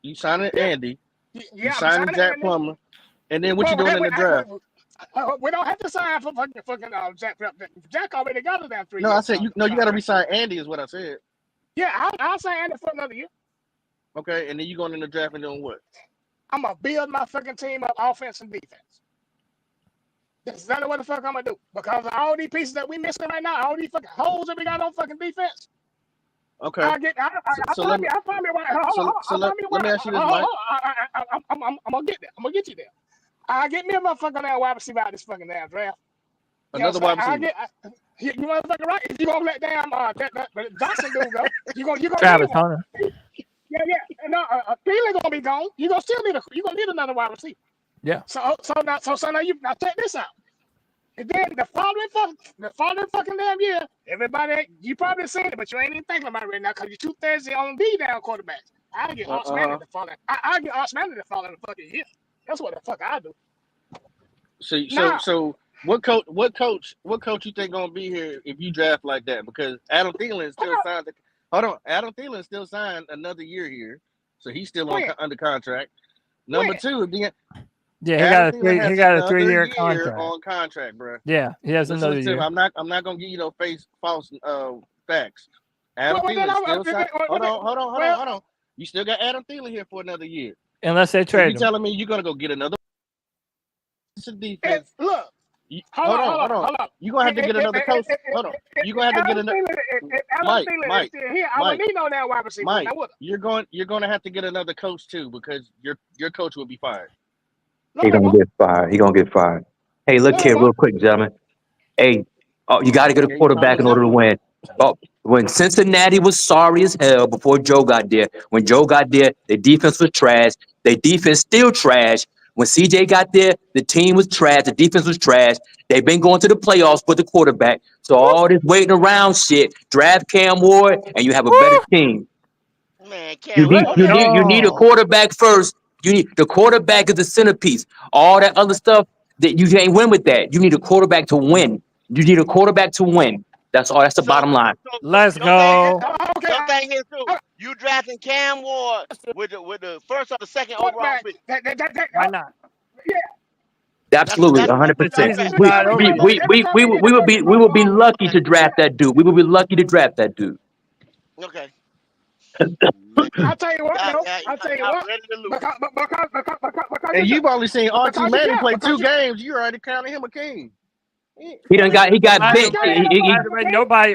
you signing yeah, Andy, you yeah, I'm signing signing Jack Andy. Plummer, and then what you Well, doing in the draft? we don't have to sign for fucking Jack. Jack already got a damn 3 No, I years said you got to contract. re-sign Andy is what I said. Yeah, I'll sign Andy for another year. Okay, and then you going in the draft and doing what? I'm gonna build my fucking team up, offense and defense. That's exactly what the fuck I'm gonna do. Because of all these pieces that we missing right now, all these fucking holes that we got on fucking defense. Okay. I find me Let me ask you this, Mike. I'm gonna get there. I'm gonna get you there. I get me a motherfucker damn wide receiver out of this fucking damn draft. Another wide receiver. You motherfucker right. If you gonna let damn that Johnson dude go, you gonna Travis need one. Hunter. Yeah. No, Thielen gonna be gone. You gonna need another wide receiver. Yeah. So now check this out. And then the following fucking damn year, everybody, you probably seen it, but you ain't even thinking about it right now because you're too thirsty on D down quarterbacks. I get Arch Manning to fall in. I get Arch Manning to fall in the fucking year. That's what the fuck I do. So what coach you think gonna be here if you draft like that? Because Adam Thielen still signed. Adam Thielen still signed another year here, so he's still under contract. Number two, yeah, he got a 3-year contract on contract, bro. Yeah, he has another year. I'm not gonna give you no false facts. Adam Thielen still signed. Hold on. You still got Adam Thielen here for another year. Unless they trade him. You telling me you're gonna go get another defense? Look. Hold on. You're gonna have to get another coach. Hold on. You're gonna have to get another Mike. You're gonna have to get another coach too because your coach will be fired. He's gonna get fired. Hey, look here, real quick, gentlemen. Hey, you got to get a quarterback in order to win. Oh, when Cincinnati was sorry as hell before Joe got there, when Joe got there, the defense was trash. Their defense still trash. When CJ got there, the team was trash. The defense was trash. They've been going to the playoffs with the quarterback. So all this waiting around shit, draft Cam Ward, and you have a better team. Man, You need a quarterback first. The quarterback is the centerpiece. All that other stuff that you can't win with that. You need a quarterback to win. That's all. That's the bottom line. Let's go. Your thing is too. You drafting Cam Ward with the first or the second overall pick. Why not? Yeah. Absolutely, 100%. We would be lucky to draft that dude. We would be lucky to draft that dude. Okay. I'll tell you what, and you've only seen Archie Manning play 2 games. You already counted him a king. He got benched. Nobody.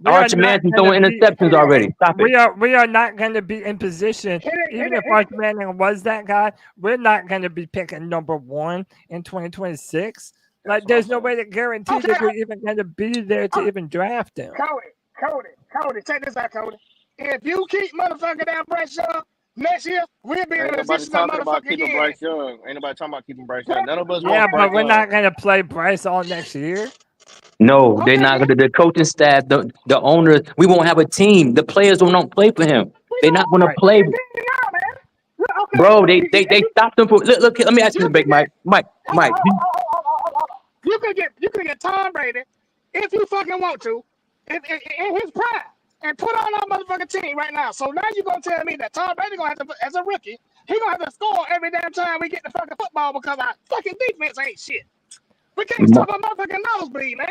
Archie Manning throwing interceptions already. Stop it. We are not going to be in position. Even if Archie Manning was that guy, we're not going to be picking number 1 in 2026. Like, there's no way to guarantee that we're even going to be there to even draft him. Cody, check this out, Cody. If you keep motherfucking down Bryce Young next year, we'll be in a position to motherfucking keeping Bryce Young. Ain't nobody talking about keeping Bryce Young. None of us. Yeah, but we're not going to play Bryce all next year. No, they're not going to. The coaching staff, the owners, we won't have a team. The players don't play for him. They're not going to play. Bro, they stopped him for. Look. Let me ask you this, Mike. You could get Tom Brady if you fucking want to, in his prime, and put on our motherfucking team right now. So now you're gonna tell me that Tom Brady gonna have to, as a rookie, he gonna have to score every damn time we get the fucking football because our fucking defense ain't shit. We can't stop a motherfucking nosebleed, man.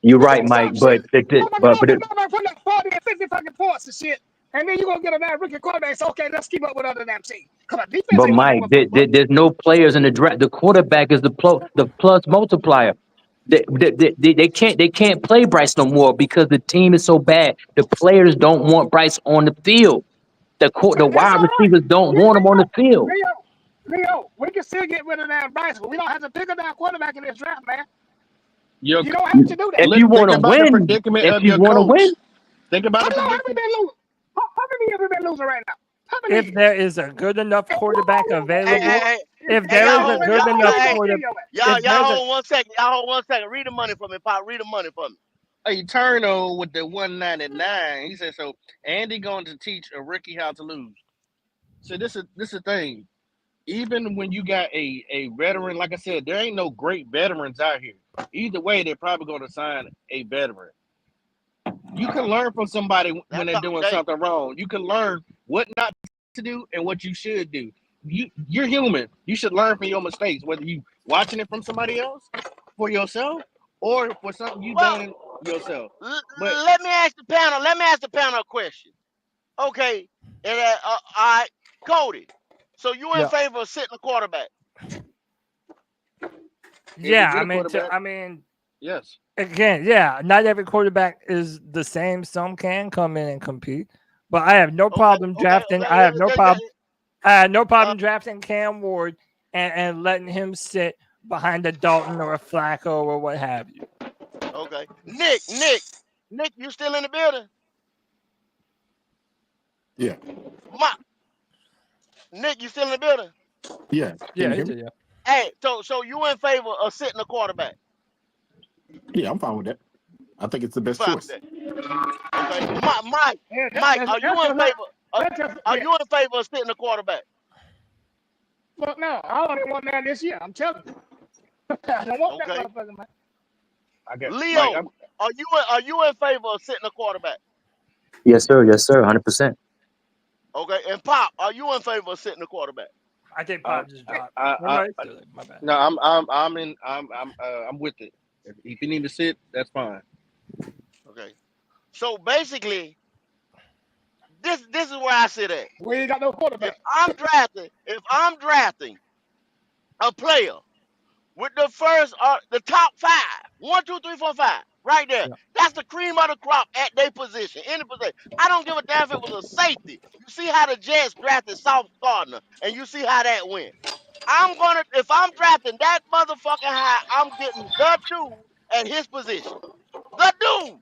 You're right, Mike, but put up 40 and 50 fucking points and shit, and then you're gonna get a damn rookie quarterback. So okay, let's keep up with other damn teams. But Mike, there's no players in the draft. The quarterback is the plus multiplier. They can't play Bryce no more because the team is so bad. The players don't want Bryce on the field. The wide receivers don't want him on the field. Leo, we can still get rid of that Bryce, but we don't have to pick a damn quarterback in this draft, man. You don't have to do that. If you want to win, think about it. How many years we been losing right now? If there is a good enough quarterback available, if there is a good enough quarterback, y'all hold 1 second. Y'all hold 1 second. Read the money for me, Pop. Read the money for me. Hey, Turno with the 199. He said, so Andy going to teach a rookie how to lose. So this is the thing. Even when you got a veteran, like I said, there ain't no great veterans out here. Either way, they're probably going to sign a veteran. You can learn from somebody when That's they're all doing day. something wrong. You can learn what not to do and what you should do. You're human. You should learn from your mistakes, whether you watching it from somebody else, for yourself, or for something you Well, done yourself. But let me ask the panel. Let me ask the panel a question. Okay, and all right, Cody. So you in Yeah. favor of sitting a quarterback? if we Yeah, get a quarterback, I mean, yes. again, yeah, not every quarterback is the same. Some can come in and compete, but I have no Okay, problem okay, drafting. okay. I have no Uh, problem drafting Cam Ward and letting him sit behind a Dalton or a Flacco or what have you. okay. Nick, you still in the building? Yeah. My, Nick, you still in the building? Yeah. Can Yeah, you he hear me? did. Yeah. Hey, so you in favor of sitting a quarterback? Yeah, I'm fine with that. I think it's the You best fine with choice. that? Okay, Mike, Yeah, Mike, that's are you that's in just not favor? Are, that's just are yeah. you in favor of sitting a quarterback? Fuck no, I only want that this year. I'm telling you. I don't want that Okay, motherfucker, man. I got Mike. Leo, are you in favor of sitting a quarterback? Yes, sir. Yes, sir. 100%. Okay, and Pop, are you in favor of sitting a quarterback? I think Um, Pop just dropped. I, No, I, no, he's I still there. My bad. no, I'm with it. If you need to sit, that's fine. Okay, so basically, this is where I sit at. We ain't got no If quarterback. I'm drafting a player with the top five, 1, 2, 3, 4, 5, right there. Yeah. That's the cream of the crop at their position, any position. I don't give a damn if it was a safety. You see how the Jets drafted South Gardner, and you see how that went. If I'm drafting that motherfucking high, I'm getting the dude at his position. The dude,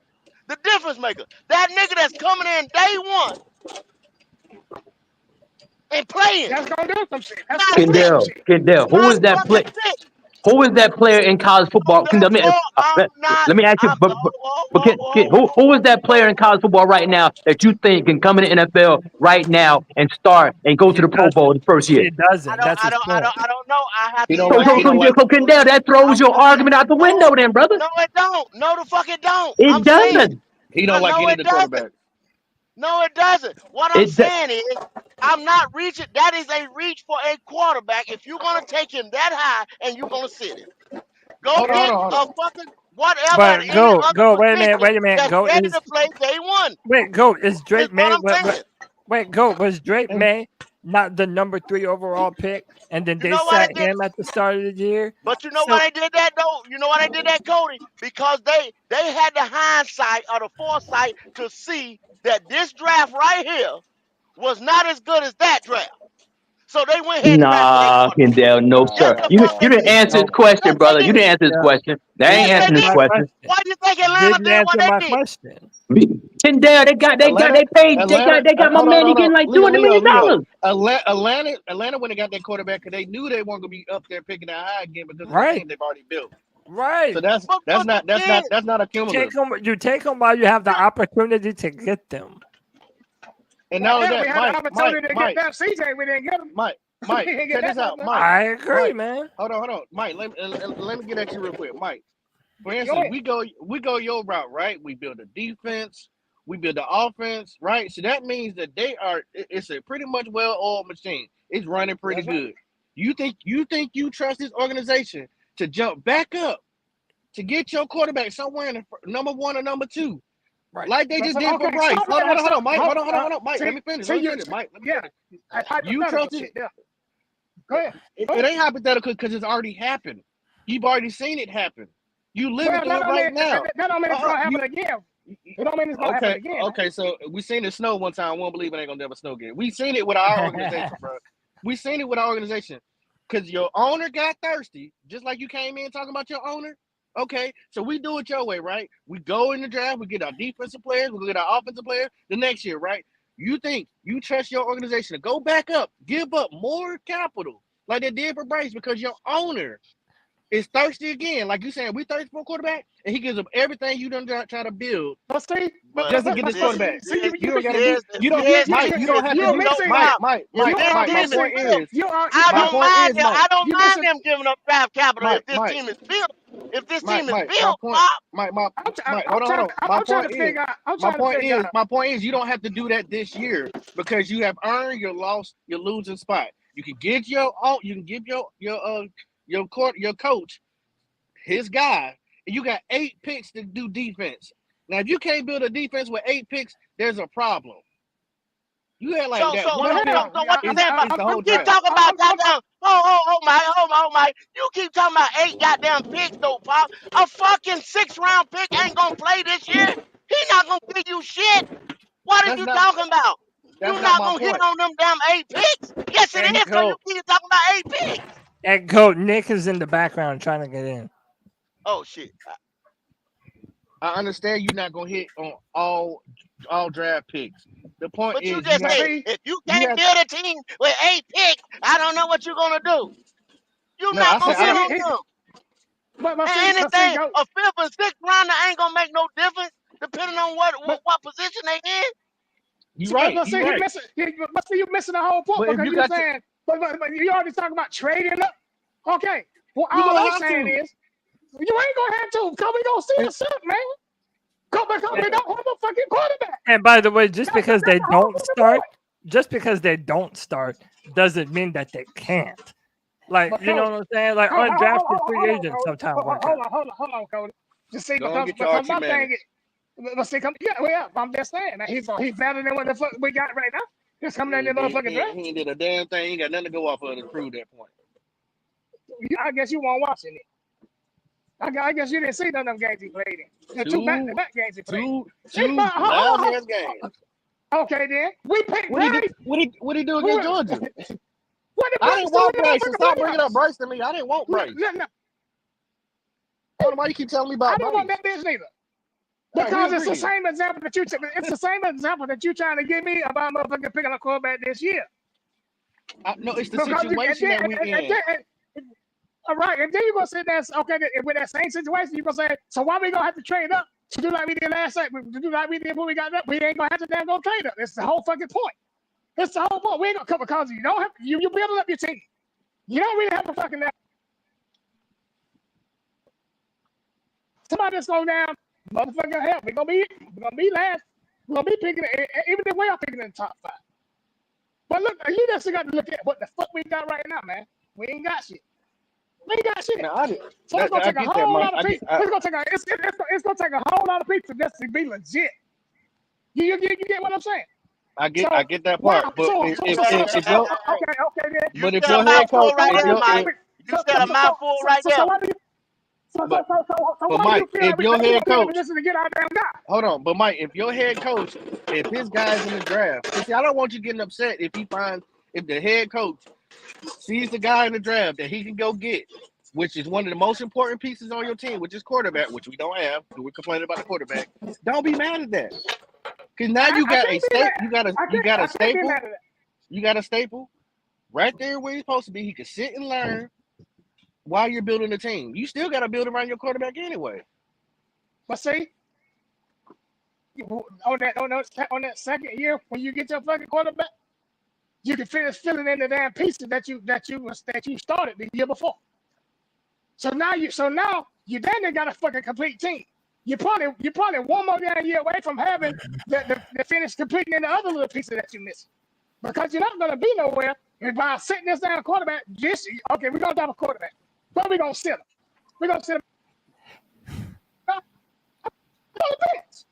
the difference maker. That nigga that's coming in day one and playing, That's gonna do some shit. That's not gonna do some sitting, shit. Kendall, who not is that fucking play? sitting. Who is that player in college So football? Kendall, therefore, I'm not. let me ask you, I'm. who is that player in college football right now that you think can come in the NFL right now and start and go to He the Pro Bowl doesn't. the first year? He I doesn't. don't. That's I his don't. I point. don't. I don't know. I have You to know So, what? so, You evaluate know what? Kendall, that I throws your want. argument out the No, window, then, brother. no, it don't. No, the fuck it don't. It I'm saying. does. He don't like No, any of it the doesn't. quarterbacks. No, it doesn't. What I'm It. saying is, I'm not reaching. That is a reach for a quarterback. If you're gonna take him that high and you're gonna sit him, go get Hold a on. fucking whatever at But any go, other go. Wait a minute. position Wait a minute. that's Go ready is to play day one. wait. Go is Is Drake what May. I'm saying. Wait. Go was Drake May not the number 3 overall pick, and then You they know why sat they did him at the start of the year. But you know So why they did that though? You know why they did that, Cody? Because they had the hindsight or the foresight to see that this draft right here was not as good as that draft. So they went ahead and drafted their Nah, quarterback. Kendall, no, sir. Yes, Nah, the You fuck they you didn't did. answer his no. question, Yes, they brother. You didn't did. answer his Yeah. question. They Didn't ain't Yes, they answering answer his my did. question. question. Why do you think Atlanta Didn't did what answer they my did? question. Kendall, Atlanta, they got my man. They hold on. getting like Leo. $200 million. Atlanta when they got that quarterback because they knew they weren't gonna be up there picking that high again because of the Right. team they've already built. So Right. that's not that's Again, not that's not a cumulative. You take them while you have the opportunity to get them. And Well, not only hell, we that, had the opportunity to get that CJ. We didn't get him. Mike, We didn't get check this that out, motherfucker. Mike, I agree, Mike. man. Hold on, Mike. Let me get at you real quick, Mike. For Go instance, ahead. we go your route, right? We build a defense, we build the offense, right? So that means that it's a pretty much well-oiled machine. It's running pretty That's right. good. You trust this organization to jump back up to get your quarterback somewhere in the number 1 or number 2, Right. like they just did for Okay, Bryce. stop Hold right there. on, Mike. Hold on, Mike. Let See, me finish. see you. Mike. Let me Yeah, finish. that's You hypothetical trusted. shit. Yeah. Go ahead. It ain't hypothetical because it's already happened. You've already seen it happen. You living Well, through it right now. that don't mean it's gonna happen You again. It don't mean it's gonna happen again. okay. So we seen it snow one time. We won't believe it ain't gonna never snow again. We seen it with our organization, bro. We seen it with our organization because your owner got thirsty, just like you came in talking about your owner. Okay, so we do it your way, right? We go in the draft, we get our defensive players, we get our offensive players the next year, right? You think you trust your organization to go back up, give up more capital like they did for Bryce because your owner is thirsty again. Like you saying, we thirsty for a quarterback, and he gives up everything you done try to build But see, but just to get this but this, see, quarterback. see, this, You don't got to do. this, You don't, this, Mike. You don't if have to you're do. this no mixing. Mike. pop, if You this are My team is point mixing. built, is. You are I My don't point mind is, them. Mike. I don't you mind missing. them giving up draft capital Mike. if this team is built. If this Mike, team is Mike, built, Pop, Mike, hold on. I'm trying to figure out. My point is, you don't have to do that this year because you have earned your losing spot. You can get your coach, his guy, and you got 8 picks to do defense. Now, if you can't build a defense with 8 picks, there's a problem. You had like that so one pick. what you saying? But It's the you whole keep draft. talking about goddamn. Oh, Mike. You keep talking about 8 goddamn picks, though, Pop. A fucking 6th-round pick ain't gonna play this year. He not gonna give you shit. What is That's you not talking about? that's You not not my gonna hit point. on them damn 8 picks? Yes, it And is. Cause you go keep talking about 8 picks. and go. Nick is in the background trying to get in. Oh shit. I understand you're not gonna hit on all draft picks. The point But you is you just have said see, if you you can't have build a team with 8 picks, I don't know what you're gonna do. You no. I not said gonna I hit don't. on them. but And see, anything, go. a 5th and 6th rounder ain't gonna make no difference depending on But what position they in. You're right. but You're see, right. you missing the whole point But if because you you got your, saying, but you already talking about trading up. Okay, well, you all gonna I'm have saying to. is you ain't gonna have to because we gonna see the shit, man. Because we don't have a fucking quarterback. And by the way, just That's because they the whole don't fucking start, point. doesn't mean that they can't. Like, But you know coach, what I'm saying? Like undrafted free agents sometimes work out. hold on, Cody. Just see, Go and get your because Archie my Manning. thing is, let's see, I'm just saying, man, he's better than what the fuck we got right now. Just coming in the motherfucking draft. He ain't did a damn thing. He ain't got nothing to go off of to prove that point. I guess you weren't watching it. I guess you didn't see none of them games he played in. The 2 Two back-to-back games he played. two lousy ass games. Okay, then we picked Bryce. What he do against Georgia? What did I Bryce didn't do want in the Bryce. So motherfucking stop bringing up playoffs? Bryce to me. I didn't want Bryce. No, I don't know why you keep telling me I about didn't Bryce. want that bitch neither. All right, Because we it's the agree. same example that it's the same example that you trying to give me about motherfucking picking a quarterback this year. No, it's the Because situation that we in. All right, and then you're gonna sit there, okay, with that same situation, you're gonna say, so why we gonna have to trade up to do like we did last night? To do like we did when we got up, we ain't gonna have to damn go trade up. It's the whole fucking point. It's the whole point. We ain't gonna come because you don't have you building up your team. You don't really have to fucking somebody that's going down, motherfucking hell. We're gonna be last. We're gonna be picking it, even if we are picking in the top 5. But look, you just got to look at what the fuck we got right now, man. We ain't got shit. We ain't got shit. Now, So it's gonna take a whole lot of people. I It's gonna take a whole lot of people just to be legit. You get what I'm saying? I get that part. But if You but if said a your head coach, mouthful right there, Mike. You said a mouthful right there. But why do you Mike, feel if like we your head in a coach, position to get our damn guy? hold on, but Mike, if your head coach, if his guy's in the draft, see, I don't want you getting upset if the head coach sees the guy in the draft that he can go get, which is one of the most important pieces on your team, which is quarterback, which we don't have, because we're complaining about the quarterback. Don't be mad at that. Because now you got a staple, you got a staple right there where he's supposed to be. He can sit and learn while you're building the team. You still got to build around your quarterback anyway. But see, on that second year when you get your fucking quarterback, you can finish filling in the damn pieces that you started the year before. So now you then got a fucking complete team. You probably one more damn year away from having the finish completing in the other little pieces that you missed. Because you're not gonna be nowhere by sitting this down quarterback. Okay, we're gonna have a quarterback. But we're gonna sit him. We're gonna sit him on the bench.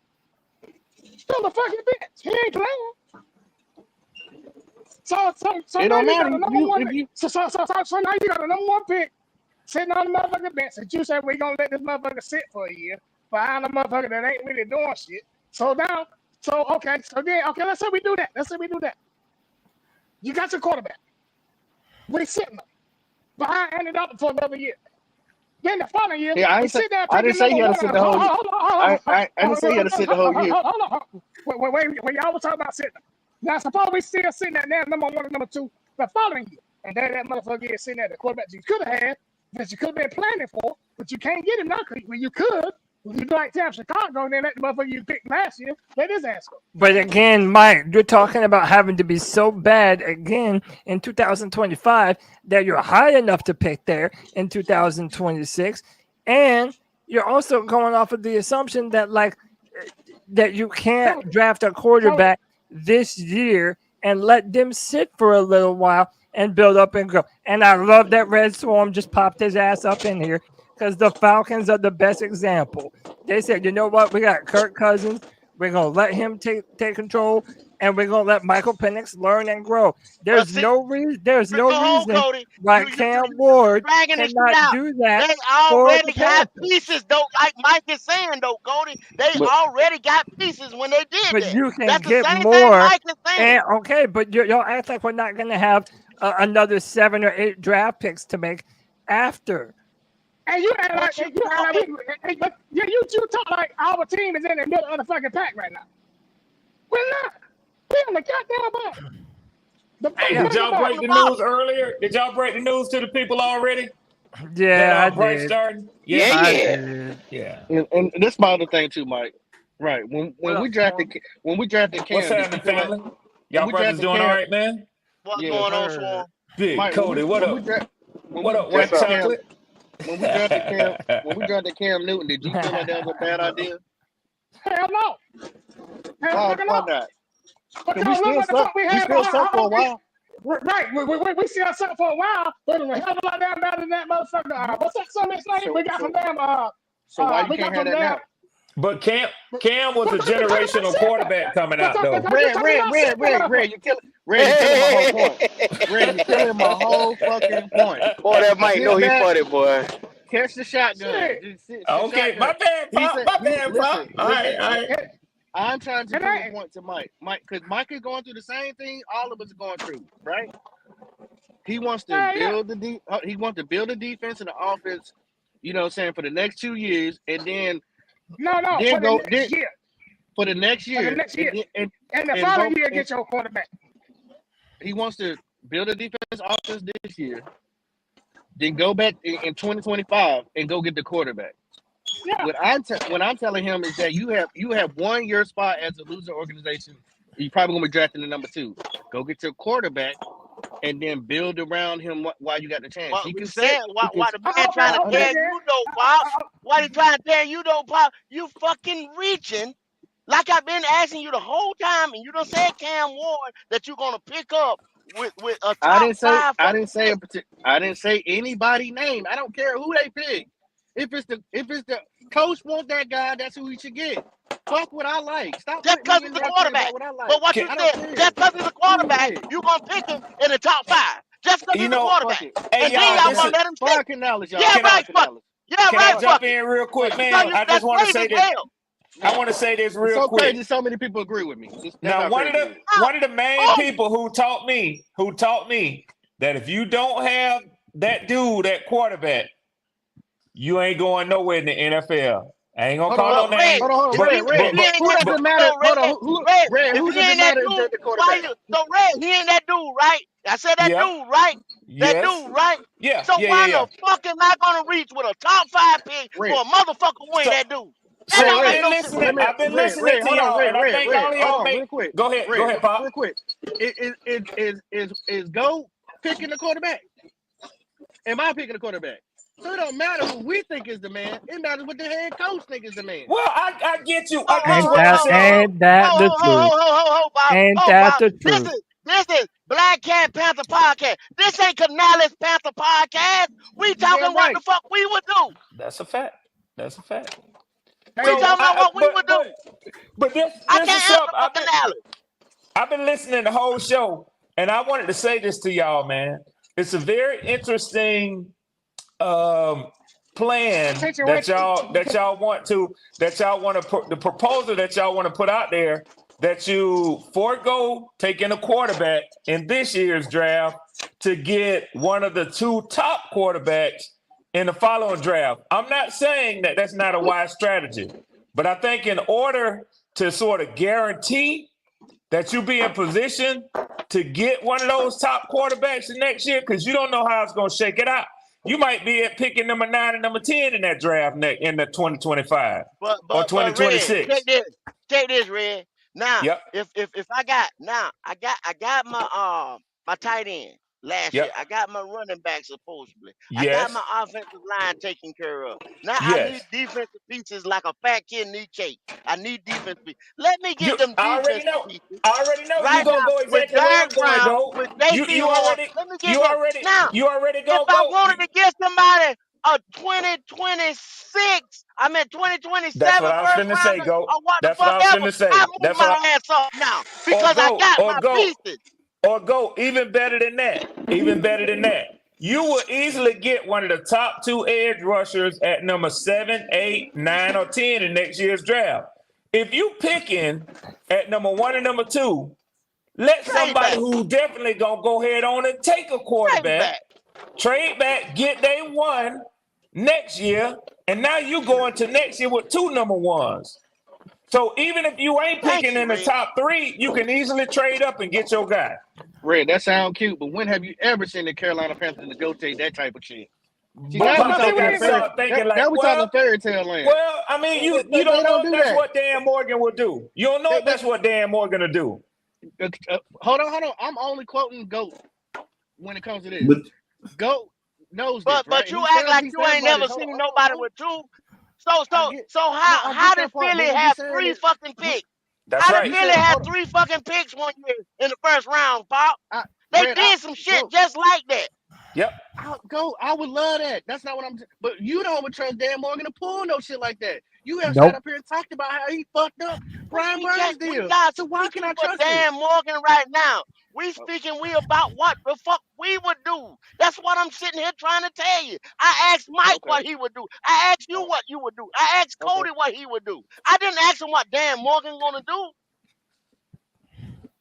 Still on the fucking bench. He ain't playing. So It now don't you got matter. a number one pick. So now you got a number 1 pick sitting on the motherfucking bench. And you said we're gonna let this motherfucker sit for a year behind a motherfucker that ain't really doing shit. Let's say we do that. You got your quarterback. We sitting him behind Andy Dalton for another year. Then the following year, I didn't say he had to sit the whole year. I didn't say he had to sit the whole year. Hold on. Wait, y'all was talking about sitting him. Now, suppose we still sitting at now, number 1 and number 2 the following year. And then that motherfucker is sitting at the quarterback you could have had, that you could have been planning for, but you can't get him now. When you could, when you do like Tam Chicago, and then let the motherfucker you picked last year, let his ass go. But again, Mike, you're talking about having to be so bad again in 2025 that you're high enough to pick there in 2026. And you're also going off of the assumption that that you can't draft a quarterback this year and let them sit for a little while and build up and grow. And I love that Red Swarm just popped his ass up in here because the Falcons are the best example. They said, you know what, we got Kirk Cousins. We're gonna let him take control, and we're gonna let Michael Penix learn and grow. But There's see, no reason. There's no hold reason Cody. why You Cam Ward dragging this shit cannot out. do that They for the already got Panthers. pieces though, like Mike is saying though, Cody. They But already got pieces when they did But that. you can That's the get same thing more. Mike is saying. And okay, but y'all act like we're not going to have another 7 or 8 draft picks to make after. And you act What like you you act like talking? you talk like our team is in the middle of the fucking pack right now. We're not. We're in the goddamn bottom. The Hey, Yeah, did y'all On break the the bottom. news earlier? Did y'all break the news to the people already? That yeah, I Bryce did. starting? Yeah, Yeah, I yeah. did. yeah. and this my other thing too, Mike. Right when What we up, drafted Swarm? Cam, What's did you happening, feel like family? when Y'all we brothers drafted doing all Cam? right, man? What's Yeah, Yes, going on, sir. Swarm? Big Mike. Cody, what up? When What we up, What's white drafted up? Cam, chocolate? when we drafted Cam Newton, did you feel like that was a bad idea? Hell no. Hell fucking Why no. not? Cause Because look what the fuck we we had still behind. suck for a while. Right. We see ourselves for a while, but it was a hell of a lot damn better than that motherfucker. What's that some name we got from damn So why you we can't got have from that damn now? But Cam was a because you talking about generational shit. quarterback coming out Because though. you talking about shit, motherfucker. You're killing my whole point. Red, you're killing my whole fucking point. Boy, that Mike know Sit he back, funny, boy. catch the shotgun. Shit. Just sit Okay, shotgun. my bad, He Pop. said, My bad, Pop. All right, all right. It, I'm trying to it prove a ain't. point to Mike. Because Mike is going through the same thing all of us are going through, right? He wants to Yeah. build he wants to build a defense and the offense, you know what I'm saying, for the next 2 years, and No, then for the go next year. for the next For the year, next year. And the and following go year, and get your quarterback. he wants to build a defense offense this year, then go back in 2025 and go get the quarterback. Yeah. What I'm telling him is that you have won your spot as a loser organization. You're probably gonna be drafting the number 2. Go get your quarterback and then build around him while you got the chance. What He we can sit. saying? He can. Why the man trying to Okay, tell then. you though, Pop? What he trying to tell you though, Pop? You fucking reaching. Like I've been asking you the whole time, and you done said Cam Ward that you're gonna pick up with a I top didn't say. five I fucking didn't say pick. a I didn't say anybody name. I don't care who they pick. If it's the coach want that guy, that's who he should get. Fuck what I like. Stop Just putting because me he's in a there thinking quarterback. about what I But like. what Can, you I don't said, care just because he's a who he quarterback, pick. you gonna pick him in the top 5. Just because you he's a know, Fuck quarterback. it. hey And then y'all, y'all this gonna is let him sit. Fuck Canales, Yeah, y'all. can I right, Fuck fuck it. Canales. Yeah, can I right, Fuck jump fuck it. it. in real quick, Fuck it. Because man? I just that's want to crazy say as this. hell. I want to say this It's real so quick. crazy. So many people agree with me. That's Now, how crazy it is. one of the main Oh, people who taught me that if you don't have that dude at quarterback, you ain't going nowhere in the NFL. I ain't gonna Hold on, call hold no but on, names, Red, hold on, hold on. if he Red, if Red. he ain't Who that does but it dude matter? though, Hold Red, on. Red, Red? if Who he does it ain't that matter dude, the why quarterback? you so Red, he ain't that dude, right? I said that yeah, dude, right? That yes, dude, right? yeah, So yeah, yeah, why yeah. the fuck am I gonna reach with a top 5 pick Red. for a motherfucker who ain't So that dude? That so Red, don't I've make Red. been no sense to listening. Let me. me, I've been listening Red. to Hold on, y'all, and I think all of Hold y'all on, make. real quick. Go ahead, go Red, ahead, Pop. real quick. Is Go picking the quarterback? Am I picking the quarterback? So it don't matter who we think is the man. It matters what the head coach think is the man. Well, I get you. Ho, I get ho, you. Ain't What ho, I'm that ho, saying. ho, ho. ain't that Ho, the ho, ho, truth? ho, ho, ho, ho, Bob. Ain't Ho, that Bob. the This truth? is Black Cat Panther Podcast. This ain't Canales Panther Podcast. We You damn talking what the right. fuck we would do. That's a fact. That's a fact. We Thank you. So talking about what we would do. but I this is can't answer something for Canales. I've been listening the whole show, and I wanted to say this to y'all, man. It's a very interesting um, plan Situation. that y'all want to put the proposal that y'all want to put out there, that you forego taking a quarterback in this year's draft to get one of the 2 top quarterbacks in the following draft. I'm not saying that that's not a wise strategy, but I think in order to sort of guarantee that you be in position to get one of those top quarterbacks the next year, because you don't know how it's going to shake it out. You might be at picking number 9 and number 10 in that draft in the 2025 or But Red, 2026. take this, Red. Now, Yep. if I got my my tight end. last year. Yep. I got my running back supposedly. I got my Yes. offensive line taken care of. Now I need Yes. defensive pieces like a fat kid need cake. I need defense pieces. Let me get You them I already defensive know. pieces I already know you right gonna now go with exactly where Derek I'm going, Brown, go. with You JP you Horn. already Let me get you them. already Now, you already if gonna I go. wanted to give somebody a 2026, I mean 2027 That's what I was first finna say, rounder go. or what the That's what fuck I was ever, finna say. I move That's what my ass up now or because I go got or my go pieces. or go even better than that. Even better than that. You will easily get one of the top 2 edge rushers at number 7, 8, 9, or 10 in next year's draft. If you picking at number 1 and number 2, let Trade somebody back, who definitely gonna go ahead on and take a trade quarterback, back. trade back, get day 1 next year, and now you go into next year with 2 number 1s. So even if you ain't Thank picking you, in the Red. top 3, you can easily trade up and get your guy. Red, that sound cute, but when have you ever seen the Carolina Panthers negotiate that type of shit? See, But now we Pop, they talking got in to fairy. start thinking like, Now we talking fairy tale land. well, I mean, you They don't know don't if do that's that. what Dan Morgan will do. You don't know if that's what Dan Morgan will do. Hold on. I'm only quoting GOAT when it comes to this. But GOAT knows this, right? But And you act like he you says ain't about never this. seen nobody with two. So I so get so no, how I how get did that part. Philly But when you have saying three it, fucking when, picks? That's How did right. you Philly said, have hold on, three fucking picks one year in the first round, Pop? They Red, did some shit GOAT. just like that. Yep. I would love that. That's not what I'm. But you don't would trust Dan Morgan to pull no shit like that. You have sat Nope. up here and talked about how he fucked up Brian Burns We deal. not So why can speaking I for trust it? Dan Morgan right now. We about what the fuck we would do. That's what I'm sitting here trying to tell you. I asked Mike Okay. what he would do. I asked you Oh, what you would do. I asked okay. Cody what he would do. I didn't ask him what Dan Morgan gonna do.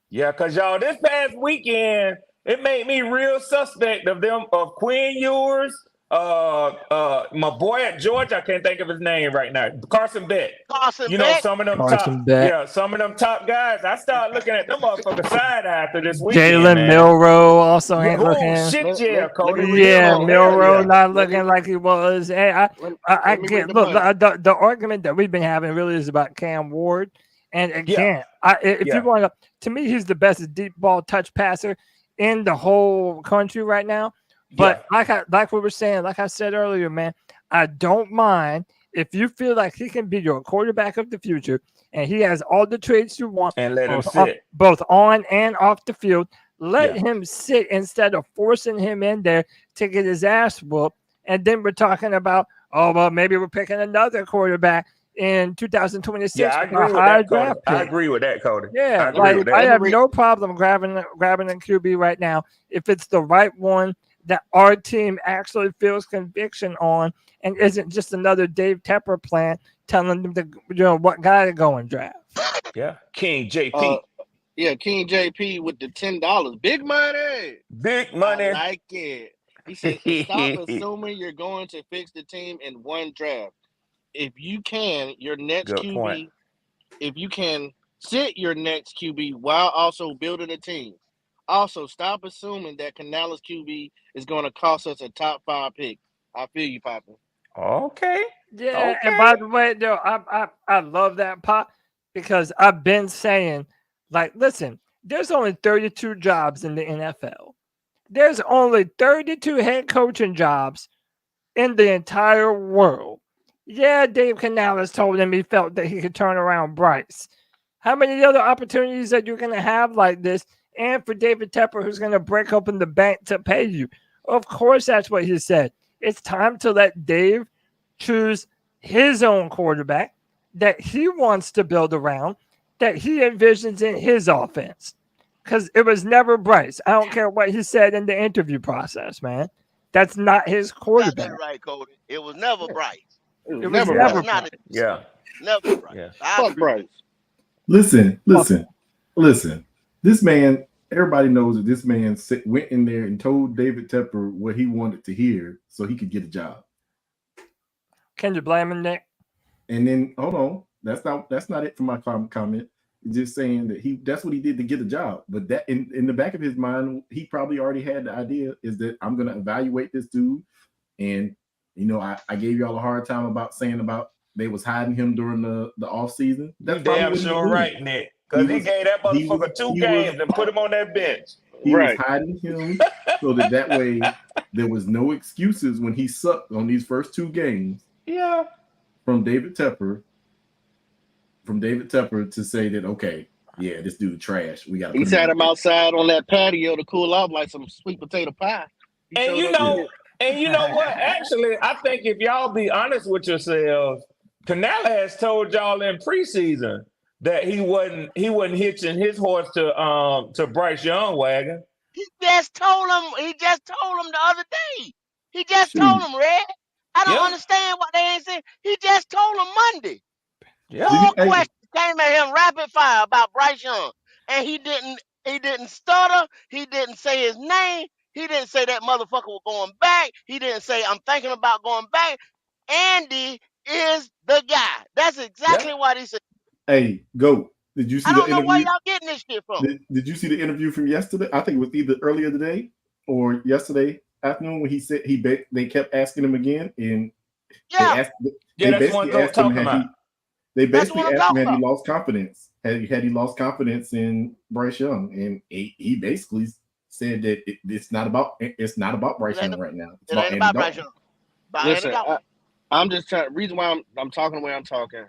Yeah, because y'all, this past weekend, it made me real suspect of them, of Quinn Ewers, my boy at Georgia, I can't think of his name right now, Carson Beck. Carson You know, Beck. some of them Carson Beck. some of them top guys. I started looking at them motherfuckers side after this weekend, Jalen man. Milrow also Yeah, ain't oh looking. shit, yeah, Let me Cody. read this Yeah, Milrow, part. hell Milrow yeah. not Let me looking like he was. Hey, let, I let me read get the look part. the argument that we've been having really is about Cam Ward, and Yeah, again, if you yeah. want to me, he's the best deep ball touch passer in the whole country right now. Yeah. But like we were saying, like I said earlier, man, I don't mind if you feel like he can be your quarterback of the future, and he has all the traits you want, And let him sit. both on and off the field. Let Yeah. him sit instead of forcing him in there to get his ass whooped. And then we're talking about, oh, well, maybe we're picking another quarterback in 2026 Yeah, I with a agree with higher that, Cody. draft I pick. agree with that, Cody. I Yeah, agree like with I that. have no problem grabbing a QB right now if it's the right one that our team actually feels conviction on and isn't just another Dave Tepper plan telling them to what guy to go and draft. Yeah. King Uh, JP. yeah, King JP with the $10, big money. Big I money. like it. He said, "Stop assuming you're going to fix the team in one draft. If you can, your next Good point. QB. If you can sit your next QB while also building a team. Also, stop assuming that Canales QB is going to cost us a top 5 pick. I feel you, Papa. Okay. Yeah, and Okay. by the way, I love that pop because I've been saying, like, listen, there's only 32 jobs in the NFL. There's only 32 head coaching jobs in the entire world. Yeah, Dave Canales told him he felt that he could turn around Bryce. How many other opportunities that you're going to have like this? And for David Tepper, who's going to break open the bank to pay you. Of course, that's what he said. It's time to let Dave choose his own quarterback that he wants to build around, that he envisions in his offense. Because it was never Bryce. I don't care what he said in the interview process, man. That's not his You got that quarterback. right, Cody. It was never Yeah, Bryce. it was It was never Yeah. never That's Bryce. not it. Bryce. Yeah. Never Bryce. Yeah. I Fuck agree with Bryce. you. listen, Fuck listen, listen. This man, everybody knows that this man went in there and told David Tepper what he wanted to hear so he could get a job. Can you blame him, Nick? And then hold on, that's not it for my comment. Just saying that that's what he did to get a job. But that in the back of his mind, he probably already had the idea is that I'm going to evaluate this dude. And I gave y'all a hard time about saying about they was hiding him during the off season. You That's probably damn what he was sure doing. right, Nick. He Because he was gave that he was motherfucker two he was games and put him on that bench. He was Right. hiding him so that way there was no excuses when he sucked on these first 2 games. Yeah. From David Tepper to say that, okay, yeah, this dude trash. We got to He put him sat on him the bench. outside on that patio to cool off like some sweet potato pie. He And showed you up to know, get. and you know what? Actually, I think if y'all be honest with yourselves, Canal has told y'all in preseason that he wasn't hitching his horse to Bryce Young wagon. He just told him. He just told him the other day. He just told Shoot. him, Red. I don't Yeah, understand what they ain't saying. He just told him Monday. yeah. 4 Hey, questions came at him rapid fire about Bryce Young, and he didn't stutter. He didn't say his name. He didn't say that motherfucker was going back. He didn't say I'm thinking about going back. Andy is the guy. That's Yeah. exactly what he said. hey, go. Did you I see the don't know where interview? y'all getting this shit from. Did you see the interview from yesterday? I think it was either earlier today or yesterday afternoon when he said they kept asking him again, and they Yeah, asked Yeah, they that's what basically I'm asked him talking about. they that's what basically I'm asked him talking had he about. lost confidence, had he lost confidence in Bryce Young, and he basically said that it's not about It Bryce ain't, Young right now. It's it about ain't Andy about Bryce Dalton. Young. About Andy Listen, Dalton. I'm just trying. Reason why I'm talking the way I'm talking,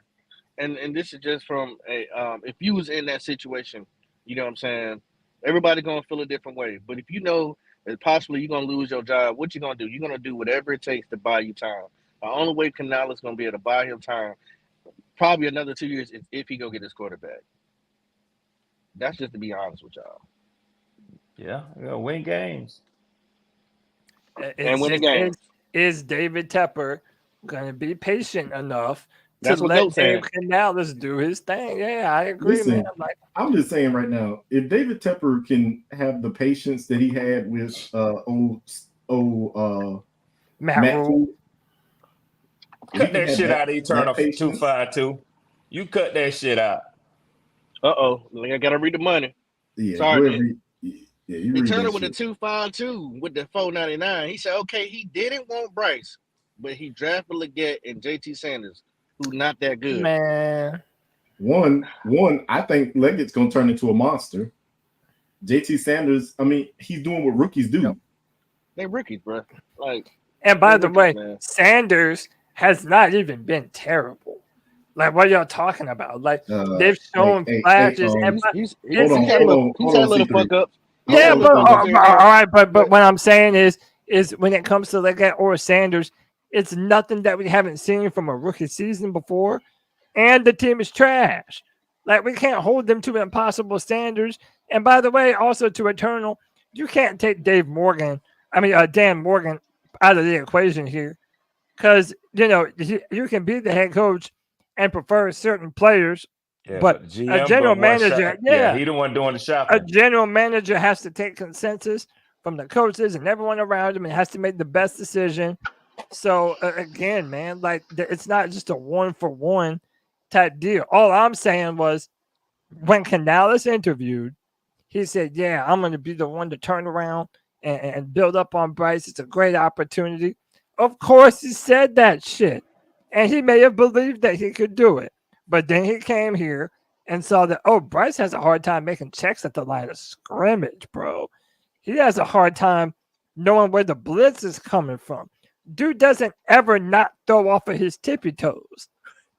and this is just from a if you was in that situation, you know what I'm saying. Everybody gonna feel a different way, but if you know that possibly you're gonna lose your job, what you gonna do? You're gonna do whatever it takes to buy you time. The only way Canal is gonna be able to buy him time, probably another 2 years, is if he go get his quarterback. That's just to be honest with y'all, Yeah, win games. and It's win the just games. is David Tepper going to be patient enough to That's what let Goat Dave saying. Canales do his thing? Yeah, I agree, man. Listen, Like I'm just saying right now, if David Tepper can have the patience that he had with Matt Matt Rule. Rule, if he Cut can that have shit out of that Eternal patience, 252. You cut that shit out. I gotta read the money. yeah, go Sorry, ahead, man. you read Eternal that with the shit. 252 with the 499. He said, okay, he didn't want Bryce, but he drafted Leggett and JT Sanders, who not that good. Man, One, I think Leggett's gonna turn into a monster. JT Sanders, I mean, he's doing what rookies do. They rookies, bro. Like and they by the rookies, way, man. Sanders has not even been terrible. Like what y'all talking about? Like they've Hey, shown hey, flashes, and hold it's on, it, He's had a little C3. fuck ups. He's Hold had yeah, a on, little but fuck ups here and all there. right, but But what I'm saying is when it comes to like or Sanders, it's nothing that we haven't seen from a rookie season before, and the team is trash. Like we can't hold them to impossible standards. And by the way, also to Eternal, you can't take Dan Morgan out of the equation here because you can be the head coach and prefer certain players, Yeah, but but a GM the general one manager, shot. Yeah, he the one doing the a shopping. general manager has to take consensus from the coaches and everyone around him and has to make the best decision. So again, man, like it's not just a 1-for-1 type deal. All I'm saying was when Canales interviewed, he said, "Yeah, I'm going to be the one to turn around and build up on Bryce. It's a great opportunity." Of course, he said that shit, and he may have believed that he could do it. But then he came here and saw that Bryce has a hard time making checks at the line of scrimmage, bro. He has a hard time knowing where the blitz is coming from. Dude doesn't ever not throw off of his tippy toes.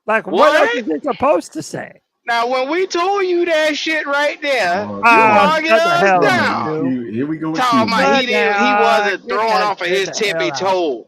Like, what else What? is he supposed to say? Now, when we told you that shit right there, you Hold on, arguing Shut the us hell hold up, on. down. Q. Here we go with Q, Talking about man. Shut he that, wasn't get throwing that off of shit his the hell tippy out. toe.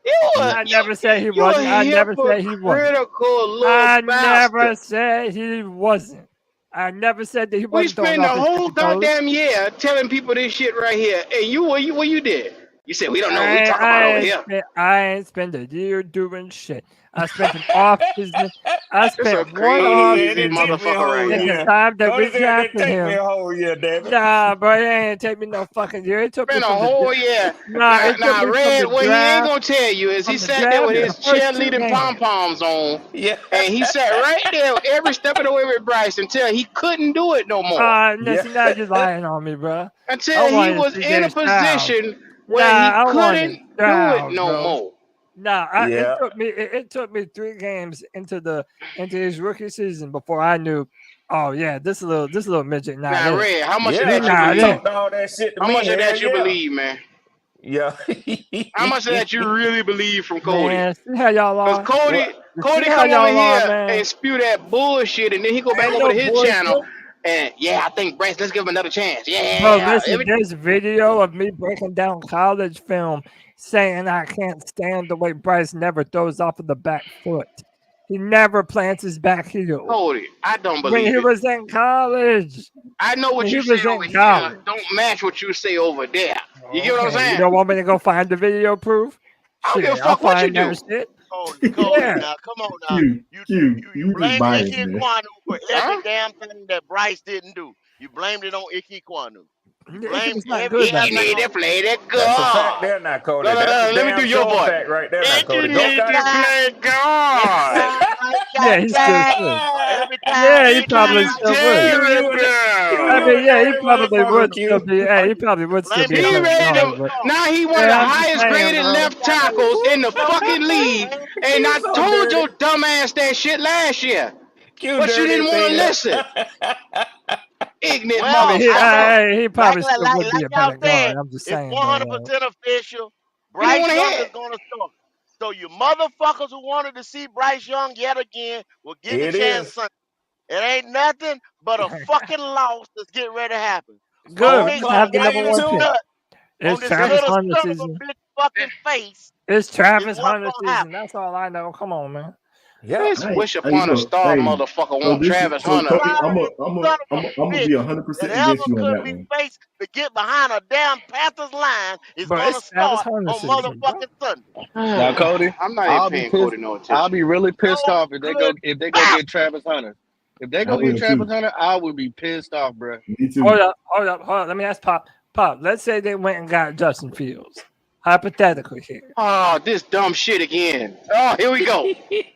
Yeah. I never said he You a wasn't. I never said he wasn't. hypocritical little I bastard. never said he wasn't. I never said that he We wasn't throwing spent the off his whole tippy toes. goddamn year telling people this shit right here, and what you did? You said we don't know what we talk about over here. I ain't spent a year doing shit. I spent an off season. I It's a spent one Tony off said crazy it season take me a motherfucker whole right at here. the year. time that we Tony said it drafted take me him. a whole year, damn it. Nah, bro, it ain't take me no fucking year. It took me Spent a from the whole year. it took Now me from the Red, what he ain't draft, gonna tell you is he from the sat there draft with to Yeah. the his first two cheerleading games. pom poms on, Yeah. and he sat right there every step of the way with Bryce until he couldn't do it no more. No, Yeah. see, now you're lying on me, bro. I Until he wanted was in a CJ Stroud. position Nah, where he I wanted couldn't do it Stroud, no bro. more. Nah, Yeah. it took me 3 games into his rookie season before I knew Oh yeah, this little midget not Now, it. Red, how much of Yeah, He that you not he it. talked believe? all that shit to How me. much of Hell that you yeah. believe, man? Yeah. How much of that you really believe from Cody? Man, see how y'all Because are. What? See Cody how come over y'all are, here man. and spew that bullshit, and then he go back Ain't over no to his channel, bullshit. and yeah, I think Bryce, let's give him another chance. Bro, Yeah, listen, there's video of me breaking down college film saying I can't stand the way Bryce never throws off of the back foot. He never plants his back heel. Cody, I don't When believe he it. was in college. I know what When he you say was over in here college. don't match what you say over there. You get what I'm Okay, you saying? don't want me to go find the video proof? I don't Shit, give a I'll fuck what you find do. that shit. Cody, Yeah. now come on now. Q, You Q, you you just blamed biased, Ike man. Kwanu for every Huh? damn thing that Bryce didn't do. You blamed it on Ike Kwanu. You He blamed was not every good that Icky damn night. thing need on to play the That's a fact God. there now, No, Cody. no, That's a no. Let me do damn your sure boy. fact right there now, Icky Cody. Go need to Cowboys. play God. Yeah, he still should. every time Yeah, he Icky anytime probably is Bryce still would. did Q, you a Q, I terrible. you mean, a yeah, he dirty probably motherfucker, would still Q. be. Hey, he probably would still blamed be it a He on better ready every guard, to. but Now he one of the yeah, I'm just highest saying, graded bro. left tackles in the fucking league. And Q I so told dirty. your dumb ass that shit last year. Q But you dirty didn't as want to hell. listen. Ignorant I mean, well, I motherfucker. know he like probably like still like, would be like a y'all better guard. said, I'm just it's saying, though. 100% official. You didn't Bryce want to Young hear is it. gonna start. So you motherfuckers who wanted to see Bryce Young yet again will get the It chance is. Sunday. It ain't nothing but a fucking loss that's getting ready to happen. Good. On We 4 this just have o'clock the number game, little one pick. too. nut, on It's this Travis little Hunter son of season. a bitch fucking face It's is Travis what's Hunter gonna season. happen. That's all I know. Come on, man. Yep. This I ain't, wish hey, upon a look, star hey, motherfucker so want this is Travis so Hunter. Cody. Sorry, son of I'm a gonna bitch be 100% that against ever you on could that be one. faced to get behind a damn Panthers line is But gonna it's Travis start Hunter on season, bro. motherfucking Sunday. Now, Cody, I'm not even I'll be paying pissed. Cody no I'll attention. be really pissed No off good if they go pap. get Travis Hunter. If they I go get will Travis too. Hunter, I would be pissed off, bro. Me Hold too. up, hold up, hold up. Let me ask Pop. Pop, let's say they went and got Justin Fields. Hypothetically here. Oh, this dumb shit again. Oh, here we go.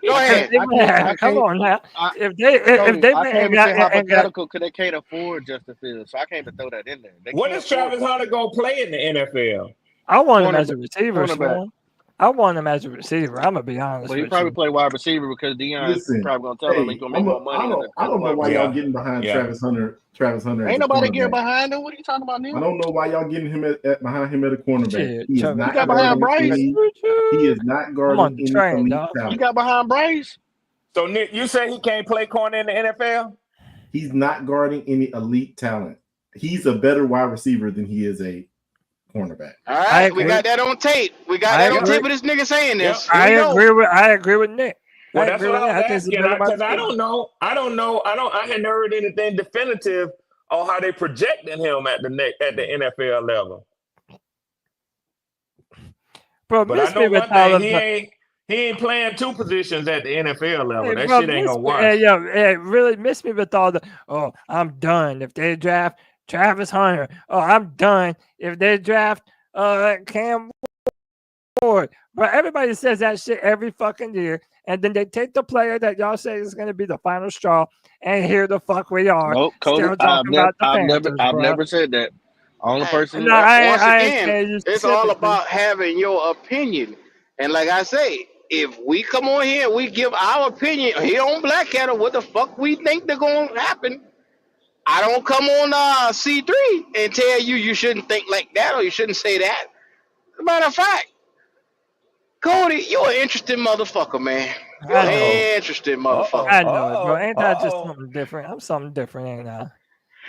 Go If ahead. they went, come on now. I If Cody, they I went can't and even say got hypothetical because they can't afford Justin Fields, so I can't even throw that in there. They What can't is afford Travis him. Hunter going to play in the NFL? I want him as Cornerback, a receiver, cornerback. Swan. I want him as a receiver. I'm gonna be honest But he with probably you. play wide receiver because Deion Listen, probably gonna tell him he's hey, gonna make more money I as a don't know wide why y'all receiver. Yeah. getting behind Yeah. Travis Hunter as Ain't a nobody getting cornerback. behind him. What are you talking about, I Neil? don't know why y'all getting him behind him at a cornerback. Shit, He is Chuck, He not got behind guarding Bryce. any. He is not I'm on guarding the any train, elite dog. He talent. got behind Bryce. So, Nick, you say he can't play corner in the NFL? He's not guarding any elite talent. He's a better wide receiver than he is a cornerback. All I right, we agree. got that on tape. We got I that on Yep. agree. tape of this nigga saying Yep. this. Here we go. I agree with Nick. Well, I that's agree what with I Nick. was I think he's a asking better wide because I receiver. don't know. I hadn't heard anything definitive on how they projecting him at the NFL level. Bro, But I miss me know with one all thing: of the. he ain't playing two positions at the NFL level. Hey, That bro, shit ain't miss gonna me. wash. Hey, yo, hey, really miss me with all the. Oh, I'm done. If they draft Travis Hunter, oh, I'm done. If they draft Cam Ward, but everybody says that shit every fucking year, and then they take the player that y'all say is going to be the final straw, and here the fuck we are, Nope, Cody. still talking about the Panthers, I've bro. never said that. Only Hey, person. No, Once I ain't again, saying you it's all specifically. about having your opinion. And like I say, if we come on here and we give our opinion here on Black Cat what the fuck we think they're going to happen, I don't come on C3 and tell you you shouldn't think like that or you shouldn't say that. As a matter of fact, Cody, you an interesting motherfucker, man. You I Uh know it. oh. an interesting Uh motherfucker. oh. I know it, bro. Uh Ain't oh. I just Uh something different? I'm something different, ain't I?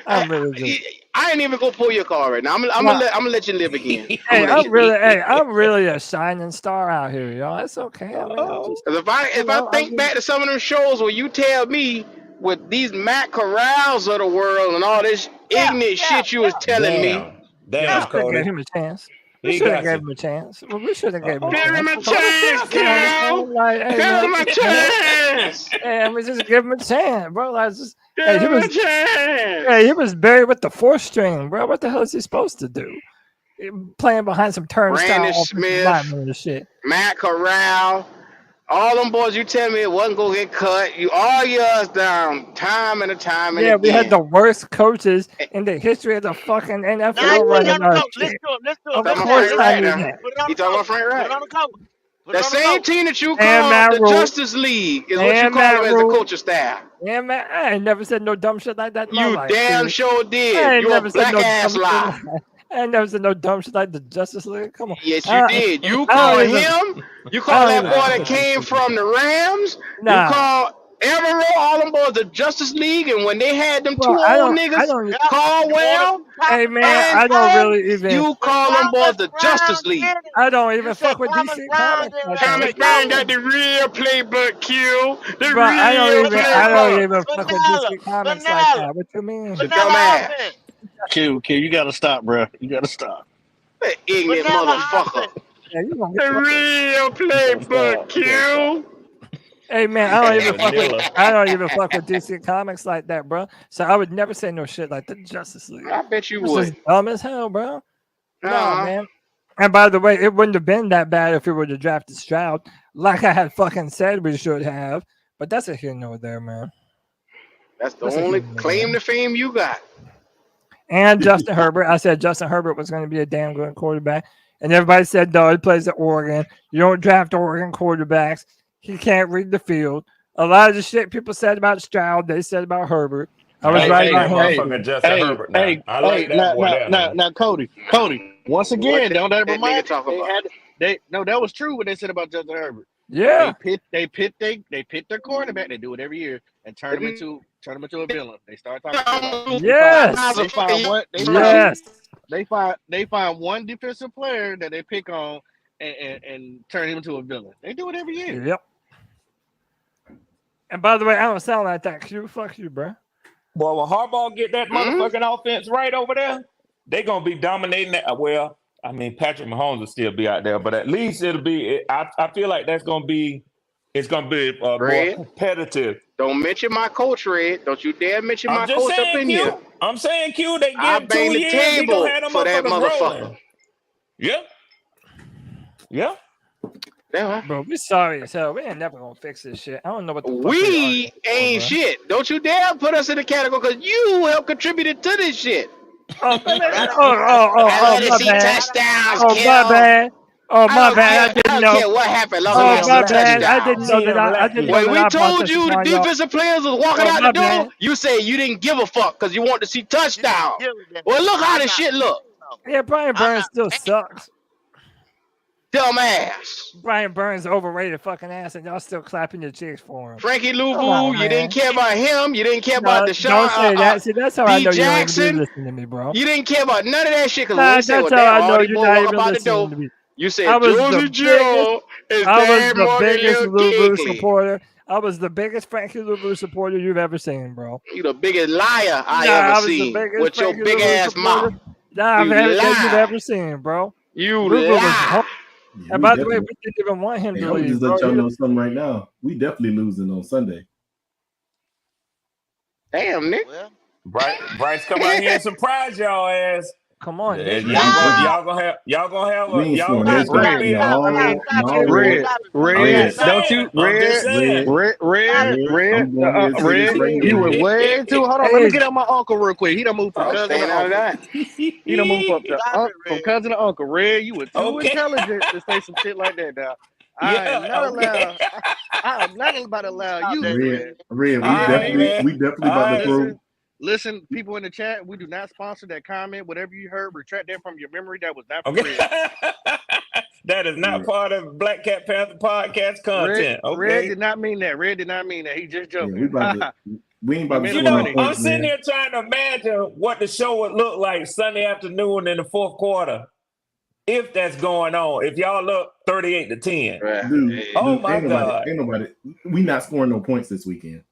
I, I'm really just. I ain't even gonna pull your car right now. I'm Well, gonna let you live again. I'm hey, gonna let you live. I'm really a shining star out here, y'all. It's okay. I mean, I'm oh. just, 'Cause if I I'm think just. back to some of them shows where you tell me with these Matt Corrals of the world and all this yeah, ignorant yeah, shit you was yeah, telling me, Damn. Yeah, we Damn, yeah. should have gave Cody. him a chance. We He should have got gave you. him a chance. Well, we should have Uh gave him a give oh. him chance. a Okay. Cody chance, feels You know what I'm good. Cal. saying? Like, hey, Give man, him a just, you know, chance. hey, I mean, just give him a chance, bro. Like, just, Give hey, him a chance. he was buried with the fourth string, bro. What the hell is he supposed to do? Playing behind some Brandon turnstile offensive Smith, lineman and shit. Matt Corral, all them boys you tell me it wasn't gonna get cut. You argue us down time and time and Yeah, we had again. the worst coaches in the history of the fucking Now NFL you put it running on the our coach. shit. Listen to him. Of Talking Break it about down. course Frank Listen I to Wright him. knew now. that. Put it on He the talking coach. about Frank Put it Wright. on the coach. The same team that you And call Matt the Rule. Justice League is what you And call Matt them as the Rule. coaching staff. Yeah, man, I ain't never said no dumb shit like that in my You life. damn Dude. sure I did. ain't You a never said black no ass dumb lie. shit. I ain't never said no dumb shit like the Justice League. Come on. Yes, you did. You I call don't even. him. You I call don't that even boy fuck that with DC came from the Rams. You Nah, call Evero, all them boys the Justice League, and when they had them bro. two I old don't. I niggas, don't. Caldwell Hey man, and I don't really even. you call them boys the Justice League. I don't even fuck with DC Comics like that. Thomas What you Brown mean? got the real playbook, Q. The Bro, I don't real even. I don't playbook. even fuck with DC Comics like that. What you mean? The dumbass. Q, you gotta stop, bro. You gotta stop. That ignorant motherfucker. Yeah, you gonna The get fucked. real playbook, Q. Hey man, I don't even fuck with. Vanilla. I don't even fuck with DC Comics like that, bro. So I would never say no shit like the Justice League. I bet you This is would. dumb as hell, bro. No, Uh-huh. man. And by the way, it wouldn't have been that bad if we would have drafted Stroud, like I had fucking said we should have. But that's a here nor there, man. That's the That's a only here nor claim there. to fame you got. And Justin Herbert, I said Justin Herbert was going to be a damn good quarterback, and everybody said no, he plays at Oregon. You don't draft Oregon quarterbacks. He can't read the field. A lot of the shit people said about Stroud, they said about Herbert. I was I right like about that him. motherfucker Justin Herbert now. I like that now, boy there now. now, Cody. Once What again, don't that that nigga remind talk they about? had that was true what they said about Justin Herbert. Yeah. They pit their quarterback. They do it every year and turn him into a villain. They start talking about Yes. they find one Yes. they find one defensive player that they pick on and turn him into a villain. They do it every year. Yep. And by the way, I don't sound like that. Q, fuck you, bro. Boy, when Harbaugh get that motherfucking offense right over there, they gonna be dominating that. Well, I mean, Patrick Mahomes will still be out there, but at least it'll be. I feel like that's gonna be. It's gonna be more Red, competitive. don't mention my coach, Red. Don't you dare mention I'm my just coach up saying, in here. Q. I'm saying, Q. They I give 2 bang the years, he gonna table have them for that motherfuckers motherfucker. rolling. Yeah. Yeah. Yeah. Bro, we sorry as hell. We ain't never gonna fix this shit. I don't know what the fuck We ain't bro. shit. Don't you dare put us in the category because you helped contributed to this shit. Oh, I my let it see bad. touchdowns, Oh, my kill. bad. Oh, I my don't bad. I care. I didn't don't know. care what happened. Long as Oh, I my see bad. I didn't touchdowns. know that. I didn't know When that we I brought told this you the upon y'all. defensive players was walking Oh, out my the door, bad. you say you didn't give a fuck because you want to see touchdown. Well, look how this shit look. Yeah, Brian Burns still sucks. Dumbass. Brian Burns overrated fucking ass, and y'all still clapping your cheeks for him. Frankie Come Louvu, on, you man. didn't care about him. You didn't care No, about don't Deshaun. say that. See, that's how I D. know you don't even Jackson. be listening to me, bro. You didn't care about none of that shit because when Nah, we said, that's well, how damn, I all know these you're boys not walk even about the listening door. to me. You I said was Josie the Joe is I was damn the Morgan biggest little Lulu giggly. supporter. I was the biggest Frankie Lulu supporter you've ever seen, bro. You the biggest liar I Nah, ever I was the seen biggest with your Frankie big Lulu ass supporter mouth. that You you've lie. ever seen, bro. You Lulu was lie. home. Yeah, And we by the way, definitely. we didn't even want him Hey, to I'm gonna leave, just bro. let y'all know something right now. We definitely losing on Sunday. Damn, Nick. Bryce come out here and surprise y'all ass. Come on, Nick. Y'all gonna have We ain't scoring no it's gonna points. be a No, Red, I'm just don't saying. you, I'm just saying. I'm going ahead and say this right You now. were way too. Hold on, let me get out my uncle real quick. He done moved from I'm cousin staying to out of uncle. that. He done moved up to from cousin to uncle. Red, you were too Okay. intelligent to say some shit like that. Now, I am Yeah, not okay. allowed. I am not about to allow you, Red. Red, All right, man. we definitely All about to right. throw. Listen, people in the chat, we do not sponsor that comment. Whatever you heard, retract that from your memory. That was not for Okay. Red. That is not part of Black Cat Panther podcast content. Red Okay. did not mean that. Red did not mean that. He just Yeah, joking. we ain't about to You score no know, I'm points, sitting man. here trying to imagine what the show would look like Sunday afternoon in the fourth quarter. If that's going on, if y'all look 38-10. Dude, Oh my God. ain't nobody. We not scoring no points this weekend.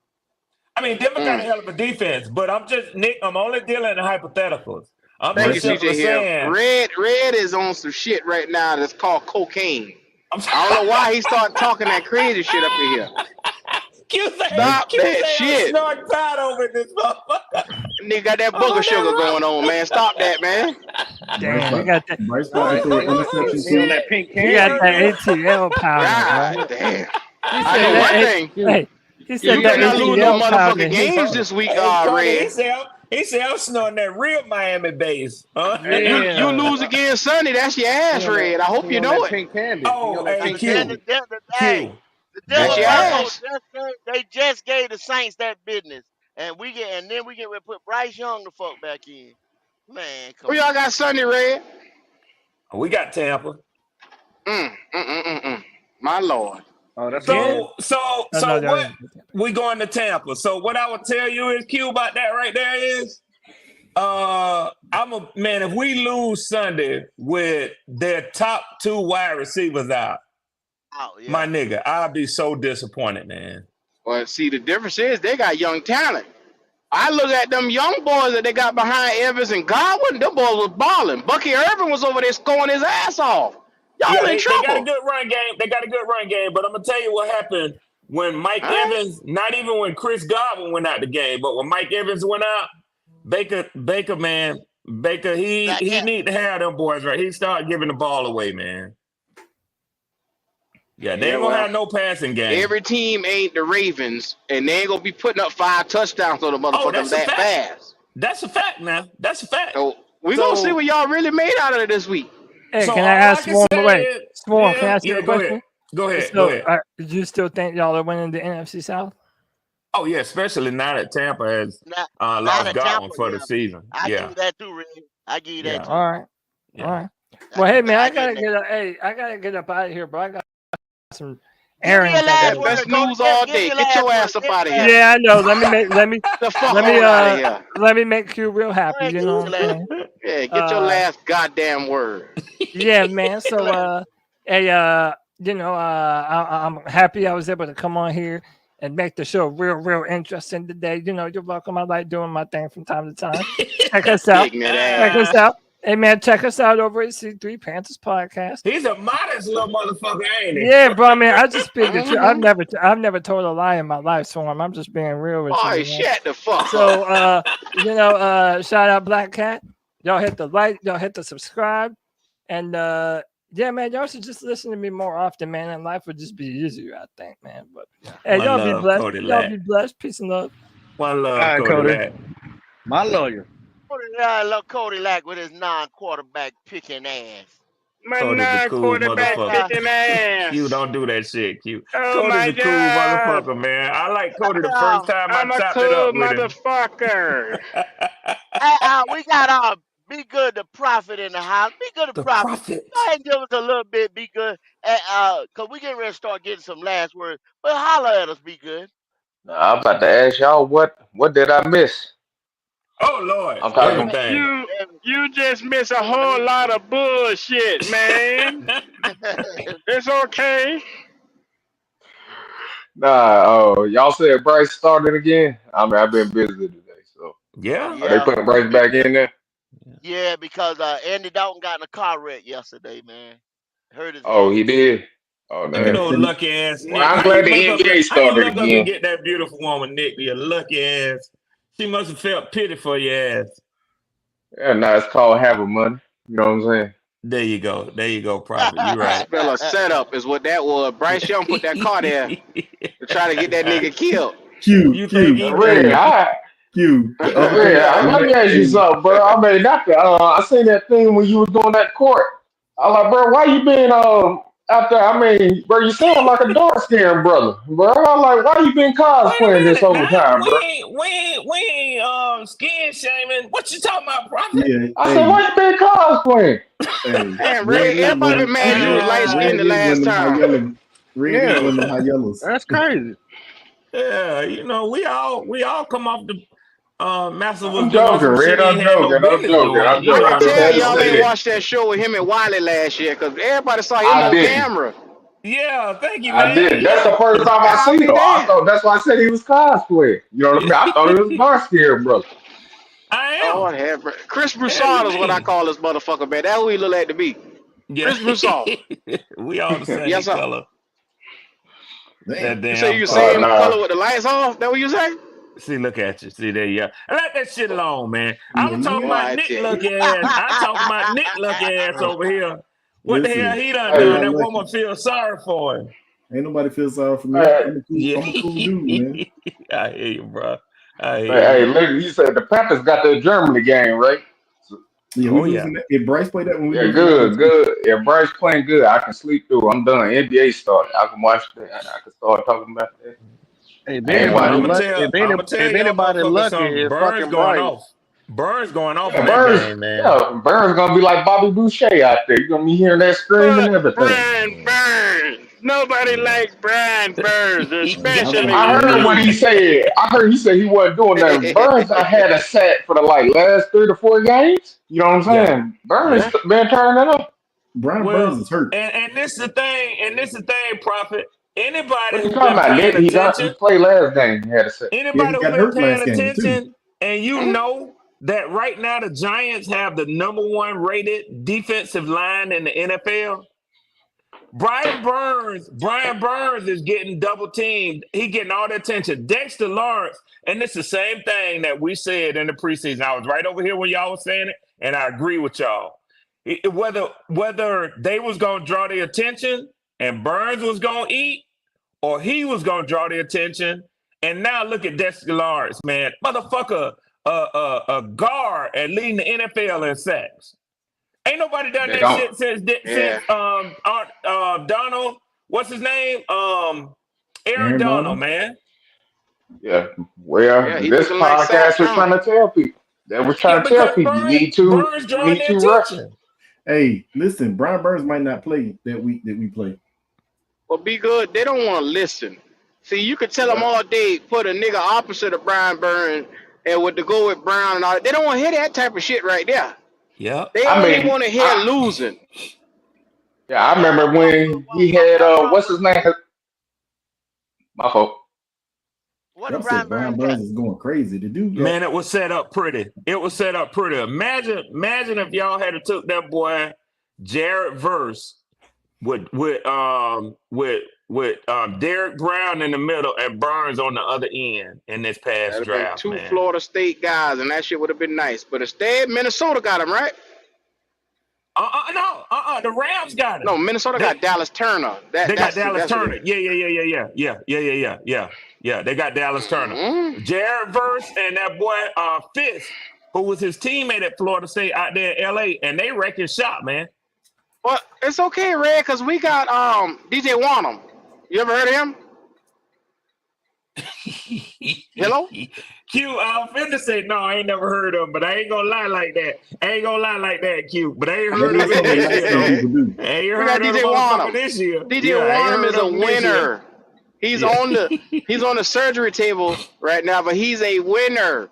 I mean, Denver got a hell of a defense, but I'm only dealing in hypotheticals. I'm Thank just you, simply CJ here. saying. Red is on some shit right now that's called cocaine. I don't know why he started talking that crazy shit up in here. Stop that shit. I'm snorting pot over this motherfucker. Nigga got that booger sugar going on, man. Stop that, man. Damn, we got that. Bryce about to throw an interception He on too. that pink He can. got that ATL powder. God damn. He I said know that. one thing. Hey, he said You that better not lose no ATL powder. motherfucking games this week, Hey, Tony, Red. He said, I'm snorting that real Miami bass. Huh? And you Yeah. lose again Sunday, that's your ass, Red. I hope you on know that it. pink candy. Oh, That hey, The, pink Den- Q. candy. hey, Q. the That's Denver your Boy. Broncos ass. they just gave the Saints that business, and then we get ready to put Bryce Young the fuck back in. Man, Who come y'all on. got Sunday, Red? We got Tampa. My Lord. Oh, that's a Again? win. Oh, no, So what no. we going to Tampa. So what I would tell you is Q about that right there is if we lose Sunday with their top 2 wide receivers out, Oh my yeah. nigga, I'll be so disappointed, man. Well, see, the difference is they got young talent. I look at them young boys that they got behind Evans and Godwin. Them boys was balling. Bucky Irvin was over there scoring his ass off. Yeah, Y'all in they got a trouble. good run game. They got a good run game, but I'm gonna tell you what happened when Mike All right. Evans, not even when Chris Godwin went out the game, but when Mike Evans went out, Baker, Back he at need to have them boys right. He started giving the ball away, man. Yeah, they Yeah, ain't gonna well, have no passing game. every team ain't the Ravens, and they ain't gonna be putting up 5 touchdowns on the Oh, motherfuckers that's a that fact. fast. That's a fact now. That's a fact. So we gonna see So, what y'all really made out of it this week. Hey, so can I all I ask can Swarm? say Wait, is, Swarm, can I ask you yeah, a go ahead. question? Go ahead. So, do you still think y'all are winning the NFC South? Oh yeah, especially now that Tampa has now, now lost that Tampa, Godwin for the yeah. season. I give Yeah, you that too, Red. I give you that yeah, too. All right. All yeah. right. Well, hey, man, I I give gotta that. get up. Hey, I gotta get up out of here, bro. I got some Give me your errands I last gotta word, do. Best Cody. news all Give me day. your Get last your word. ass up Give me out of your last here. Yeah, I know. The fuck Let me on out of here. let me make you real Go happy. ahead, You give know me what your I'm last saying? word. Yeah, get your last goddamn word. Yeah, man. Give me So, your last. hey, I'm happy I was able to come on here and make the show real interesting today. You know, you're welcome. I like doing my thing from time to time. Check us out. Ignorant Check us ass. out. Hey, man, check us out over at C3 Panthers Podcast. He's a modest little motherfucker, ain't he? Yeah, bro. I mean, I just speak the truth. Mm-hmm. I've never told a lie in my life, Swarm. I'm just being real with you. Boy, You know? shut the fuck So, up. shout out Black Cat. Y'all hit the like. Y'all hit the subscribe. And yeah, man, y'all should just listen to me more often, man, and life would just be easier, I think, man. But hey, One y'all be love, blessed. Cody Y'all Lack. be blessed. Peace and love. One All love, right, Cody Cody. Lack. My lawyer. I love Cody Lack with his non-quarterback picking ass. My Cody's a cool non-quarterback motherfucker. picking Q, ass. don't do that shit, Q. Oh Cody's my a cool god. motherfucker, man. I like Cody the first Uh, time I I'm a chopped it up cool with him. motherfucker. we got Be Good the Prophet in the house. Be Good the The Prophet. prophet. Go ahead and give us a little bit, Be Good. Cause we getting ready to start getting some last words. But holler at us, Be Good. I'm about to ask y'all what did I miss? Oh Lord, I'm talking. everything. You just miss a Let whole me lot of bullshit, man. It's okay. Nah, y'all said Bryce started again. I mean, I've been busy today, so Yeah. are they yeah. putting Bryce back in there? Yeah, because Andy Dalton got in a car wreck yesterday, man. Hurt his Oh, head. he did. Oh, You damn. know, lucky ass Well, Nick. I'm How you glad the look up and NBA how you started look up and again. get that beautiful woman, Nick? You lucky ass. She must have felt pity for your ass. Yeah, now it's called having money. You know what I'm saying? There you go. There you go, Prophet. You A right. spell a setup is what that was. Bryce Young put that car there to try to get that nigga killed. You think he Red, The other thing, Let me ask you hey, something, bro. I mean, I seen that thing when you was doing that court. I like, bro, why you been out there? I mean, bro, you sound like a dark skinned brother, bro. I'm like, why you been wait a cosplaying this minute whole now? time, bro? We ain't skin shaming. What you talking about, Prophet? yeah, I said, hey, why you been cosplaying? hey, Damn, red Red, is everybody been one, mad you was light skinned red the is one last of them high time. yellow, red is Yeah, one of them high yellows. that's crazy. Yeah, you know, we all come off the Master was I'm doing joking, some shit Red. he I'm ain't had no joking. I'm business joking. doing. I'm You I know joking. can I what just I'm tell had to y'all say ain't saying? that. watched that show with him and Wiley last year because everybody saw him I on didn't. camera. Yeah, thank you, I man. didn't. That's the Yeah. first time I I'll seen be him. I damned. thought that's why I said he was cosplaying. You know what I mean? I thought he was a dark skinned brother. I Oh, am. have Chris Hell Broussard you is what I mean? call this motherfucker, man. That's who he look like to be. Yeah. Chris Broussard. We all the Yes, same sir. color. That Damn. You say damn you color. same Nah. color with the lights off? That what you say? See, look at you. See, there you go. Let that shit alone, man. I'm talking Boy, Yeah. about I Nick tell you. lucky ass. I'm talking about Nick lucky ass over here. What the hell Listen, he done I'm Hey, done? not That lucky. woman feel sorry for him. Ain't nobody feel sorry for me. hey, I'm Yeah. a cool dude, man. I hear you, bro. But hey, Hey, look, you said the Panthers got the Germany game, right? So, Yeah, we oh yeah. losing that. If Bryce played that one, we yeah, losing that one good, too. good. If Bryce playing good, I can sleep through. I'm done. NBA started. I can watch that. I can start talking about that. If I ain't Hey, but anybody I'm watching. gonna lucky, tell I'm gonna tell if y'all anybody motherfuckers lucky, something. it's Burns fucking going Bryce. off. Burns going off Yeah, in that Burns. game, man. Yeah, Burns gonna be like Bobby Boucher out there. You gonna be hearing that scream and But everything. Brian Burns, nobody Yeah. likes Brian Burns, especially I heard what he me. said. I heard he said he wasn't doing nothing. Burns I had a sack for the like last 3 to 4 games. You know what I'm Yeah. saying? Burns Yeah. been turning it up. Brian Burns Well, is hurt. and this the thing, Prophet. Anybody What you who talking been about, paying Nick? He attention, played last game. He had a sack. Yeah, he anybody who got been hurt paying last game too. attention, and you know that right now the Giants have the #1 rated defensive line in the NFL. Brian Burns is getting double teamed. He getting all the attention. Dexter Lawrence, and it's the same thing that we said in the preseason. I was right over here when y'all was saying it, and I agree with y'all. Whether they was gonna draw the attention and Burns was gonna eat, or he was gonna draw the attention. And now look at Dexter Lawrence, man, motherfucker, a guard and leading the NFL in sacks. Ain't nobody done They that don't. shit Yeah. since Donald. What's his name? Aaron Aaron Donald, Donald. man. Yeah. Well, Yeah, he this looking like Cy podcast was trying Young. to tell people. They was Yeah, trying to tell because people Burns you drawing need the two rush. attention. Hey, listen, Brian Burns might not play that week that we play. Well, be good. They don't want to listen. See, you could tell them Yeah. all day, put a nigga opposite of Brian Burns and with to go with Brown and all that. They don't want to hear that type of shit right there. Yep. They I only mean, want to hear losing. I remember when he had what's his name? My fault. Y'all said Brian Burns is going crazy. The dude got Man, it was set up pretty. Imagine if y'all had took that boy Jared Verse with Derek Brown in the middle and Burns on the other end in this past That'd have been draft, two man. Florida State guys, and that shit would have been nice. But instead, Minnesota got him, right? The Rams got him. No, Minnesota got Dallas Turner. They got That's Dallas what Turner. it is. Yeah. They got Dallas Turner. Mm-hmm. Jared Verse and that boy Fisk, who was his teammate at Florida State out there in LA, and they wrecking shop, man. Well, it's okay, Red, because we got DJ Wanham. You ever heard of him? Hello? Q, I'm finna say no, I ain't never heard of him, but I ain't gonna lie like that. Q. But I ain't heard of him this year, though. I ain't We got heard of the DJ motherfucker Wanham. this year. DJ Yeah, I ain't Wanham heard is a of him this year. winner. He's on the surgery table right now, but he's a winner.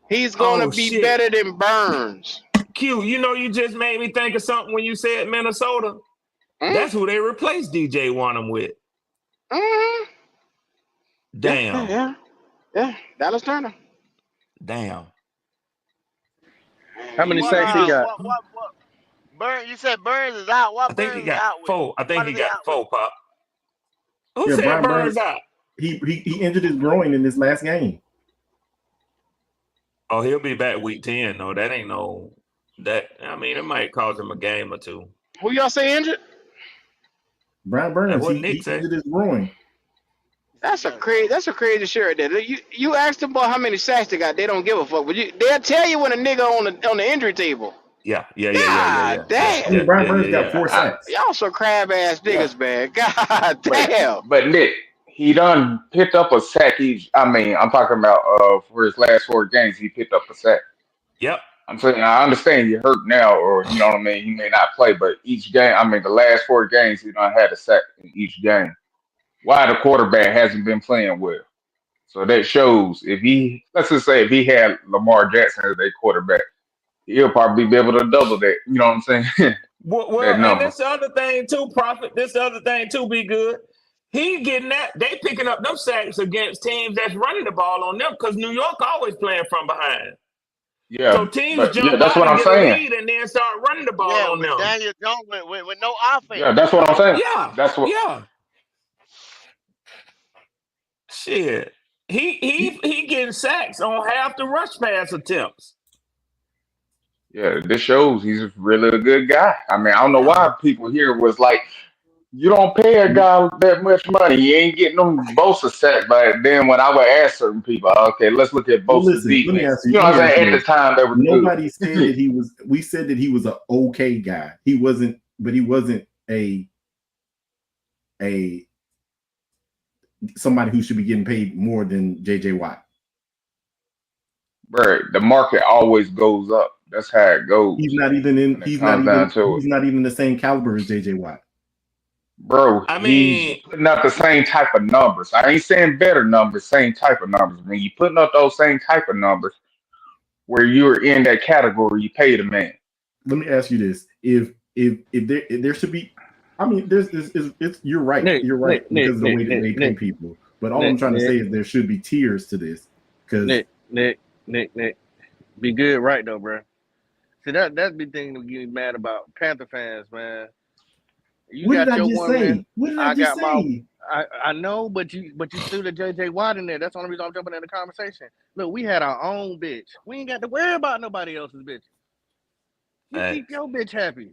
He's gonna Oh be shit. better than Burns. Q, you know you just made me think of something when you said Minnesota. Mm-hmm. That's who they replaced DJ Wanham with. Mm-hmm. Damn. Yeah. Dallas Turner. Damn. How many sacks he got? What Burns, you said Burns is out. What I think Burns he is got out with? 4. I think What he is he got out with? 4, Pop. Who yeah, said Brian Burns Burns out? he injured his groin in this last game. Oh, he'll be back week 10. No, that ain't no that. I mean, it might cost him a game or two. Who y'all say injured? Brian That's Burns, what he Nick said. injured his groin. That's a crazy shit right there. You ask them about how many sacks they got, they don't give a fuck. But they'll tell you when a nigga on the injury table. Yeah. God damn. I mean, Brian Burns got 4 I, sacks. Y'all some crab ass niggas, man. God damn. but Nick, he done picked up a sack each. I mean, I'm talking about for his last 4 games, he picked up a sack. Yep. I'm saying I understand you're hurt now, or you know what I mean. He may not play, but each game, I mean, the last 4 games, he done had a sack in each game. Why the quarterback hasn't been playing well? So that shows let's just say if he had Lamar Jackson as a quarterback, he'll probably be able to double that. You know what I'm saying? Well, That and number. this other thing too, Prophet. This other thing too, be good. He getting that. They picking up them sacks against teams that's running the ball on them because New York always playing from behind. Yeah, So teams but yeah, jump that's out what and I'm get a saying. lead and then start running the ball Yeah, on with them. Daniel Jones with no offense. Yeah, that's what I'm saying. Yeah. That's what. Yeah. Shit. He getting sacks on half the rush pass attempts. Yeah, this shows he's really a good guy. I mean, I don't know why people here was like, You don't pay a guy that much money. You ain't getting them Bosa sacks. But then when I would ask certain people, okay, let's look at Well, Bosa's listen. Let me defense. ask you. You know Let what me I'm ask saying? you At the this. time, that was good. Nobody said that he was. We said that he was an okay guy. He wasn't, but he wasn't a somebody who should be getting paid more than JJ Watt. Bro, the market always goes up. That's how it goes He's not even in. when it comes down to it. He's not even the same caliber as JJ Watt. Bro, I he's mean, putting up the same type of numbers. I ain't saying better numbers, same type of numbers. When you putting up those same type of numbers where you're in that category, you pay the man. Let me ask you this: if there should be, I mean, it's you're right Nick, because of the way that they pay people. But all I'm trying to say is there should be tiers to this because Nick, be good, right though, bro. See that's the thing that get me mad about Panther fans, man. You what did got I your just woman. say? What did I I just got my. say? I know, but you threw the JJ Watt in there. That's the only reason I'm jumping in the conversation. Look, we had our own bitch. We ain't got to worry about nobody else's bitch. You keep your bitch happy.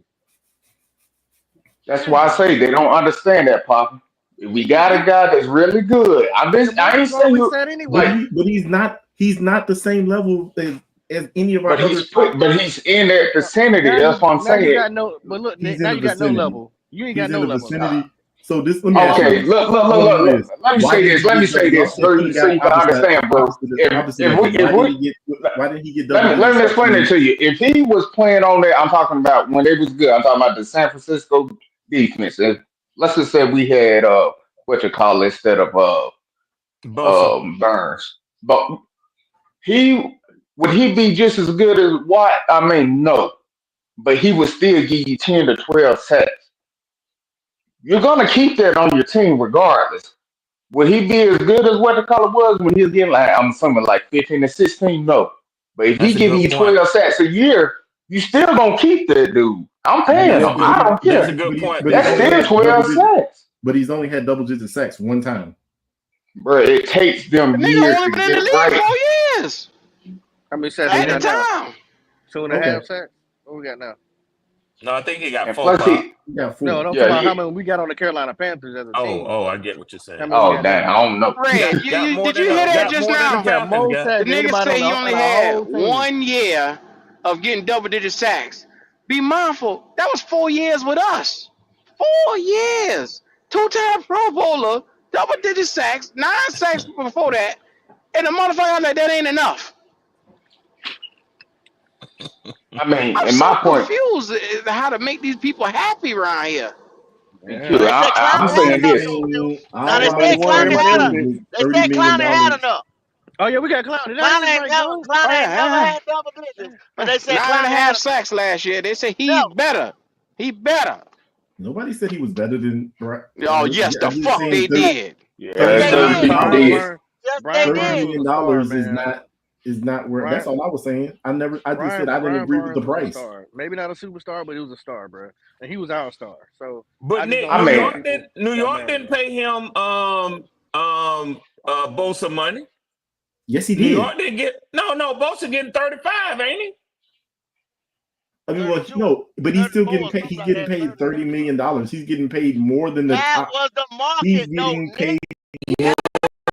That's why I say they don't understand that, Papa. If we got a guy that's really good, The I market ain't gonna saying you reset But like, anyway. he's not. He's not the same level as any of our other top. but he's in that vicinity. That's what I'm Now you saying. got no. But look, He's Nick. in Now the you got no vicinity. level. You ain't He's got in no the level now. vicinity. So this, let me ask you Okay, this. look, I want to know this. Let me Why say did this. he Let me get say double? this So he so got you can understand, bro. opposite of you. If we Why did he get double let digit me sacks? explain it to you. If he was playing on there, I'm talking about when they was good. I'm talking about the San Francisco defense. Let's just say we had what you call it instead of Bosa. Burns. But he would he be just as good as Watt? I mean, no. But he would still give you 10 to 12 sacks. You're gonna keep that on your team regardless. Would he be as good as what the color was when he was getting like I'm assuming like 15 to 16? No. But if he That's a giving good you point. 12 sacks a year, you still gonna keep that dude. I'm paying That's a Yeah, him. good. I don't That's a care. good point, but he's That's BA. only still had double 12 digit. sacks. But he's only had double digit sacks one time. Bro, it takes The them nigga years only to been in the get league right. 4 years How many sacks Did we at he? the got now? time. 2.5 Okay, sacks. What we got now? No, I think he got And four, plus Pop. he got No, 4. I'm talking yeah, about how many we got on the Carolina Panthers as a team. Oh, I get what you're How saying. many we oh got damn, now? I don't know. Red, Got more did you than hear that just the He now? got Falcons more got. The sacks than nigga anybody say he on only our had whole team. 1 year of getting double digit sacks. Be mindful, that was 4 years with us. 4 years. Two-time Pro Bowler, double digit sacks, 9 sacks before that. And the motherfucker like that ain't enough. I mean, I'm in so my point, confused as to how to make these people happy around here. me Yeah, too. They said I'm Clowney had saying enough this. though, Phil. Now All they I everybody said was worrying Clowney about saying had them a. is bitches. that They $30 said million. Clowney had enough. Oh yeah, we got Clowney. That Clowney is ain't right, never. Joe. Clowney ain't never Uh, had double digits, but they said nine and a Clowney half had sacks last year. They say he never. better. He better. Nobody said he was better than. Oh, yes, the I'm just fuck saying they did. Yes, Yeah, $30 they million. certain did. people Brian did. Burns. Yes, they Brian $30 Burns did. was million a star, is man. not where. That's Brian all I was saying. I just said I didn't Brian agree with the Burns was a price. star. Maybe not a superstar, but he was a star, bro. And he was our star. So But I just Nick, don't I New mean, understand York people did. New got York mad didn't about it. pay him Bosa money. Yes, he New did. York didn't get. No. Bosa getting 35, ain't he? I mean, well, 32, no, but he's still 34 getting or paid. something He's like getting that. paid 32. $30 million. He's getting paid more than the That top. was the He's market, though, getting Nick. paid That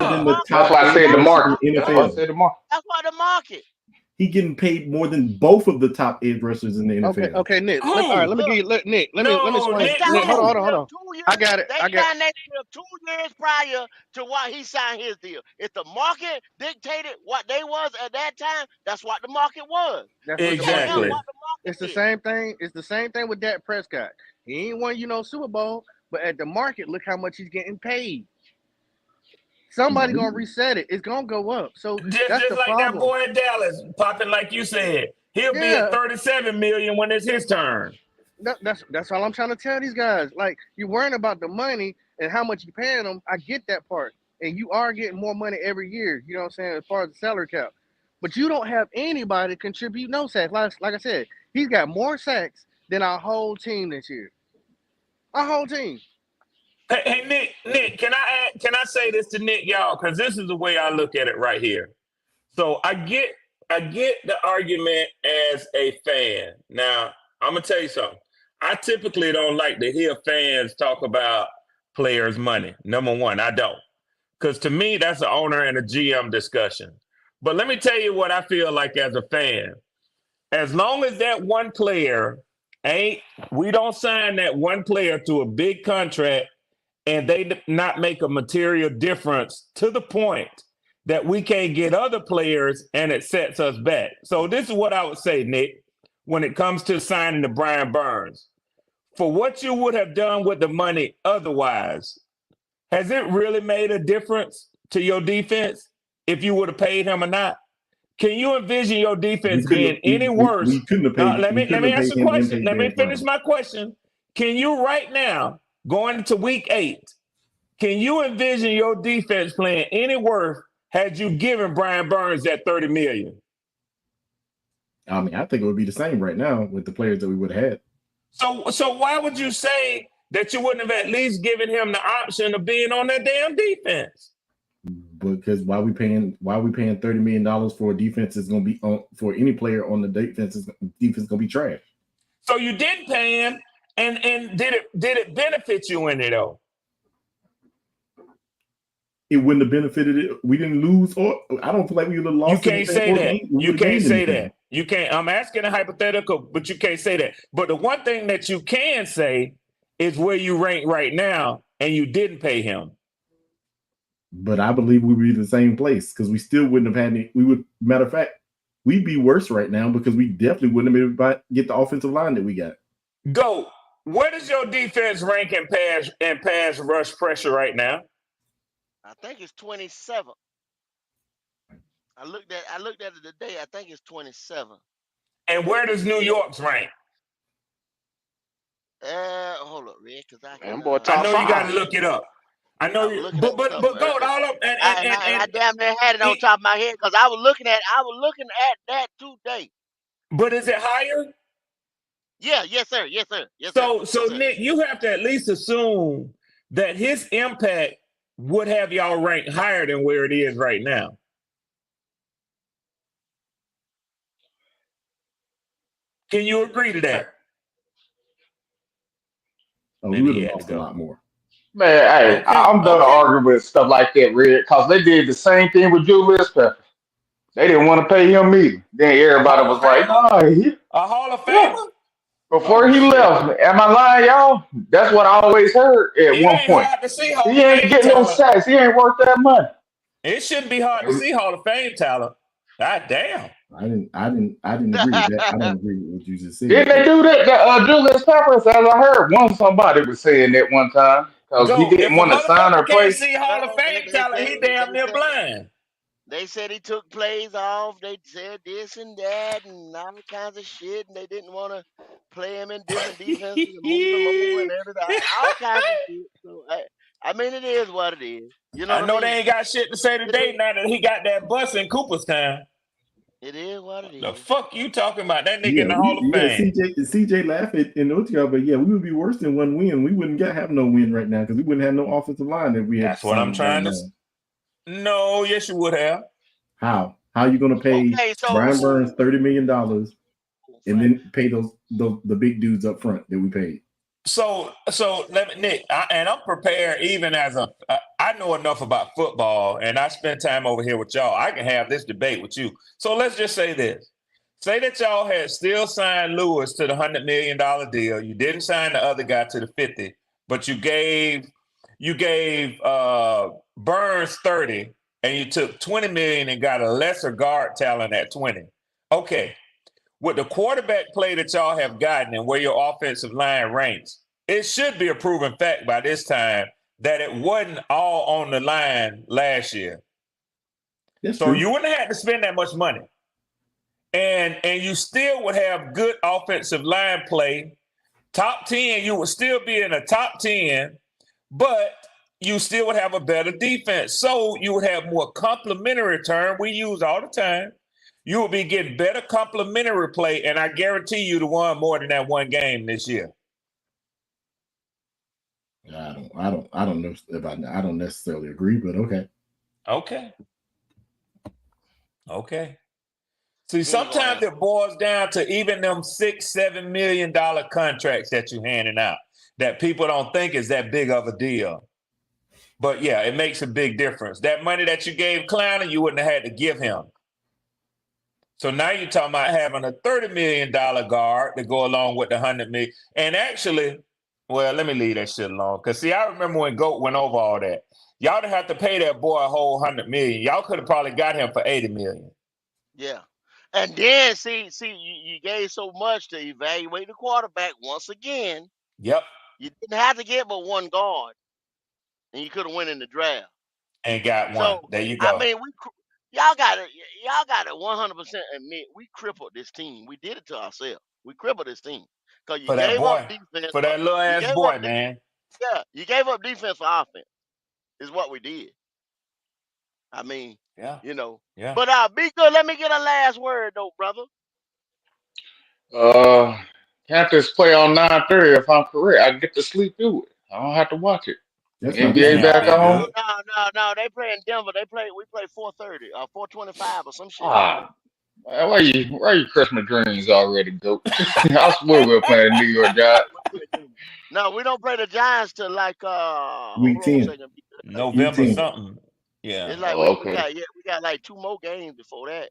more was the than Yeah. the market. that's top why I edge said the That's rushers the in market. the market, That's why I though. NFL. said the market. That's why the market. He's getting paid more than both of the top edge rushers in the NFL. Okay, Nick. Who? Let me Look, give you Nick, let me No, they explain. Nick. signed Nick, that Who? hold deal on. 2 years. I got it. They signed that deal 2 years prior to what he signed his deal. If the market dictated what they was at that time, that's what the market was. That's You what the tell market him Exactly. is. what the It's the market is. same thing. It's the same thing with Dak Prescott. He ain't won Super Bowl, but at the market, look how much he's getting paid. Somebody gonna reset it. It's gonna go up. So that's Just the like that problem. boy in Dallas, popping like you said. He'll be at Yeah, 37 million when it's his turn. that's all I'm trying to tell these guys. Like you're worrying about the money and how much you're paying them. I get that part, and you are getting more money every year. You know what I'm saying as far as the salary cap, but you don't have anybody contribute no sacks. Like I said, he's got more sacks than our whole team this year. Our whole team. Hey, Nick, can I say this to Nick, y'all? Because this is the way I look at it right here. So I get the argument as a fan. Now I'm gonna tell you something. I typically don't like to hear fans talk about players' money. Number one, I don't. Because to me, that's an owner and a GM discussion. But let me tell you what I feel like as a fan. As long as that one player we don't sign that one player to a big contract and they not make a material difference to the point that we can't get other players and it sets us back. So this is what I would say, Nick, when it comes to signing the Brian Burns. For what you would have done with the money otherwise, has it really made a difference to your defense if you would have paid him or not? Can you envision your defense being any worse? We couldn't have paid. Let We me couldn't have ask paid a him and question. paid Let me Dan finish Burns. my question. Can you right now, going into week 8, can you envision your defense playing any worse had you given Brian Burns that $30 million? I mean, I think it would be the same right now with the players that we would have had. So why would you say that you wouldn't have at least given him the option of being on that damn defense? Because why we paying $30 million for a defense is going to be on for any player on the defense going to be trash. So you didn't pay him, and did it benefit you in it though? It wouldn't have benefited it. We didn't lose, or I don't feel like we would have lost. You can't say that. You can't say that. You can't. I'm asking a hypothetical, but you can't say that. But the one thing that you can say is where you rank right now, and you didn't pay him. But I believe we'd be in the same place because we still wouldn't have had any. We would, matter of fact, we'd be worse right now because we definitely wouldn't have been able to get the offensive line that we got. Go. Where does your defense rank in pass rush pressure right now? I think it's 27. I looked at it today. I think it's 27. And where does New York's rank? Hold up, Red, because I can. I know you got to look it up. I know you, but go all up and I damn near had it on top of my head because I was looking at that today. But is it higher? Yeah, yes, sir. So Nick, you have to at least assume that his impact would have y'all ranked higher than where it is right now. Can you agree to that? Oh, we would have lost a lot more. Man, hey, I'm done arguing with stuff like that, Red, because they did the same thing with Julius Peppers. They didn't want to pay him either. Then everybody was like, "Oh, a Hall of Famer." Before he left, am I lying, y'all? That's what I always heard at one point. Hard to see Hall he of ain't Fame getting no talent. sacks. He ain't worth that money. It shouldn't be hard to see Hall of Fame talent. God damn. I didn't agree with that. I don't agree with what you just said. Didn't they do that? Julius Peppers, as I heard, somebody was saying that one time because he didn't want to sign or play. Can't see Hall of Fame talent. He damn near blind. They said he took plays off. They said this and that and all kinds of shit, and they didn't want to play him in different defenses and move him over and everything. All kinds of shit. So I mean, it is what it is. You know. I know they ain't got shit to say today now that he got that bus in Cooperstown. It is what it is. The fuck you talking about? That nigga in the Hall of Fame. CJ laughing in OTR, but yeah, we would be worse than one win. We wouldn't have no win right now because we wouldn't have no offensive line if we had. That's what I'm trying to. No, yes, you would have. How are you going to pay Brian Burns $30 million and then pay the big dudes up front that we paid? So let me, Nick, I'm prepared even as I know enough about football and I spend time over here with y'all. I can have this debate with you. So let's just say this. Say that y'all had still signed Lewis to the $100 million deal. You didn't sign the other guy to the 50, but you gave Burns 30 and you took 20 million and got a lesser guard talent at 20. Okay. With the quarterback play that y'all have gotten and where your offensive line ranks, it should be a proven fact by this time that it wasn't all on the line last year. That's so true. You wouldn't have to spend that much money. And you still would have good offensive line play. Top 10, you would still be in a top 10, but you still would have a better defense. So you would have more complementary term we use all the time. You will be getting better complementary play, and I guarantee you to won more than that one game this year. I don't know if I don't necessarily agree, but okay. Okay. See, He ain't gonna sometimes answer. it boils down to even them $6-7 million contracts that you're handing out that people don't think is that big of a deal. But yeah, it makes a big difference. That money that you gave Clowney, you wouldn't have had to give him. So now you're talking about having a $30 million guard to go along with the $100 million. And actually, well, let me leave that shit alone. Because see, I remember when GOAT went over all that. Y'all didn't have to pay that boy a whole $100 million. Y'all could have probably got him for $80 million. Yeah. And then you gave so much to evaluate the quarterback once again. Yep. You didn't have to get but one guard, and you could have went in the draft. And got one. So There you I go. mean, y'all got to 100% admit we crippled this team. We did it to ourselves. We crippled this team because you For that gave up boy. defense. For that little You ass gave boy, up, man. yeah, you gave up defense for offense. Is what we did. I mean, Yeah. Yeah. But be good. Let me get a last word though, brother. Panthers play on 9:30. If I'm correct, I get to sleep through it. I don't have to watch it. That's not NBA bad. Damn, back be on. good. No. They play in Denver. We play 4:30 or 4:25 or some shit. Ah, man, why you Christmas dreams already, go? I swear we're playing New York Giants. No, we don't play the Giants till like Week hold on a 10. second. Week November 10. something. Yeah. It's like Oh, we okay. got like 2 more games before that.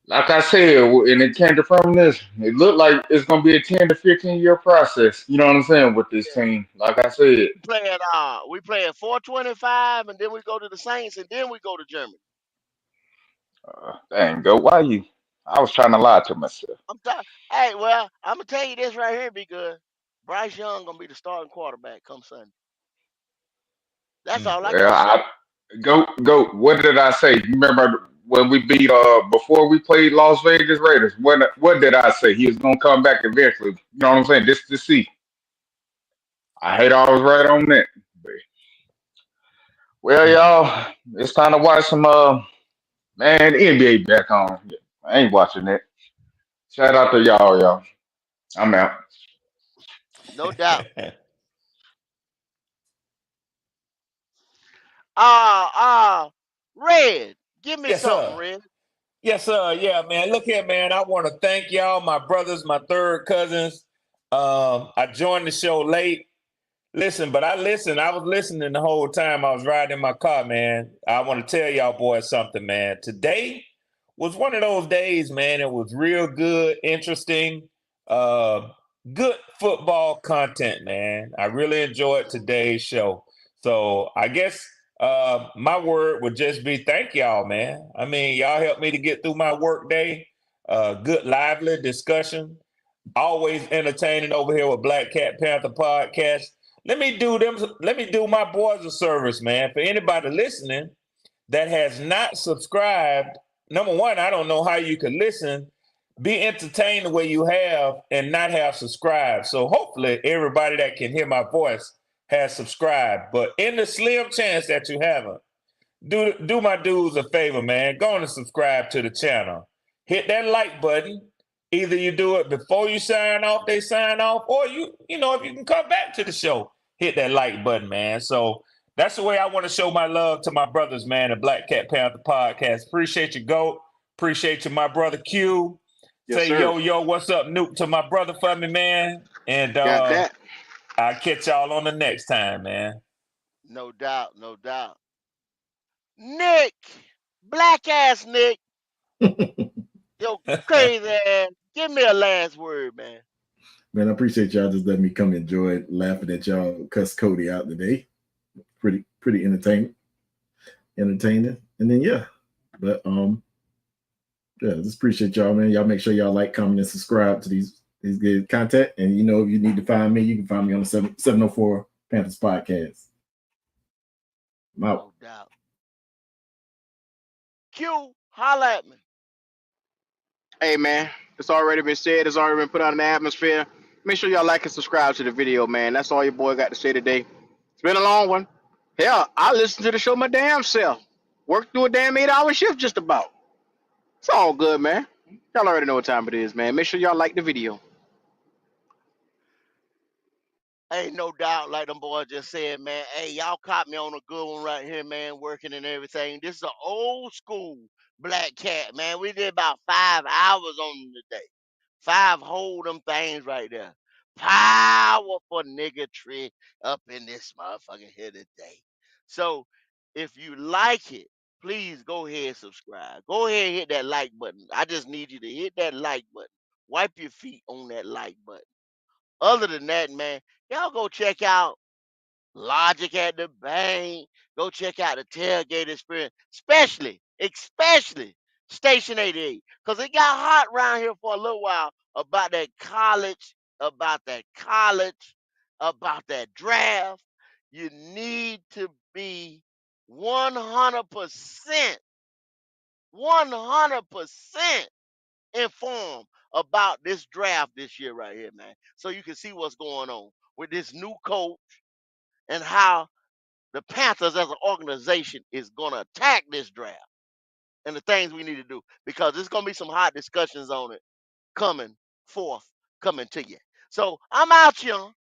Like I said, and it came from this. It looked like it's gonna be a 10 to 15 year process. You know what I'm saying with this Yeah. team. Like I said, We play at 4:25 and then we go to the Saints and then we go to Germany. dang, go. Why you? I was trying to lie to myself. Hey, well, I'm gonna tell you this right here, be good. Bryce Young gonna be the starting quarterback come Sunday. That's Mm. all I Well, gotta say. go. What did I say? You remember when we beat before we played Las Vegas Raiders? What did I say? He was gonna come back eventually. You know what I'm saying? Just to see. I hate I was right on that. But, well, Mm. y'all, it's time to watch some man, the NBA back on. I ain't watching that. Shout out to y'all. I'm out. No doubt. Red, give me Yes, something, sir. Red. Yes, sir. Yeah, man. Look here, man. I want to thank y'all, my brothers, my third cousins. I joined the show late. Listen, but I listened. I was listening the whole time I was riding in my car, man. I want to tell y'all boys something, man. Today was one of those days, man. It was real good, interesting, uh, good football content, man. I really enjoyed today's show. So I guess my word would just be thank y'all, man. I mean, y'all helped me to get through my work day. Good, lively discussion. Always entertaining over here with Black Cat Panther Podcast. Let me do my boys a service, man. For anybody listening that has not subscribed, number one, I don't know how you can listen, be entertained the way you have, and not have subscribed. So hopefully everybody that can hear my voice has subscribed. But in the slim chance that you haven't, do my dudes a favor, man. Go on and subscribe to the channel. Hit that like button. Either you do it before you sign off, they sign off, or you know, if you can come back to the show, hit that like button, man. So that's the way I want to show my love to my brothers, man, at Black Cat Panther Podcast. Appreciate you, GOAT. Appreciate you, my brother Q. Yes, Say sir. yo, what's up, Nuke, to my brother for me, man. And Got that. I'll catch y'all on the next time, man. No doubt, no doubt. Nick, black ass Nick, yo crazy ass. Give me a last word, man. Man, I appreciate y'all just letting me come enjoy it, laughing at y'all cuss Cody out today. Pretty entertaining. And then yeah. But yeah, just appreciate y'all, man. Y'all make sure y'all like, comment, and subscribe to these good content. And you know, if you need to find me, you can find me on the 704 Panthers Podcast. I'm out. No doubt. Q, holla at me. Hey, man, it's already been said. It's already been put out in the atmosphere. Make sure y'all like and subscribe to the video, man. That's all your boy got to say today. It's been a long one. Hell, I listened to the show my damn self. Worked through a damn 8-hour shift just about. It's all good, man. Y'all already know what time it is, man. Make sure y'all like the video. Ain't no doubt, like them boys just said, man. Hey, y'all caught me on a good one right here, man, working and everything. This is an old school black cat, man. We did about 5 hours on the day. 5 hold them things right there. Powerful niggatry up in this motherfucker here today. So if you like it, please go ahead and subscribe. Go ahead and hit that like button. I just need you to hit that like button. Wipe your feet on that like button. Other than that, man, y'all go check out Logic at the Bank. Go check out the Tailgate Experience, especially Station 88, because it got hot around here for a little while about that college, about that draft. You need to be 100%, 100% informed about this draft this year right here, man. So you can see what's going on with this new coach and how the Panthers as an organization is going to attack this draft and the things we need to do, because there's going to be some hot discussions on it coming forth, coming to you. So I'm out, y'all.